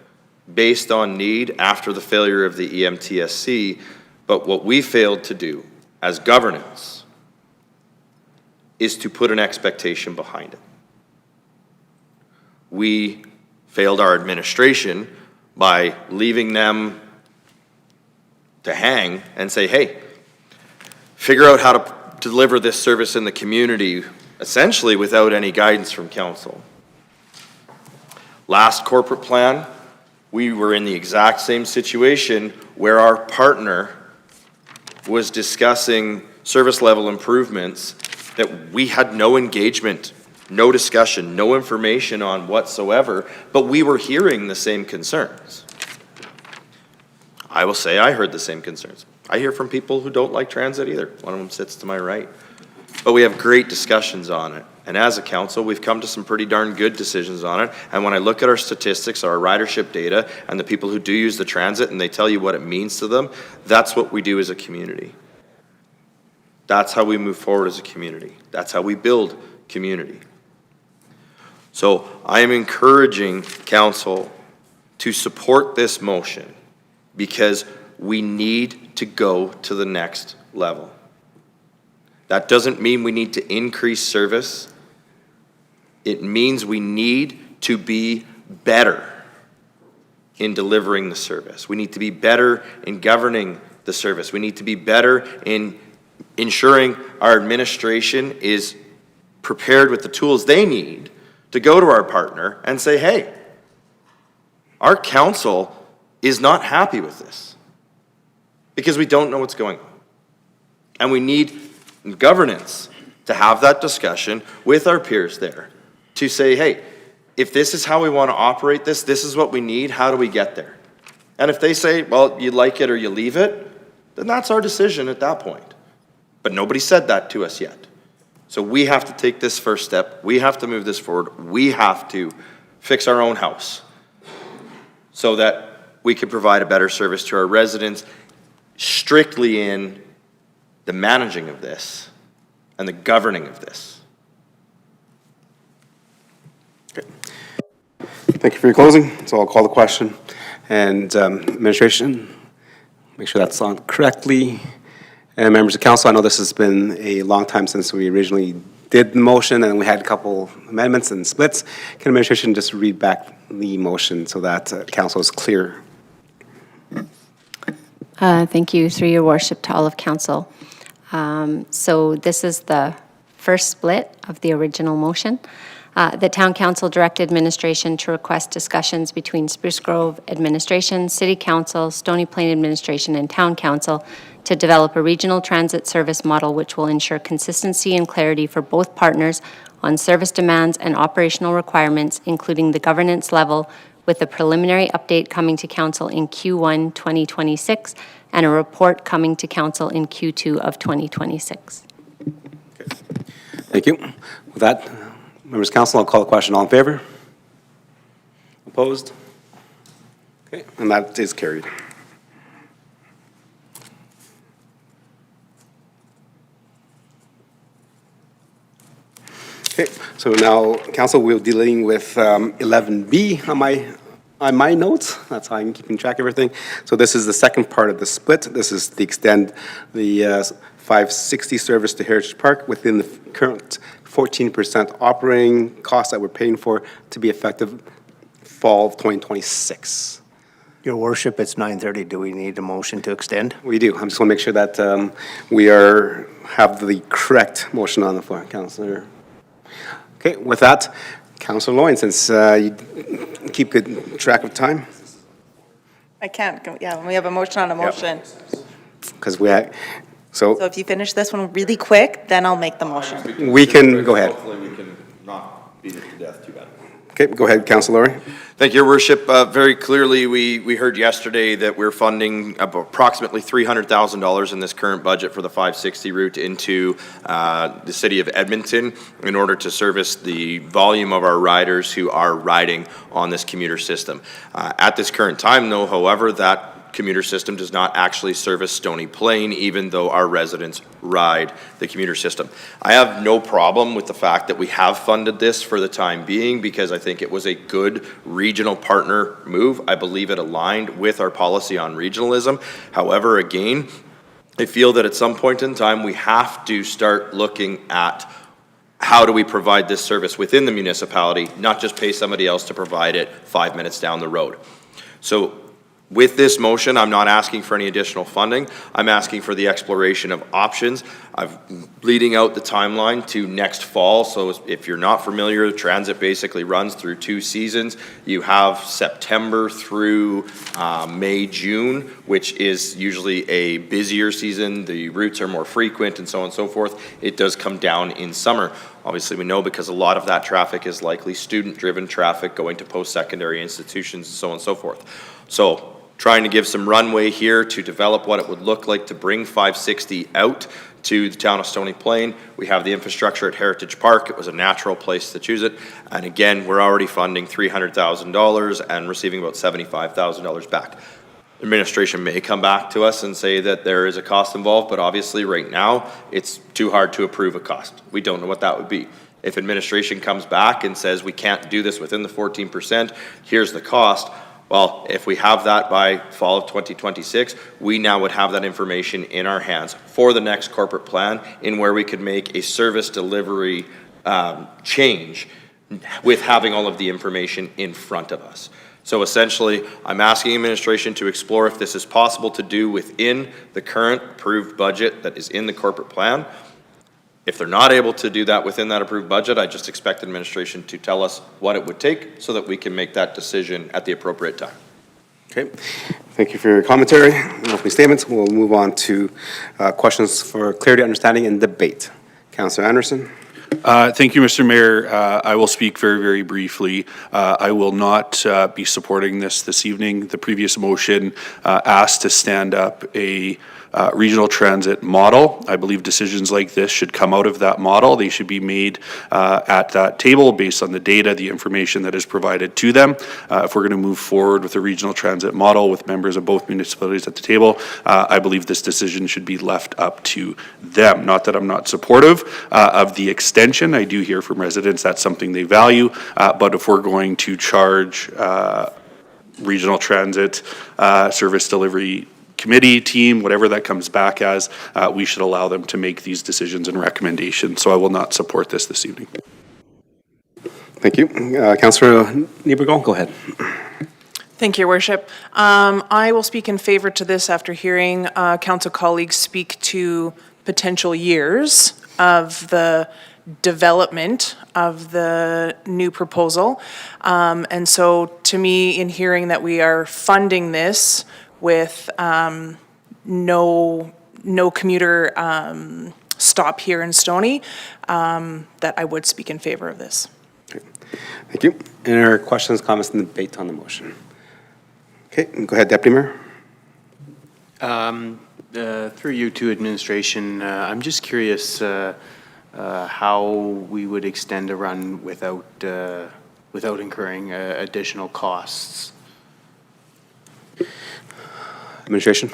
[SPEAKER 5] based on need after the failure of the EMTSC, but what we failed to do as governance is to put an expectation behind it. We failed our administration by leaving them to hang and say, hey, figure out how to deliver this service in the community, essentially without any guidance from council. Last corporate plan, we were in the exact same situation where our partner was discussing service level improvements that we had no engagement, no discussion, no information on whatsoever, but we were hearing the same concerns. I will say I heard the same concerns. I hear from people who don't like transit either. One of them sits to my right. But we have great discussions on it. And as a council, we've come to some pretty darn good decisions on it. And when I look at our statistics, our ridership data, and the people who do use the transit, and they tell you what it means to them, that's what we do as a community. That's how we move forward as a community. That's how we build community. So I am encouraging council to support this motion because we need to go to the next level. That doesn't mean we need to increase service. It means we need to be better in delivering the service. We need to be better in governing the service. We need to be better in ensuring our administration is prepared with the tools they need to go to our partner and say, hey, our council is not happy with this because we don't know what's going on. And we need governance to have that discussion with our peers there to say, hey, if this is how we want to operate this is what we need, how do we get there? And if they say, well, you like it or you leave it, then that's our decision at that point. But nobody said that to us yet. So we have to take this first step. We have to move this forward. We have to fix our own house so that we can provide a better service to our residents strictly in the managing of this and the governing of this.
[SPEAKER 1] Okay. Thank you for your closing. So I'll call the question. And administration, make sure that's on correctly. And members of council, I know this has been a long time since we originally did the motion and we had a couple amendments and splits. Can administration just read back the motion so that council is clear?
[SPEAKER 13] Thank you, through your worship, to all of council. So this is the first split of the original motion. The town council directed administration to request discussions between Spruce Grove administration, city council, Stony Plain administration, and town council to develop a regional transit service model which will ensure consistency and clarity for both partners on service demands and operational requirements, including the governance level, with a preliminary update coming to council in Q1 2026 and a report coming to council in Q2 of 2026.
[SPEAKER 1] Thank you. With that, Members of council, I'll call the question. All in favor? Opposed? Okay, and that is carried. Okay, so now, council, we're dealing with 11B on my notes. That's how I'm keeping track of everything. So this is the second part of the split. This is to extend the 560 service to Heritage Park within the current 14% operating cost that we're paying for to be effective fall of 2026.
[SPEAKER 8] Your worship, it's 9:30. Do we need a motion to extend?
[SPEAKER 1] We do. I just want to make sure that we have the correct motion on the floor, Councillor. Okay, with that, Councillor Loyne, since you keep good track of time.
[SPEAKER 11] I can't, yeah, we have a motion on a motion.
[SPEAKER 1] Because so
[SPEAKER 11] So if you finish this one really quick, then I'll make the motion.
[SPEAKER 1] we can, go ahead.
[SPEAKER 5] Hopefully we can not beat it to death too bad.
[SPEAKER 1] Okay, go ahead, Councillor Laurie.
[SPEAKER 5] Thank you, Your Worship. Very clearly, we heard yesterday that we're funding approximately $300,000 in this current budget for the 560 route into the city of Edmonton in order to service the volume of our riders who are riding on this commuter system. At this current time, though, however, that commuter system does not actually service Stony Plain, even though our residents ride the commuter system. I have no problem with the fact that we have funded this for the time being because I think it was a good regional partner move. I believe it aligned with our policy on regionalism. However, again, I feel that at some point in time we have to start looking at how do we provide this service within the municipality, not just pay somebody else to provide it 5 minutes down the road. So with this motion, I'm not asking for any additional funding. I'm asking for the exploration of options. I'm bleeding out the timeline to next fall. So if you're not familiar, transit basically runs through 2 seasons. You have September through May, June, which is usually a busier season. The routes are more frequent and so on and so forth. It does come down in summer. Obviously, we know because a lot of that traffic is likely student-driven traffic going to post-secondary institutions and so on and so forth. So trying to give some runway here to develop what it would look like to bring 560 out to the town of Stony Plain. We have the infrastructure at Heritage Park. It was a natural place to choose it. And again, we're already funding $300,000 and receiving about $75,000 back. Administration may come back to us and say that there is a cost involved, but obviously right now it's too hard to approve a cost. We don't know what that would be. If administration comes back and says we can't do this within the 14%, here's the cost. Well, if we have that by fall of 2026, we now would have that information in our hands for the next corporate plan in where we could make a service delivery change with having all of the information in front of us. So essentially, I'm asking administration to explore if this is possible to do within the current approved budget that is in the corporate plan. If they're not able to do that within that approved budget, I just expect administration to tell us what it would take so that we can make that decision at the appropriate time.
[SPEAKER 1] Okay, thank you for your commentary and opening statements. We'll move on to questions for clarity, understanding, and debate. Councillor Anderson.
[SPEAKER 9] Thank you, Mr. Mayor. I will speak very, very briefly. I will not be supporting this evening. The previous motion asked to stand up a regional transit model. I believe decisions like this should come out of that model. They should be made at that table based on the data, the information that is provided to them. If we're going to move forward with a regional transit model with members of both municipalities at the table, I believe this decision should be left up to them. Not that I'm not supportive of the extension. I do hear from residents that's something they value, but if we're going to charge regional transit service delivery committee, team, whatever that comes back as, we should allow them to make these decisions and recommendations. So I will not support this evening.
[SPEAKER 1] Thank you. Councillor Niebergall, go ahead.
[SPEAKER 7] Thank you, Your Worship. I will speak in favor to this after hearing council colleagues speak to potential years of the development of the new proposal. And so to me, in hearing that we are funding this with no commuter stop here in Stony, that I would speak in favor of this.
[SPEAKER 1] Okay. Thank you. Any other questions, comments, and debate on the motion? Okay, go ahead, Deputy Mayor.
[SPEAKER 4] Through you to administration, I'm just curious, how we would extend a run without incurring additional costs.
[SPEAKER 1] Administration?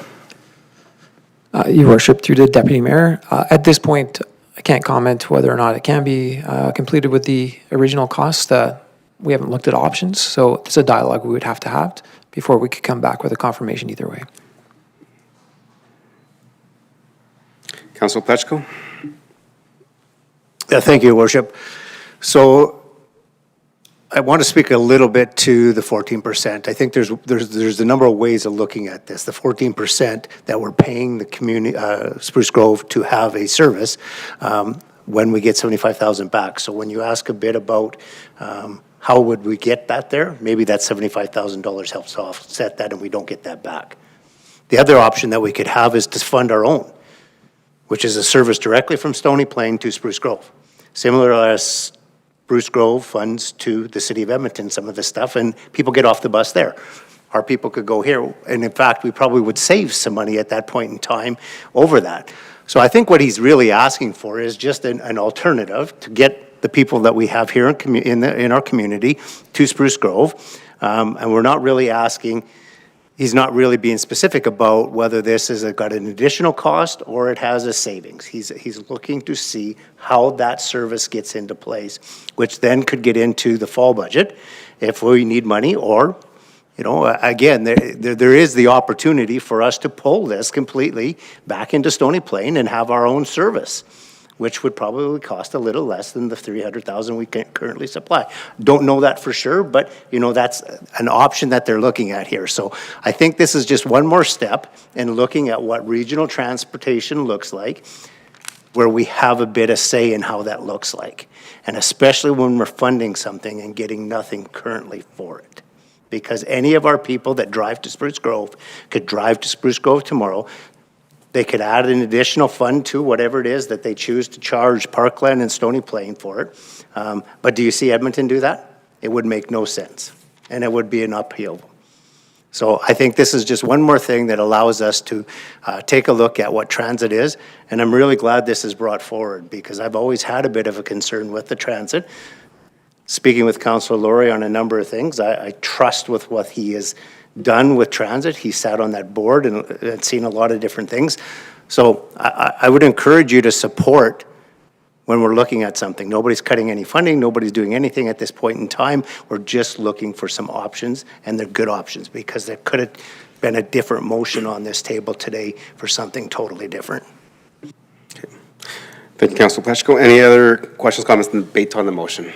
[SPEAKER 12] Your Worship, through the Deputy Mayor, at this point, I can't comment whether or not it can be completed with the original cost. We haven't looked at options, so it's a dialogue we would have to have before we could come back with a confirmation either way.
[SPEAKER 1] Councilor Pletchko?
[SPEAKER 8] Thank you, Your Worship. So I want to speak a little bit to the 14%. I think there's a number of ways of looking at this. The 14% that we're paying the community, Spruce Grove, to have a service when we get 75,000 back. So when you ask a bit about how would we get that there, maybe that $75,000 helps offset that and we don't get that back. The other option that we could have is to fund our own, which is a service directly from Stony Plain to Spruce Grove. Similar as Spruce Grove funds to the city of Edmonton some of this stuff, and people get off the bus there. Our people could go here, and in fact, we probably would save some money at that point in time over that. So I think what he's really asking for is just an alternative to get the people that we have here in our community to Spruce Grove, and we're not really asking. He's not really being specific about whether this has got an additional cost or it has a savings. He's looking to see how that service gets into place, which then could get into the fall budget if we need money, or, you know, again, there is the opportunity for us to pull this completely back into Stony Plain and have our own service, which would probably cost a little less than the $300,000 we currently supply. Don't know that for sure, but you know, that's an option that they're looking at here. So I think this is just one more step in looking at what regional transportation looks like, where we have a bit of say in how that looks like. And especially when we're funding something and getting nothing currently for it. Because any of our people that drive to Spruce Grove could drive to Spruce Grove tomorrow. They could add an additional fund to whatever it is that they choose to charge Parkland and Stony Plain for it. But do you see Edmonton do that? It would make no sense, and it would be an uphill. So I think this is just one more thing that allows us to take a look at what transit is, and I'm really glad this is brought forward because I've always had a bit of a concern with the transit. Speaking with Councillor Laurie on a number of things, I trust with what he has done with transit. He sat on that board and seen a lot of different things. So I would encourage you to support when we're looking at something. Nobody's cutting any funding. Nobody's doing anything at this point in time. We're just looking for some options, and they're good options because there could have been a different motion on this table today for something totally different.
[SPEAKER 1] Okay. Thank you, Councilor Pletchko. Any other questions, comments, and debate on the motion?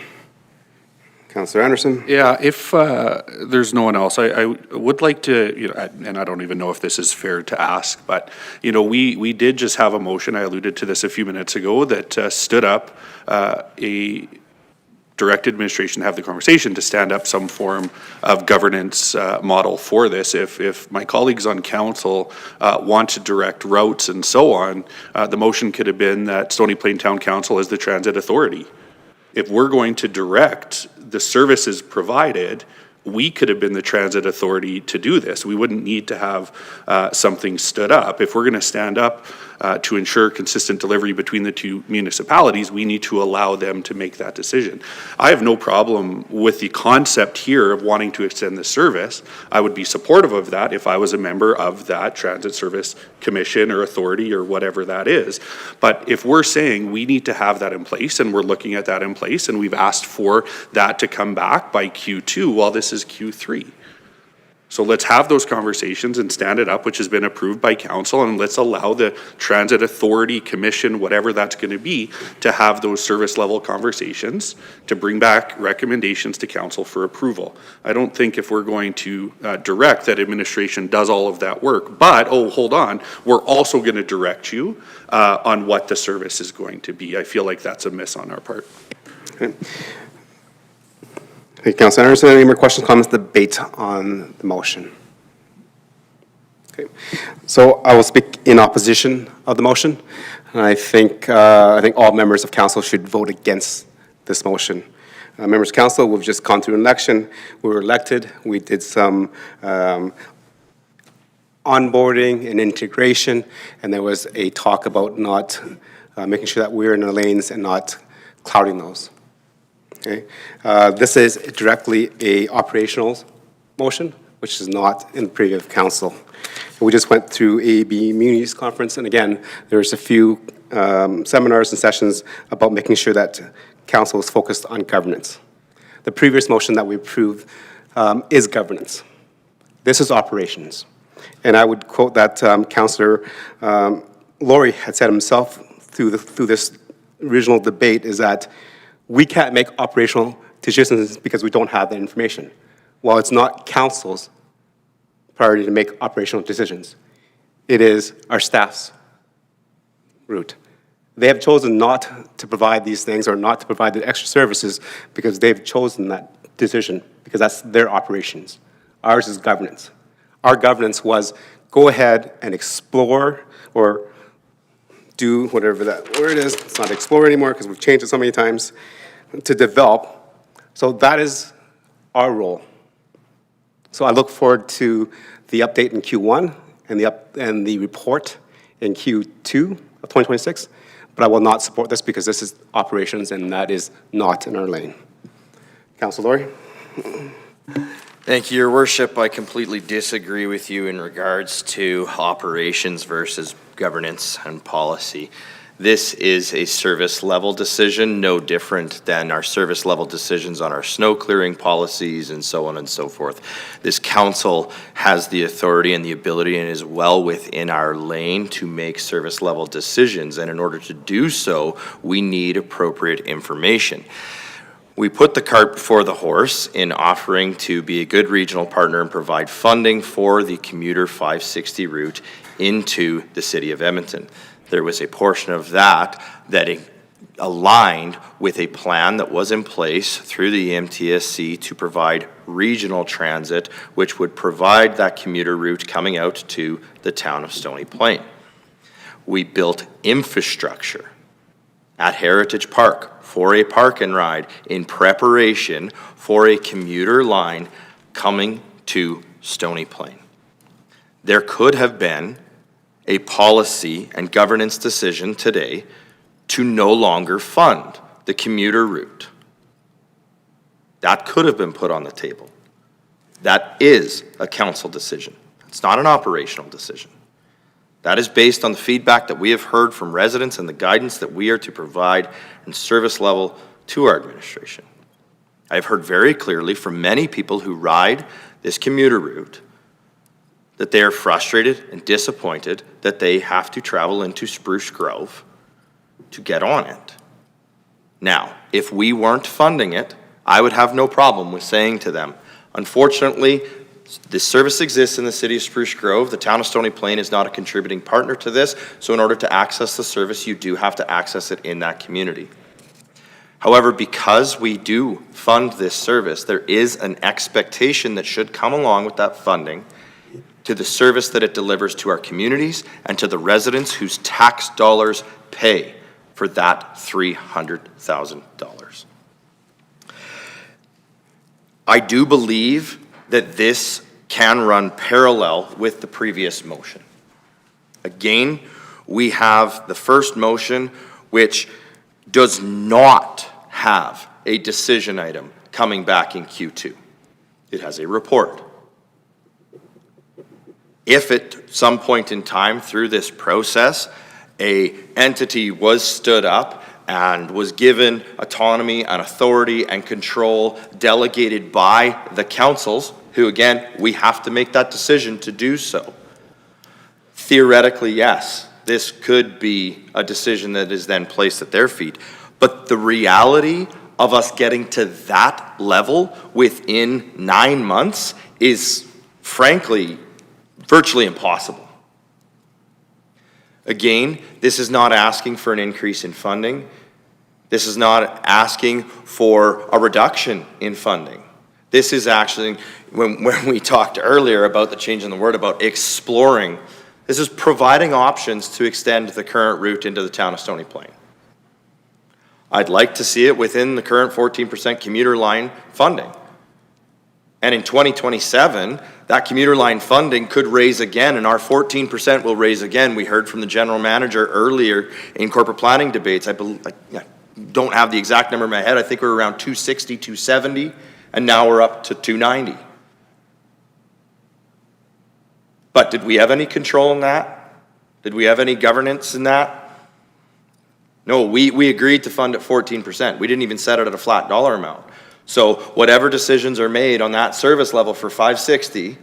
[SPEAKER 1] Councillor Anderson?
[SPEAKER 9] Yeah, if there's no one else, I would like to, you know, and I don't even know if this is fair to ask, but, you know, we did just have a motion, I alluded to this a few minutes ago, that stood up a direct administration to have the conversation to stand up some form of governance model for this. If my colleagues on council want to direct routes and so on, the motion could have been that Stony Plain Town Council is the transit authority. If we're going to direct the services provided, we could have been the transit authority to do this. We wouldn't need to have something stood up. If we're going to stand up to ensure consistent delivery between the two municipalities, we need to allow them to make that decision. I have no problem with the concept here of wanting to extend the service. I would be supportive of that if I was a member of that transit service commission or authority or whatever that is. But if we're saying we need to have that in place and we're looking at that in place and we've asked for that to come back by Q2, well, this is Q3. So let's have those conversations and stand it up, which has been approved by council, and let's allow the transit authority, commission, whatever that's going to be, to have those service level conversations to bring back recommendations to council for approval. I don't think if we're going to direct that administration does all of that work, but, oh, hold on, we're also going to direct you on what the service is going to be. I feel like that's a miss on our part.
[SPEAKER 1] Okay. Hey, Councilor Anderson, any more questions, comments, debate on the motion? Okay, so I will speak in opposition of the motion. And I think all members of council should vote against this motion. Members of council, we've just gone through an election. We were elected. We did some onboarding and integration, and there was a talk about not making sure that we're in our lanes and not clouding those. Okay? This is directly a operational motion, which is not in the previous council. We just went through AB Immunities Conference, and again, there's a few seminars and sessions about making sure that council is focused on governance. The previous motion that we approved is governance. This is operations. And I would quote that Councillor Laurie had said himself through this original debate is that we can't make operational decisions because we don't have the information. Well, it's not council's priority to make operational decisions. It is our staff's route. They have chosen not to provide these things or not to provide the extra services because they've chosen that decision because that's their operations. Ours is governance. Our governance was go ahead and explore or do whatever that word is. It's not explore anymore because we've changed it so many times, to develop. So that is our role. So I look forward to the update in Q1 and the report in Q2 of 2026, but I will not support this because this is operations and that is not in our lane. Councilor Laurie?
[SPEAKER 5] Thank you, Your Worship. I completely disagree with you in regards to operations versus governance and policy. This is a service level decision, no different than our service level decisions on our snow clearing policies and so on and so forth. This council has the authority and the ability and is well within our lane to make service level decisions. And in order to do so, we need appropriate information. We put the cart before the horse in offering to be a good regional partner and provide funding for the commuter 560 route into the city of Edmonton. There was a portion of that aligned with a plan that was in place through the MTSC to provide regional transit, which would provide that commuter route coming out to the town of Stony Plain. We built infrastructure at Heritage Park for a park and ride in preparation for a commuter line coming to Stony Plain. There could have been a policy and governance decision today to no longer fund the commuter route. That could have been put on the table. That is a council decision. It's not an operational decision. That is based on the feedback that we have heard from residents and the guidance that we are to provide in service level to our administration. I've heard very clearly from many people who ride this commuter route that they are frustrated and disappointed that they have to travel into Spruce Grove to get on it. Now, if we weren't funding it, I would have no problem with saying to them, unfortunately, this service exists in the city of Spruce Grove. The town of Stony Plain is not a contributing partner to this, so in order to access the service, you do have to access it in that community. However, because we do fund this service, there is an expectation that should come along with that funding to the service that it delivers to our communities and to the residents whose tax dollars pay for that $300,000. I do believe that this can run parallel with the previous motion. Again, we have the first motion, which does not have a decision item coming back in Q2. It has a report. If at some point in time through this process, an entity was stood up and was given autonomy and authority and control delegated by the councils, who again, we have to make that decision to do so. Theoretically, yes, this could be a decision that is then placed at their feet. But the reality of us getting to that level within 9 months is frankly virtually impossible. Again, this is not asking for an increase in funding. This is not asking for a reduction in funding. This is actually, when we talked earlier about the change in the word about exploring, this is providing options to extend the current route into the town of Stony Plain. I'd like to see it within the current 14% commuter line funding. And in 2027, that commuter line funding could raise again, and our 14% will raise again. We heard from the general manager earlier in corporate planning debates. I don't have the exact number in my head. I think we're around 260, 270, and now we're up to 290. But did we have any control in that? Did we have any governance in that? No, we agreed to fund at 14%. We didn't even set it at a flat dollar amount. So whatever decisions are made on that service level for 560,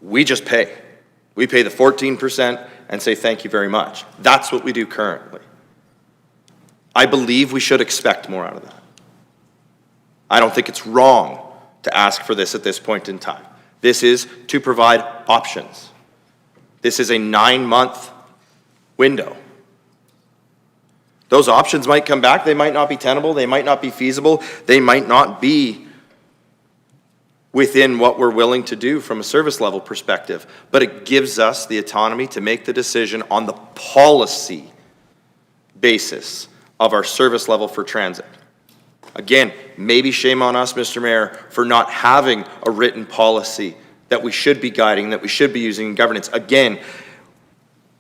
[SPEAKER 5] we just pay. We pay the 14% and say thank you very much. That's what we do currently. I believe we should expect more out of that. I don't think it's wrong to ask for this at this point in time. This is to provide options. This is a 9-month window. Those options might come back. They might not be tenable. They might not be feasible. They might not be within what we're willing to do from a service level perspective. But it gives us the autonomy to make the decision on the policy basis of our service level for transit. Again, maybe shame on us, Mr. Mayor, for not having a written policy that we should be guiding, that we should be using in governance. Again,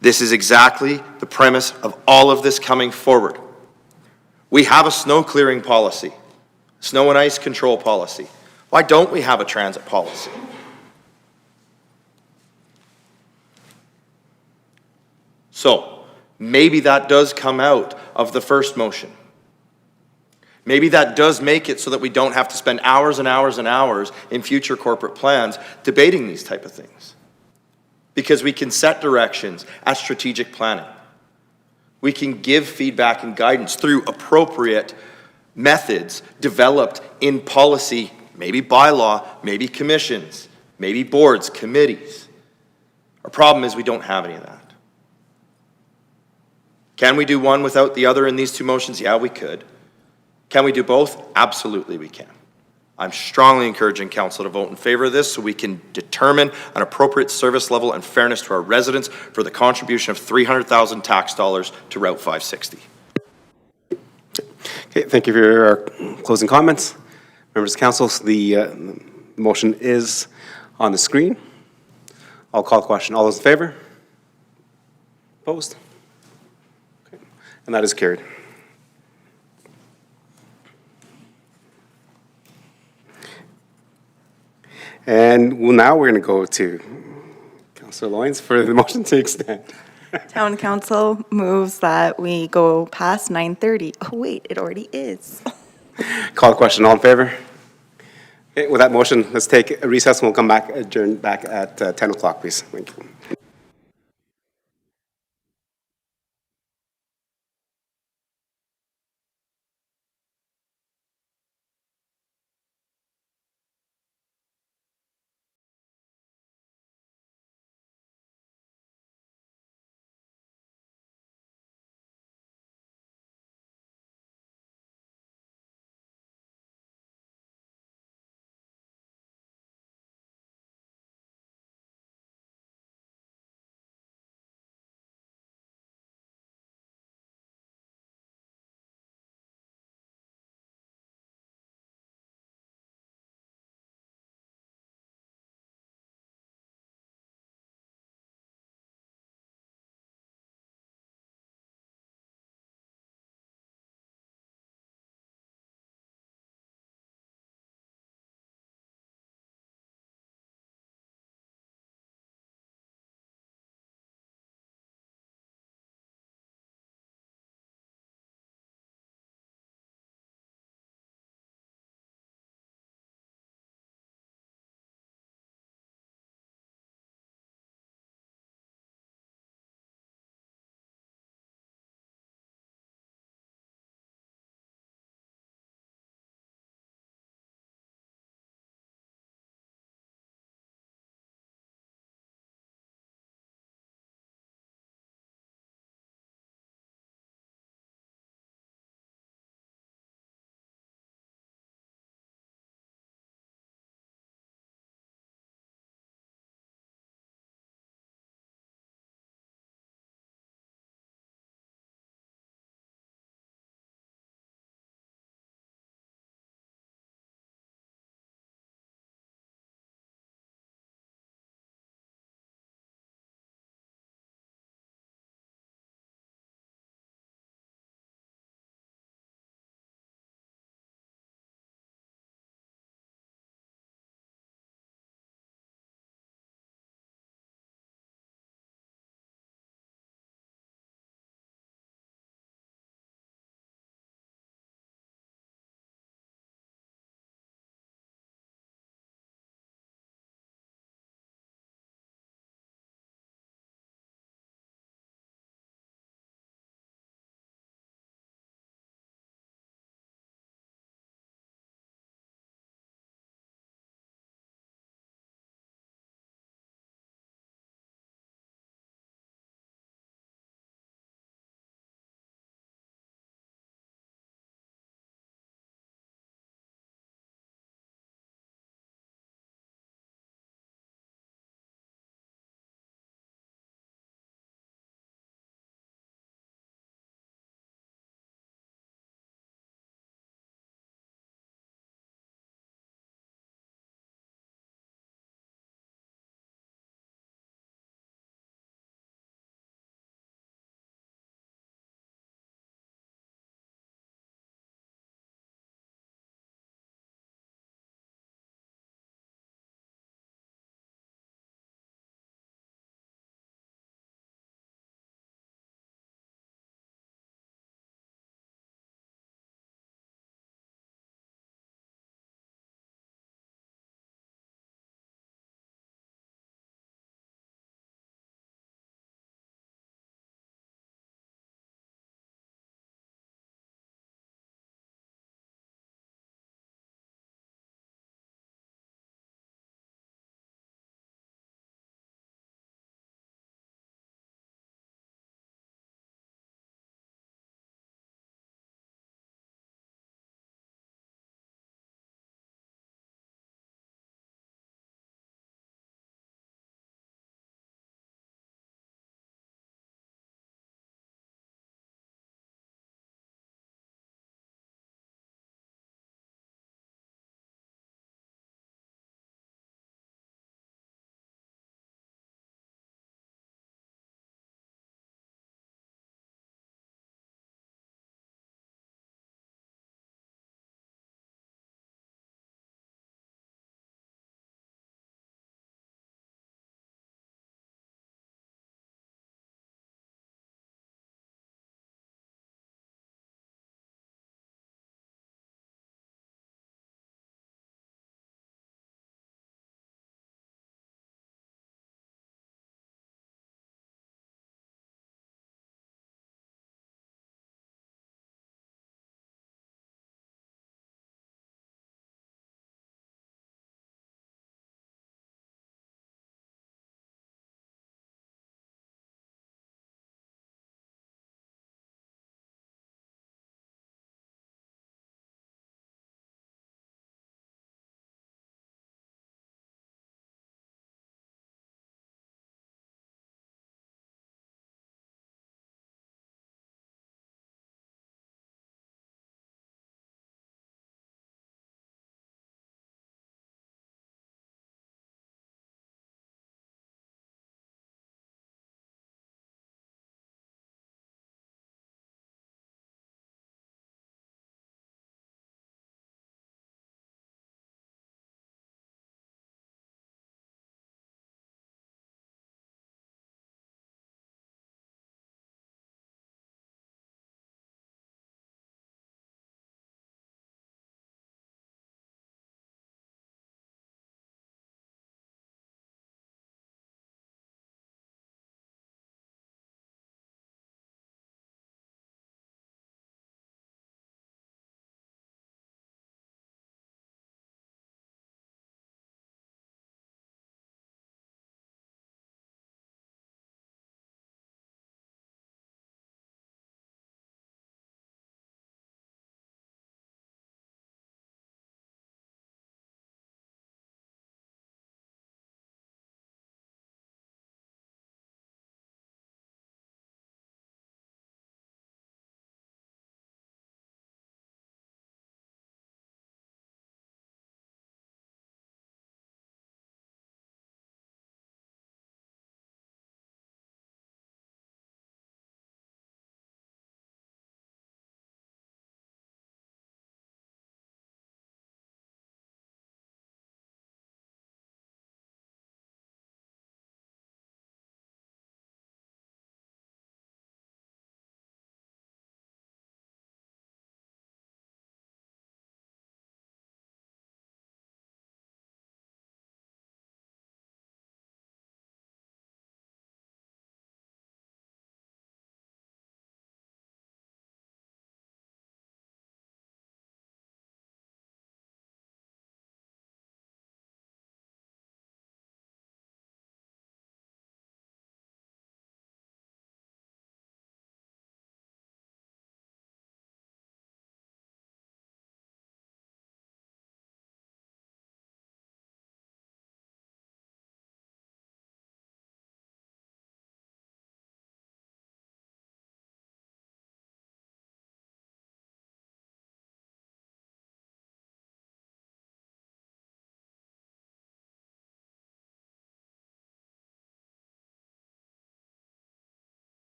[SPEAKER 5] this is exactly the premise of all of this coming forward. We have a snow clearing policy, snow and ice control policy. Why don't we have a transit policy? So, maybe that does come out of the first motion. Maybe that does make it so that we don't have to spend hours and hours and hours in future corporate plans debating these type of things. Because we can set directions at strategic planning. We can give feedback and guidance through appropriate methods developed in policy, maybe bylaw, maybe commissions, maybe boards, committees. Our problem is we don't have any of that. Can we do one without the other in these two motions? Yeah, we could. Can we do both? Absolutely we can. I'm strongly encouraging council to vote in favor of this so we can determine an appropriate service level and fairness to our residents for the contribution of $300,000 tax dollars to Route 560.
[SPEAKER 1] Okay, thank you for your closing comments. Members of council, the motion is on the screen. I'll call the question. All those in favor? Opposed? Okay. And that is carried. And now we're going to go to Councillor Loynes for the motion to extend.
[SPEAKER 11] Town council moves that we go past 9:30. Oh, wait, it already is.
[SPEAKER 1] Call the question. All in favor? Okay, with that motion, let's take a recess and we'll come back, adjourn back at 10 o'clock, please. Thank you.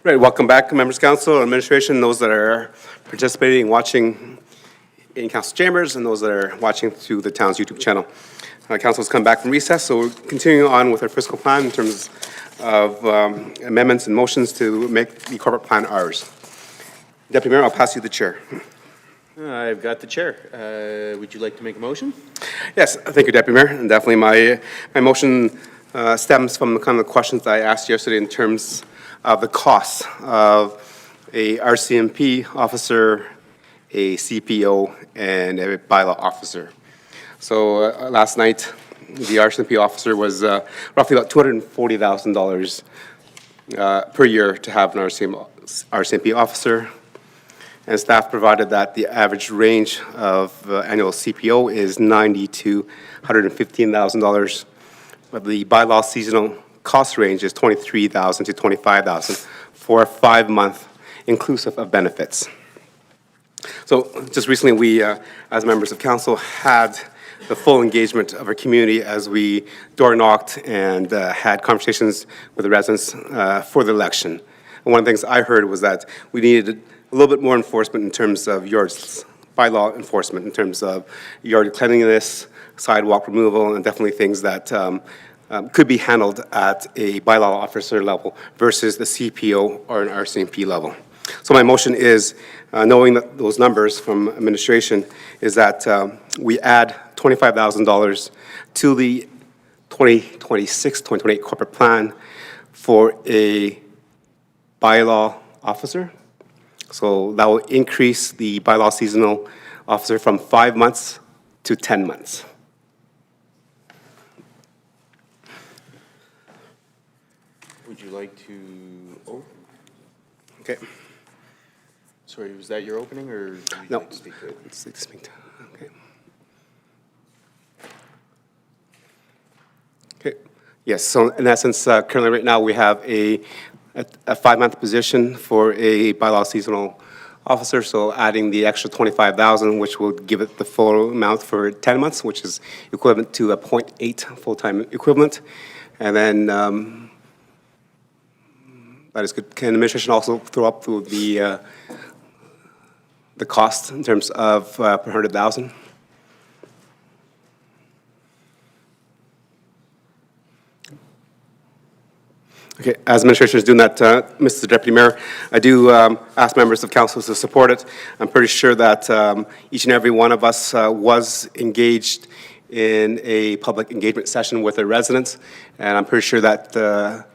[SPEAKER 1] Right, welcome back, members of council, administration, those that are participating, watching in council chambers, and those that are watching through the town's YouTube channel. Council's come back from recess, so we're continuing on with our fiscal plan in terms of amendments and motions to make the corporate plan ours. Deputy Mayor, I'll pass you the chair.
[SPEAKER 4] I've got the chair. Would you like to make a motion?
[SPEAKER 1] Yes, thank you, Deputy Mayor, and definitely my motion stems from the kind of questions that I asked yesterday in terms of the costs of a RCMP officer, a CPO, and a bylaw officer. So last night, the RCMP officer was roughly about $240,000 per year to have an RCMP officer. And staff provided that the average range of annual CPO is $90,000 to $115,000. But the bylaw seasonal cost range is $23,000 to $25,000 for a 5-month inclusive of benefits. So just recently, we, as members of council, had the full engagement of our community as we door knocked and had conversations with the residents for the election. And one of the things I heard was that we needed a little bit more enforcement in terms of yard bylaw enforcement, in terms of yard cleanliness, sidewalk removal, and definitely things that could be handled at a bylaw officer level versus the CPO or an RCMP level. So my motion is, knowing that those numbers from administration, is that we add $25,000 to the 2026-2028 corporate plan for a bylaw officer. So that will increase the bylaw seasonal officer from 5 months to 10 months.
[SPEAKER 4] Would you like to,
[SPEAKER 1] Okay.
[SPEAKER 4] Sorry, was that your opening, or? would you
[SPEAKER 1] No.
[SPEAKER 4] like to speak to it?
[SPEAKER 1] Okay. Okay. Yes, so in essence, currently right now, we have a 5-month position for a bylaw seasonal officer, so adding the extra $25,000, which will give it the full amount for 10 months, which is equivalent to a 0.8 full-time equivalent. And then that is good. Can administration also throw up the cost in terms of per 100,000? Okay, as administration is doing that, Mr. Deputy Mayor, I do ask members of council to support it. I'm pretty sure that each and every one of us was engaged in a public engagement session with the residents, and I'm pretty sure that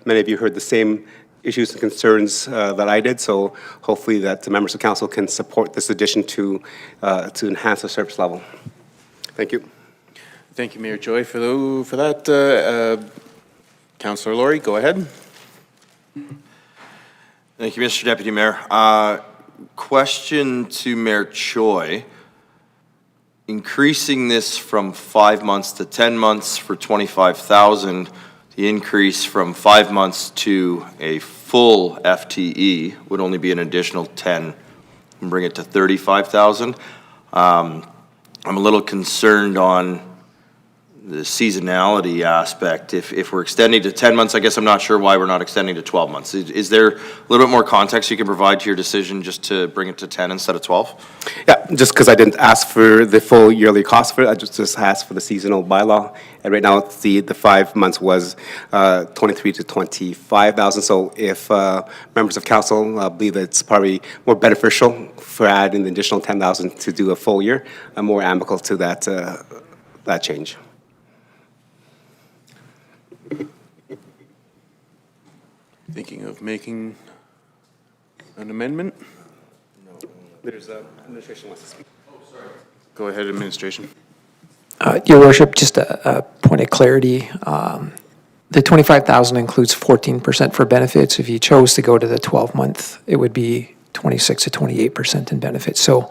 [SPEAKER 1] many of you heard the same issues and concerns that I did, so hopefully that the members of council can support this addition to enhance the service level. Thank you.
[SPEAKER 4] Thank you, Mayor Choi, for that. Councillor Laurie, go ahead.
[SPEAKER 5] Thank you, Mr. Deputy Mayor. Question to Mayor Choi. Increasing this from 5 months to 10 months for 25,000, the increase from 5 months to a full FTE would only be an additional 10 and bring it to 35,000. I'm a little concerned on the seasonality aspect. If we're extending to 10 months, I guess I'm not sure why we're not extending to 12 months. Is there a little bit more context you can provide to your decision just to bring it to 10 instead of 12?
[SPEAKER 1] Yeah, just because I didn't ask for the full yearly cost for it, I just asked for the seasonal bylaw. And right now, it's the 5 months was 23 to 25,000. So if members of council believe that it's probably more beneficial for adding the additional 10,000 to do a full year, I'm more amicable to that change.
[SPEAKER 4] Thinking of making an amendment?
[SPEAKER 1] There's administration wants to speak.
[SPEAKER 4] Go ahead, administration.
[SPEAKER 12] Your worship, just a point of clarity. The 25,000 includes 14% for benefits. If you chose to go to the 12-month, it would be 26 to 28% in benefits. So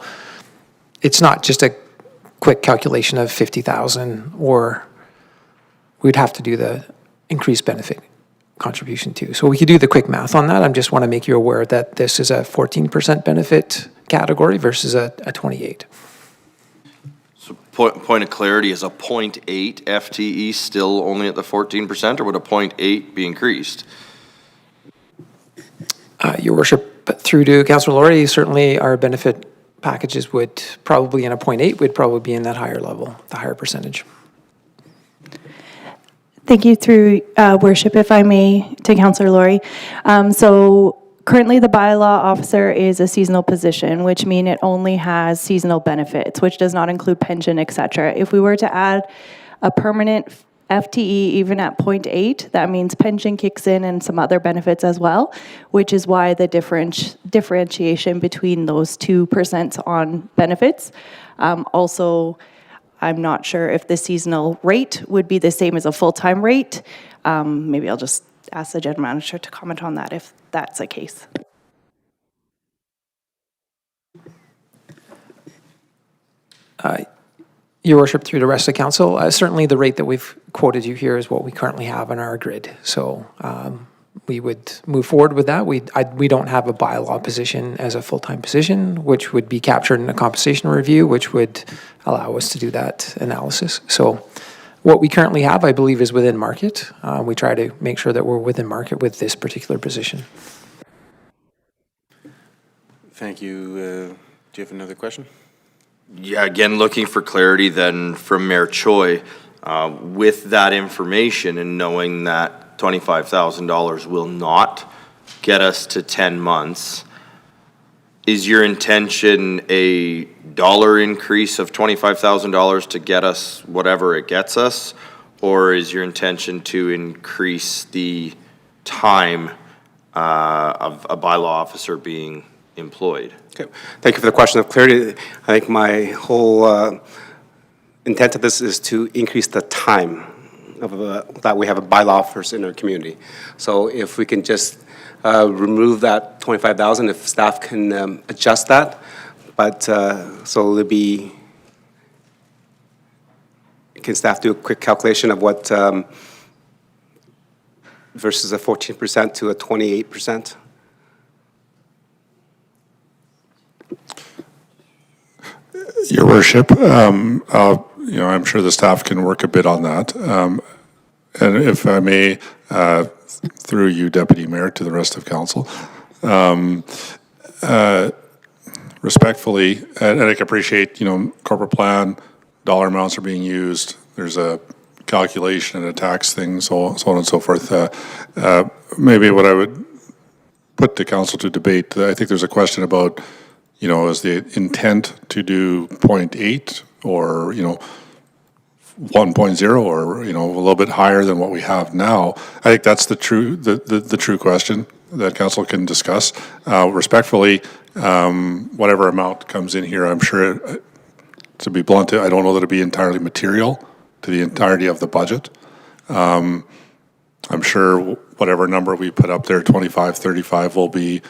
[SPEAKER 12] it's not just a quick calculation of 50,000, or we'd have to do the increased benefit contribution too. So we could do the quick math on that. I just want to make you aware that this is a 14% benefit category versus a 28.
[SPEAKER 5] So point of clarity, is a 0.8 FTE still only at the 14%, or would a 0.8 be increased?
[SPEAKER 12] Your worship, through to Councillor Laurie, certainly our benefit packages would probably, in a 0.8, would probably be in that higher level, the higher percentage.
[SPEAKER 10] Thank you, through worship, if I may, to Councillor Laurie. So currently, the bylaw officer is a seasonal position, which means it only has seasonal benefits, which does not include pension, et cetera. If we were to add a permanent FTE even at 0.8, that means pension kicks in and some other benefits as well, which is why the differentiation between those 2% on benefits. Also, I'm not sure if the seasonal rate would be the same as a full-time rate. Maybe I'll just ask the general manager to comment on that if that's the case.
[SPEAKER 12] Your worship, through the rest of the council, certainly the rate that we've quoted you here is what we currently have on our grid. So we would move forward with that. We don't have a bylaw position as a full-time position, which would be captured in a compensation review, which would allow us to do that analysis. So what we currently have, I believe, is within market. We try to make sure that we're within market with this particular position.
[SPEAKER 4] Thank you. Do you have another question?
[SPEAKER 5] Yeah, again, looking for clarity then from Mayor Choi, with that information and knowing that $25,000 will not get us to 10 months, is your intention a dollar increase of $25,000 to get us whatever it gets us? Or is your intention to increase the time of a bylaw officer being employed?
[SPEAKER 1] Okay, thank you for the question of clarity. I think my whole intent of this is to increase the time of that we have a bylaw officers in our community. So if we can just remove that 25,000, if staff can adjust that, but so it'll be. Can staff do a quick calculation of what versus a 14% to a 28%?
[SPEAKER 2] Your worship, I'm sure the staff can work a bit on that. And if I may, through you, Deputy Mayor, to the rest of council, respectfully, and I can appreciate, corporate plan, dollar amounts are being used. There's a calculation and a tax thing, so on and so forth. Maybe what I would put to council to debate, I think there's a question about, is the intent to do 0.8 or, 1.0 or, a little bit higher than what we have now? I think that's the true question that council can discuss. Respectfully, whatever amount comes in here, I'm sure, to be blunt, I don't know that it'd be entirely material to the entirety of the budget. I'm sure whatever number we put up there, 25, 35, will be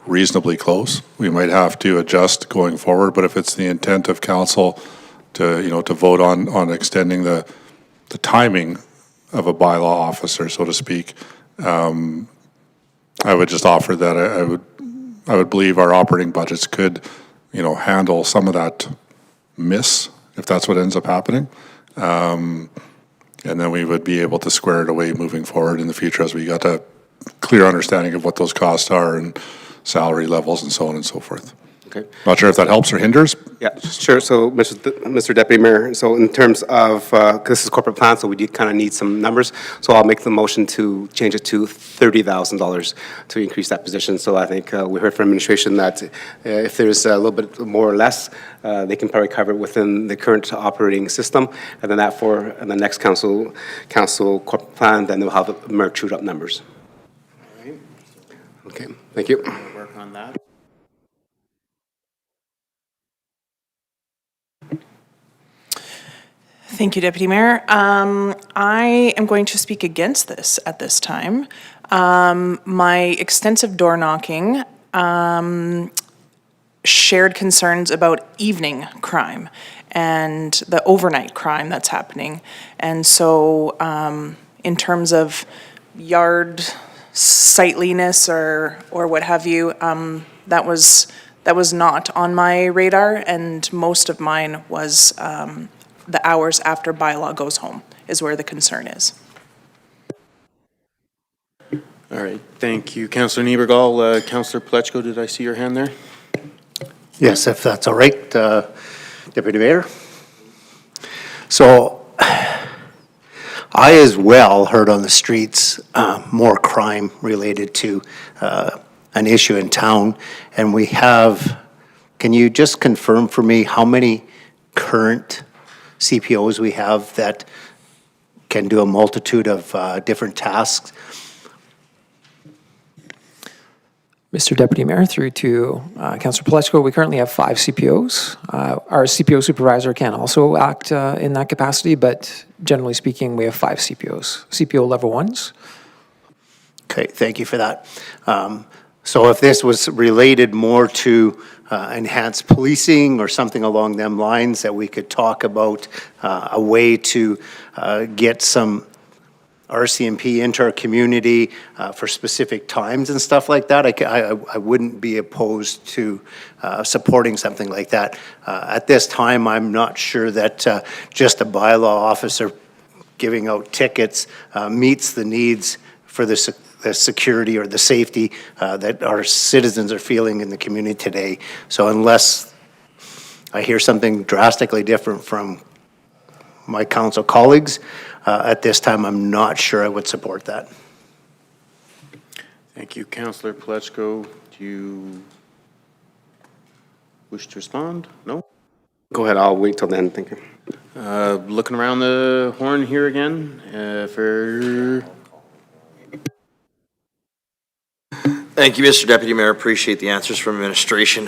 [SPEAKER 2] reasonably close. We might have to adjust going forward, but if it's the intent of council to vote on extending the timing of a bylaw officer, so to speak, I would just offer that I would believe our operating budgets could, handle some of that miss if that's what ends up happening. And then we would be able to square it away moving forward in the future as we got a clear understanding of what those costs are and salary levels and so on and so forth.
[SPEAKER 1] Okay.
[SPEAKER 2] Not sure if that helps or hinders.
[SPEAKER 1] Yeah, sure. So, Mr. Deputy Mayor, so in terms of, this is corporate plan, so we do kind of need some numbers. So I'll make the motion to change it to $30,000 to increase that position. So I think we heard from administration that if there's a little bit more or less, they can probably cover it within the current operating system. And then that for the next council corporate plan, then they'll have the more chewed up numbers.
[SPEAKER 4] All right.
[SPEAKER 1] Okay, thank you.
[SPEAKER 4] Work on that.
[SPEAKER 7] Thank you, Deputy Mayor. I am going to speak against this at this time. My extensive door knocking shared concerns about evening crime and the overnight crime that's happening. And so in terms of yard sightliness or what have you, that was not on my radar, and most of mine was the hours after bylaw goes home is where the concern is.
[SPEAKER 4] All right, thank you, Councillor Niebergall. Councillor Pletchko, did I see your hand there?
[SPEAKER 8] Yes, if that's all right, Deputy Mayor. So I as well heard on the streets more crime related to an issue in town. And we have, can you just confirm for me how many current CPOs we have that can do a multitude of different tasks?
[SPEAKER 12] Mr. Deputy Mayor, through to Councillor Paletzko, we currently have 5 CPOs. Our CPO supervisor can also act in that capacity, but generally speaking, we have 5 CPOs, CPO level 1s.
[SPEAKER 8] Okay, thank you for that. So if this was related more to enhanced policing or something along them lines, that we could talk about a way to get some RCMP into our community for specific times and stuff like that, I wouldn't be opposed to supporting something like that. At this time, I'm not sure that just a bylaw officer giving out tickets meets the needs for the security or the safety that our citizens are feeling in the community today. So unless I hear something drastically different from my council colleagues, at this time, I'm not sure I would support that.
[SPEAKER 4] Thank you, Councillor Pletchko. Do you wish to respond? No?
[SPEAKER 1] Go ahead, I'll wait till then, thank you.
[SPEAKER 4] Looking around the horn here again for...
[SPEAKER 5] Thank you, Mr. Deputy Mayor. Appreciate the answers from administration.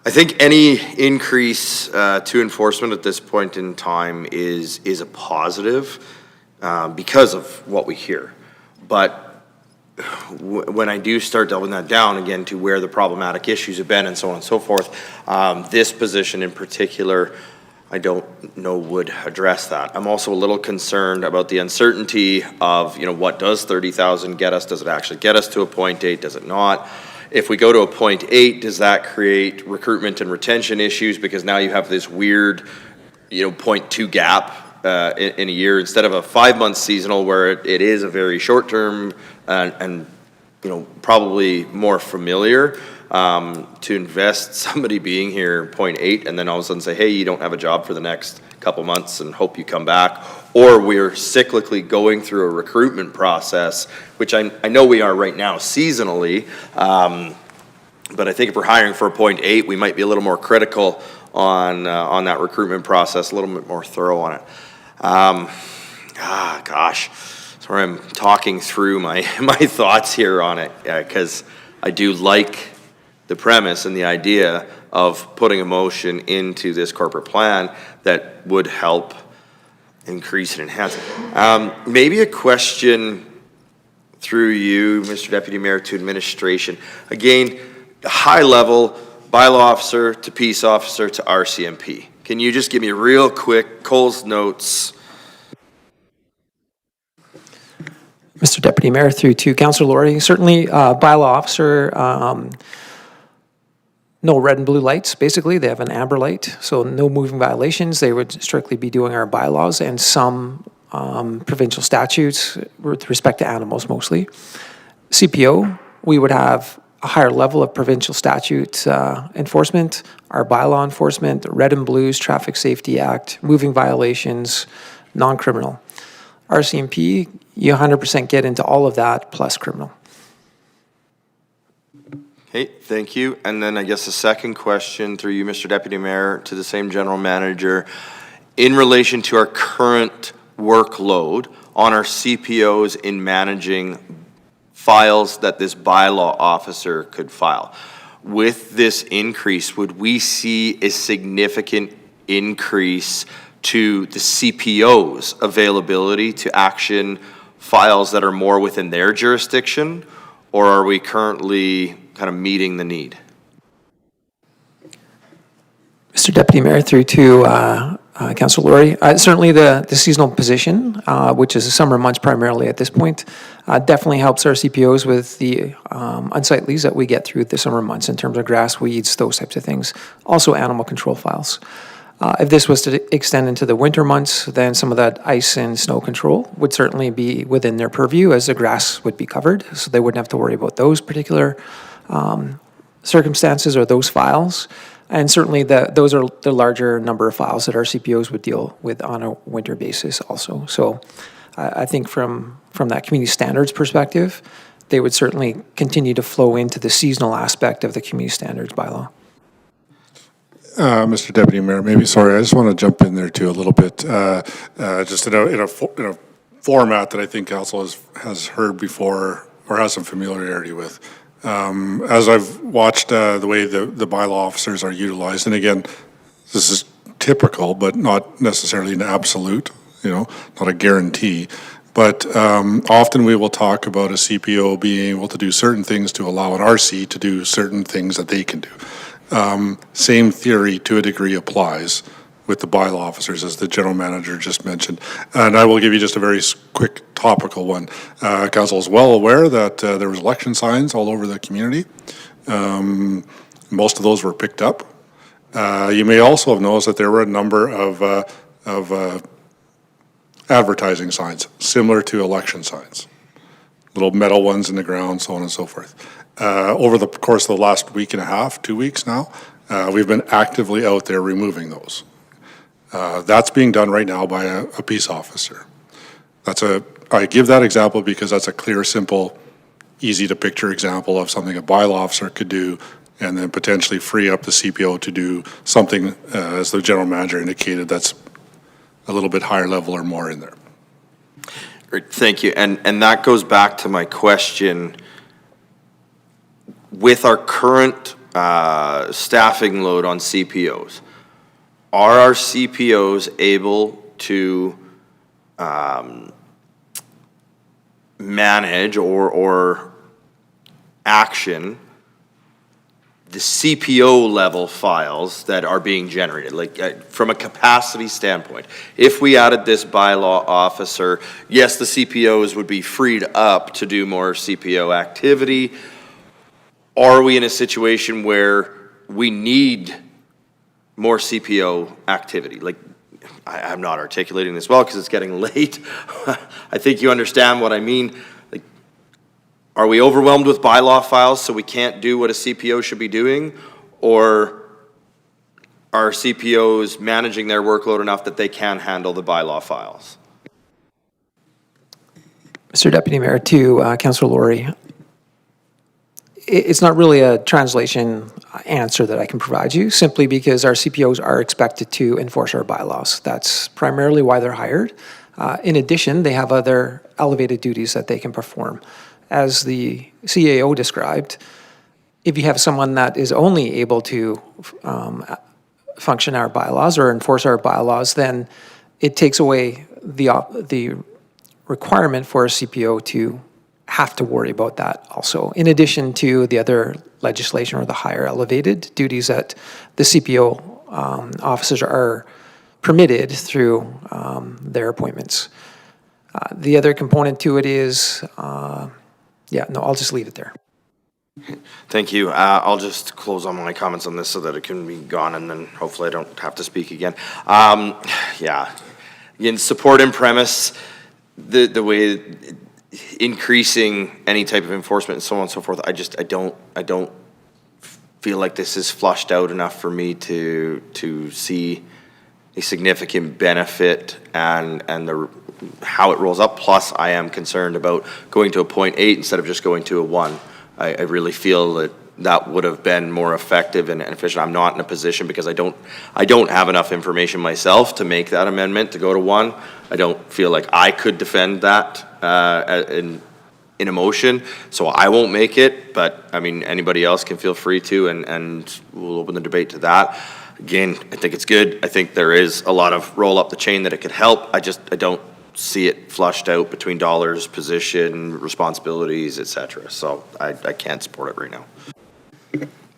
[SPEAKER 5] I think any increase to enforcement at this point in time is a positive because of what we hear. But when I do start delving that down again to where the problematic issues have been and so on and so forth, this position in particular, I don't know would address that. I'm also a little concerned about the uncertainty of, you know, what does 30,000 get us? Does it actually get us to a .8? Does it not? If we go to a .8, does that create recruitment and retention issues? Because now you have this weird, you know, .2 gap in a year instead of a 5-month seasonal where it is a very short term and you know, probably more familiar to invest somebody being here .8 and then all of a sudden say, hey, you don't have a job for the next couple months and hope you come back. Or we're cyclically going through a recruitment process, which I know we are right now seasonally, but I think if we're hiring for a .8, we might be a little more critical on that recruitment process, a little bit more thorough on it. Gosh, sorry, I'm talking through my thoughts here on it, because I do like the premise and the idea of putting a motion into this corporate plan that would help increase and enhance it. Maybe a question through you, Mr. Deputy Mayor, to administration. Again, high level, bylaw officer to peace officer to RCMP. Can you just give me a real quick Cole's notes?
[SPEAKER 12] Mr. Deputy Mayor, through to Councillor Laurie, certainly bylaw officer, no red and blue lights, basically. They have an amber light, so no moving violations. They would strictly be doing our bylaws and some provincial statutes with respect to animals mostly. CPO, we would have a higher level of provincial statute enforcement, our bylaw enforcement, red and blues, Traffic Safety Act, moving violations, non-criminal. RCMP, you 100% get into all of that plus criminal.
[SPEAKER 5] Okay, thank you. And then I guess the second question through you, Mr. Deputy Mayor, to the same general manager. In relation to our current workload on our CPOs in managing files that this bylaw officer could file, with this increase, would we see a significant increase to the CPO's availability to action files that are more within their jurisdiction, or are we currently kind of meeting the need?
[SPEAKER 12] Mr. Deputy Mayor, through to Councillor Laurie, certainly the seasonal position, which is the summer months primarily at this point, definitely helps our CPOs with the unsightlies that we get through the summer months in terms of grass, weeds, those types of things. Also animal control files. If this was to extend into the winter months, then some of that ice and snow control would certainly be within their purview, as the grass would be covered, so they wouldn't have to worry about those particular circumstances or those files. And certainly those are the larger number of files that our CPOs would deal with on a winter basis also. So I think from that community standards perspective, they would certainly continue to flow into the seasonal aspect of the community standards bylaw.
[SPEAKER 2] Mr. Deputy Mayor, maybe, sorry, I just want to jump in there too a little bit, just in a format that I think council has heard before or has some familiarity with. As I've watched the way the bylaw officers are utilized, and again, this is typical, but not necessarily an absolute, not a guarantee. But often we will talk about a CPO being able to do certain things to allow an RC to do certain things that they can do. Same theory to a degree applies with the bylaw officers, as the general manager just mentioned. And I will give you just a very quick topical one. Council is well aware that there was election signs all over the community. Most of those were picked up. You may also have noticed that there were a number of advertising signs, similar to election signs. Little metal ones in the ground, so on and so forth. Over the course of the last week and a half, 2 weeks now, we've been actively out there removing those. That's being done right now by a peace officer. I give that example because that's a clear, simple, easy to picture example of something a bylaw officer could do, and then potentially free up the CPO to do something, as the general manager indicated, that's a little bit higher level or more in there.
[SPEAKER 5] Great, thank you. And that goes back to my question. With our current staffing load on CPOs, are our CPOs able to manage or action the CPO level files that are being generated? Like from a capacity standpoint, if we added this bylaw officer, yes, the CPOs would be freed up to do more CPO activity. Are we in a situation where we need more CPO activity? Like, I'm not articulating this well because it's getting late. I think you understand what I mean. Like, are we overwhelmed with bylaw files so we can't do what a CPO should be doing? Or are CPOs managing their workload enough that they can handle the bylaw files?
[SPEAKER 12] Mr. Deputy Mayor, to Councillor Laurie, it's not really a translation answer that I can provide you, simply because our CPOs are expected to enforce our bylaws. That's primarily why they're hired. In addition, they have other elevated duties that they can perform. As the CAO described, if you have someone that is only able to function our bylaws or enforce our bylaws, then it takes away the requirement for a CPO to have to worry about that also, in addition to the other legislation or the higher elevated duties that the CPO officers are permitted through their appointments. The other component to it is, I'll just leave it there.
[SPEAKER 5] Thank you. I'll just close on my comments on this so that it can be gone, and then hopefully I don't have to speak again. Again, support in premise, the way increasing any type of enforcement and so on and so forth, I don't feel like this is flushed out enough for me to see a significant benefit and how it rolls up. Plus, I am concerned about going to a 0.8 instead of just going to a 1. I really feel that would have been more effective and efficient. I'm not in a position, because I don't have enough information myself to make that amendment to go to 1. I don't feel like I could defend that in a motion, so I won't make it, but I mean, anybody else can feel free to, and we'll open the debate to that. Again, I think it's good. I think there is a lot of roll up the chain that it could help. I don't see it flushed out between dollars, position, responsibilities, etc. So I can't support it right now.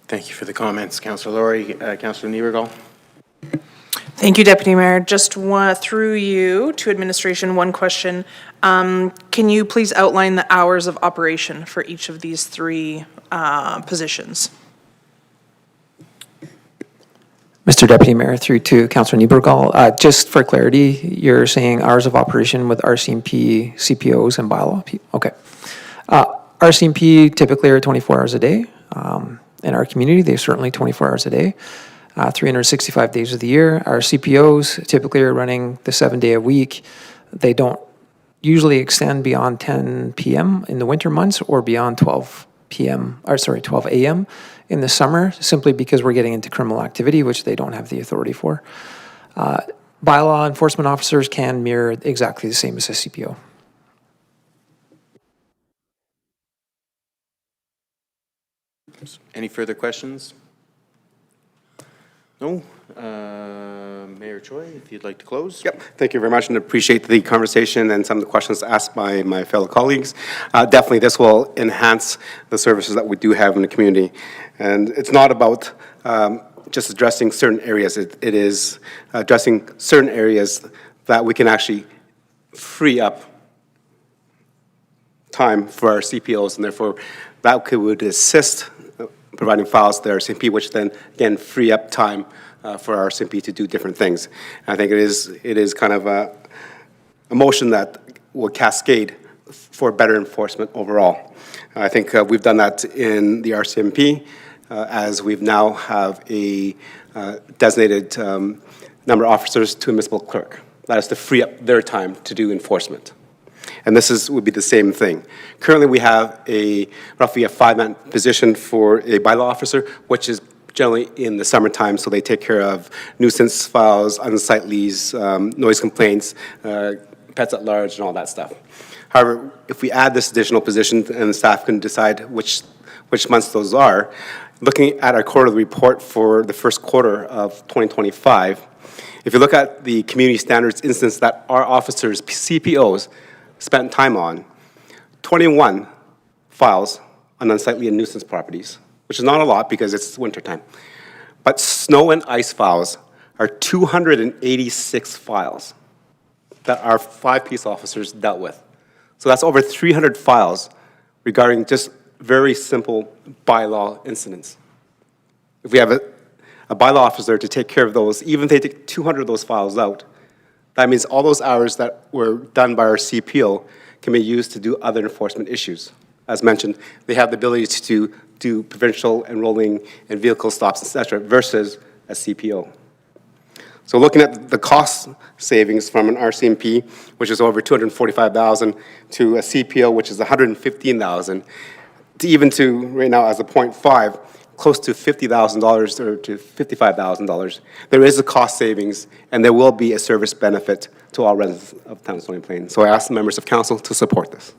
[SPEAKER 4] Thank you for the comments, Councillor Laurie. Councillor Niebergall.
[SPEAKER 7] Thank you, Deputy Mayor. Just through you to administration, one question. Can you please outline the hours of operation for each of these 3 positions?
[SPEAKER 12] Mr. Deputy Mayor, through to Councillor Niebergall, just for clarity, you're saying hours of operation with RCMP, CPOs, and bylaw? Okay. RCMP typically are 24 hours a day. In our community, they're certainly 24 hours a day, 365 days of the year. Our CPOs typically are running the 7-day a week. They don't usually extend beyond 10 p.m. in the winter months or beyond 12 a.m. in the summer, simply because we're getting into criminal activity, which they don't have the authority for. Bylaw enforcement officers can mirror exactly the same as a CPO.
[SPEAKER 4] Any further questions? No? Mayor Choi, if you'd like to close?
[SPEAKER 1] Yep, thank you very much, and appreciate the conversation and some of the questions asked by my fellow colleagues. Definitely, this will enhance the services that we do have in the community. And it's not about just addressing certain areas. It is addressing certain areas that we can actually free up time for our CPOs, and therefore that would assist providing files to our CMP, which then, again, free up time for our CMP to do different things. And I think it is kind of a motion that will cascade for better enforcement overall. I think we've done that in the RCMP, as we've now have a designated number of officers to a municipal clerk. That is to free up their time to do enforcement. And this would be the same thing. Currently, we have roughly a 5-man position for a bylaw officer, which is generally in the summertime, so they take care of nuisance files, unsightlies, noise complaints, pets at large, and all that stuff. However, if we add this additional position, and the staff can decide which months those are, looking at our quarterly report for the first quarter of 2025, if you look at the community standards instance that our officers, CPOs, spent time on, 21 files on unsightly and nuisance properties, which is not a lot because it's wintertime. But snow and ice files are 286 files that our 5 peace officers dealt with. So that's over 300 files regarding just very simple bylaw incidents. If we have a bylaw officer to take care of those, even if they take 200 of those files out, that means all those hours that were done by our CPO can be used to do other enforcement issues. As mentioned, they have the ability to do provincial and rolling and vehicle stops, et cetera, versus a CPO. So looking at the cost savings from an RCMP, which is over $245,000, to a CPO, which is $115,000, to even to right now as a 0.5, close to $50,000 or to $55,000. There is a cost savings, and there will be a service benefit to all residents of the town of Stony Plain. So I ask the members of council to support this.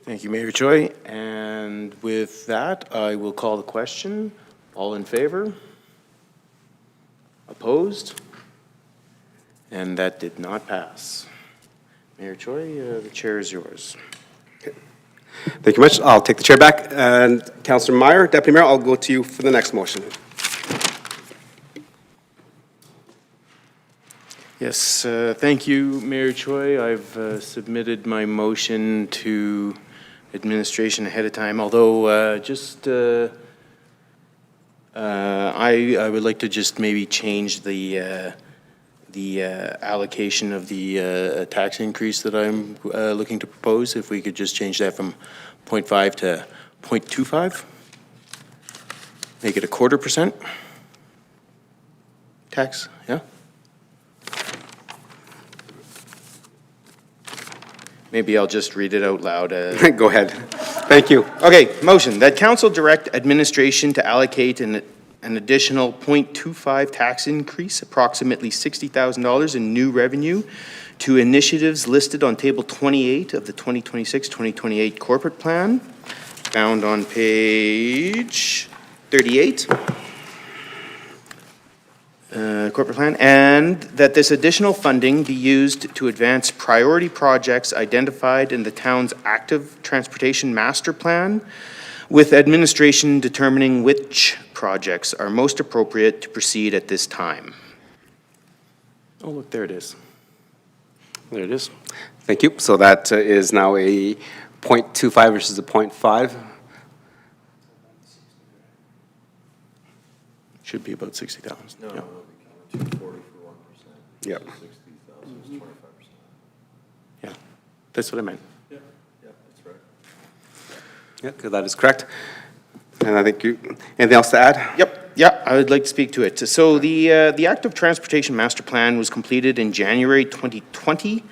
[SPEAKER 4] Thank you, Mayor Choi. And with that, I will call the question. All in favor? Opposed? And that did not pass. Mayor Choi, the chair is yours.
[SPEAKER 1] Thank you much. I'll take the chair back. And Councillor Meyer, Deputy Mayor, I'll go to you for the next motion.
[SPEAKER 4] Yes, thank you, Mayor Choi. I've submitted my motion to administration ahead of time, although I would like to just maybe change the allocation of the tax increase that I'm looking to propose. If we could just change that from 0.5 to 0.25, make it 0.25% tax, yeah? Maybe I'll just read it out loud.
[SPEAKER 1] Go ahead. Thank you.
[SPEAKER 4] Okay, motion that council direct administration to allocate an additional 0.25 tax increase, approximately $60,000 in new revenue, to initiatives listed on table 28 of the 2026-2028 corporate plan, found on page 38. Corporate plan, and that this additional funding be used to advance priority projects identified in the town's active transportation master plan, with administration determining which projects are most appropriate to proceed at this time. Oh, look, there it is.
[SPEAKER 1] There it is. Thank you. So that is now a 0.25 versus a 0.5.
[SPEAKER 4] Should be about 60,000. No.
[SPEAKER 1] Yep.
[SPEAKER 4] Yeah, that's what I meant.
[SPEAKER 1] Yeah, that is correct. And I think anything else to add?
[SPEAKER 4] Yep, yeah, I would like to speak to it. So the Active Transportation Master Plan was completed in January 2020.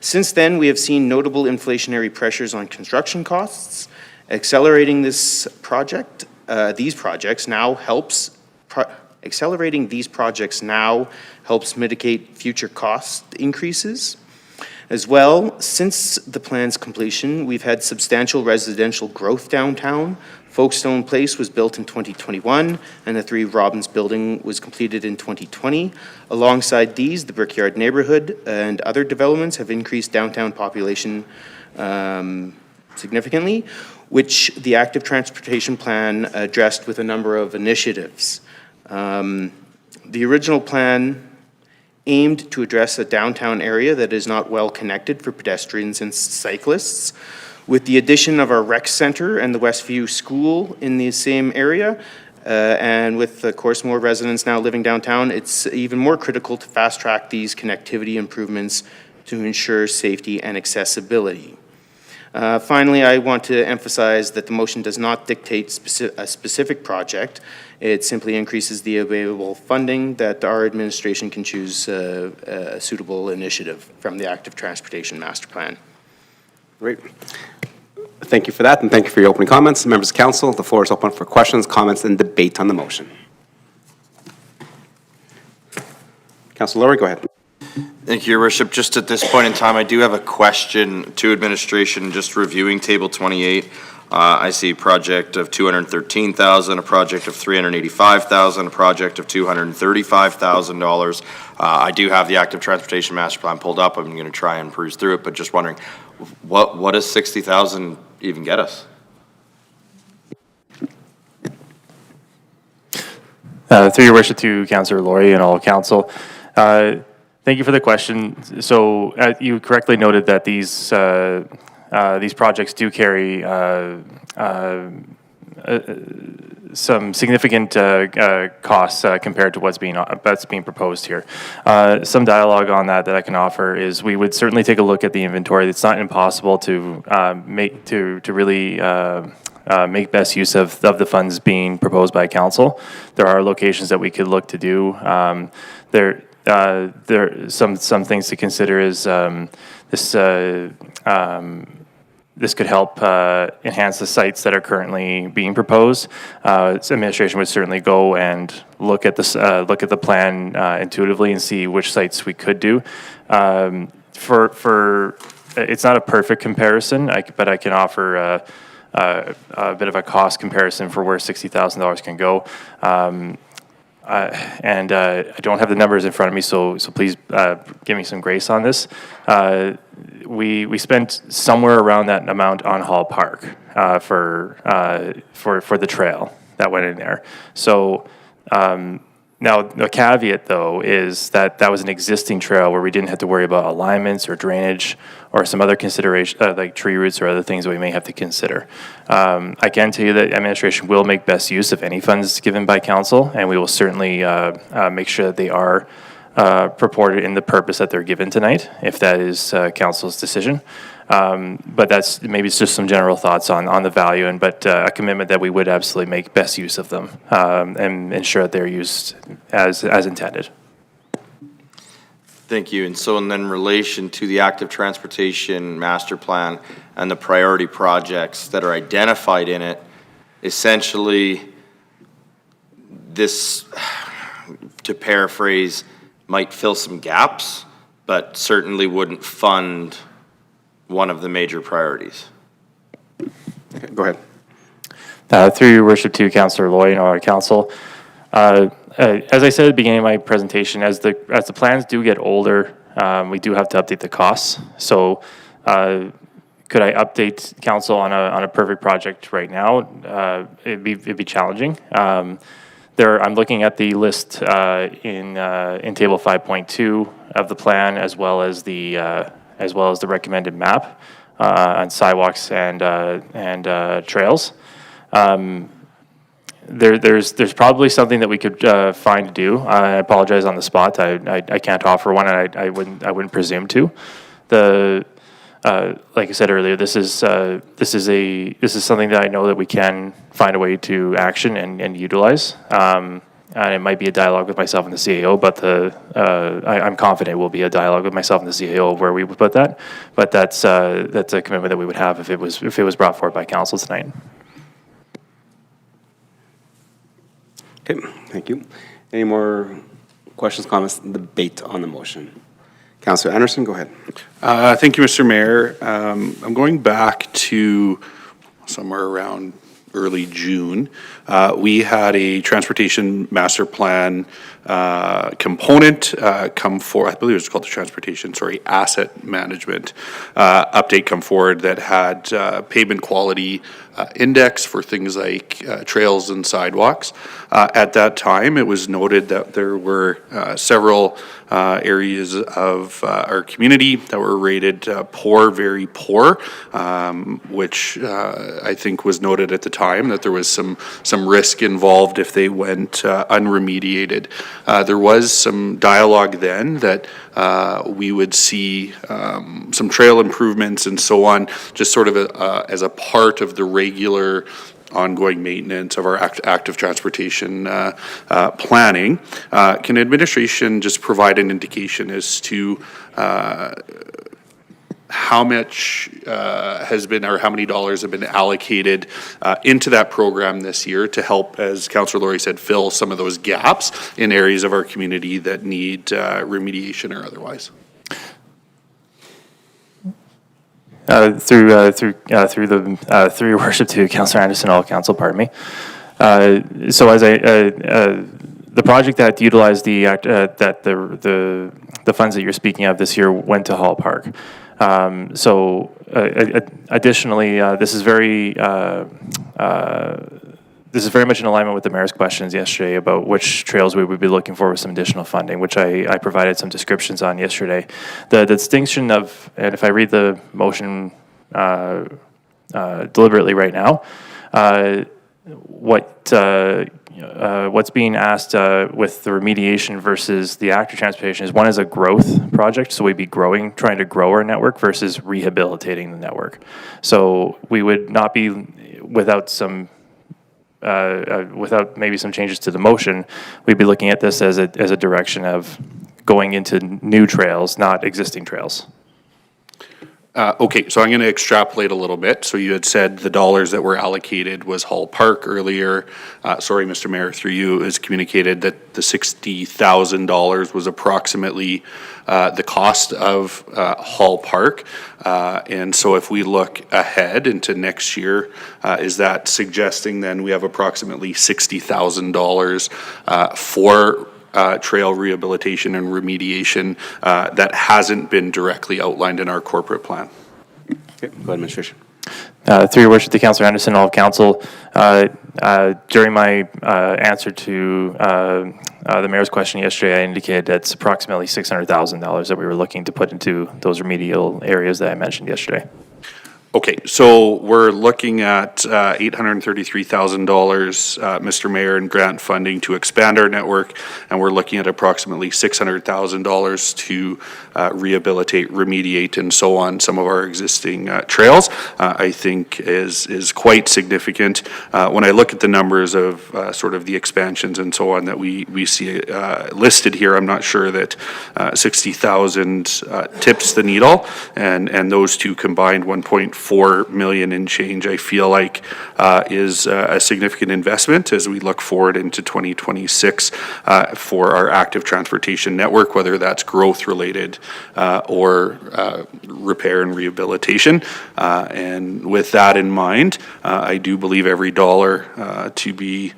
[SPEAKER 4] Since then, we have seen notable inflationary pressures on construction costs. Accelerating these projects now helps mitigate future cost increases. As well, since the plan's completion, we've had substantial residential growth downtown. Folkestone Place was built in 2021, and the 3 Robbins building was completed in 2020. Alongside these, the Brickyard neighborhood and other developments have increased downtown population significantly, which the Active Transportation Plan addressed with a number of initiatives. The original plan aimed to address a downtown area that is not well connected for pedestrians and cyclists. With the addition of our rec center and the Westview School in the same area, and with, of course, more residents now living downtown, it's even more critical to fast-track these connectivity improvements to ensure safety and accessibility. Finally, I want to emphasize that the motion does not dictate a specific project. It simply increases the available funding that our administration can choose a suitable initiative from the Active Transportation Master Plan.
[SPEAKER 1] Great. Thank you for that, and thank you for your opening comments. Members of council, the floor is open for questions, comments, and debate on the motion. Councilor Lori, go ahead.
[SPEAKER 5] Thank you, Your Worship. Just at this point in time, I do have a question to administration, just reviewing Table 28. I see a project of $213,000, a project of $385,000, a project of $235,000. I do have the Active Transportation Master Plan pulled up. I'm going to try and peruse through it, but just wondering, what does $60,000 even get us?
[SPEAKER 3] Through your worship to Councillor Lori and all council, thank you for the question. So you correctly noted that these projects do carry some significant costs compared to what's being proposed here. Some dialogue on that I can offer is we would certainly take a look at the inventory. It's not impossible to really make best use of the funds being proposed by council. There are locations that we could look to do. There some things to consider is this could help enhance the sites that are currently being proposed. Administration would certainly go and look at the plan intuitively and see which sites we could do. It's not a perfect comparison, but I can offer a bit of a cost comparison for where $60,000 can go. And I don't have the numbers in front of me, so please give me some grace on this. We spent somewhere around that amount on Hall Park for the trail that went in there. So now the caveat though is that was an existing trail where we didn't have to worry about alignments or drainage or some other consideration like tree roots or other things that we may have to consider. I can tell you that administration will make best use of any funds given by council, and we will certainly make sure that they are purported in the purpose that they're given tonight, if that is council's decision. But that's maybe it's just some general thoughts on the value, but a commitment that we would absolutely make best use of them and ensure that they're used as intended.
[SPEAKER 5] Thank you. And so in relation to the Active Transportation Master Plan and the priority projects that are identified in it, essentially this, to paraphrase, might fill some gaps, but certainly wouldn't fund one of the major priorities.
[SPEAKER 1] Okay, go ahead.
[SPEAKER 3] Through your worship to Councillor Loy and our council, as I said at the beginning of my presentation, as the plans do get older, we do have to update the costs. So could I update council on a perfect project right now? It'd be challenging. I'm looking at the list in table 5.2 of the plan, as well as the recommended map on sidewalks and trails. there's probably something that we could find to do. I apologize on the spot. I can't offer one, and I wouldn't presume to. Like I said earlier, this is something that I know that we can find a way to action and utilize. And it might be a dialogue with myself and the CAO, but I'm confident it will be a dialogue with myself and the CAO where we would put that. But that's a commitment that we would have if it was brought forward by council tonight.
[SPEAKER 1] Okay, thank you. Any more questions, comments, debate on the motion? Councillor Anderson, go ahead.
[SPEAKER 9] Thank you, Mr. Mayor. I'm going back to somewhere around early June. We had a transportation master plan component come forward. I believe it was called the asset management update come forward that had pavement quality index for things like trails and sidewalks. At that time, it was noted that there were several areas of our community that were rated poor, very poor, which I think was noted at the time that there was some risk involved if they went unremediated. There was some dialogue then that we would see some trail improvements and so on, just sort of as a part of the regular ongoing maintenance of our active transportation planning. Can administration just provide an indication as to how much has been, or how many dollars have been allocated into that program this year to help, as Councillor Laurie said, fill some of those gaps in areas of our community that need remediation or otherwise?
[SPEAKER 3] Through your worship to Councillor Anderson, all council, pardon me. So as the project that utilized the funds that you're speaking of this year went to Hall Park. Additionally, this is very much in alignment with the mayor's questions yesterday about which trails we would be looking for with some additional funding, which I provided some descriptions on yesterday. The distinction of, and if I read the motion deliberately right now, what's being asked with the remediation versus the active transportation is one is a growth project, so we'd be trying to grow our network versus rehabilitating the network. So we would not be without maybe some changes to the motion, we'd be looking at this as a direction of going into new trails, not existing trails.
[SPEAKER 9] Okay, so I'm going to extrapolate a little bit. So you had said the dollars that were allocated was Hall Park earlier. Sorry, Mr. Mayor, through you, is communicated that the $60,000 was approximately the cost of Hall Park. And so if we look ahead into next year, is that suggesting then we have approximately $60,000 for trail rehabilitation and remediation that hasn't been directly outlined in our corporate plan?
[SPEAKER 1] Okay, go ahead, administration.
[SPEAKER 3] Through your worship to Councillor Anderson, all council, during my answer to the mayor's question yesterday, I indicated that's approximately $600,000 that we were looking to put into those remedial areas that I mentioned yesterday.
[SPEAKER 9] Okay, so we're looking at $833,000, Mr. Mayor, in grant funding to expand our network, and we're looking at approximately $600,000 to rehabilitate, remediate, and so on some of our existing trails. I think is quite significant. When I look at the numbers of sort of the expansions and so on that we see listed here, I'm not sure that 60,000 tips the needle, and those two combined 1.4 million in change, I feel like is a significant investment as we look forward into 2026 for our active transportation network, whether that's growth related or repair and rehabilitation. And with that in mind, I do believe every dollar to be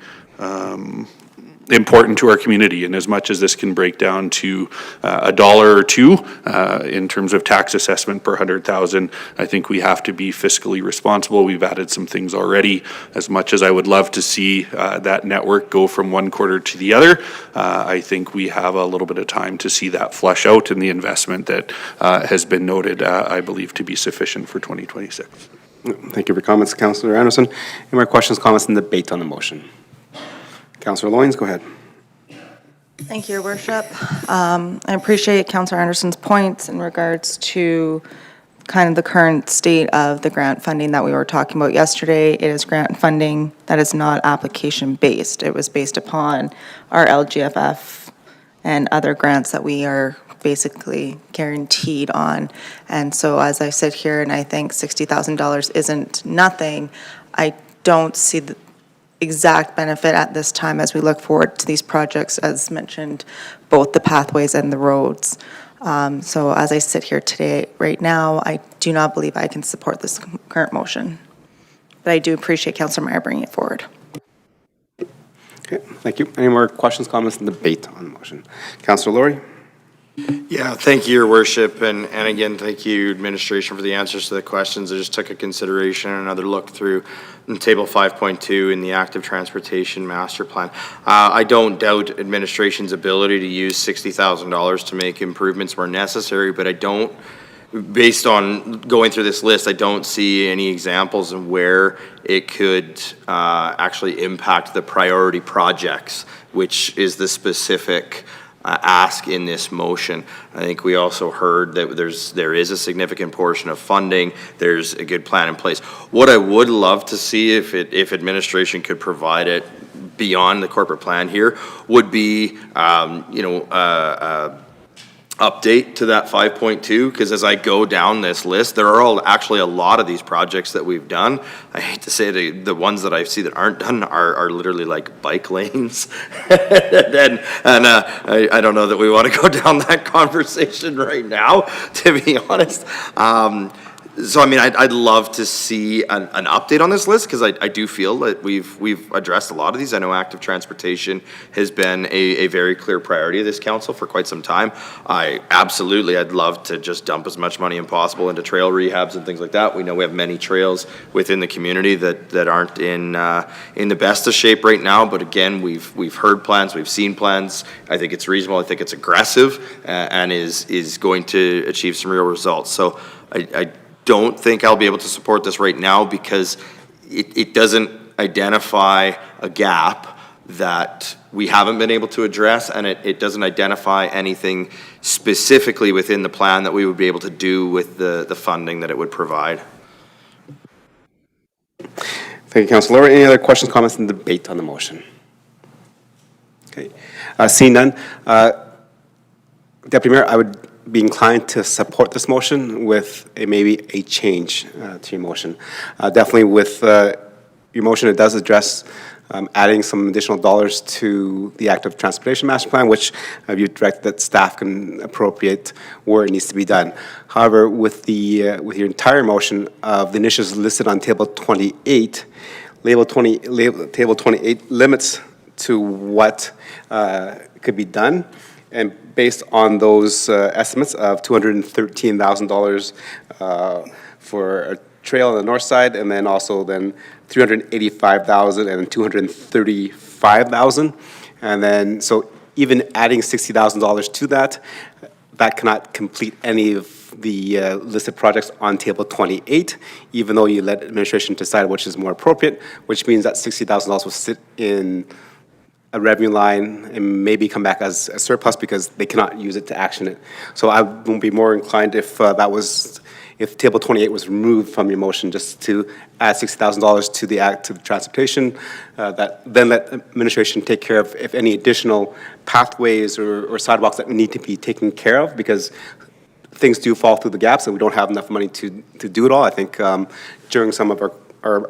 [SPEAKER 9] important to our community, and as much as this can break down to $1 or $2 in terms of tax assessment per 100,000, I think we have to be fiscally responsible. We've added some things already. As much as I would love to see that network go from one quarter to the other, I think we have a little bit of time to see that flush out, and the investment that has been noted, I believe, to be sufficient for 2026.
[SPEAKER 1] Thank you for your comments, Councillor Anderson. Any more questions, comments, and debate on the motion? Councillor Loyens, go ahead.
[SPEAKER 11] Thank you, Your Worship. I appreciate Councillor Anderson's points in regards to kind of the current state of the grant funding that we were talking about yesterday. It is grant funding that is not application-based. It was based upon our LGFF and other grants that we are basically guaranteed on. And so as I sit here and I think $60,000 isn't nothing, I don't see the exact benefit at this time as we look forward to these projects, as mentioned, both the pathways and the roads. So as I sit here today, right now, I do not believe I can support this current motion. But I do appreciate Councillor Meyer bringing it forward.
[SPEAKER 1] Okay, thank you. Any more questions, comments, and debate on the motion? Councillor Laurie?
[SPEAKER 5] Yeah, thank you, Your Worship, and again, thank you, administration, for the answers to the questions. I just took a consideration and another look through table 5.2 in the active transportation master plan. I don't doubt administration's ability to use $60,000 to make improvements where necessary, but I don't, based on going through this list, I don't see any examples of where it could actually impact the priority projects, which is the specific ask in this motion. I think we also heard that there is a significant portion of funding. There's a good plan in place. What I would love to see, if administration could provide it beyond the corporate plan here, would be update to that 5.2, because as I go down this list, there are actually a lot of these projects that we've done. I hate to say the ones that I see that aren't done are literally like bike lanes. and I don't know that we want to go down that conversation right now, to be honest. So, I mean, I'd love to see an update on this list, because I do feel that we've addressed a lot of these. I know active transportation has been a very clear priority of this council for quite some time. I'd love to just dump as much money as possible into trail rehabs and things like that. We know we have many trails within the community that aren't in the best of shape right now, but again, we've heard plans, we've seen plans. I think it's reasonable, I think it's aggressive, and is going to achieve some real results. So I don't think I'll be able to support this right now, because it doesn't identify a gap that we haven't been able to address, and it doesn't identify anything specifically within the plan that we would be able to do with the funding that it would provide.
[SPEAKER 1] Thank you, Councillor Laurie. Any other questions, comments, and debate on the motion? Okay. Seeing none, Deputy Mayor, I would be inclined to support this motion with maybe a change to your motion. Definitely with your motion, it does address adding some additional dollars to the active transportation master plan, which you direct that staff can appropriate where it needs to be done. However, with your entire motion of the initiatives listed on table 28, table 28 limits to what could be done. And based on those estimates of $213,000 for a trail on the north side, and then also $385,000 and $235,000, and then so even adding $60,000 to that cannot complete any of the listed projects on table 28, even though you let administration decide which is more appropriate, which means that $60,000 will sit in a revenue line and maybe come back as a surplus because they cannot use it to action it. So I would be more inclined if table 28 was removed from your motion, just to add $60,000 to the active transportation, then let administration take care of if any additional pathways or sidewalks that need to be taken care of, because things do fall through the gaps and we don't have enough money to do it all. I think during some of our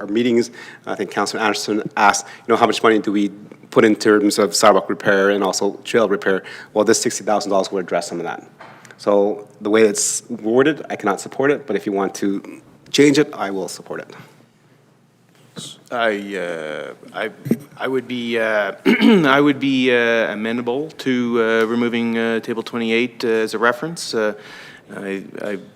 [SPEAKER 1] meetings, I think Councillor Anderson asked, how much money do we put in terms of sidewalk repair and also trail repair? Well, this $60,000 will address some of that. So the way it's worded, I cannot support it, but if you want to change it, I will support it.
[SPEAKER 4] I would be I would be amenable to removing table 28 as a reference. I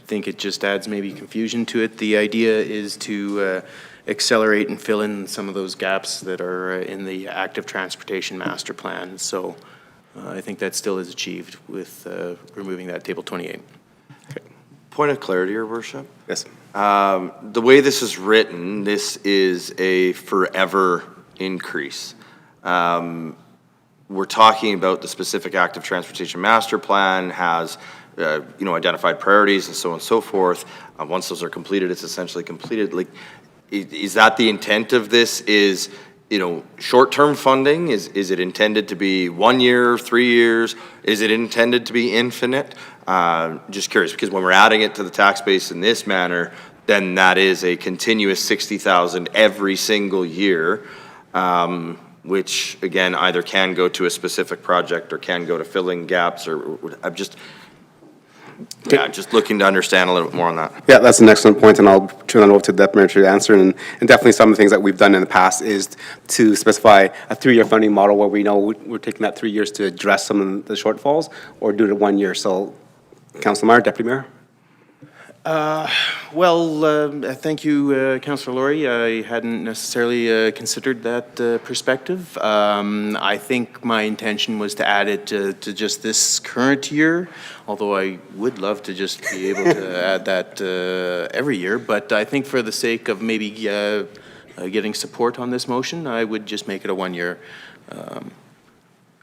[SPEAKER 4] think it just adds maybe confusion to it. The idea is to accelerate and fill in some of those gaps that are in the active transportation master plan. So I think that still is achieved with removing that table 28.
[SPEAKER 5] Okay. Point of clarity, Your Worship.
[SPEAKER 1] Yes.
[SPEAKER 5] The way this is written, this is a forever increase. we're talking about the specific active transportation master plan has, identified priorities and so on and so forth. Once those are completed, it's essentially completed. Like, is that the intent of this? Is, short-term funding? Is it intended to be 1 year, 3 years? Is it intended to be infinite? Just curious, because when we're adding it to the tax base in this manner, then that is a continuous 60,000 every single year. Which again, either can go to a specific project or can go to filling gaps, or I'm just looking to understand a little bit more on that.
[SPEAKER 1] Yeah, that's an excellent point, and I'll turn it over to the Deputy Mayor to answer. And definitely some of the things that we've done in the past is to specify a 3-year funding model where we know we're taking that 3 years to address some of the shortfalls, or do it in 1 year. So, Councilor Meyer, Deputy Mayor.
[SPEAKER 4] Thank you, Councillor Laurie. I hadn't necessarily considered that perspective. I think my intention was to add it to just this current year, although I would love to just be able to add that every year. But I think for the sake of maybe getting support on this motion, I would just make it a 1 year.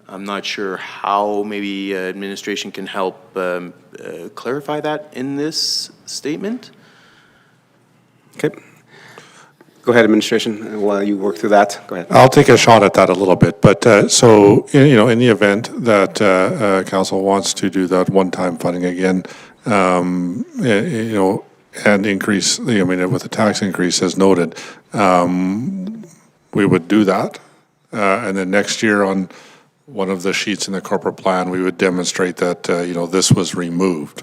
[SPEAKER 4] I'm not sure how maybe administration can help clarify that in this statement.
[SPEAKER 1] Okay. Go ahead, administration, while you work through that. Go ahead.
[SPEAKER 2] I'll take a shot at that a little bit, but in the event that council wants to do that one-time funding again, and increase, with the tax increase as noted, we would do that, and then next year on one of the sheets in the corporate plan, we would demonstrate that this was removed.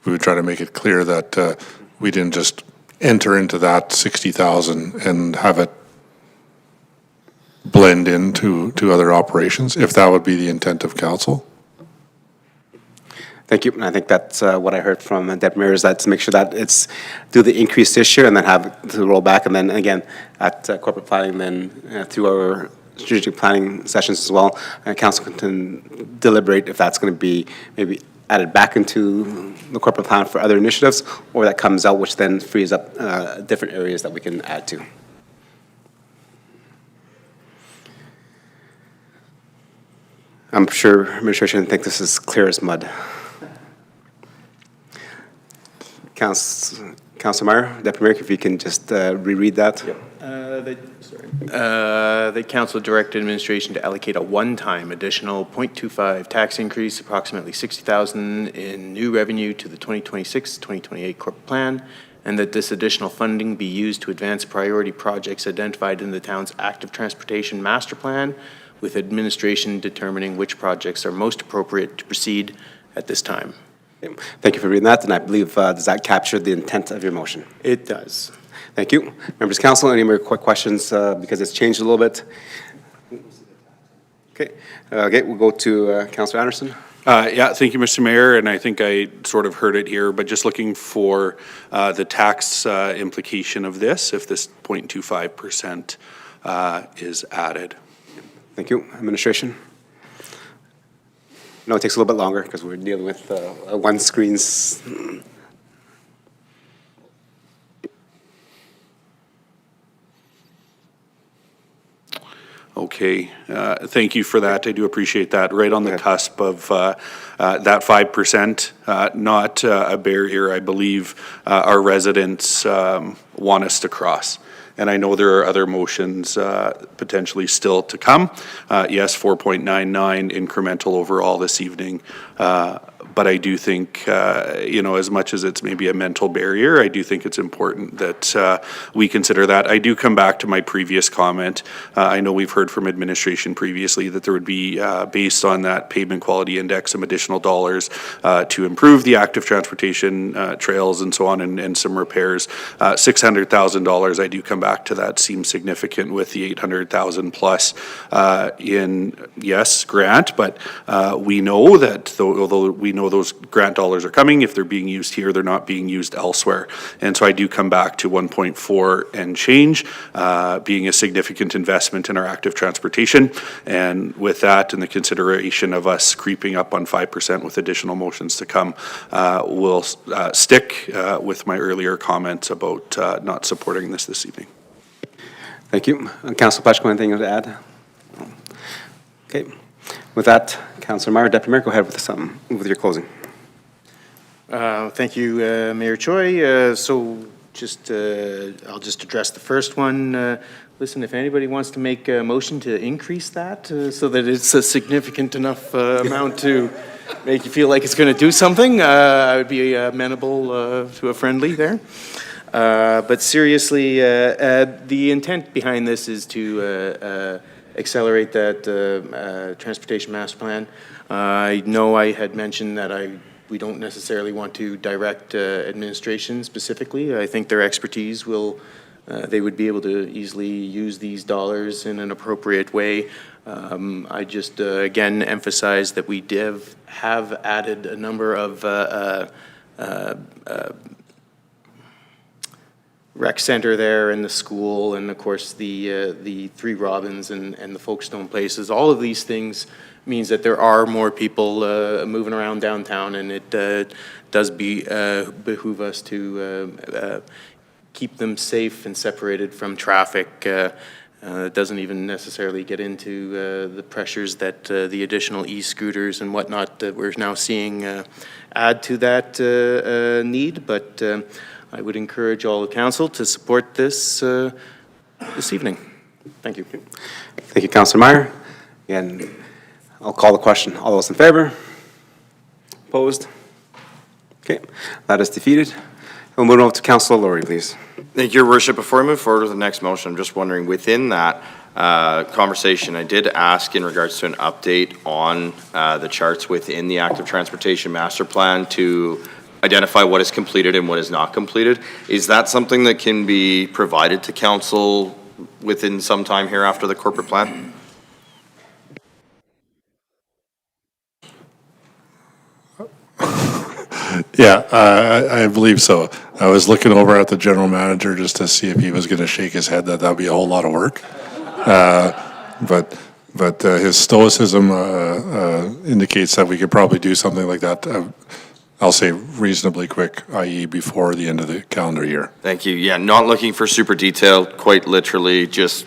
[SPEAKER 2] We would try to make it clear that we didn't just enter into that 60,000 and have it blend into other operations, if that would be the intent of council.
[SPEAKER 1] Thank you. And I think that's what I heard from Deputy Mayor, is that to make sure that it's do the increase this year and then have it to roll back, and then again at corporate planning, then through our strategic planning sessions as well, council can deliberate if that's going to be maybe added back into the corporate plan for other initiatives, or that comes out, which then frees up different areas that we can add to. I'm sure administration thinks this is clear as mud. Councilor Meyer, Deputy Mayor, if you can just reread that.
[SPEAKER 4] Yep. The council directed administration to allocate a one-time additional 0.25 tax increase, approximately 60,000 in new revenue to the 2026-2028 corporate plan, and that this additional funding be used to advance priority projects identified in the town's active transportation master plan, with administration determining which projects are most appropriate to proceed at this time.
[SPEAKER 1] Thank you for reading that, and I believe, does that capture the intent of your motion?
[SPEAKER 4] It does.
[SPEAKER 1] Thank you. Members of council, any more quick questions, because it's changed a little bit? Okay, we'll go to Councilor Anderson.
[SPEAKER 9] Thank you, Mr. Mayor, and I think I sort of heard it here, but just looking for the tax implication of this, if this 0.25% is added.
[SPEAKER 1] Thank you. Administration? No, it takes a little bit longer because we're dealing with one screen's.
[SPEAKER 9] Okay, thank you for that. I do appreciate that. Right on the cusp of that 5%, not a barrier I believe our residents want us to cross. And I know there are other motions potentially still to come. Yes, 4.99 incremental overall this evening. But I do think, as much as it's maybe a mental barrier, I do think it's important that we consider that. I do come back to my previous comment. I know we've heard from administration previously that there would be, based on that pavement quality index, some additional dollars to improve the active transportation trails and so on, and some repairs. $600,000, I do come back to that, seems significant with the 800,000 plus in, yes, grant, but we know that although we know those grant dollars are coming, if they're being used here, they're not being used elsewhere. And so I do come back to 1.4 and change being a significant investment in our active transportation. And with that and the consideration of us creeping up on 5% with additional motions to come, we'll stick with my earlier comments about not supporting this evening.
[SPEAKER 1] Thank you. Councilor Pacheco, anything to add? Okay. With that, Councillor Meyer, Deputy Mayor, go ahead with your closing.
[SPEAKER 4] Thank you, Mayor Choi. I'll just address the first one. Listen, if anybody wants to make a motion to increase that so that it's a significant enough amount to make you feel like it's going to do something, I would be amenable to a friendly there. But seriously, the intent behind this is to accelerate that transportation master plan. I know I had mentioned that we don't necessarily want to direct administration specifically. I think their expertise they would be able to easily use these dollars in an appropriate way. I just, again, emphasize that we have added a number of rec center there and the school, and of course the Three Robins and the Folkestone Places. All of these things means that there are more people moving around downtown, and it does behoove us to keep them safe and separated from traffic. It doesn't even necessarily get into the pressures that the additional e-scooters and whatnot that we're now seeing add to that need, but I would encourage all the council to support this this evening. Thank you.
[SPEAKER 1] Thank you, Councillor Meyer. Again, I'll call the question. All those in favor? Opposed? Okay, that is defeated. We'll move on to Councillor Laurie, please.
[SPEAKER 5] Thank you, Your Worship. Before I move forward with the next motion, I'm just wondering, within that conversation, I did ask in regards to an update on the charts within the Active Transportation Master Plan to identify what is completed and what is not completed. Is that something that can be provided to council within some time here after the corporate plan?
[SPEAKER 2] Yeah, I believe so. I was looking over at the general manager just to see if he was going to shake his head that that'd be a whole lot of work. But his stoicism indicates that we could probably do something like that. I'll say reasonably quick, i.e. before the end of the calendar year.
[SPEAKER 5] Thank you. Yeah, not looking for super detailed, quite literally just,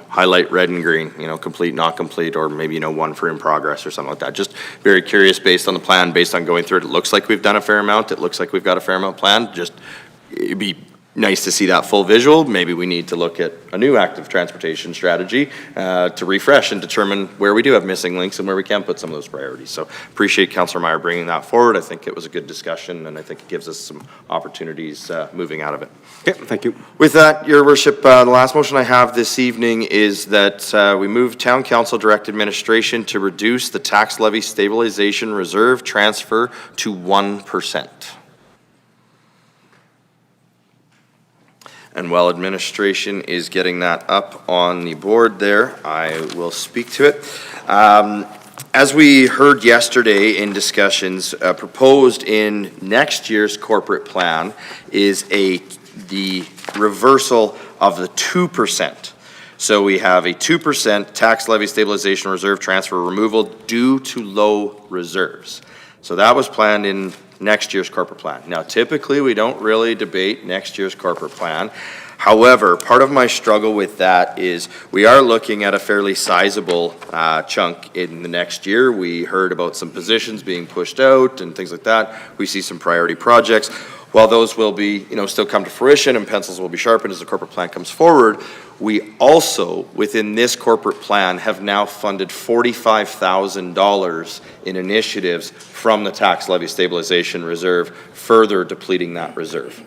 [SPEAKER 5] highlight red and green, complete, not complete, or maybe, one for in progress or something like that. Just very curious based on the plan, based on going through it. It looks like we've done a fair amount. It looks like we've got a fair amount planned. Just, it'd be nice to see that full visual. Maybe we need to look at a new active transportation strategy to refresh and determine where we do have missing links and where we can put some of those priorities. So appreciate Councillor Meyer bringing that forward. I think it was a good discussion, and I think it gives us some opportunities moving out of it.
[SPEAKER 1] Okay, thank you.
[SPEAKER 5] With that, Your Worship, the last motion I have this evening is that we move Town Council direct administration to reduce the tax levy stabilization reserve transfer to 1%. And while administration is getting that up on the board there, I will speak to it. As we heard yesterday in discussions, proposed in next year's corporate plan is the reversal of the 2%. So we have a 2% tax levy stabilization reserve transfer removal due to low reserves. So that was planned in next year's corporate plan. Now, typically, we don't really debate next year's corporate plan. However, part of my struggle with that is we are looking at a fairly sizable chunk in the next year. We heard about some positions being pushed out and things like that. We see some priority projects. While those will be, still come to fruition and pencils will be sharpened as the corporate plan comes forward, we also, within this corporate plan, have now funded $45,000 in initiatives from the tax levy stabilization reserve, further depleting that reserve.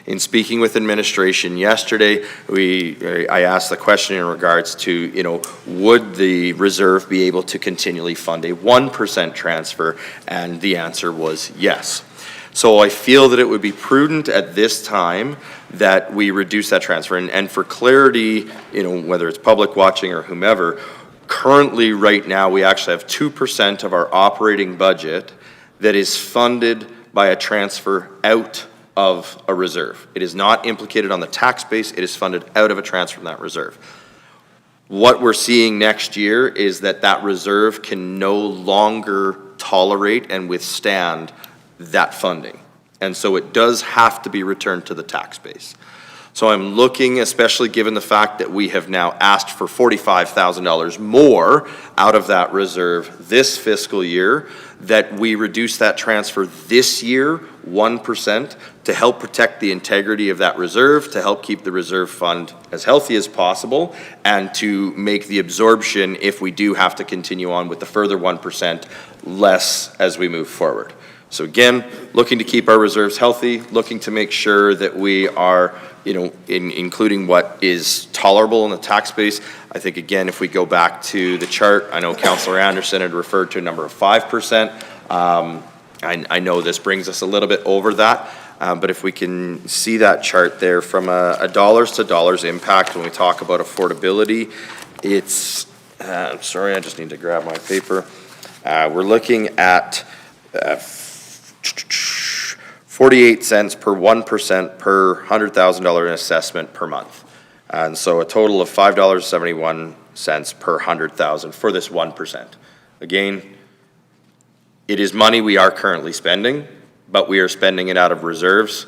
[SPEAKER 5] In speaking with administration yesterday, I asked the question in regards to, would the reserve be able to continually fund a 1% transfer? And the answer was yes. So I feel that it would be prudent at this time that we reduce that transfer. And for clarity, whether it's public watching or whomever, currently right now we actually have 2% of our operating budget that is funded by a transfer out of a reserve. It is not implicated on the tax base, it is funded out of a transfer from that reserve. What we're seeing next year is that reserve can no longer tolerate and withstand that funding. And so it does have to be returned to the tax base. So I'm looking, especially given the fact that we have now asked for $45,000 more out of that reserve this fiscal year, that we reduce that transfer this year 1% to help protect the integrity of that reserve, to help keep the reserve fund as healthy as possible, and to make the absorption, if we do have to continue on with the further 1%, less as we move forward. So again, looking to keep our reserves healthy, looking to make sure that we are, including what is tolerable in the tax base. I think, again, if we go back to the chart, I know Councillor Anderson had referred to a number of 5%. I know this brings us a little bit over that, but if we can see that chart there from a dollars to dollars impact when we talk about affordability, it's, sorry, I just need to grab my paper. We're looking at 48 cents per 1% per $100,000 in assessment per month. And so a total of $5.71 per 100,000 for this 1%. Again, it is money we are currently spending, but we are spending it out of reserves.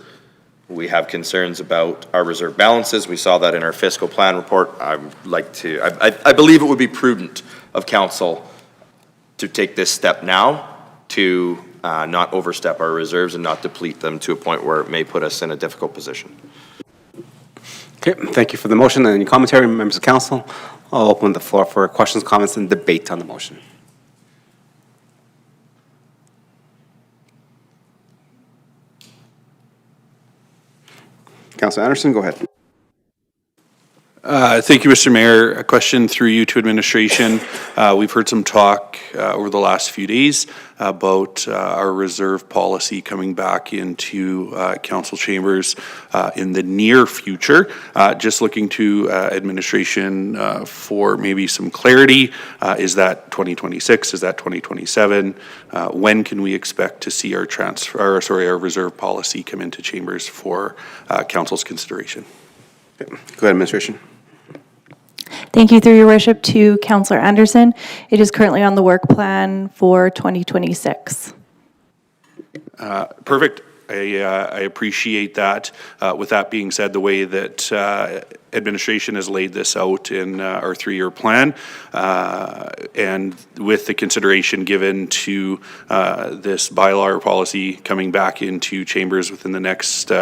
[SPEAKER 5] We have concerns about our reserve balances. We saw that in our fiscal plan report. I believe it would be prudent of council to take this step now to not overstep our reserves and not deplete them to a point where it may put us in a difficult position.
[SPEAKER 1] Okay, thank you for the motion. Any commentary, members of council? I'll open the floor for questions, comments, and debate on the motion. Councilor Anderson, go ahead.
[SPEAKER 9] Thank you, Mr. Mayor. A question through you to administration. We've heard some talk over the last few days about our reserve policy coming back into council chambers in the near future. Just looking to administration for maybe some clarity. Is that 2026? Is that 2027? When can we expect to see our our reserve policy come into chambers for council's consideration?
[SPEAKER 1] Okay. Go ahead, administration.
[SPEAKER 10] Thank you, through your worship, to Councillor Anderson. It is currently on the work plan for 2026.
[SPEAKER 9] Perfect. I appreciate that. With that being said, the way that administration has laid this out in our 3-year plan, and with the consideration given to this bylaw or policy coming back into chambers within the next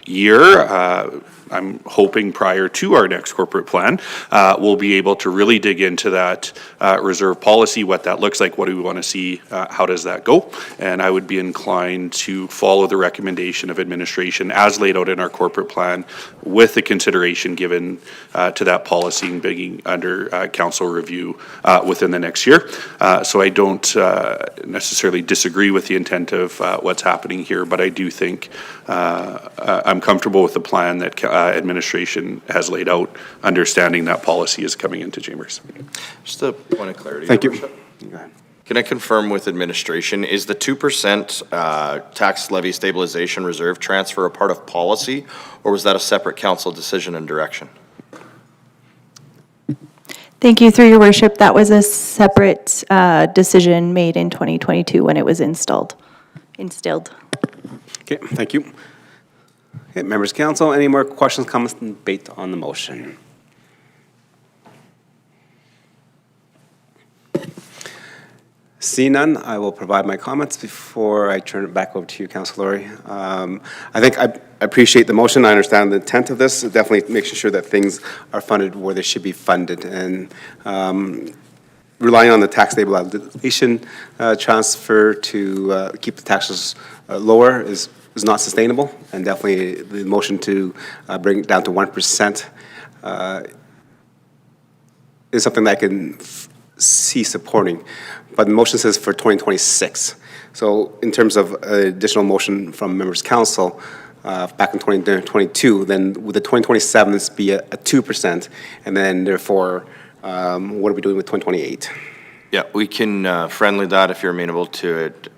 [SPEAKER 9] year, I'm hoping prior to our next corporate plan, we'll be able to really dig into that reserve policy, what that looks like, what do we want to see, how does that go? And I would be inclined to follow the recommendation of administration as laid out in our corporate plan with the consideration given to that policy and being under council review within the next year. So I don't necessarily disagree with the intent of what's happening here, but I do think I'm comfortable with the plan that administration has laid out, understanding that policy is coming into chambers.
[SPEAKER 5] Just a point of clarity.
[SPEAKER 1] Thank you.
[SPEAKER 5] Go ahead. Can I confirm with administration, is the 2% tax levy stabilization reserve transfer a part of policy, or was that a separate council decision and direction?
[SPEAKER 10] Thank you, through your worship. That was a separate decision made in 2022 when it was instilled.
[SPEAKER 1] Okay, thank you. Okay, members of council, any more questions, comments, and debate on the motion? Seeing none, I will provide my comments before I turn it back over to you, Councilor Laurie. I think I appreciate the motion. I understand the intent of this. Definitely making sure that things are funded where they should be funded. And relying on the tax stabilization transfer to keep the taxes lower is not sustainable, and definitely the motion to bring it down to 1% is something that I can see supporting. But the motion says for 2026. So in terms of additional motion from members' council back in 2022, then would the 2027 be a 2%, and then therefore what are we doing with 2028?
[SPEAKER 5] Yeah, we can friendly that if you're amenable to it,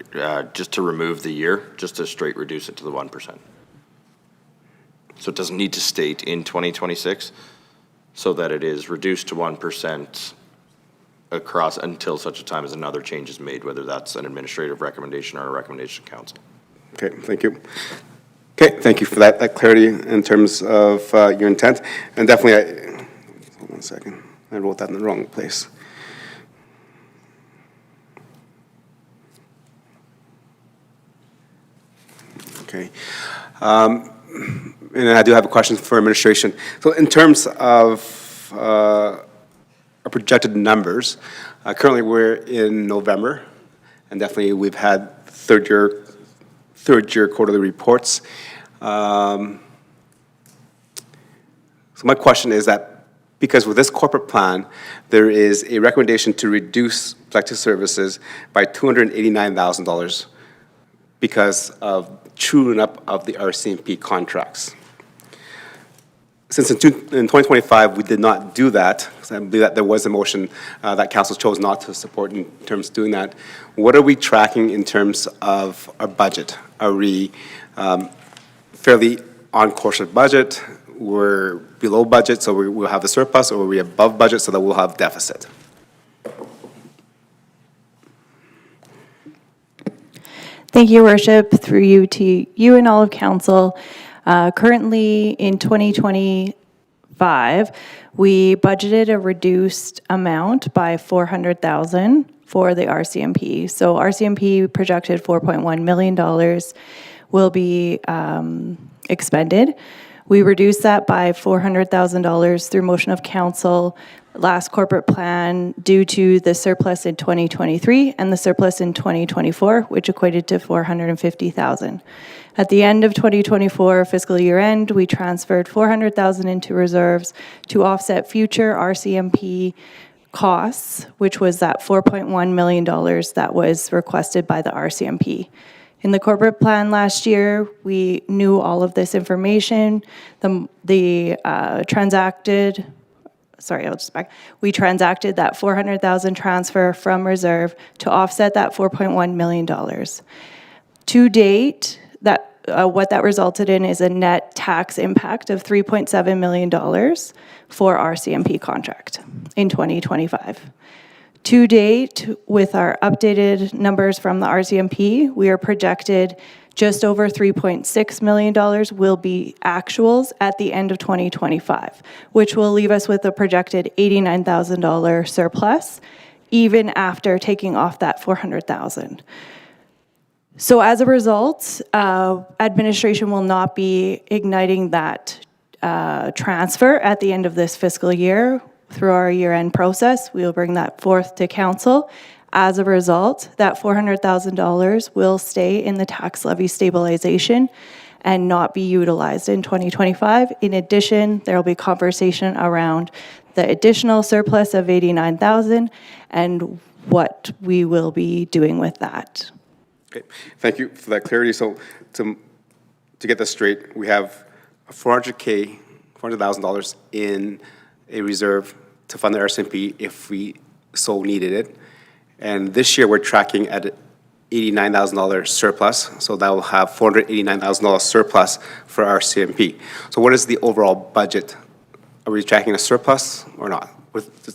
[SPEAKER 5] just to remove the year, just to straight reduce it to the 1%. So it doesn't need to state in 2026, so that it is reduced to 1% across until such a time as another change is made, whether that's an administrative recommendation or a recommendation of council.
[SPEAKER 1] Okay, thank you. Okay, thank you for that clarity in terms of your intent. And definitely, hold on a second, I wrote that in the wrong place. Okay. And I do have a question for administration. So in terms of our projected numbers, currently we're in November, and definitely we've had third year quarterly reports. So my question is that because with this corporate plan, there is a recommendation to reduce protective services by $289,000 because of truing up of the RCMP contracts. Since in 2025, we did not do that, because I believe that there was a motion that council chose not to support in terms of doing that. What are we tracking in terms of our budget? Are we fairly on course with budget? We're below budget, so we'll have the surplus, or are we above budget so that we'll have deficit?
[SPEAKER 10] Thank you, Your Worship. Through you to you and all of council. Currently, in 2025, we budgeted a reduced amount by $400,000 for the RCMP. So RCMP projected $4.1 million will be expended. We reduced that by $400,000 through motion of council last corporate plan due to the surplus in 2023 and the surplus in 2024, which equated to $450,000. At the end of 2024 fiscal year end, we transferred $400,000 into reserves to offset future RCMP costs, which was that $4.1 million that was requested by the RCMP. In the corporate plan last year, we knew all of this information. We transacted that $400,000 transfer from reserve to offset that $4.1 million. To date, what that resulted in is a net tax impact of $3.7 million for our RCMP contract in 2025. To date, with our updated numbers from the RCMP, we are projected just over $3.6 million will be actuals at the end of 2025, which will leave us with a projected $89,000 surplus, even after taking off that $400,000. So as a result, administration will not be igniting that transfer at the end of this fiscal year. Through our year-end process, we will bring that forth to council. As a result, that $400,000 will stay in the tax levy stabilization and not be utilized in 2025. In addition, there will be conversation around the additional surplus of $89,000 and what we will be doing with that.
[SPEAKER 1] Okay, thank you for that clarity. So to get this straight, we have $400,000 in a reserve to fund the RCMP if we so needed it. And this year we're tracking at $89,000 surplus, so that will have $489,000 surplus for RCMP. So what is the overall budget? Are we tracking a surplus or not?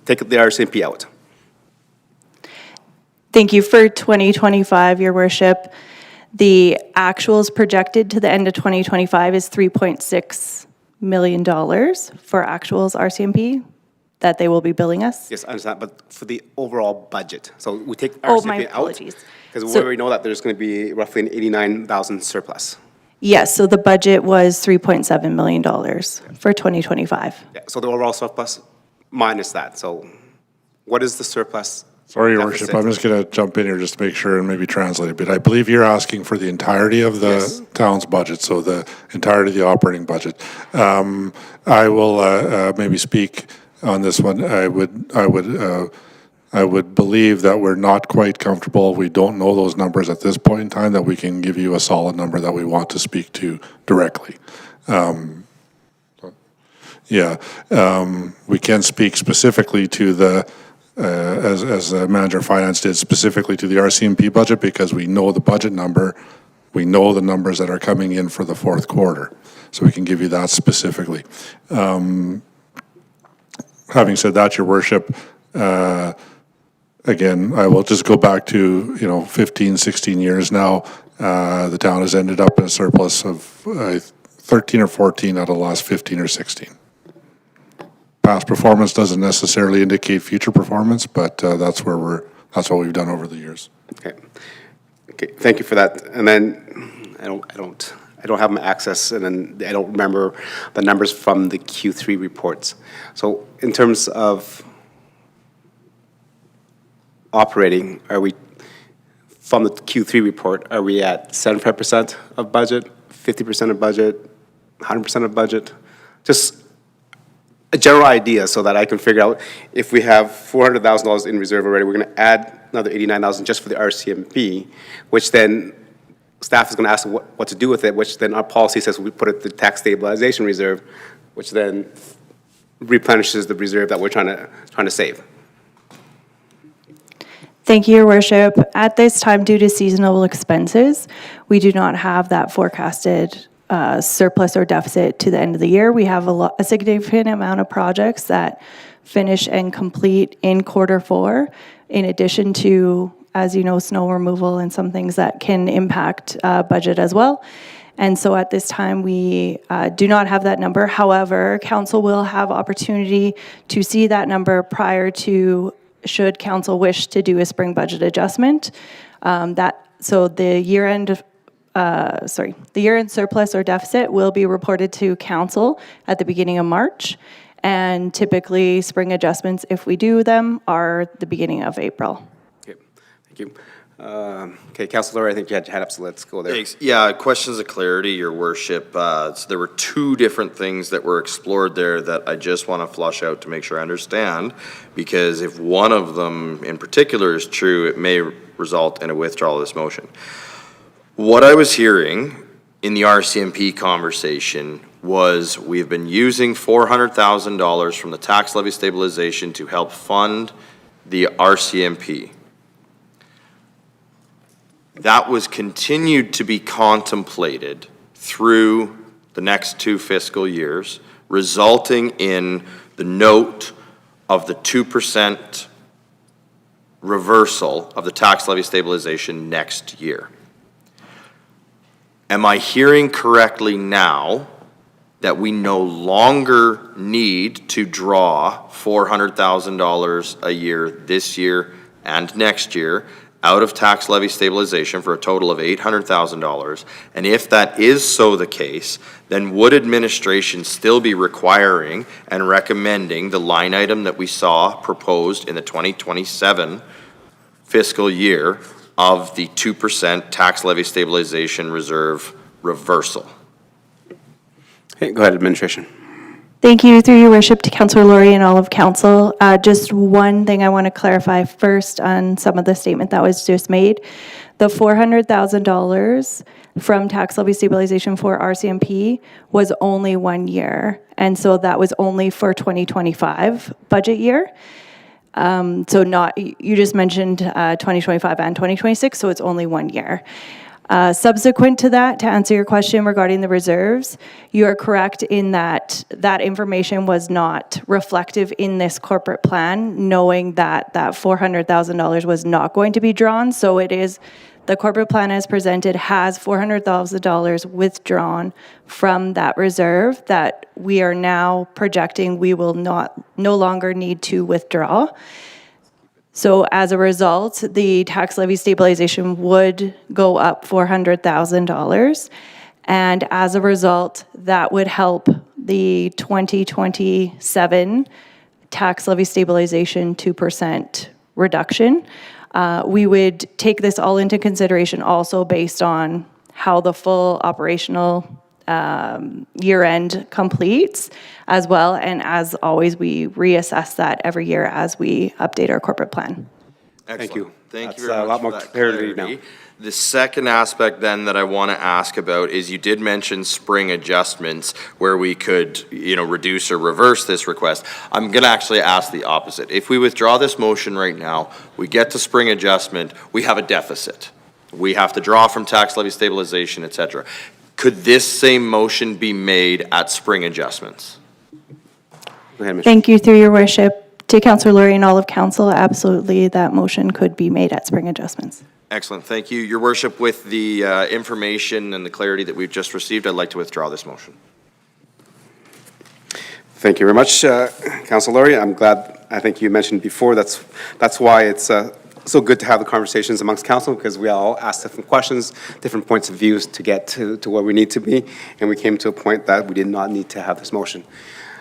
[SPEAKER 1] Take the RCMP out.
[SPEAKER 10] Thank you. For 2025, Your Worship, the actuals projected to the end of 2025 is $3.6 million for actuals RCMP that they will be billing us.
[SPEAKER 1] Yes, I understand, but for the overall budget. So we take
[SPEAKER 10] Oh,
[SPEAKER 1] RCMP
[SPEAKER 10] my
[SPEAKER 1] out.
[SPEAKER 10] apologies.
[SPEAKER 1] Because we
[SPEAKER 10] So-
[SPEAKER 1] already know that there's going to be roughly an $89,000 surplus.
[SPEAKER 10] Yes, so the budget was $3.7 million for 2025.
[SPEAKER 1] Yeah, so the overall surplus minus that. So what is the surplus?
[SPEAKER 2] Sorry, Your
[SPEAKER 1] deficit?
[SPEAKER 2] Worship, I'm just going to jump in here just to make sure and maybe translate a bit. I believe you're asking for the entirety of the
[SPEAKER 1] Yes.
[SPEAKER 2] town's budget, so the entirety of the operating budget. I will maybe speak on this one. I would believe that we're not quite comfortable. We don't know those numbers at this point in time, that we can give you a solid number that we want to speak to directly. We can speak specifically to the, as the manager of finance did, specifically to the RCMP budget, because we know the budget number, we know the numbers that are coming in for the fourth quarter. So we can give you that specifically. Having said that, Your Worship, again, I will just go back to, 15, 16 years now, the town has ended up in a surplus of 13 or 14 out of the last 15 or 16. Past performance doesn't necessarily indicate future performance, but that's what we've done over the years.
[SPEAKER 1] Okay. Okay, thank you for that. And then I don't have my access, and then I don't remember the numbers from the Q3 reports. So in terms of operating, are we, from the Q3 report, are we at 75% of budget, 50% of budget, 100% of budget? Just a general idea so that I can figure out if we have $400,000 in reserve already, we're going to add another $89,000 just for the RCMP, which then staff is going to ask what to do with it, which then our policy says we put it in the tax stabilization reserve, which then replenishes the reserve that we're trying to save.
[SPEAKER 10] Thank you, Your Worship. At this time, due to seasonal expenses, we do not have that forecasted surplus or deficit to the end of the year. We have a significant amount of projects that finish and complete in Q4, in addition to, as you know, snow removal and some things that can impact budget as well. And so at this time, we do not have that number. However, council will have opportunity to see that number prior to, should council wish to do a spring budget adjustment. So the year-end surplus or deficit will be reported to council at the beginning of March. And typically, spring adjustments, if we do them, are the beginning of April.
[SPEAKER 1] Okay, thank you. Okay, Councilor Laurie, I think you had your hand up, so let's go there.
[SPEAKER 5] Thanks. Yeah, questions of clarity, Your Worship. So there were two different things that were explored there that I just want to flush out to make sure I understand, because if one of them in particular is true, it may result in a withdrawal of this motion. What I was hearing in the RCMP conversation was we've been using $400,000 from the tax levy stabilization to help fund the RCMP. That was continued to be contemplated through the next 2 fiscal years, resulting in the note of the 2% reversal of the tax levy stabilization next year. Am I hearing correctly now that we no longer need to draw $400,000 a year this year and next year out of tax levy stabilization for a total of $800,000? And if that is so the case, then would administration still be requiring and recommending the line item that we saw proposed in the 2027 fiscal year of the 2% tax levy stabilization reserve reversal?
[SPEAKER 1] Okay, go ahead, administration.
[SPEAKER 10] Thank you, through your worship, to Councillor Laurie and all of council. Just one thing I want to clarify first on some of the statement that was just made. The $400,000 from tax levy stabilization for RCMP was only 1 year. And so that was only for 2025 budget year. So not, you just mentioned 2025 and 2026, so it's only 1 year. Subsequent to that, to answer your question regarding the reserves, you are correct in that that information was not reflective in this corporate plan, knowing that that $400,000 was not going to be drawn. So it is, the corporate plan as presented has $400,000 withdrawn from that reserve that we are now projecting we will no longer need to withdraw. So as a result, the tax levy stabilization would go up $400,000. And as a result, that would help the 2027 tax levy stabilization 2% reduction. We would take this all into consideration also based on how the full operational year-end completes as well. And as always, we reassess that every year as we update our corporate plan.
[SPEAKER 5] Excellent.
[SPEAKER 1] Thank you.
[SPEAKER 5] Thank you
[SPEAKER 1] That's
[SPEAKER 5] very
[SPEAKER 1] a
[SPEAKER 5] much
[SPEAKER 1] lot
[SPEAKER 5] for
[SPEAKER 1] more
[SPEAKER 5] that
[SPEAKER 1] clarity now.
[SPEAKER 5] clarity. The second aspect then that I want to ask about is you did mention spring adjustments where we could, reduce or reverse this request. I'm going to actually ask the opposite. If we withdraw this motion right now, we get to spring adjustment, we have a deficit. We have to draw from tax levy stabilization, et cetera. Could this same motion be made at spring adjustments?
[SPEAKER 1] Go ahead, Ms.
[SPEAKER 10] Thank you, through your worship, to Councillor Laurie and all of council. Absolutely, that motion could be made at spring adjustments.
[SPEAKER 5] Excellent, thank you. Your worship, with the information and the clarity that we've just received, I'd like to withdraw this motion.
[SPEAKER 1] Thank you very much, Councilor Laurie. I'm glad, I think you mentioned before, that's why it's so good to have the conversations amongst council, because we all ask different questions, different points of views to get to where we need to be, and we came to a point that we did not need to have this motion.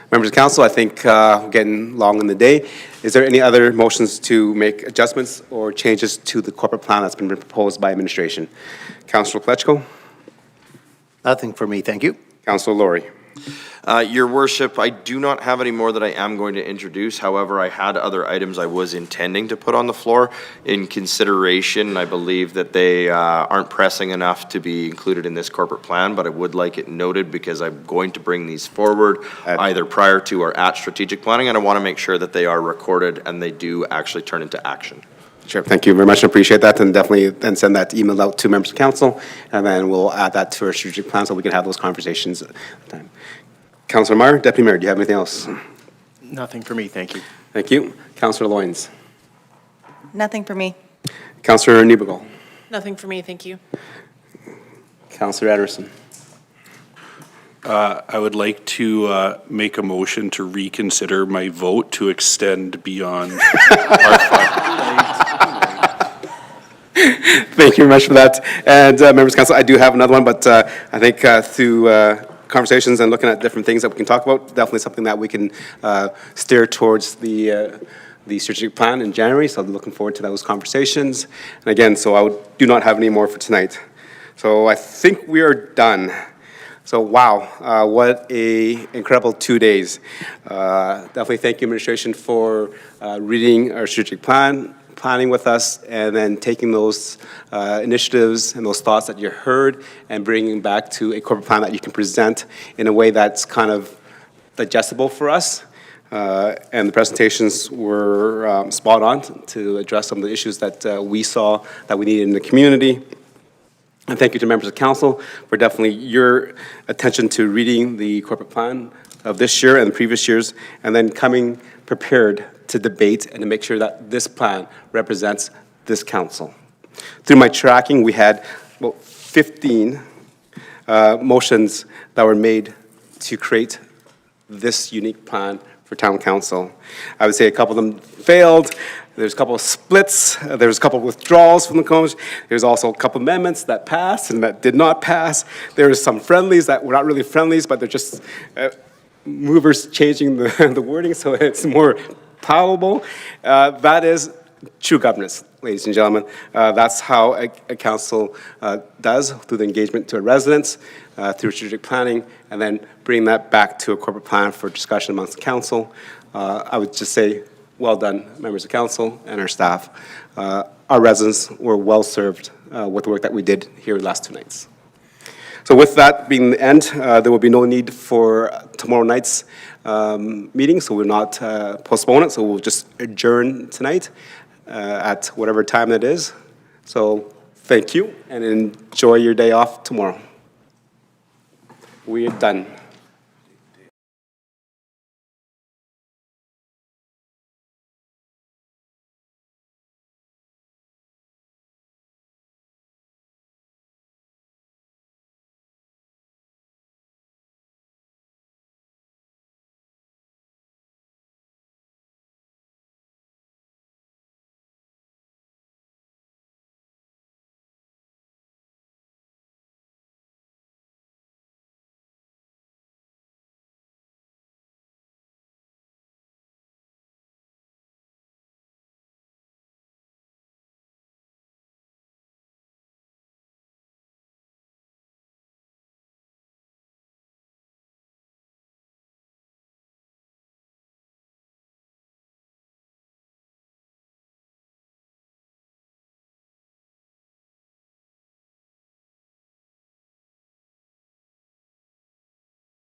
[SPEAKER 1] Members of council, I think we're getting long in the day. Is there any other motions to make adjustments or changes to the corporate plan that's been proposed by administration? Councilor Pletchko?
[SPEAKER 8] Nothing for me, thank you.
[SPEAKER 1] Councilor Laurie?
[SPEAKER 5] Your worship, I do not have any more that I am going to introduce. However, I had other items I was intending to put on the floor in consideration. I believe that they aren't pressing enough to be included in this corporate plan, but I would like it noted because I'm going to bring these forward either prior to or at strategic planning, and I want to make sure that they are recorded and they do actually turn into action.
[SPEAKER 1] Sure, thank you very much, I appreciate that, and definitely then send that email out to members of council, and then we'll add that to our strategic plan so we can have those conversations at the time. Councilor Meyer, Deputy Mayor, do you have anything else?
[SPEAKER 4] Nothing for me, thank you.
[SPEAKER 1] Thank you. Councilor Loyens.
[SPEAKER 11] Nothing for me.
[SPEAKER 1] Councilor Niebugal.
[SPEAKER 7] Nothing for me, thank you.
[SPEAKER 1] Councilor Anderson.
[SPEAKER 9] I would like to make a motion to reconsider my vote to extend beyond our
[SPEAKER 1] Thank you very much for that. And members of council, I do have another one, but I think through conversations and looking at different things that we can talk about, definitely something that we can steer towards the strategic plan in January. So I'll be looking forward to those conversations. And again, so I do not have any more for tonight. So I think we are done. So wow, what a incredible 2 days. Definitely thank you, administration, for reading our strategic plan, planning with us, and then taking those initiatives and those thoughts that you heard and bringing back to a corporate plan that you can present in a way that's kind of digestible for us. And the presentations were spot on to address some of the issues that we saw that we needed in the community. And thank you to members of council for definitely your attention to reading the corporate plan of this year and the previous years, and then coming prepared to debate and to make sure that this plan represents this council. Through my tracking, we had about 15 motions that were made to create this unique plan for town council. I would say a couple of them failed. There's a couple of splits. There's a couple of withdrawals from the commission. There's also a couple amendments that passed and that did not pass. There's some friendlies that were not really friendlies, but they're just movers changing the wording so it's more palatable. That is true governance, ladies and gentlemen. That's how a council does, through the engagement to a residents, through strategic planning, and then bring that back to a corporate plan for discussion amongst the council. I would just say, well done, members of council and our staff. Our residents were well served with the work that we did here last 2 nights. So with that being the end, there will be no need for tomorrow night's meeting, so we'll not postpone it, so we'll just adjourn tonight at whatever time it is. So thank you, and enjoy your day off tomorrow. We are done.